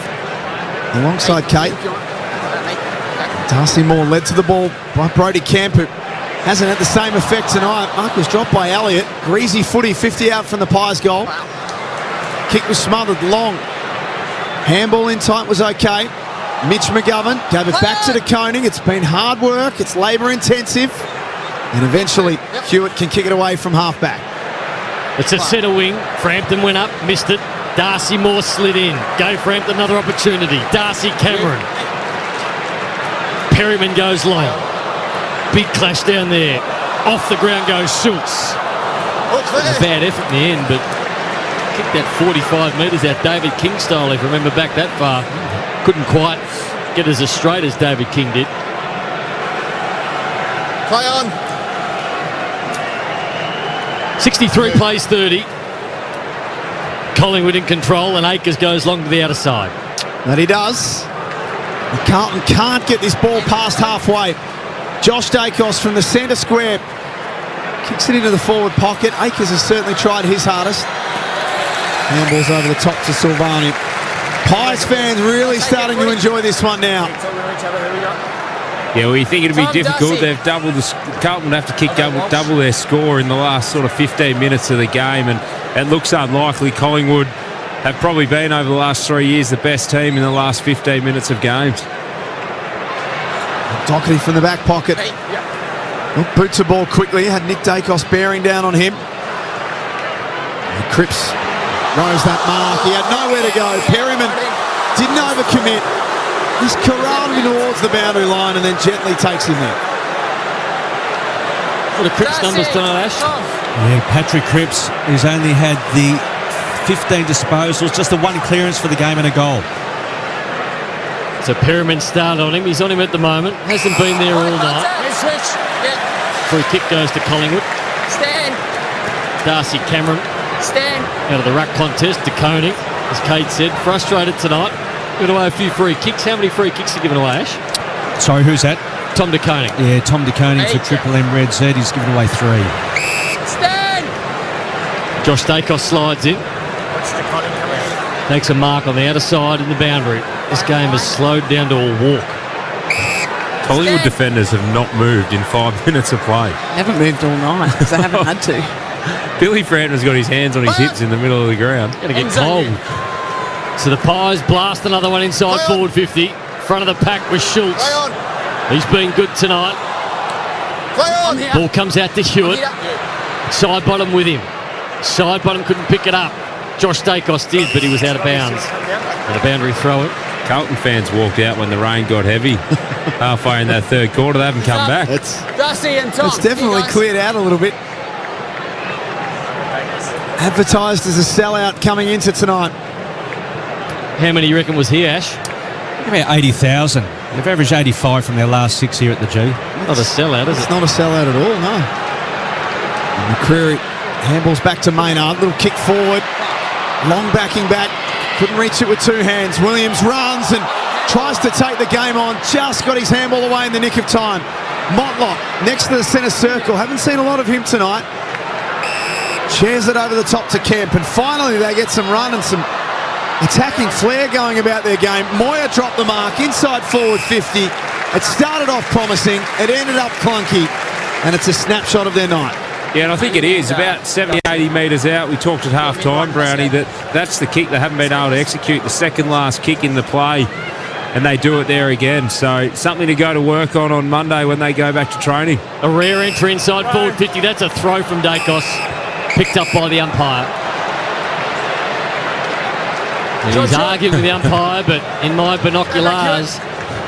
alongside Kate. Darcy Moore led to the ball by Brody Kemp, who hasn't had the same effect tonight. Mark was dropped by Elliott. Greasy footy, 50 out from the Pies goal. Kick was smothered long. Handball in tight was okay. Mitch McGovern gave it back to De Koning. It's been hard work. It's labour intensive. And eventually Hewitt can kick it away from half back. It's a centre wing. Frampton went up, missed it. Darcy Moore slid in. Go Frampton, another opportunity. Darcy Cameron. Perryman goes long. Big clash down there. Off the ground goes Schultz. A bad effort in the end, but kicked that 45 metres out David King style, if you remember back that far. Couldn't quite get as straight as David King did. Play on. 63 plays 30. Collingwood in control, and Akers goes long to the outer side. That he does. Carlton can't get this ball past halfway. Josh Dacos from the centre square kicks it into the forward pocket. Akers has certainly tried his hardest. Handball's over the top to Silvani. Pies fans really starting to enjoy this one now. Yeah, well, you think it'd be difficult. They've doubled Carlton would have to kick double their score in the last sort of 15 minutes of the game, and it looks unlikely. Collingwood have probably been, over the last 3 years, the best team in the last 15 minutes of games. Doherty from the back pocket. Boots the ball quickly. Had Nick Dacos bearing down on him. And Cripps rose that mark. He had nowhere to go. Perryman didn't overcommit. He's corralled him towards the boundary line and then gently takes him there. What are Cripps' numbers tonight, Ash? Yeah, Patrick Cripps has only had the 15 disposals, just the one clearance for the game and a goal. So Perryman started on him. He's on him at the moment. Hasn't been there all night. Free kick goes to Collingwood. Stand. Darcy Cameron. Stand. Out of the ruck contest. De Koning, as Kate said, frustrated tonight. Given away a few free kicks. How many free kicks are given away, Ash? Sorry, who's that? Tom De Koning. Yeah, Tom De Koning for Triple M Red Z. He's given away 3. Stand. Josh Dacos slides in. Takes a mark on the outer side in the boundary. This game has slowed down to a walk. Collingwood defenders have not moved in 5 minutes of play. They haven't moved all night because they haven't had to. Billy Frampton's got his hands on his hips in the middle of the ground. Going to get cold. So the Pies blast another one inside forward 50. Front of the pack was Schultz. He's been good tonight. Ball comes out to Hewitt. Side bottom with him. Side bottom couldn't pick it up. Josh Dacos did, but he was out of bounds. And a boundary throw it. Carlton fans walked out when the rain got heavy. Halfway in that third quarter, they haven't come back. It's definitely cleared out a little bit. Advertised as a sellout coming into tonight. How many you reckon was here, Ash? About 80,000. They've averaged 85 from their last 6 here at the G. Not a sellout, is it? It's not a sellout at all, no. And McCreary handballs back to Maynard. Little kick forward. Long backing back. Couldn't reach it with two hands. Williams runs and tries to take the game on. Just got his handball away in the nick of time. Motlop next to the centre circle. Haven't seen a lot of him tonight. Shares it over the top to Kemp. And finally they get some run and some attacking flair going about their game. Moyer dropped the mark inside forward 50. It started off promising. It ended up clunky. And it's a snapshot of their night. Yeah, and I think it is. About 70, 80 metres out, we talked at half-time, Brownie, that's the kick they haven't been able to execute, the second last kick in the play, and they do it there again. So something to go to work on Monday when they go back to training. A rare entry inside forward 50. That's a throw from Dacos. Picked up by the umpire. And he's arguing with the umpire, but in my binoculars,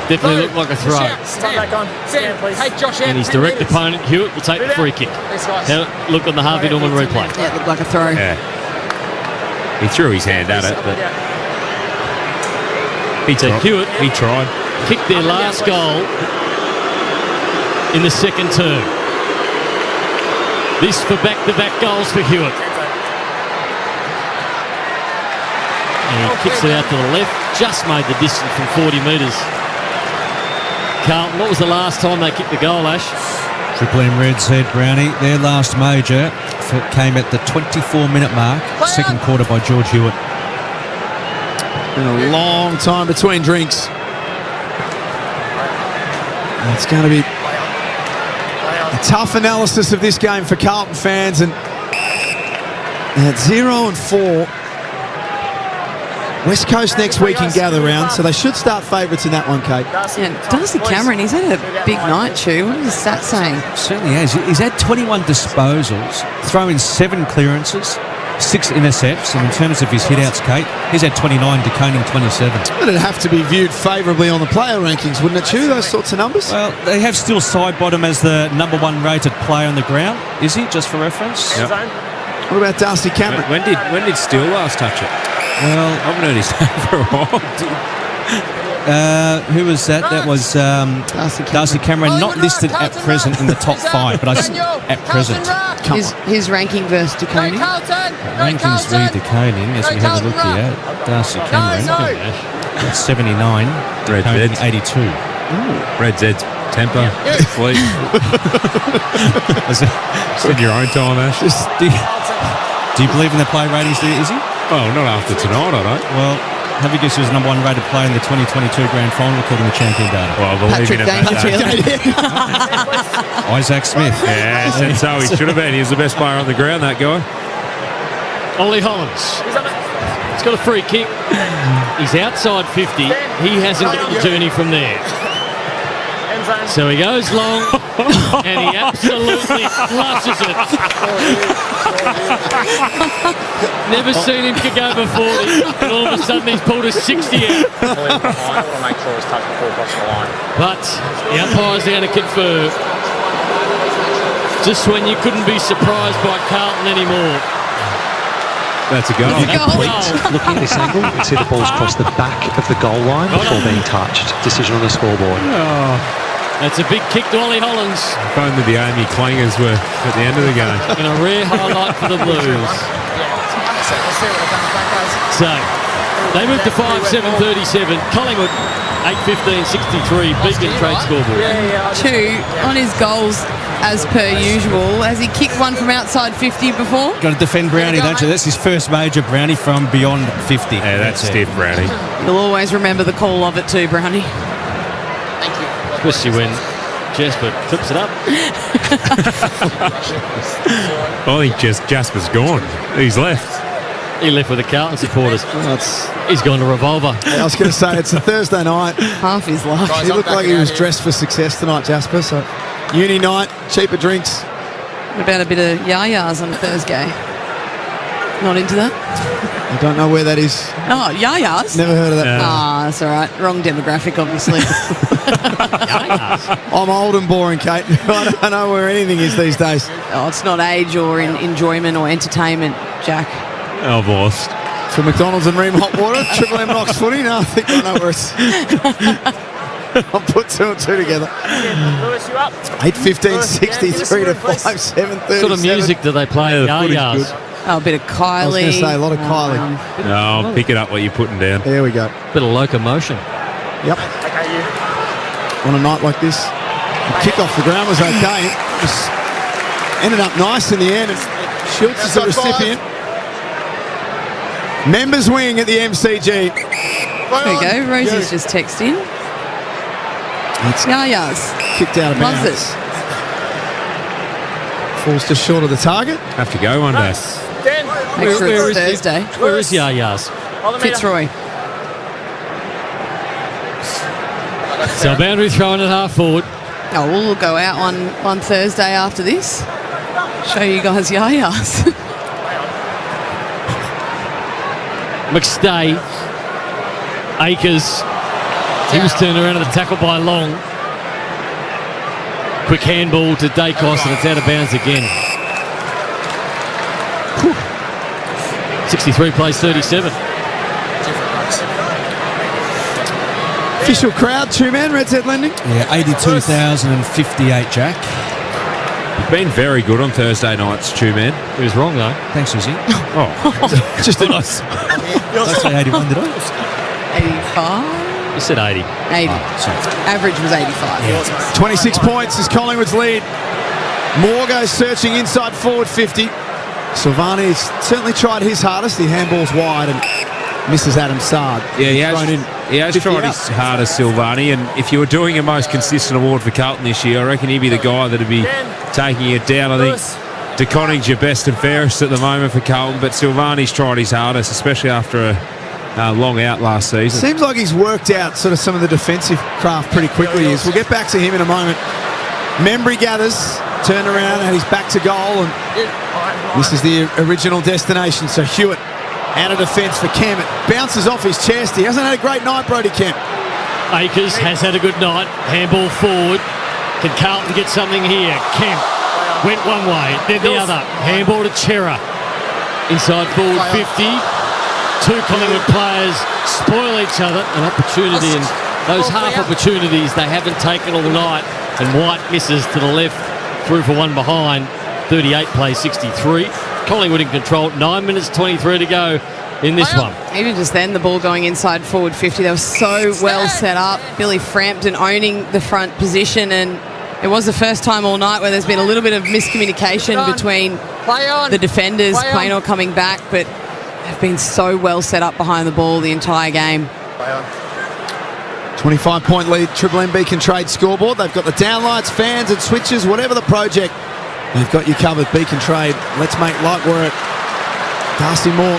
definitely looked like a throw. Stand back on. Stand, please. Hey, Josh, And his direct opponent, Hewitt, will take the free kick. How it looked on the Harvey Norman replay. Yeah, it looked like a throw. Yeah. He threw his hand at it, but Hewitt, he tried. Kicked their last goal in the second term. This for back-to-back goals for Hewitt. And he kicks it out to the left. Just made the distance from 40 metres. Carlton, what was the last time they kicked the goal, Ash? Triple M Red said, Brownie, their last major came at the 24-minute mark, second quarter by George Hewitt. Been a long time between drinks. And it's going to be a tough analysis of this game for Carlton fans. And at 0-4, West Coast next week in gather round, so they should start favourites in that one, Kate. Yeah, Darcy Cameron, he's had a big night, Chew. What is that saying? Certainly has. He's had 21 disposals, thrown 7 clearances, 6 intercepts, and in terms of his hit-outs, Kate, he's had 29, DeConing 27. But it'd have to be viewed favourably on the player rankings, wouldn't it, Chew, those sorts of numbers? Well, they have still sidebottom him as the number 1 rated player on the ground, is he, just for reference? Yep. What about Darcy Cameron? When did Steele last touch it? Well, I haven't heard his name for a while. Who was that? That was Darcy Cameron, not listed at present in the top 5, but at present. His ranking versus DeConing. Rankings read DeConing as we have a look here. Darcy Cameron, that's 79, DeConing 82. Red Zed's temper, fleet. Spend your own time, Ash. Do you believe in the play ratings there, Izzy? Oh, not after tonight, I don't. Well, have you guessed who was the number 1 rated player in the 2022 grand final according to champion data? Well, I believe in it. Isaac Smith. Yeah, and so he should have been. He was the best player on the ground, that guy. Ollie Hollins. He's got a free kick. He's outside 50. He hasn't got the journey from there. So he goes long, and he absolutely flushes it. Never seen him kick over 40, and all of a sudden he's pulled a 60 out. But the umpires are going to confer. Just when you couldn't be surprised by Carlton anymore. That's a goal. Looking at this angle, you can see the ball's crossed the back of the goal line before being touched. Decision on the scoreboard. Oh, that's a big kick to Ollie Hollins. If only the Amy clangers were at the end of the game. And a rare highlight for the Blues. So, they moved to 5-7-37. Collingwood, 8-15-63. Beacon trade scoreboard. 2 on his goals as per usual. Has he kicked one from outside 50 before? Got to defend Brownie, don't you? That's his first major, Brownie, from beyond 50. Yeah, that's stiff, Brownie. You'll always remember the call of it too, Brownie. Especially when Jasper clips it up. I think Jasper's gone. He's left. He left with the Carlton supporters. He's gone to Revolver. I was going to say, it's a Thursday night. Half his life. He looked like he was dressed for success tonight, Jasper. So, uni night, cheaper drinks. What about a bit of yayas on a Thursday? Not into that? I don't know where that is. Oh, yayas? Never heard of that. Ah, that's all right. Wrong demographic, obviously. I'm old and boring, Kate. I don't know where anything is these days. Oh, it's not age or enjoyment or entertainment, Jack. I've lost. For McDonald's and Ream Hot Water, Triple M Rocks Footy. No, I think I know where it's... I'll put 2 and 2 together. Lewis, you up? 8:15, 63 to 5:7:37. What sort of music do they play? Yeah, the footy's Yas. Oh, a bit of Kylie. I was going to say a lot of Kylie. No, pick it up what you're putting down. There we go. Bit of locomotion. Yep. Okay, you. On a night like this, the kick off the ground was okay. Just ended up nice in the end. And Schultz is the recipient. Members wing at the MCG. There you go. Rosie's just texted in. It's Yas. kicked out of Loves bounds. it. Falls just short of the target. Have to go one day. Dan. Make sure Where it's is Thursday. Where is Yas? Fitzroy. So boundary thrown at half forward. Oh, we'll go out on Thursday after this. Show you guys Yas. McStay. Akers. He was turned around at the tackle by Long. Quick handball to Dacos and it's out of bounds again. 63 plays 37. Official crowd, 2-man, Red's Head Lending. Yeah, 82,058, Jack. You've been very good on Thursday nights, Two-Man. He was wrong, though. Thanks, Susie. Oh. Just a Did I say 81, did I? 85? You said 80. 80. Average was 85. 26 points is Collingwood's lead. Moore goes searching inside forward 50. Silvani's certainly tried his hardest. The handball's wide and misses Adam Sard. Yeah, he has tried up. his hardest, Silvani, and if you were doing a most consistent award for Carlton this year, I reckon he'd be the guy that'd be taking it down. I think DeConning's your best and fairest at the moment for Carlton, but Silvani's tried his hardest, especially after a long out last season. Seems like he's worked out sort of some of the defensive craft pretty quickly. We'll get back to him in a moment. Membry gathers, turned around, and he's back to goal, and this is the original destination. So Hewitt out of defence for Kemp. It bounces off his chest. He hasn't had a great night, Brody Kemp. Akers has had a good night. Handball forward. Can Carlton get something here? Kemp went one way, then the other. Handball to Chera. Inside forward 50. Two Collingwood players spoil each other. An opportunity, and those half opportunities they haven't taken all night. And White misses to the left, through for one behind. 38 plays 63. Collingwood in control. 9 minutes 23 to go in this one. Even just then, the ball going inside forward 50. They were so well set up. Billy Frampton owning the front position, and it was the first time all night where there's been a little bit of miscommunication between the defenders. Quaynor coming back, but they've been so well set up behind the ball the entire game. 25-point lead, Triple M Beacon Trade scoreboard. They've got the downlights, fans and switches, whatever the project. They've got you covered. Beacon Trade. Let's make light work. Darcy Moore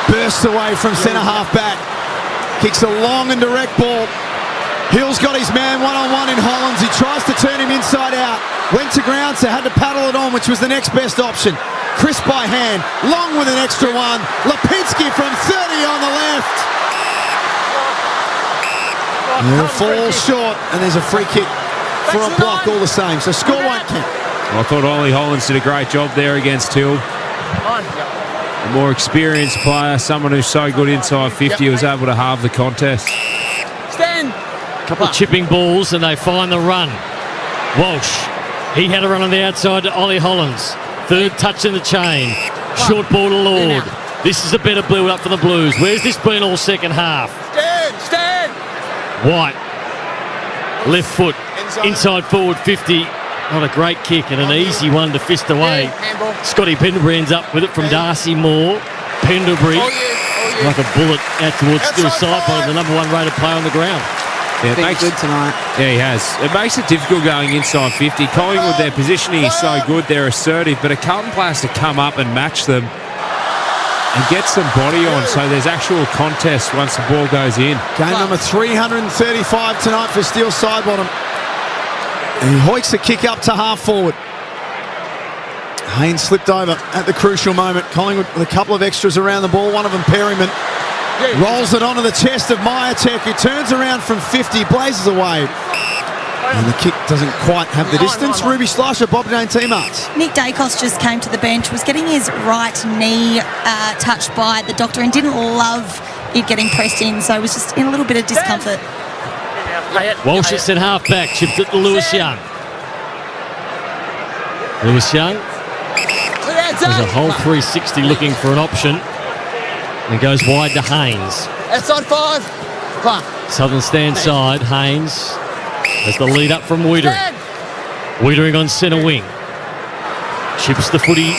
bursts away from centre half back. Kicks a long and direct ball. Hill's got his man one-on-one in Hollands. He tries to turn him inside out. Went to ground, so had to paddle it on, which was the next best option. Chris by hand. Long with an extra one. Lipinski from 30 on the left. He'll fall short, and there's a free kick for a block all the same. So score won't count. I thought Ollie Hollands did a great job there against Hill. A more experienced player, someone who's so good inside 50, was able to halve the contest. Stand. Couple of chipping balls and they find the run. Walsh, he had a run on the outside to Ollie Hollands. Third touch in the chain. Short ball to Lord. This is a better build up for the Blues. Where's this been all second half? Stand. White, left foot, inside forward 50. Not a great kick and an easy one to fist away. Scotty Pendlebury ends up with it from Darcy Moore. Pendlebury, like a bullet out towards Still Sidebottom, the number one rated player on the ground. Yeah, been good tonight. Yeah, he has. It makes it difficult going inside 50. Collingwood, their positioning is so good, they're assertive, but a Carlton player has to come up and match them and get some body on, so there's actual contest once the ball goes in. Game number 335 tonight for Steele Sidebottom. And he hoiks a kick up to half forward. Haynes slipped over at the crucial moment. Collingwood with a couple of extras around the ball, one of them Perryman. Rolls it onto the chest of Myatek, who turns around from 50, blazes away. And the kick doesn't quite have the distance. Ruby Slasher, Bob Jane teammates. Nick Dacos just came to the bench, was getting his right knee touched by the doctor and didn't love it getting pressed in, so was just in a little bit of discomfort. Walsh at centre half back, chipped it to Lewis Young. Lewis Young does a whole 360 looking for an option and goes wide to Haynes. Outside 5. Come on. Southern stand side. Haynes has the lead up from Wiedering. Wiedering on centre wing. Chips the footy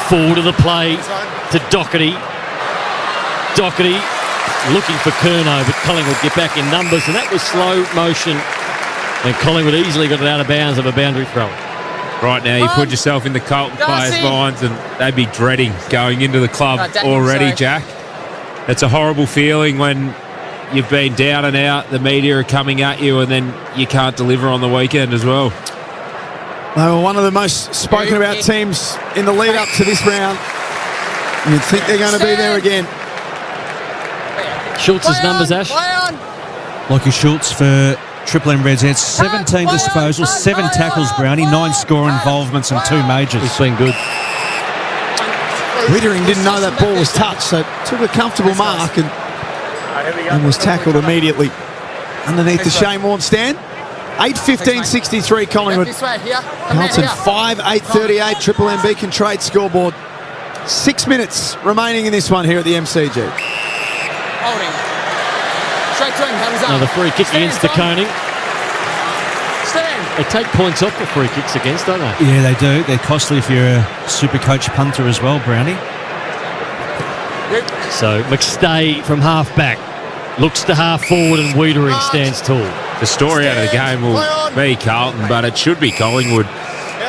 forward of the play to Doherty. Doherty looking for Curnow, but Collingwood get back in numbers, and that was slow motion. And Collingwood easily got it out of bounds of a boundary throw. Right now, you put yourself in the Carlton players' minds, and they'd be dreading going into the club already, Jack. It's a horrible feeling when you've been down and out, the media are coming at you, and then you can't deliver on the weekend as well. They were one of the most spoken about teams in the lead up to this round. You'd think they're going to be there again. Schultz's numbers, Ash. Lachie Schultz for Triple M Reds. He had 17 disposals, 7 tackles, Brownie, 9 score involvements and 2 majors. He's been good. Wiedering didn't know that ball was touched, so took a comfortable mark and was tackled immediately underneath the Shane Warne stand. 8:15.63 Collingwood. Carlton 5:8:38 Triple M Beacon Trade scoreboard. 6 minutes remaining in this one here at the MCG. Holding. Straight to him, hands up. Another free kick against the Koning. They take points off the free kicks against, don't they? Yeah, they do. They're costly if you're a super coach punter as well, Brownie. So McStay from half back looks to half forward and Wiedering stands tall. The story out of the game will be Carlton, but it should be Collingwood.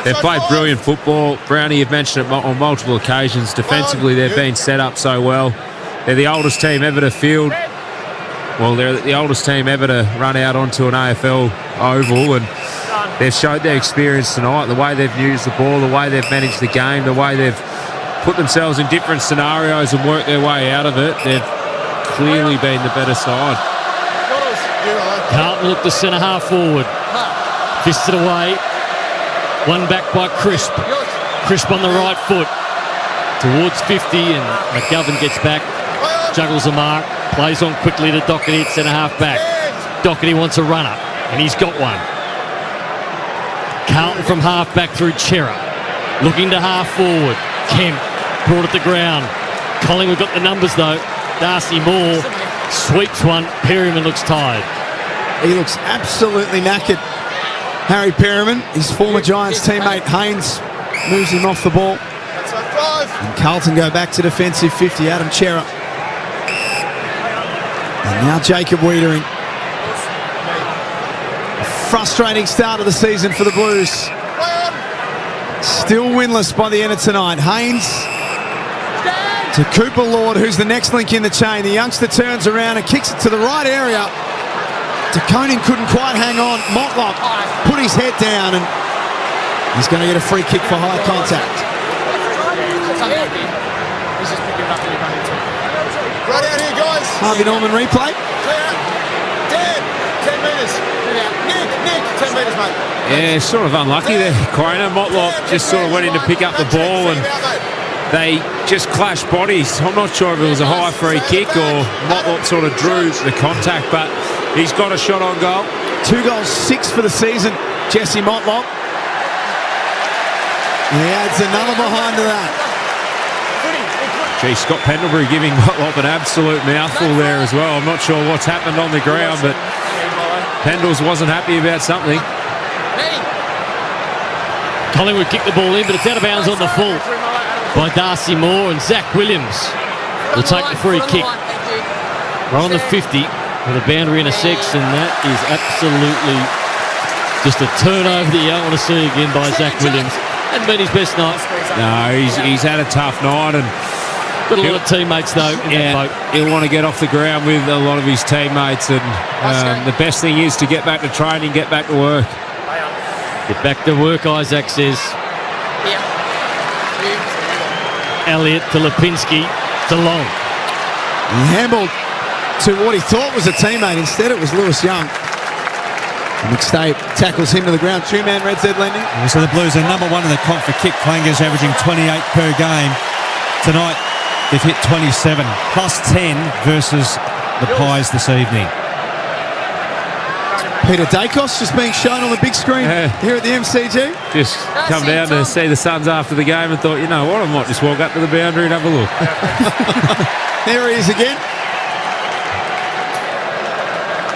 They've played brilliant football. Brownie, you've mentioned it on multiple occasions. Defensively, they've been set up so well. They're the oldest team ever to field. Well, they're the oldest team ever to run out onto an AFL oval, and they've showed their experience tonight, the way they've used the ball, the way they've managed the game, the way they've put themselves in different scenarios and worked their way out of it. They've clearly been the better side. Carlton look to centre half forward. Fisted away. One back by Crisp. Crisp on the right foot. Towards 50 and McGovern gets back. Juggles a mark. Plays on quickly to Doherty at centre half back. Doherty wants a runner and he's got one. Carlton from half back through Chera. Looking to half forward. Kemp brought it to ground. Collingwood got the numbers though. Darcy Moore sweeps one. Perryman looks tired. He looks absolutely knackered. Harry Perryman, his former Giants teammate Haynes, moves him off the ball. And Carlton go back to defensive 50. Adam Chera. And now Jacob Wiedering. A frustrating start of the season for the Blues. Still winless by the end of tonight. Haynes to Cooper Lord, who's the next link in the chain. The youngster turns around and kicks it to the right area. DeConing couldn't quite hang on. Motlop put his head down and he's going to get a free kick for high contact. Right out here, guys. Harvey Norman replay. 10 metres. Nick, 10 metres, mate. Yeah, sort of unlucky there. Corona Motlop just sort of went in to pick up the ball and they just clashed bodies. I'm not sure if it was a high free kick or Motlop sort of drew the contact, but he's got a shot on goal. 2 goals, 6 for the season, Jesse Motlop. He adds another behind to that. Gee, Scott Pendlebury giving Motlop an absolute mouthful there as well. I'm not sure what's happened on the ground, but Pendles wasn't happy about something. Collingwood kicked the ball in, but it's out of bounds on the full by Darcy Moore, and Zach Williams will take the free kick. Right on the 50 with a boundary and a 6, and that is absolutely just a turnover that you don't want to see again by Zach Williams. Hasn't been his best night. No, he's had a tough night and got a lot of teammates though. He'll want to get off the ground with a lot of his teammates, and the best thing is to get back to training, get back to work. Get back to work, Isaac says. Elliott to Lipinski to Long. He handled to what he thought was a teammate. Instead, it was Lewis Young. McStay tackles him to the ground. 2-man Red Z landing. So the Blues are number 1 in the comp for kick. Clangers averaging 28 per game. Tonight, they've hit 27, plus 10 versus the Pies this evening. Peter Dacos just being shown on the big screen here at the MCG. Just come down to see the Suns after the game and thought, you know what, I might just walk up to the boundary and have a look. There he is again.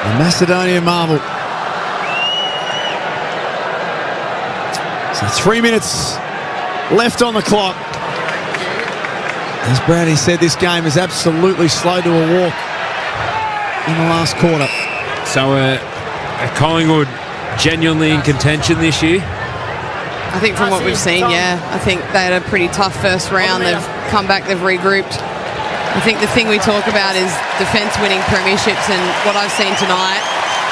The Macedonian marvel. So 3 minutes left on the clock. As Brady said, this game is absolutely slow to a walk in the last quarter. So Collingwood genuinely in contention this year? I think from what we've seen, yeah. I think they had a pretty tough first round. They've come back, they've regrouped. I think the thing we talk about is defence winning premierships, and what I've seen tonight,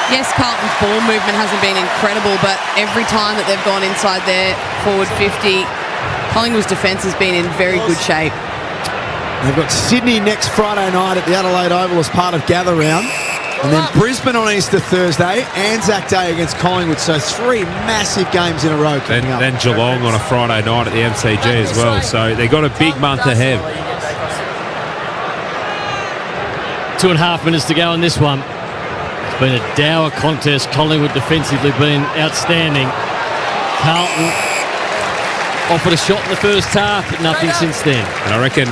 yes, Carlton's ball movement hasn't been incredible, but every time that they've gone inside their forward 50, Collingwood's defence has been in very good shape. They've got Sydney next Friday night at the Adelaide Oval as part of Gather Round. And then Brisbane on Easter Thursday, Anzac Day against Collingwood. So 3 massive games in a row coming up. Then Geelong on a Friday night at the MCG as well. So they've got a big month ahead. 2.5 minutes to go on this one. It's been a dour contest. Collingwood defensively been outstanding. Carlton offered a shot in the first half, but nothing since then. And I reckon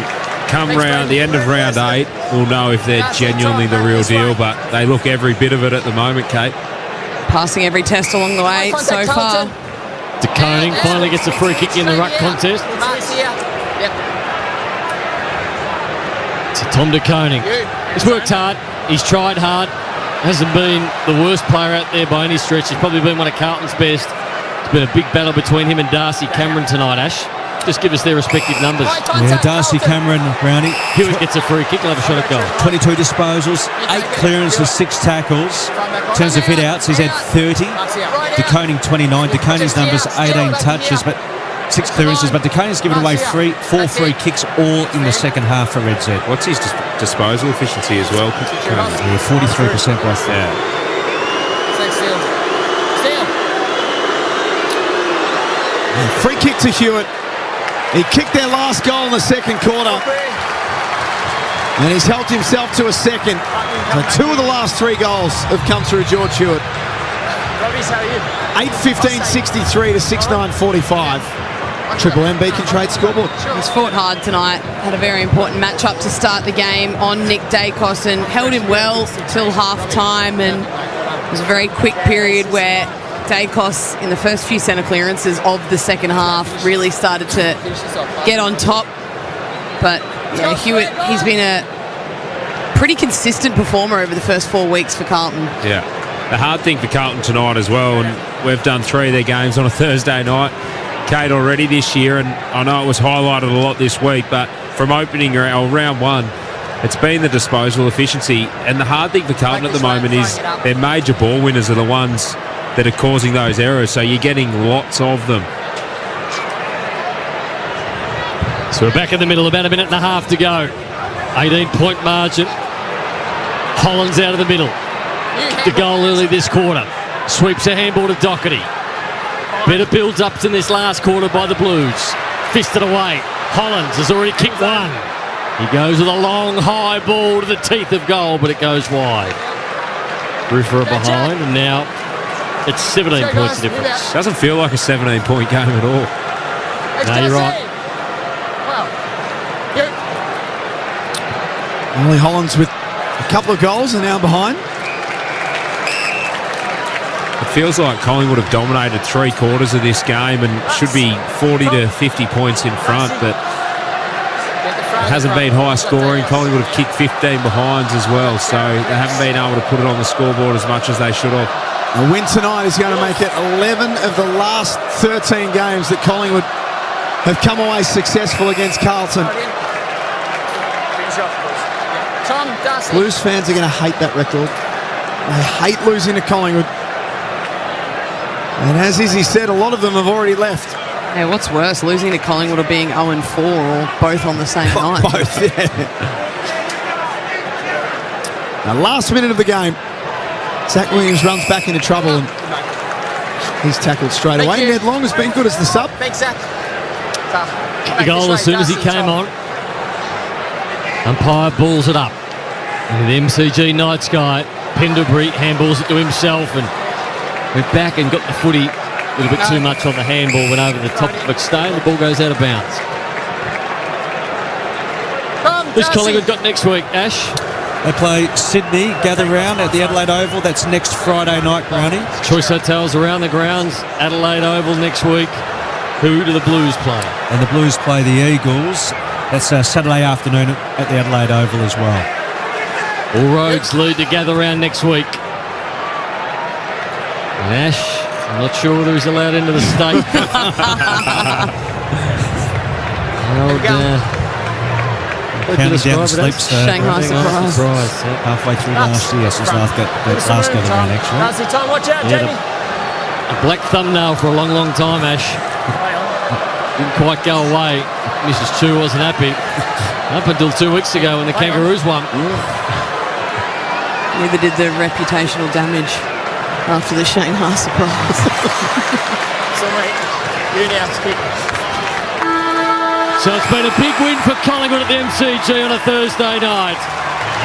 come round the end of round 8, we'll know if they're genuinely the real deal, but they look every bit of it at the moment, Kate. Passing every test along the way so far. De Koning finally gets a free kick in the ruck contest. To Tom De Koning. He's worked hard. He's tried hard. Hasn't been the worst player out there by any stretch. He's probably been one of Carlton's best. It's been a big battle between him and Darcy Cameron tonight, Ash. Just give us their respective numbers. Yeah, Darcy Cameron, Brownie. Hewitt gets a free kick. He'll have a shot at goal. 22 disposals, 8 clearances, 6 tackles. In terms of hit-outs, he's had 30. De Koning 29. De Koning's numbers 18 touches, but 6 clearances. But De Koning's given away 4 free kicks all in the second half for Red Zed. What's his disposal efficiency as well? Yeah, 43% by far. Yeah. Free kick to Hewitt. He kicked their last goal in the second quarter. And he's helped himself to a second. So 2 of the last 3 goals have come through George Hewitt. 8:15:63 to 6:9:45. Triple M Beacon Trade scoreboard. He's fought hard tonight. Had a very important matchup to start the game on Nick Dacos and held him well till half time. And it was a very quick period where Dacos, in the first few centre clearances of the second half, really started to get on top. But yeah, Hewitt, he's been a pretty consistent performer over the first 4 weeks for Carlton. Yeah. The hard thing for Carlton tonight as well, and we've done 3 of their games on a Thursday night, Kate, already this year, and I know it was highlighted a lot this week, but from opening round 1, it's been the disposal efficiency. And the hard thing for Carlton at the moment is their major ball winners are the ones that are causing those errors, so you're getting lots of them. So we're back in the middle, about a minute and a half to go. 18-point margin. Holland's out of the middle. The goal early this quarter. Sweeps a handball to Doherty. Better builds up in this last quarter by the Blues. Fisted away. Hollands has already kicked one. He goes with a long, high ball to the teeth of goal, but it goes wide. Roofer behind, and now it's 17 points of difference. Doesn't feel like a 17-point game at all. No, you're right. Ollie Hollands with a couple of goals and now behind. It feels like Collingwood have dominated 3 quarters of this game and should be 40 to 50 points in front, but it hasn't been high scoring. Collingwood have kicked 15 behinds as well, so they haven't been able to put it on the scoreboard as much as they should have. A win tonight is going to make it 11 of the last 13 games that Collingwood have come away successful against Carlton. Blues fans are going to hate that record. They hate losing to Collingwood. And as Izzy said, a lot of them have already left. Yeah, what's worse, losing to Collingwood or being 0-4 or both on the same night? Both, yeah. Now, last minute of the game, Zach Williams runs back into trouble and he's tackled straight away. Ned Long has been good as the sub. Thanks, Zach. The goal as soon as he came on. Umpire balls it up. And the MCG night sky, Pendlebury handballs it to himself and went back and got the footy a little bit too much on the handball, went over the top of McStay, and the ball goes out of bounds. Who's Collingwood got next week, Ash? They play Sydney, gather round at the Adelaide Oval. That's next Friday night, Brownie. Choice hotels around the grounds. Adelaide Oval next week. Who do the Blues play? And the Blues play the Eagles. That's Saturday afternoon at the Adelaide Oval as well. All roads lead to gather round next week. And Ash, I'm not sure whether he's allowed into the state. Counting down sleeps. Shanghai surprise. Halfway through last year, since last gather round, actually. Darcy, time, watch out, Jamie. A black thumbnail for a long, long time, Ash. Didn't quite go away. Mrs. Chu wasn't happy. Up until 2 weeks ago when the Kangaroos won. Neither did the reputational damage after the Shanghai surprise. So, mate, you now speak. So it's been a big win for Collingwood at the MCG on a Thursday night.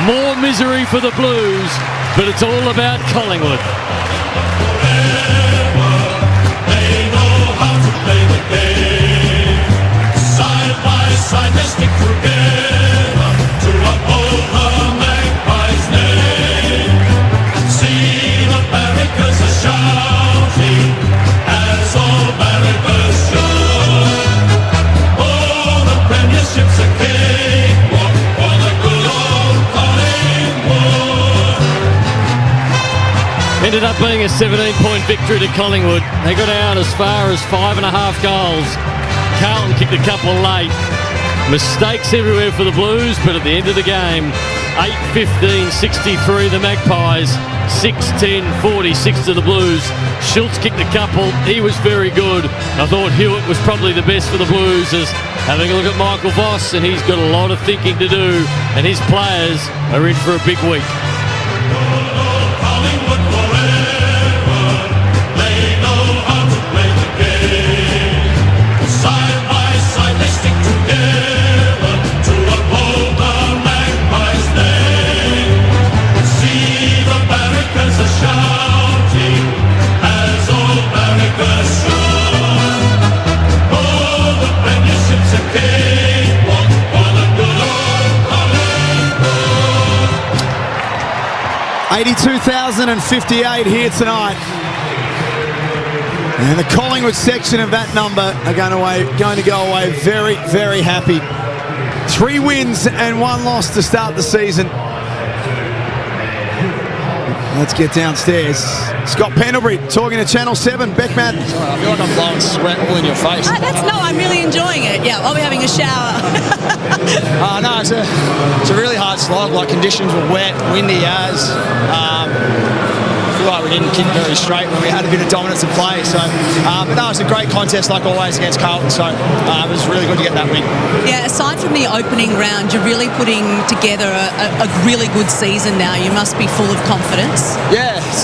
More misery for the Blues, but it's all about Collingwood. They know how to play the game. Side by side, they stick together to uphold the Magpies' name. See the barricades are shouting as all barricades show. Oh, the premiership's a cakewalk for the good old Collingwood. Ended up being a 17-point victory to Collingwood. They got out as far as 5.5 goals. Carlton kicked a couple late. Mistakes everywhere for the Blues, but at the end of the game, 8-15-63 the Magpies, 6-10-46 to the Blues. Schultz kicked a couple. He was very good. I thought Hewitt was probably the best for the Blues, as having a look at Michael Voss, and he's got a lot of thinking to do, and his players are in for a big week. Collingwood forever. They know how to play the game. Side by side, they stick together to uphold the Magpies' name. See the barricades are shouting as all barricades show. Oh, the premiership's a cakewalk for the good old Collingwood. 82,058 here tonight. And the Collingwood section of that number are going to go away very, very happy. 3 wins and 1 loss to start the season. Let's get downstairs. Scott Pendlebury talking to Channel 7. Beck Madden. I feel like I'm blowing sweat all in your face. No, I'm really enjoying it. Yeah, I'll be having a shower. No, it's a really hard slog. Like, conditions were wet, windy as. I feel like we didn't kick very straight when we had a bit of dominance of play. So, but no, it's a great contest like always against Carlton. So it was really good to get that win. Yeah, aside from the opening round, you're really putting together a really good season now. You must be full of confidence. Yeah, it's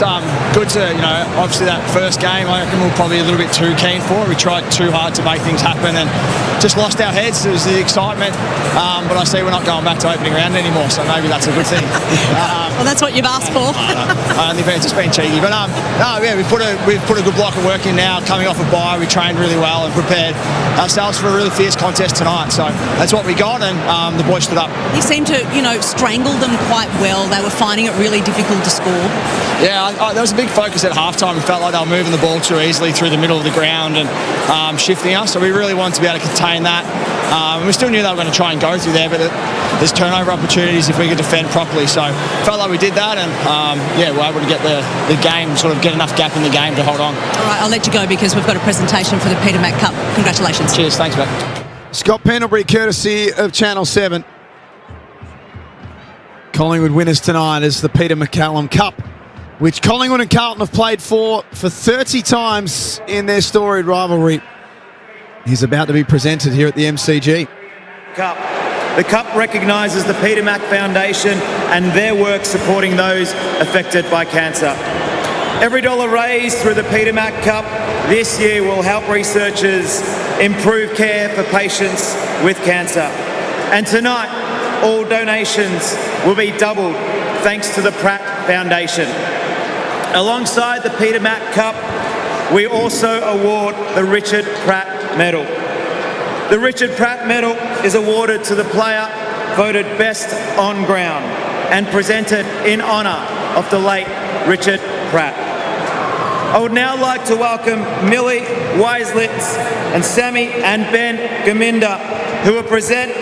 good to, obviously that first game I reckon we were probably a little bit too keen for. We tried too hard to make things happen and just lost our heads. It was the excitement. But I see we're not going back to opening round anymore, so maybe that's a good thing. Well, that's what you've asked for. Just been cheeky. But we've put a good block of work in now, coming off a bye. We trained really well and prepared ourselves for a really fierce contest tonight. So that's what we got, and the boys stood up. You seem to, strangle them quite well. They were finding it really difficult to score. Yeah, there was a big focus at halftime. We felt like they were moving the ball too easily through the middle of the ground and shifting us. So we really wanted to be able to contain that. We still knew they were going to try and go through there, but there's turnover opportunities if we could defend properly. So felt like we did that, and we're able to get the game, sort of get enough gap in the game to hold on. All right, I'll let you go because we've got a presentation for the Peter Mac Cup. Congratulations. Cheers, thanks, mate. Scott Pendlebury, courtesy of Channel 7. Collingwood winners tonight is the Peter McCallum Cup, which Collingwood and Carlton have played for 30 times in their storied rivalry. He's about to be presented here at the MCG. Cup. The Cup recognises the Peter Mac Foundation and their work supporting those affected by cancer. Every dollar raised through the Peter Mac Cup this year will help researchers improve care for patients with cancer. And tonight, all donations will be doubled thanks to the Pratt Foundation. Alongside the Peter Mac Cup, we also award the Richard Pratt Medal. The Richard Pratt Medal is awarded to the player voted best on ground and presented in honour of the late Richard Pratt. I would now like to welcome Millie Weislitz and Sammy and Ben Gaminda, who will present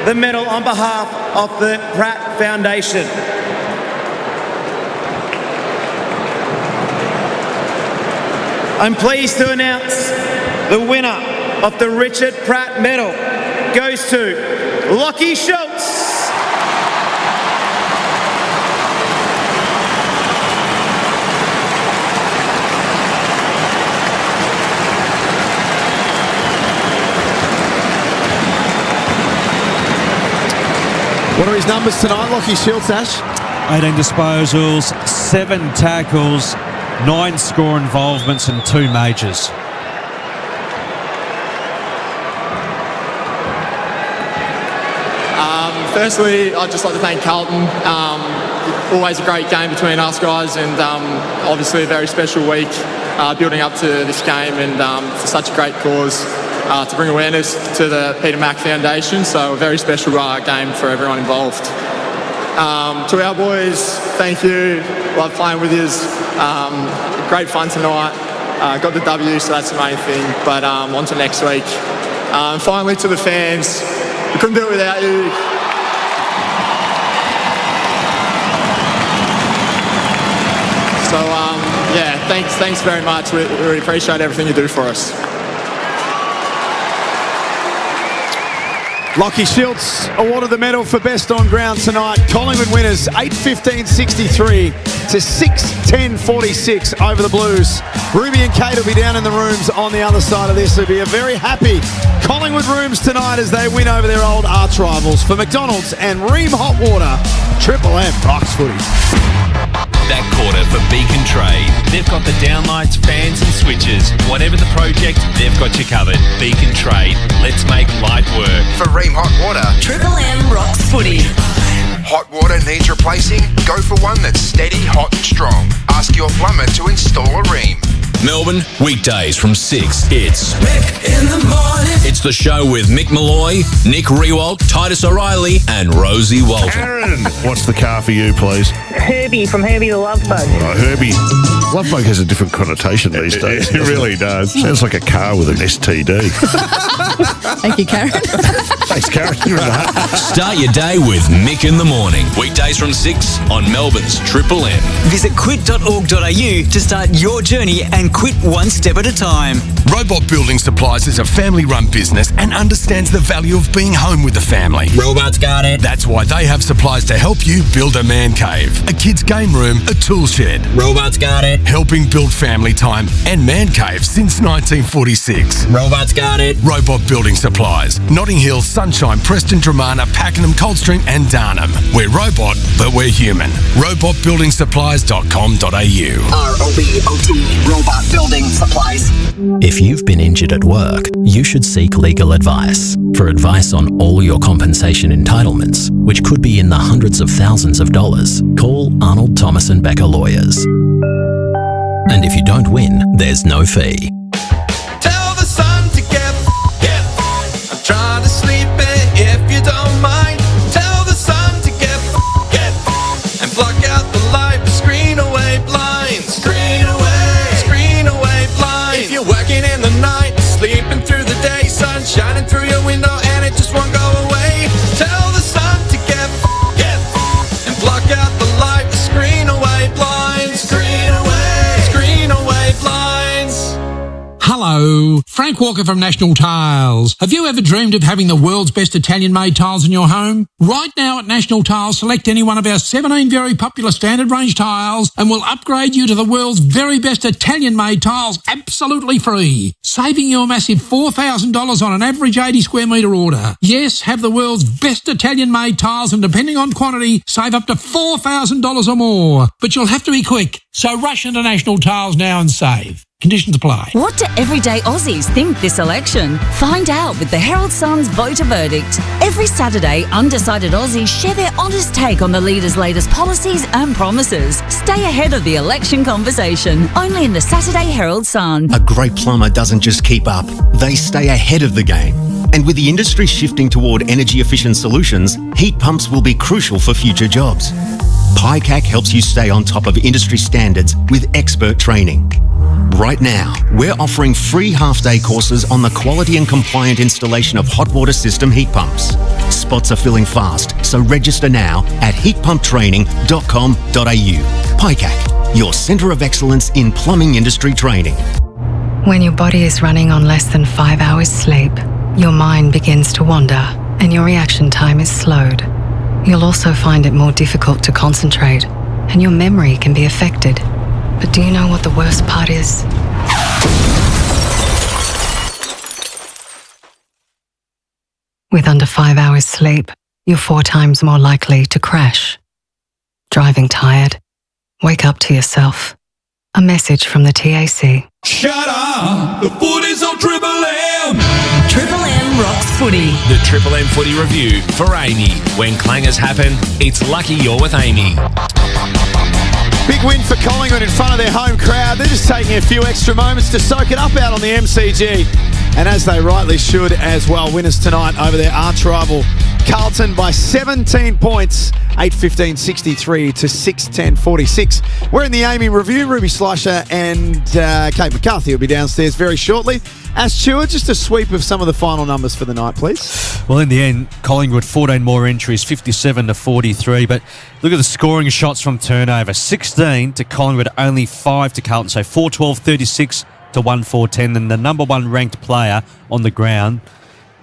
the medal on behalf of the Pratt Foundation. I'm pleased to announce the winner of the Richard Pratt Medal goes to Lockie Schultz. What are his numbers tonight, Lockie Schultz, Ash? 18 disposals, 7 tackles, 9 score involvements and 2 majors. Firstly, I'd just like to thank Carlton. Always a great game between us guys, and obviously a very special week building up to this game, and for such a great cause to bring awareness to the Peter Mac Foundation. So a very special game for everyone involved. To our boys, thank you. Love playing with you. Great fun tonight. Got the W, so that's the main thing. But on to next week. Finally, to the fans, we couldn't do it without you. So yeah, thanks very much. We really appreciate everything you do for us. Lockie Schultz awarded the medal for best on ground tonight. Collingwood winners 8-15-63 to 6-10-46 over the Blues. Ruby and Kate will be down in the rooms on the other side of this. It'll be a very happy Collingwood rooms tonight as they win over their old arch rivals. For McDonald's and Ream Hot Water, Triple M rocks footy. That quarter for Beacon Trade. They've got the downlights, fans and switches. Whatever the project, they've got you covered. Beacon Trade. Let's make life work. For Ream Hot Water, Triple M rocks footy. hot water needs replacing? Go for one that's steady, hot and strong. Ask your plumber to install a Ream. Melbourne, weekdays from 6. It's Mick in the morning. It's the show with Mick Malloy, Nick Rewalt, Titus O'Reilly and Rosie Walton. Aaron, what's the car for you, please? Herbie from Herbie the Love Bug. Oh, Herbie. Love Bug has a different connotation these days. It really does. Sounds like a car with an STD. Thank you, Karen. Thanks, Karen. Start your day with Mick in the morning. Weekdays from 6 on Melbourne's Triple M. Visit quit.org.au to start your journey and quit one step at a time. Robot Building Supplies is a family-run business and understands the value of being home with the family. Robots got it. That's why they have supplies to help you build a man cave, a kid's game room, a tool shed. Robots got it. Helping build family time and man caves since 1946. Robots got it. Robot Building Supplies. Notting Hill, Sunshine, Preston, Dramana, Pakenham, Coldstream and Darnham. We're robot, but we're human. robotbuildingsupplies.com.au. ROBOT, Robot Building Supplies. If you've been injured at work, you should seek legal advice. For advice on all your compensation entitlements, which could be in the hundreds of thousands of dollars, call Arnold Thomas and Becker Lawyers. And if you don't win, there's no fee. Tell the sun to get I'm trying to sleep in if you don't mind. Tell the sun to get and block out the light with screen away blinds. Screen away blinds. If you're working in the night, sleeping through the day, sun shining through your window and it just won't go away. Tell the sun to get and block out the light with screen away blinds. Screen away blinds. Hello, Frank Walker from National Tiles. Have you ever dreamed of having the world's best Italian-made tiles in your home? Right now at National Tiles, select any one of our 17 very popular standard range tiles and we'll upgrade you to the world's very best Italian-made tiles absolutely free, saving you a massive $4,000 on an average 80 square metre order. Yes, have the world's best Italian-made tiles and depending on quantity, save up to $4,000 or more. But you'll have to be quick, so rush into National Tiles now and save. Conditions apply. What do everyday Aussies think this election? Find out with the Herald Sun's Voter Verdict. Every Saturday, undecided Aussies share their honest take on the leaders' latest policies and promises. Stay ahead of the election conversation. Only in the Saturday Herald Sun. A great plumber doesn't just keep up, they stay ahead of the game. And with the industry shifting toward energy-efficient solutions, heat pumps will be crucial for future jobs. PICAC helps you stay on top of industry standards with expert training. Right now, we're offering free half-day courses on the quality and compliant installation of hot water system heat pumps. Spots are filling fast, so register now at heatpumptraining.com.au. PICAC, your centre of excellence in plumbing industry training. When your body is running on less than 5 hours sleep, your mind begins to wander and your reaction time is slowed. You'll also find it more difficult to concentrate and your memory can be affected. But do you know what the worst part is? With under 5 hours sleep, you're 4 times more likely to crash. Driving tired? Wake up to yourself. A message from the TAC. Shut up! The footy's on Triple M! Triple M rocks footy. The Triple M Footy Review for Amy. When clangers happen, it's lucky you're with Amy. Big win for Collingwood in front of their home crowd. They're just taking a few extra moments to soak it up out on the MCG. And as they rightly should as well, winners tonight over their arch rival Carlton by 17 points, 8-15-63 to 6-10-46. We're in the Amy Review. Ruby Slusher and Kate McCarthy will be downstairs very shortly. As Stewart, just a sweep of some of the final numbers for the night, please. Well, in the end, Collingwood 14 more entries, 57-43. But look at the scoring shots from turnover. 16 to Collingwood, only 5 to Carlton. So 4-12-36 to 1-4-10. And the number one ranked player on the ground,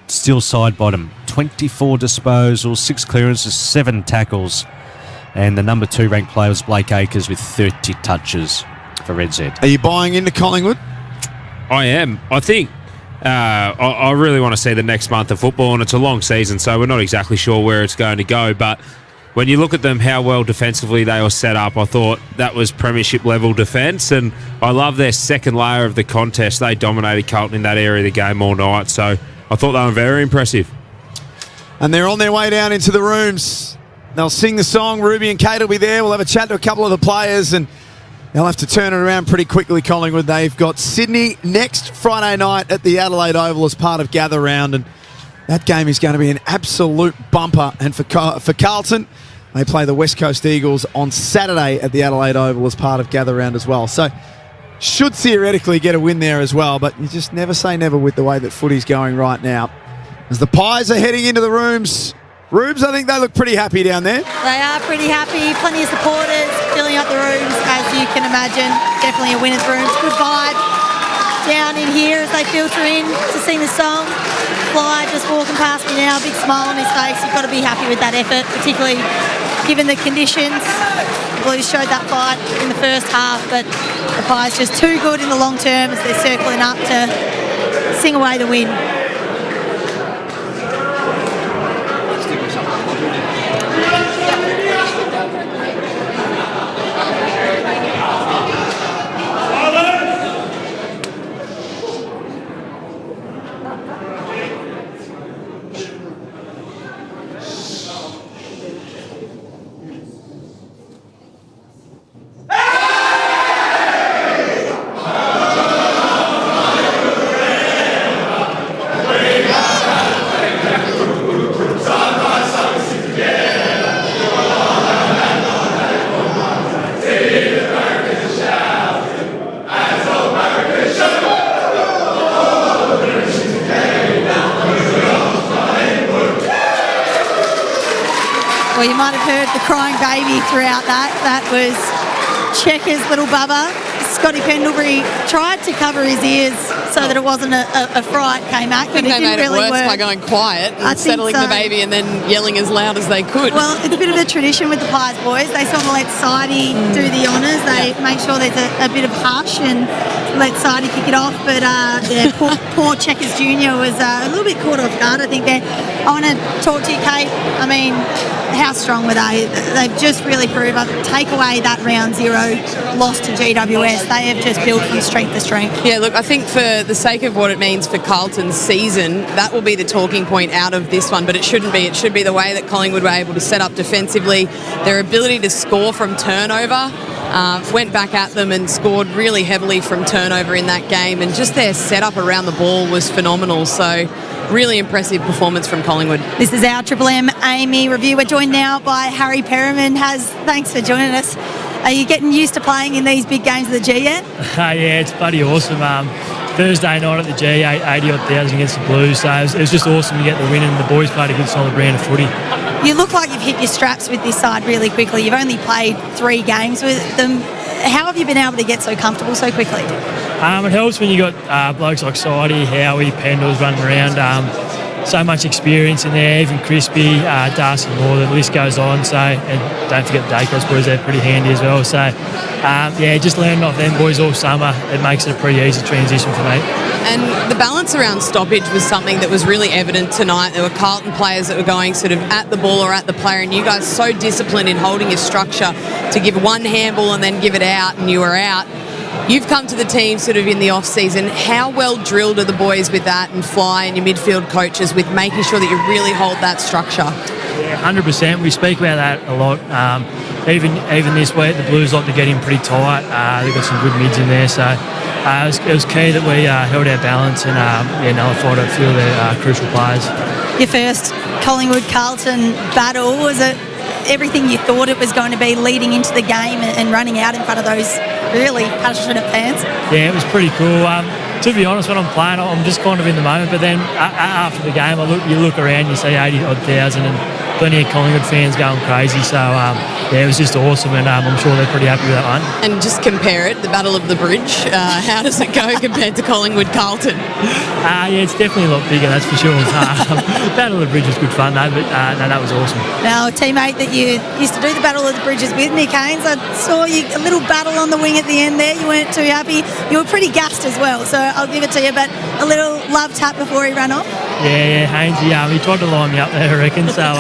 still side bottom. 24 disposals, 6 clearances, 7 tackles. And the number 2 ranked player was Blake Acres with 30 touches for Red Z. Are you buying into Collingwood? I am. I think I really want to see the next month of football, and it's a long season, so we're not exactly sure where it's going to go. But when you look at them, how well defensively they were set up, I thought that was premiership level defence, and I love their second layer of the contest. They dominated Carlton in that area of the game all night, so I thought they were very impressive. And they're on their way down into the rooms. They'll sing the song. Ruby and Kate will be there. We'll have a chat to a couple of the players, and they'll have to turn it around pretty quickly, Collingwood. They've got Sydney next Friday night at the Adelaide Oval as part of Gather Round, and that game is going to be an absolute bumper. And for Carlton, they play the West Coast Eagles on Saturday at the Adelaide Oval as part of Gather Round as well. So should theoretically get a win there as well, but you just never say never with the way that footy's going right now. As the Pies are heading into the rooms, Rubes, I think they look pretty happy down there. They are pretty happy. Plenty of supporters filling up the rooms, as you can imagine. Definitely a winner's rooms. Good vibe down in here as they filter in to sing the song. Fly just walking past me now, big smile on his face. You've got to be happy with that effort, particularly given the conditions. The Blues showed that fight in the first half, but the Pies just too good in the long term as they're circling up to sing away the win. Well, you might have heard the crying baby throughout that. That was Checker's little bubba. Scotty Pendlebury tried to cover his ears so that it wasn't a fright, K-Mac, but it didn't really work. I think they made it worse by going quiet and settling the baby and then yelling as loud as they could. Well, it's a bit of a tradition with the Pies boys. They sort of let Sidey do the honours. They make sure there's a bit of hush and let Sidey kick it off. But poor Checkers Jr. was a little bit caught off guard, I think. I want to talk to you, Kate. I mean, how strong were they? They've just really proved, take away that round 0 loss to GWS. yes, they have just built from strength to strength. Yeah, look, I think for the sake of what it means for Carlton's season, that will be the talking point out of this one, but it shouldn't be. It should be the way that Collingwood were able to set up defensively, their ability to score from turnover. Went back at them and scored really heavily from turnover in that game, and just their setup around the ball was phenomenal. So really impressive performance from Collingwood. This is our Triple M Amy review. We're joined now by Harry Perriman. Thanks for joining us. Are you getting used to playing in these big games of the G yet? Yeah, it's bloody awesome. Thursday night at the G, 80-odd thousand against the Blues, so it was just awesome to get the win, and the boys played a good solid brand of footy. You look like you've hit your straps with this side really quickly. You've only played 3 games with them. How have you been able to get so comfortable so quickly? It helps when you got blokes like Sidey, Howie, Pendles running around. So much experience in there, even Crispy, Darcy Moore, the list goes on. So, and don't forget the Dacos boys, they're pretty handy as well. So, just learning off them boys all summer, it makes it a pretty easy transition for me. And the balance around stoppage was something that was really evident tonight. There were Carlton players that were going sort of at the ball or at the player, and you guys so disciplined in holding your structure to give one handball and then give it out, and you were out. You've come to the team sort of in the off-season. How well drilled are the boys with that, and Fly and your midfield coaches with making sure that you really hold that structure? Yeah, 100%. We speak about that a lot. Even this week, the Blues like to get in pretty tight. They've got some good mids in there, so it was key that we held our balance and nullified a few of their crucial players. Your first Collingwood-Carlton battle, was it everything you thought it was going to be leading into the game and running out in front of those really passionate fans? Yeah, it was pretty cool. To be honest, when I'm playing, I'm just kind of in the moment. But then after the game, you look around, you see 80-odd thousand and plenty of Collingwood fans going crazy. So, it was just awesome, and I'm sure they're pretty happy with that one. And just compare it, the Battle of the Bridge, how does it go compared to Collingwood-Carlton? Yeah, it's definitely a lot bigger, that's for sure. Battle of the Bridge was good fun, though, but no, that was awesome. Now, a teammate that you used to do the Battle of the Bridges with, Nick Haynes, I saw you a little battle on the wing at the end there. You weren't too happy. You were pretty gassed as well, so I'll give it to you, but a little love tap before he ran off. Yeah, Haynes, he tried to line me up there, I reckon, so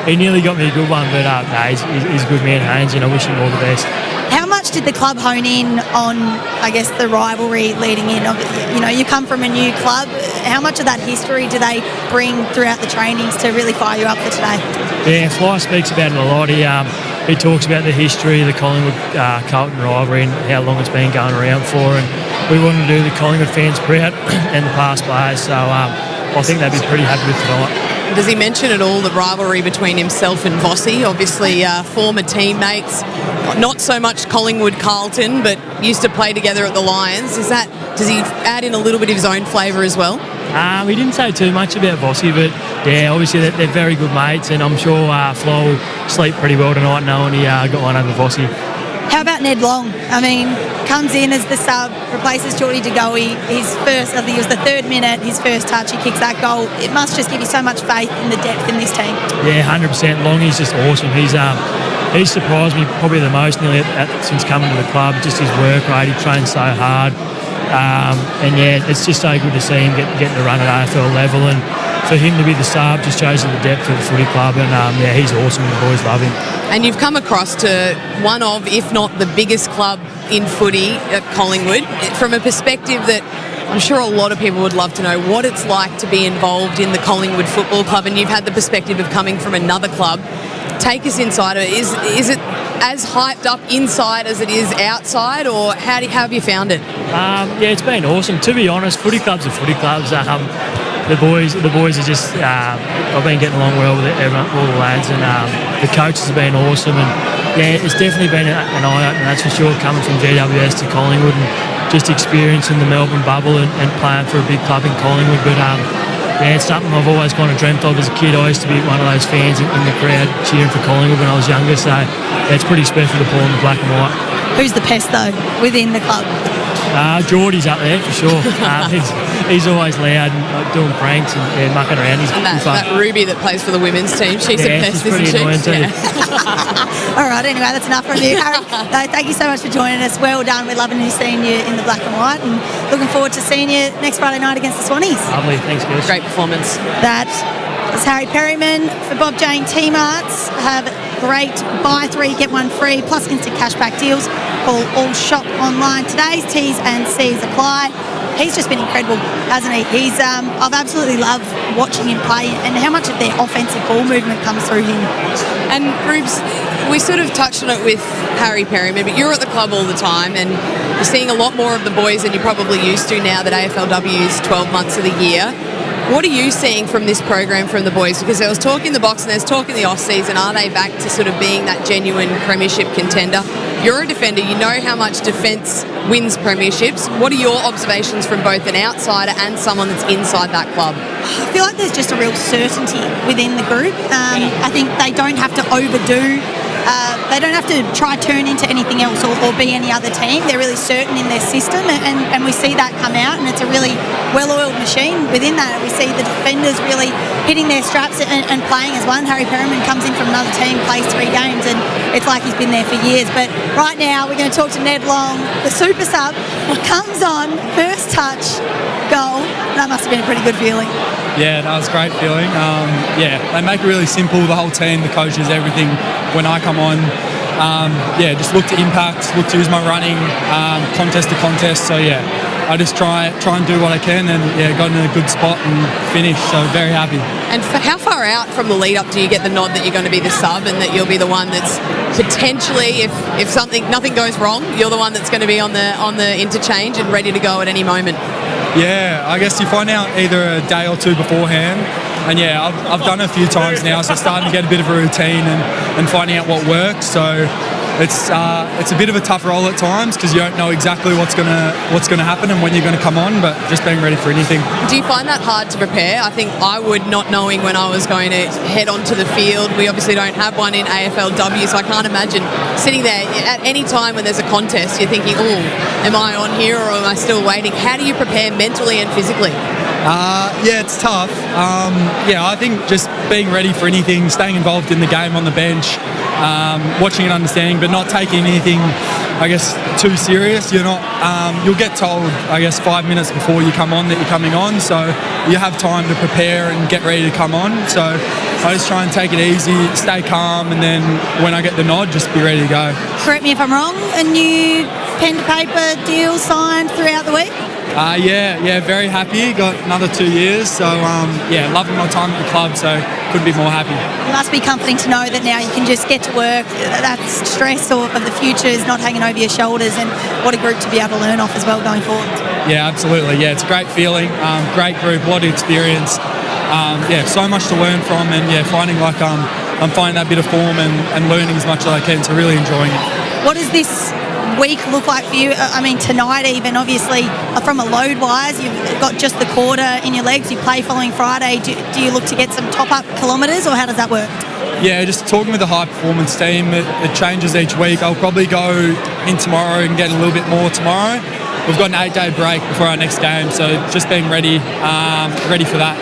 he nearly got me a good one, but he's a good man, Haynes, and I wish him all the best. How much did the club hone in on, I guess, the rivalry leading in? You come from a new club. How much of that history do they bring throughout the trainings to really fire you up for today? Yeah, Fly speaks about it a lot. He talks about the history of the Collingwood-Carlton rivalry and how long it's been going around for, and we wanted to do the Collingwood fans proud and the past players, so I think they'd be pretty happy with tonight. Does he mention at all the rivalry between himself and Vossi? Obviously, former teammates, not so much Collingwood-Carlton, but used to play together at the Lions. Does he add in a little bit of his own flavour as well? We didn't say too much about Vossi, but yeah, obviously they're very good mates, and I'm sure Flo will sleep pretty well tonight knowing he got one over Vossi. How about Ned Long? Comes in as the sub, replaces Geordie De Goey. His first, I think it was the 3rd minute, his first touch, he kicks that goal. It must just give you so much faith in the depth in this team. Yeah, 100%. Longy's just awesome. He's surprised me probably the most nearly since coming to the club. Just his work rate, he trains so hard. It's just so good to see him getting to run at AFL level, and for him to be the sub just shows the depth of the footy club, and he's awesome. The boys love him. And you've come across to one of, if not the biggest club in footy at Collingwood, from a perspective that I'm sure a lot of people would love to know what it's like to be involved in the Collingwood Football Club, and you've had the perspective of coming from another club. Take us inside of it. Is it as hyped up inside as it is outside, or how have you found it? It's been awesome. To be honest, footy clubs are footy clubs. The boys are just. I've been getting along well with all the lads, and the coaches have been awesome. And it's definitely been an eye-opener, that's for sure, coming from GWS to Collingwood and just experiencing the Melbourne bubble and playing for a big club in Collingwood. But it's something I've always kind of dreamt of as a kid. I used to be one of those fans in the crowd cheering for Collingwood when I was younger. So it's pretty special to pull in the black and white. Who's the pest though within the club? Geordie's up there for sure. He's always loud and doing pranks and mucking around. And that Ruby that plays for the women's team, she's a pest, isn't she? Yeah. All right, anyway, that's enough from you, Harry. Thank you so much for joining us. Well done. We're loving seeing you in the black and white, and looking forward to seeing you next Friday night against the Swannies. Lovely, thanks, girls. Great performance. That is Harry Perriman for Bob Jane Team Arts. Have great buy 3, get 1 free, plus instant cashback deals. Call all shop online. Today's T's and C's apply. He's just been incredible, hasn't he? I've absolutely loved watching him play and how much of their offensive ball movement comes through him. And Rubes, we sort of touched on it with Harry Perryman, but you're at the club all the time and you're seeing a lot more of the boys than you probably used to now that AFLW is 12 months of the year. What are you seeing from this program from the boys? Because there was talk in the box and there's talk in the off-season. Are they back to sort of being that genuine premiership contender? You're a defender. You know how much defence wins premierships. What are your observations from both an outsider and someone that's inside that club? I feel like there's just a real certainty within the group. I think they don't have to overdo. They don't have to try turn into anything else or be any other team. They're really certain in their system, and we see that come out, and it's a really well-oiled machine within that. We see the defenders really hitting their straps and playing as one. Harry Perryman comes in from another team, plays 3 games, and it's like he's been there for years. But right now, we're going to talk to Ned Long, the super sub, comes on, first touch, goal. That must have been a pretty good feeling. Yeah, that was a great feeling. They make it really simple, the whole team, the coaches, everything. When I come on, just look to impact, look to use my running, contest to contest. So I just try and do what I can, and got in a good spot and finished. So very happy. And for how far out from the lead up do you get the nod that you're going to be the sub and that you'll be the one that's potentially, if nothing goes wrong, you're the one that's going to be on the interchange and ready to go at any moment? Yeah, I guess you find out either a day or 2 beforehand. And I've done it a few times now, so starting to get a bit of a routine and finding out what works. So it's a bit of a tough role at times because you don't know exactly what's gonna happen and when you're gonna come on, but just being ready for anything. Do you find that hard to prepare? I think I would, not knowing when I was going to head onto the field. We obviously don't have one in AFLW, so I can't imagine sitting there at any time when there's a contest. You're thinking, am I on here or am I still waiting? How do you prepare mentally and physically? It's tough. I think just being ready for anything, staying involved in the game on the bench, watching and understanding, but not taking anything, I guess, too serious. You're not. You'll get told, I guess, 5 minutes before you come on that you're coming on, so you have time to prepare and get ready to come on. So I just try and take it easy, stay calm, and then when I get the nod, just be ready to go. Correct me if I'm wrong. A new pen to paper deal signed throughout the week. Very happy. Got another 2 years, so loving my time at the club, so couldn't be more happy. It must be comforting to know that now you can just get to work. That stress of the future is not hanging over your shoulders, and what a group to be able to learn off as well going forward. Yeah, absolutely. Yeah, it's a great feeling. Great group, a lot of experience. So much to learn from, and finding like I'm finding that bit of form and learning as much as I can. So really enjoying it. What does this week look like for you? I mean, tonight even, obviously, from a load-wise, you've got just the quarter in your legs. You play following Friday. Do you look to get some top-up kilometres, or how does that work? Yeah, just talking with the high-performance team. It changes each week. I'll probably go in tomorrow and get a little bit more tomorrow. We've got an 8-day break before our next game, so just being ready for that,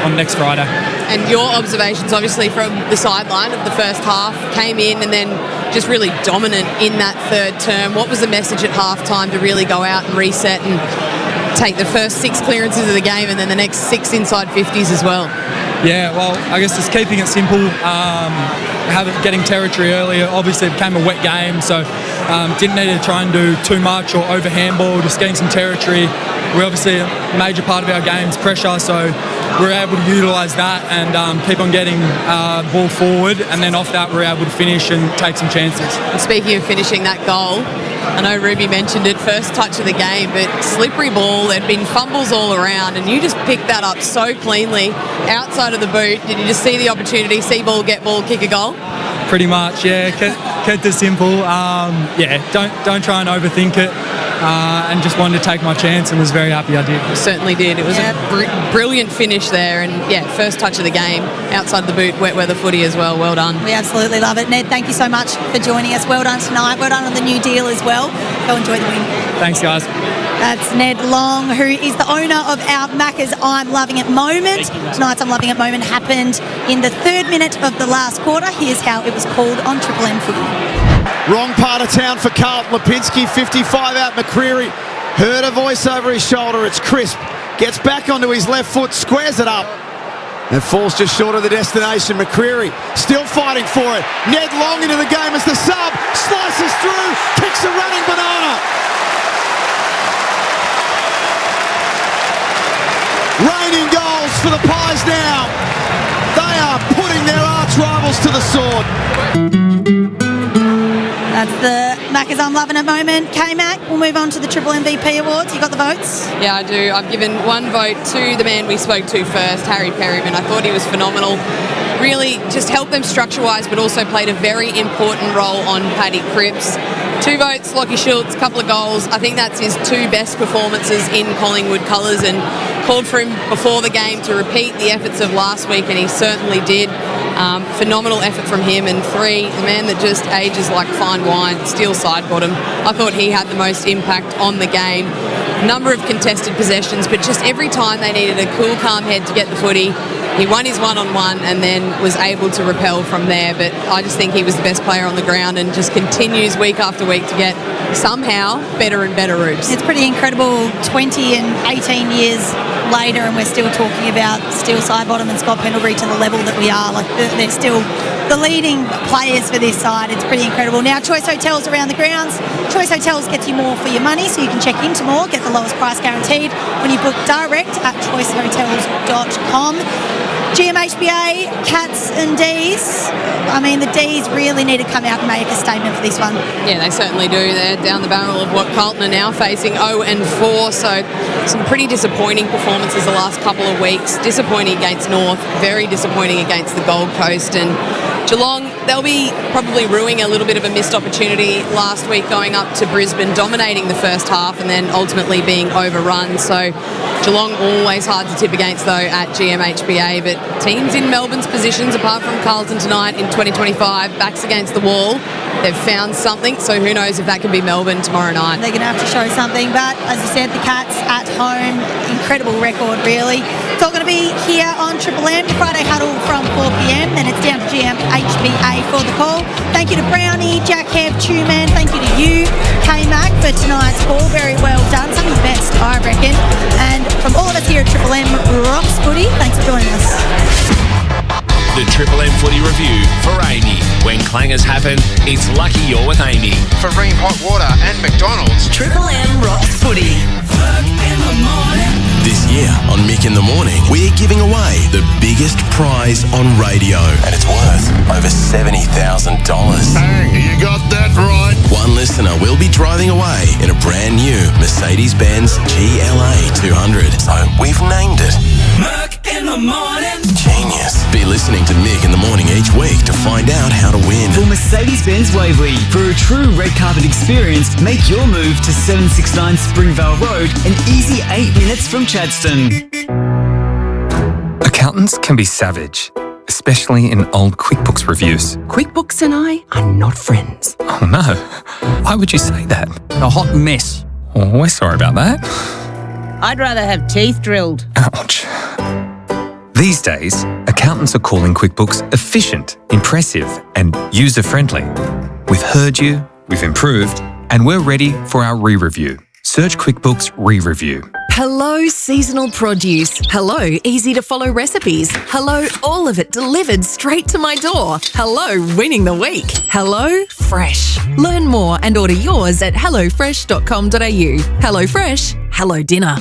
on next Friday. And your observations, obviously, from the sideline of the first half, came in and then just really dominant in that third term. What was the message at halftime to really go out and reset and take the first 6 clearances of the game and then the next 6 inside 50s as well? Yeah, well, I guess just keeping it simple, getting territory earlier. Obviously, it became a wet game, so didn't need to try and do too much or over handball, just getting some territory. We're obviously a major part of our game's pressure, so we're able to utilise that and keep on getting ball forward, and then off that we're able to finish and take some chances. And speaking of finishing that goal, I know Ruby mentioned it, first touch of the game, but slippery ball, there'd been fumbles all around, and you just picked that up so cleanly outside of the boot. Did you just see the opportunity, see ball, get ball, kick a goal? Pretty much, yeah. Kept it simple. Don't try and overthink it. And just wanted to take my chance and was very happy I did. You certainly did. It was a brilliant finish there, and first touch of the game outside the boot, wet weather footy as well. Well done. We absolutely love it. Ned, thank you so much for joining us. Well done tonight. Well done on the new deal as well. Go enjoy the win. Thanks, guys. That's Ned Long, who is the owner of our Macca's I'm Loving It moment. Tonight's I'm Loving It moment happened in the 3rd minute of the last quarter. Here's how it was called on Triple M footy. Wrong part of town for Carlton. Lipinski, 55 out. McCreary heard a voice over his shoulder. It's crisp. Gets back onto his left foot, squares it up. And falls just short of the destination. McCreary still fighting for it. Ned Long into the game as the sub. Slices through. Kicks a running banana. Raining goals for the Pies now. They are putting their arch rivals to the sword. That's the Maccas I'm loving at the moment. K-Mac, we'll move on to the Triple MVP Awards. You got the votes? Yeah, I do. I've given one vote to the man we spoke to first, Harry Perryman. I thought he was phenomenal. Really just helped them structure-wise, but also played a very important role on Paddy Cripps. 2 votes, Lockie Schultz, couple of goals. I think that's his 2 best performances in Collingwood colours, and called for him before the game to repeat the efforts of last week, and he certainly did. Phenomenal effort from him. And 3, the man that just ages like fine wine, Steele Sidebottom. I thought he had the most impact on the game. Number of contested possessions, but just every time they needed a cool, calm head to get the footy, he won his one-on-one and then was able to repel from there. But I just think he was the best player on the ground and just continues week after week to get somehow better and better routes. It's pretty incredible, 20 and 18 years later, and we're still talking about Steele Sidebottom and Scott Pendlebury to the level that we are. Like, they're still the leading players for this side. It's pretty incredible. Now, Choice Hotels around the grounds. Choice Hotels gets you more for your money, so you can check into more, get the lowest price guaranteed when you book direct at choicehotels.com. GMHBA, Cats and Ds. I mean, the Ds really need to come out and make a statement for this one. Yeah, they certainly do. They're down the barrel of what Carlton are now facing, 0-4. So some pretty disappointing performances the last couple of weeks. Disappointing against North, very disappointing against the Gold Coast. And Geelong, they'll be probably ruining a little bit of a missed opportunity last week going up to Brisbane, dominating the first half and then ultimately being overrun. So Geelong always hard to tip against, though, at GMHBA. But teams in Melbourne's positions, apart from Carlton tonight in 2025, backs against the wall. They've found something, so who knows if that can be Melbourne tomorrow night. They're going to have to show something. But as you said, the Cats at home, incredible record, really. It's all going to be here on Triple M, Friday Huddle from 4 p.m. Then it's down to GMHBA for the call. Thank you to Brownie, Jack Hev, Tuman. Thank you to you, K-Mac, for tonight's call. Very well done. Some of the best, I reckon. And from all of us here at Triple M, Rocks Footy, thanks for joining us. The Triple M Footy Review for Amy. When clangers happen, it's lucky you're with Amy. For Ream Hot Water and McDonald's. Triple M rocks footy. This year on Mick in the Morning, we're giving away the biggest prize on radio, and it's worth over $70,000. Bang, you got that right. One listener will be driving away in a brand new Mercedes-Benz GLA 200. So we've named it Mick in the Morning. Genius. Be listening to Mick in the Morning each week to find out how to win. For Mercedes-Benz Waverley, for a true red carpet experience, make your move to 769 Springvale Road, an easy 8 minutes from Chadstone. Accountants can be savage, especially in old QuickBooks reviews. QuickBooks and I are not friends. Oh no, why would you say that? A hot mess. Oh, we're sorry about that. I'd rather have teeth drilled. Ouch. These days, accountants are calling QuickBooks efficient, impressive, and user-friendly. We've heard you, we've improved, and we're ready for our re-review. Search QuickBooks Re-Review. Hello, seasonal produce. Hello, easy to follow recipes. Hello, all of it delivered straight to my door. Hello, winning the week. Hello, Fresh. Learn more and order yours at hellofresh.com.au. Hello Fresh, hello dinner.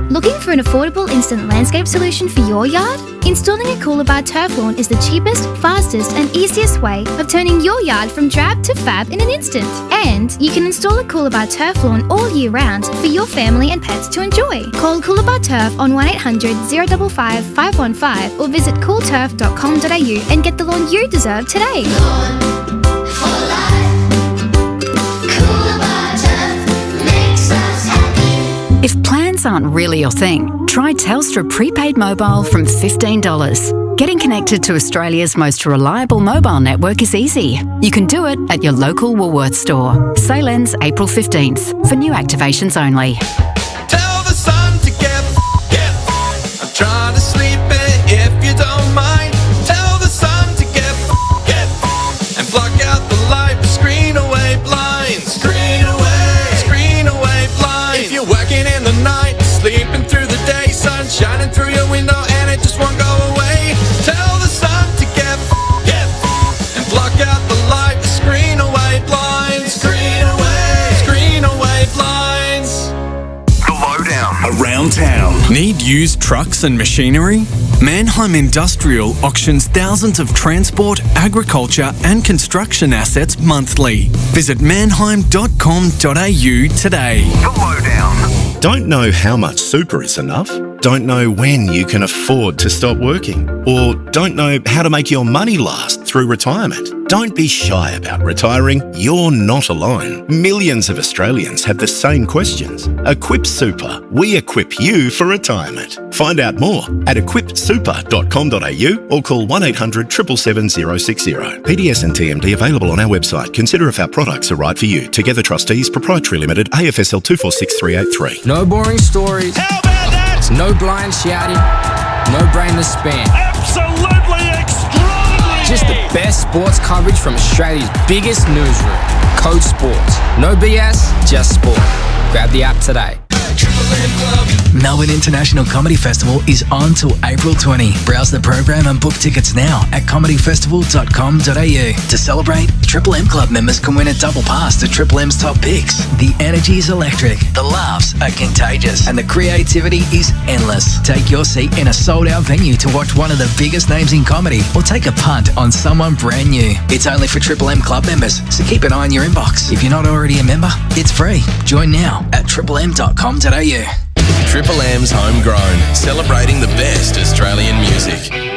Looking for an affordable instant landscape solution for your yard? Installing a Coolabah turf lawn is the cheapest, fastest and easiest way of turning your yard from drab to fab in an instant. And you can install a Coolabah turf lawn all year round for your family and pets to enjoy. Call Coolabah Turf on 1800 055 515 or visit coolturf.com.au and get the lawn you deserve today. If plans aren't really your thing, try Telstra Prepaid Mobile from $15. Getting connected to Australia's most reliable mobile network is easy. You can do it at your local Woolworths store. Sale ends April 15th for new activations only. Tell the sun to get. I'm trying to sleep if you don't mind. Tell the sun to get. And block out the light, screen away blinds. Screen away blinds. If you're working in the night, sleeping through the day, sun shining through your window and it just won't go away. Need used trucks and machinery? Mannheim Industrial auctions thousands of transport, agriculture and construction assets monthly. Visit mannheim.com.au today. The Lowdown. Don't know how much super is enough? Don't know when you can afford to stop working? Or don't know how to make your money last through retirement? Don't be shy about retiring. You're not alone. Millions of Australians have the same questions. Equip Super. We equip you for retirement. Find out more at equipsuper.com.au or call 1800 777 060. PDS and TMD available on our website. Consider if our products are right for you. Together Trustees Proprietary Limited, AFSL 246383. No boring stories. How about that? No blind shouting. No brainless spam. Absolutely extraordinary! Just the best sports coverage from Australia's biggest newsroom. Code Sports. No BS, just sport. Grab the app today. Melbourne International Comedy Festival is on till April 20. Browse the program and book tickets now at comedyfestival.com.au. To celebrate, Triple M Club members can win a double pass to Triple M's top picks. The energy is electric, the laughs are contagious, and the creativity is endless. Take your seat in a sold-out venue to watch one of the biggest names in comedy, or take a punt on someone brand new. It's only for Triple M Club members, so keep an eye on your inbox. If you're not already a member, it's free. Join now at triplem.com.au. Triple M's Homegrown, celebrating the best Australian music.